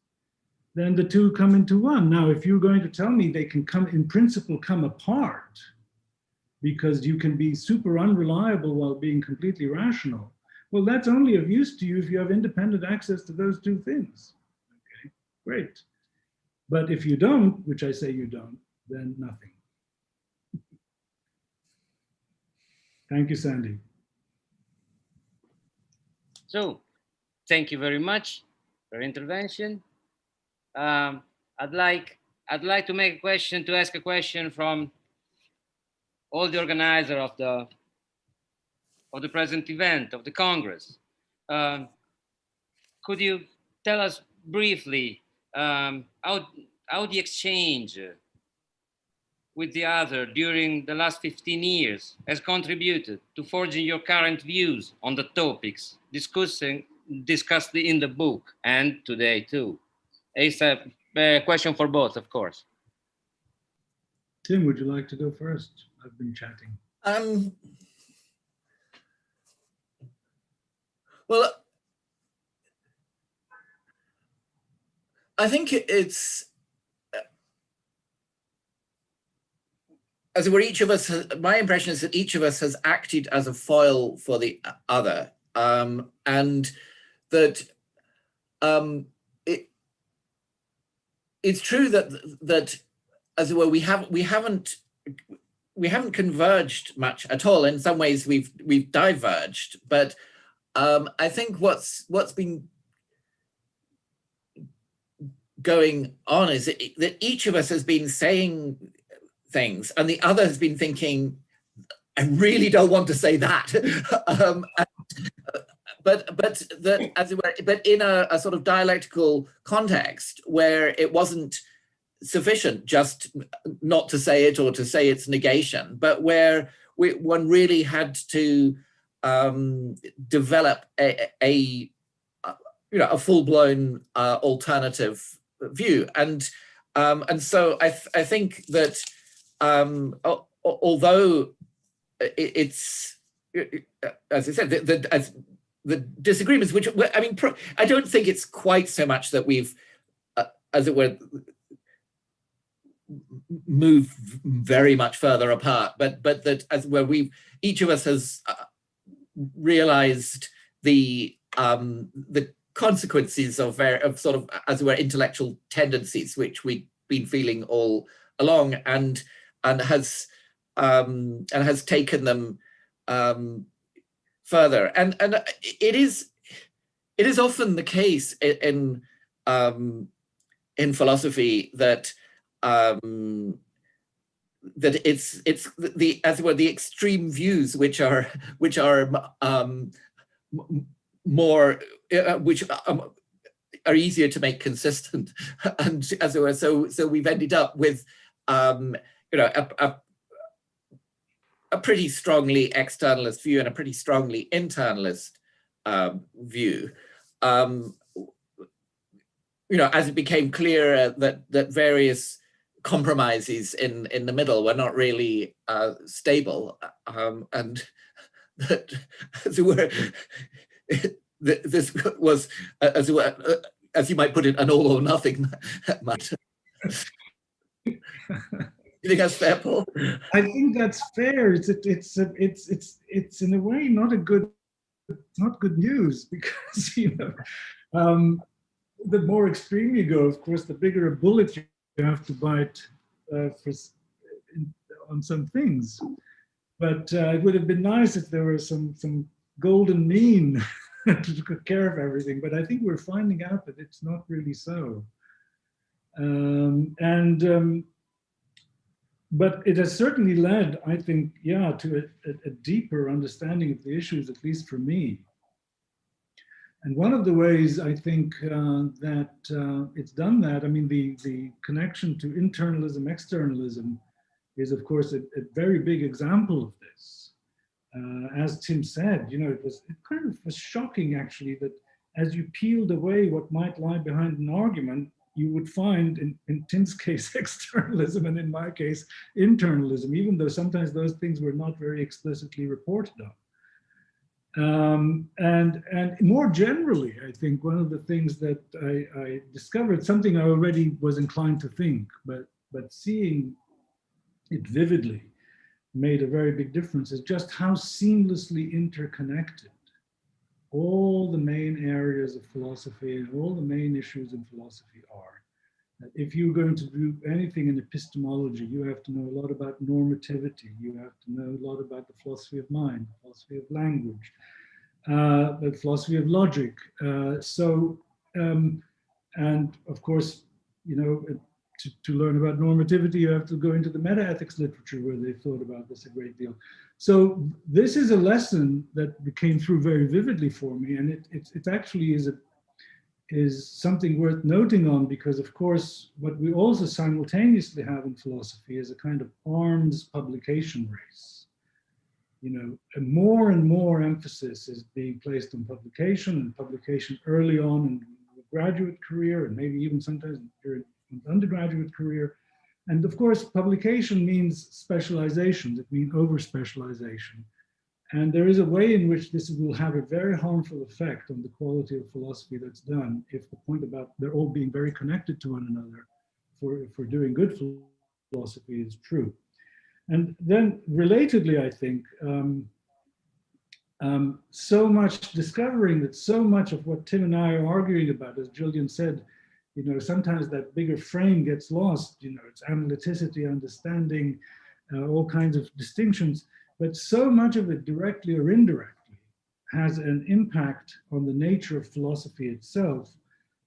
then the two come into one. Now, if you're going to tell me they can come, in principle, come apart because you can be super unreliable while being completely rational, well, that's only of use to you if you have independent access to those two things. Okay? great. But if you don't, which I say you don't, then nothing. Thank you, Sandy. So, thank you very much for your intervention. I'd like to ask a question from all the organizer of the present event of the Congress. Could you tell us briefly how the exchange with the other during the last 15 years has contributed to forging your current views on the topics discussed in the book and today too? It's a question for both, of course. Tim, would you like to go first? I've been chatting. Well, I think it's, as it were, each of us, my impression is that each of us has acted as a foil for the other, and that it's true that as it were, we haven't converged much at all. In some ways, we've diverged, but I think what's been going on is that each of us has been saying things, and the other has been thinking, I really don't want to say that. But that, as it were, but in a sort of dialectical context where it wasn't sufficient just not to say it or to say its negation, but where one really had to develop a full-blown alternative view, and so I think that although it's, as I said, the disagreements, which I mean, I don't think it's quite so much that we've, as it were, moved very much further apart, but that as where each of us has realized the consequences of sort of, as it were, intellectual tendencies which we've been feeling all along, and has taken them further, and it is often the case in philosophy that that it's the, as it were, the extreme views which are more which are easier to make consistent, and as it were, so we've ended up with a pretty strongly externalist view and a pretty strongly internalist view. As it became clear that various compromises in the middle were not really stable, and that, as it were, this was, as it were, as you might put it, an all or nothing matter. You think that's fair, Paul? I think that's fair. It's in a way not good news, because the more extreme you go, of course, the bigger a bullet you have to bite on some things. But it would have been nice if there was some golden mean to take care of everything. But I think we're finding out that it's not really so. But it has certainly led, I think, to a deeper understanding of the issues, at least for me. And one of the ways I think that it's done that, I mean, the connection to internalism, externalism is, of course, a very big example of this. As Tim said, it kind of was shocking, actually, that as you peeled away what might lie behind an argument, you would find, in Tim's case, externalism, and in my case, internalism, even though sometimes those things were not very explicitly reported on. And more generally, I think one of the things that I discovered, something I already was inclined to think, but seeing it vividly made a very big difference, is just how seamlessly interconnected all the main areas of philosophy and all the main issues in philosophy are. If you're going to do anything in epistemology, you have to know a lot about normativity. You have to know a lot about the philosophy of mind, the philosophy of language, the philosophy of logic. And of course, you know, to learn about normativity, you have to go into the meta-ethics literature where they thought about this a great deal. So this is a lesson that came through very vividly for me, and it actually is something worth noting on, because of course what we also simultaneously have in philosophy is a kind of arms publication race. You know, and more emphasis is being placed on publication, and publication early on in the graduate career, and maybe even sometimes during the undergraduate career. And of course, publication means specialization, it means over-specialization. And there is a way in which this will have a very harmful effect on the quality of philosophy that's done, if the point about they're all being very connected to one another for doing good philosophy is true. And then relatedly, I think, so much discovering that so much of what Tim and I are arguing about, as Julian said, you know, sometimes that bigger frame gets lost, you know, it's analyticity, understanding, all kinds of distinctions. But so much of it, directly or indirectly, has an impact on the nature of philosophy itself,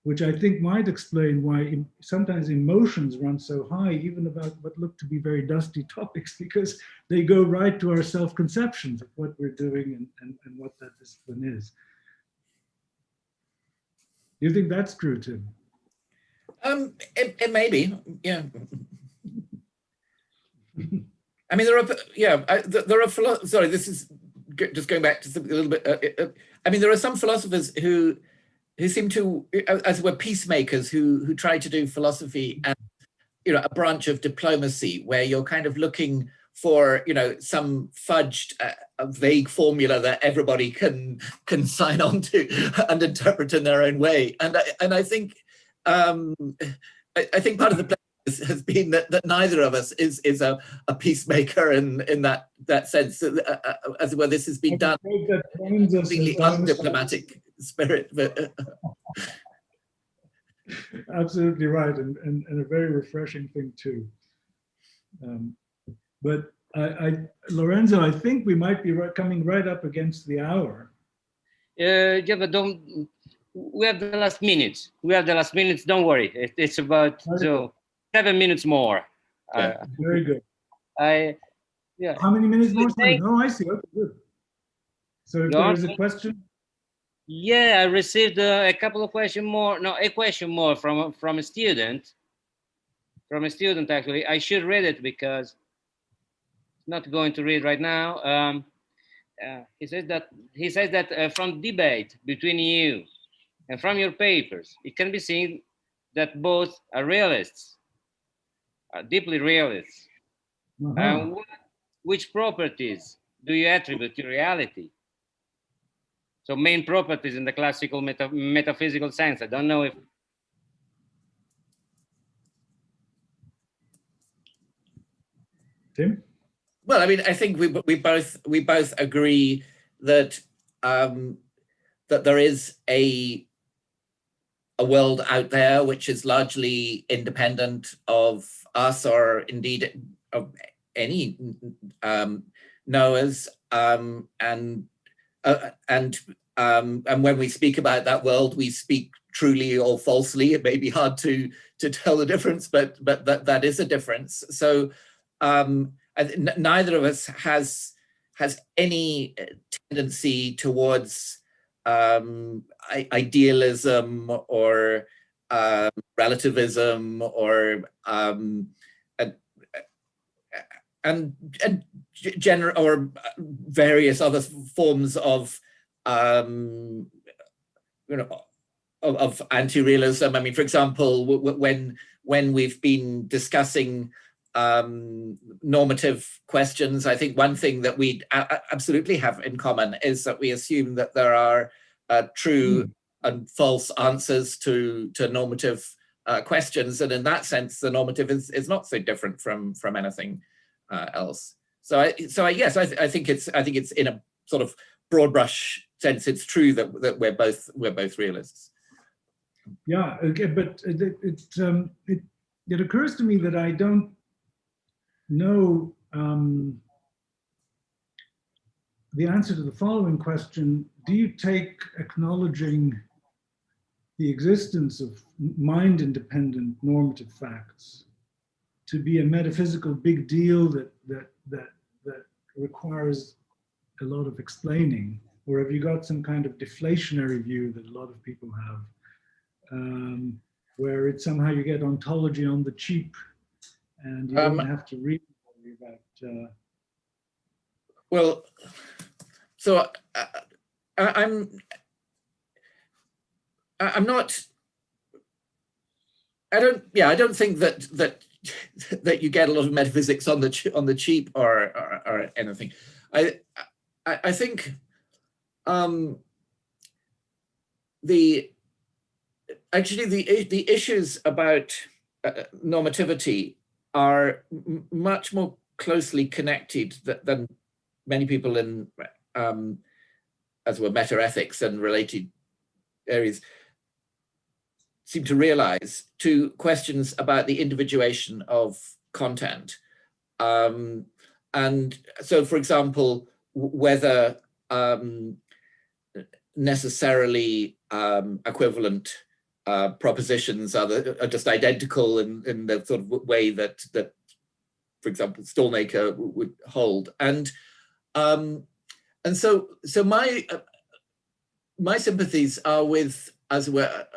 which I think might explain why sometimes emotions run so high, even about what look to be very dusty topics, because they go right to our self-conceptions of what we're doing and what that discipline is. Do you think that's true, Tim? It may be, yeah. I mean, there are sorry, this is just going back to a little bit. I mean, there are some philosophers who seem to, as it were, peacemakers who try to do philosophy as, you know, a branch of diplomacy, where you're kind of looking for, you know, some fudged, a vague formula that everybody can sign on to and interpret in their own way. And I think I think part of the has been that neither of us is a peacemaker in that sense. As it were, this has been done in a completely undiplomatic spirit. But absolutely right, and a very refreshing thing too. But Lorenzo, I think we might be coming right up against the hour. Yeah, but we have the last minutes. Don't worry. It's about 7 minutes more. Very good. Yeah. How many minutes more? Oh, I see. Okay, good. So if there is a question. Yeah, I received a couple of questions more. No, a question more from a student. From a student, actually. I should read it because it's not going to read right now. He says that from debate between you and from your papers, it can be seen that both are realists. Deeply realists. Which properties do you attribute to reality? So main properties in the classical metaphysical sense. I don't know if. Tim? Well, I mean, I think we both agree that that there is a world out there which is largely independent of us, or indeed of any knowers, and when we speak about that world, we speak truly or falsely. It may be hard to tell the difference, but that is a difference. So neither of us has any tendency towards idealism or relativism or general or various other forms of of anti-realism. I mean, for example, when we've been discussing normative questions, I think one thing that we absolutely have in common is that we assume that there are true and false answers to normative questions, and in that sense, the normative is not so different from anything else. So yes, I think it's in a sort of broad brush sense it's true that we're both realists. Yeah, okay, but it occurs to me that I don't know the answer to the following question. Do you take acknowledging the existence of mind-independent normative facts to be a metaphysical big deal that requires a lot of explaining? Or have you got some kind of deflationary view that a lot of people have, where it's somehow you get ontology on the cheap and you don't have to really worry about... Well, so I'm not. I don't think that you get a lot of metaphysics on the cheap or anything. I think the issues about normativity are much more closely connected than many people in as well meta-ethics and related areas seem to realize, to questions about the individuation of content. And so, for example, whether necessarily equivalent propositions are just identical in the sort of way that for example, Stallmaker would hold. And so my sympathies are with, as well,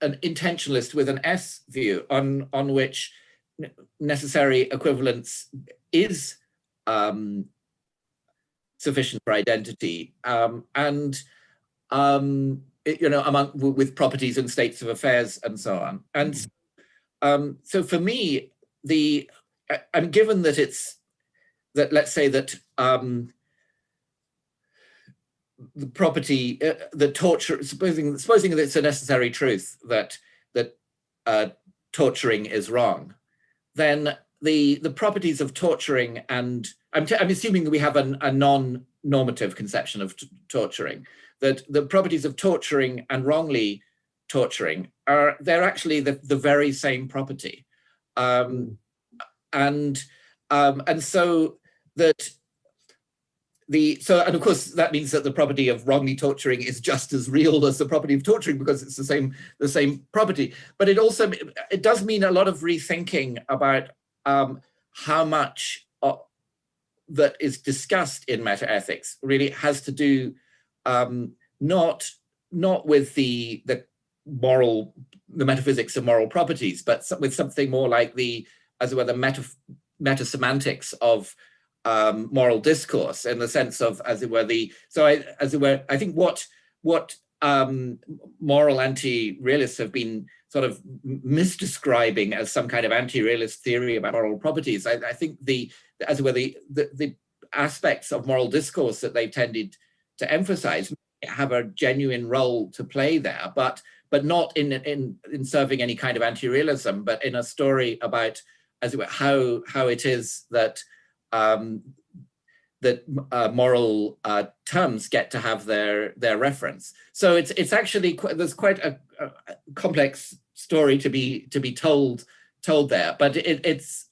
an intentionalist with an S view on which necessary equivalence is sufficient for identity, and with properties and states of affairs and so on. And so for me, given that let's say that the property, the torture, supposing that it's a necessary truth that torturing is wrong, then the properties of torturing, and I'm assuming that we have a non-normative conception of torturing, that the properties of torturing and wrongly torturing they're actually the very same property, and so that. And of course that means that the property of wrongly torturing is just as real as the property of torturing, because it's the same property. But it does mean a lot of rethinking about how much that is discussed in metaethics really has to do not with the metaphysics of moral properties, but with something more like the meta semantics of moral discourse, in the sense of, I think what moral anti-realists have been sort of misdescribing as some kind of anti-realist theory about moral properties. I think the aspects of moral discourse that they've tended to emphasize have a genuine role to play there, but not in serving any kind of anti-realism, but in a story about how it is that moral terms get to have their reference. So it's actually there's quite a complex story to be told there, but it's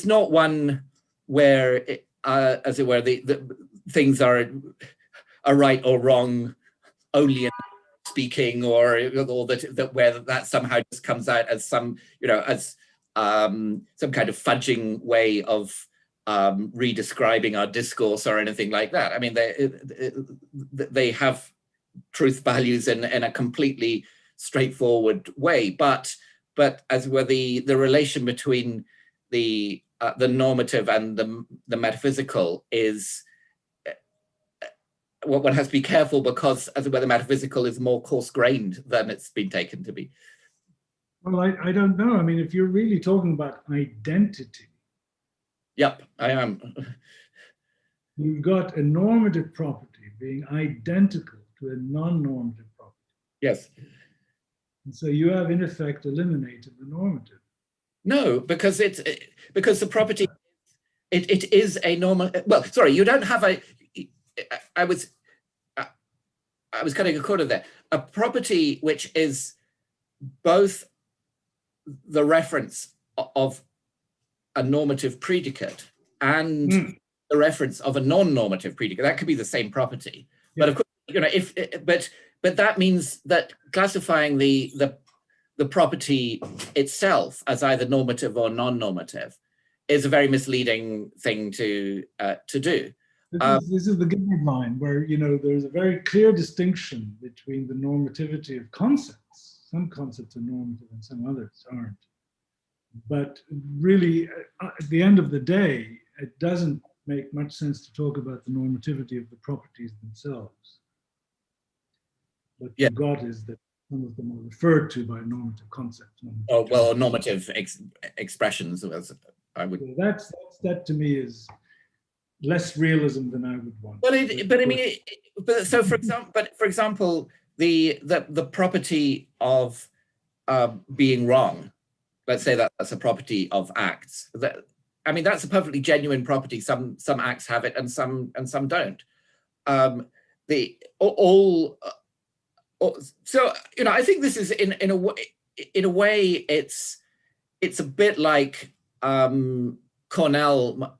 not one where the things are right or wrong only in speaking, or that where that somehow just comes out as some kind of fudging way of redescribing our discourse or anything like that. I mean, they have truth values in a completely straightforward way, but as where the relation between the normative and the metaphysical is what one has to be careful, because as where the metaphysical is more coarse-grained than it's been taken to be. Well, I don't know. I mean, if you're really talking about identity. Yep, I am. You've got a normative property being identical to a non-normative property. Yes. And so you have, in effect, eliminated the normative. No, because the property, it is a normal, well, sorry, you don't have cutting a corner there. A property which is both the reference of a normative predicate and the reference of a non-normative predicate, that could be the same property. Yeah. But of course, you know, but that means that classifying the property itself as either normative or non-normative is a very misleading thing to do. This is the Gibbard line, where, you know, there's a very clear distinction between the normativity of concepts. Some concepts are normative and some others aren't. But really, at the end of the day, it doesn't make much sense to talk about the normativity of the properties themselves. What you've got is that some of them are referred to by normative concepts. Oh, well, normative expressions, as I would. So that to me is less realism than I would want. So for example, the property of being wrong, let's say that's a property of acts. That's a perfectly genuine property. Some acts have it and some don't. So, you know, I think this is in a way it's a bit like Cornell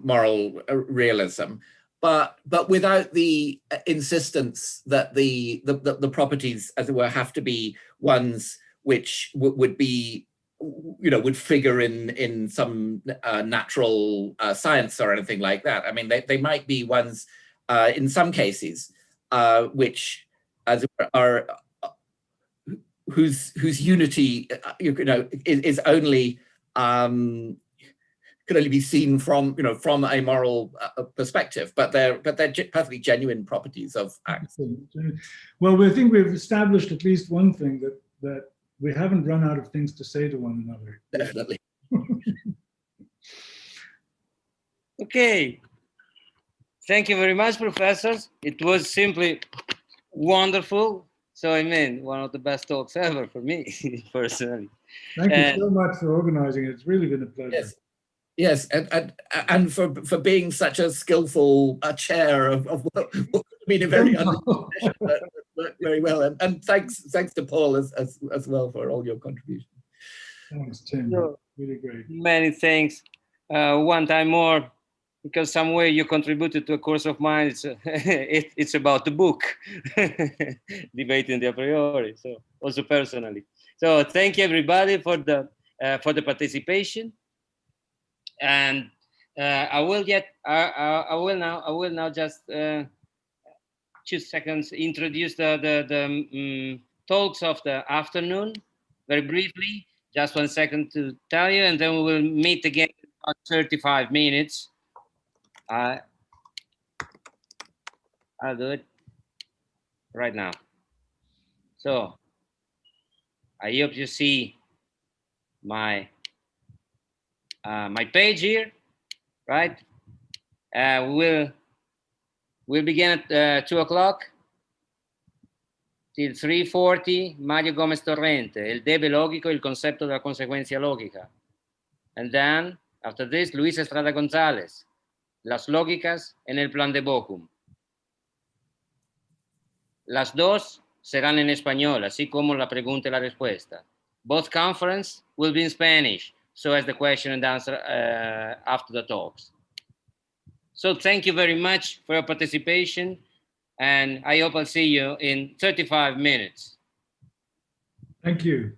moral realism, but without the insistence that the properties, as it were, have to be ones which would be, you know, would figure in some natural science or anything like that. I mean, they might be ones in some cases which, as it were, are whose unity, you know, is only could only be seen from, you know, from a moral perspective, but they're perfectly genuine properties of acts. Well, I think we've established at least one thing, that we haven't run out of things to say to one another. Definitely. Okay. Thank you very much, professors. It was simply wonderful. So, I mean, one of the best talks ever for me, personally. Thank you so much for organizing it. It's really been a pleasure. Yes, and for being such a skillful chair of what could have been a very but very well. And thanks to Paul as well for all your contributions. Thanks, Tim. So, really great. Many thanks. One time more, because some way you contributed to a course of mine. It's about the book, Debating the a priori. So also personally. So thank you everybody for the participation. And I will now just 2 seconds introduce the talks of the afternoon very briefly. Just 1 second to tell you, and then we will meet again in about 35 minutes. I'll do it right now. So I hope you see my my page here, right? We'll begin at 2 o'clock till 3:40. Mario Gomez Torrente, el debe lógico, el concepto de la consecuencia lógica. And then after this, Luis Estrada González, las lógicas en el plan de Bochum. Las dos serán en español, así como la pregunta y la respuesta. Both conferences will be in Spanish, so as the question and answer after the talks. So thank you very much for your participation, and I hope I'll see you in 35 minutes. Thank you.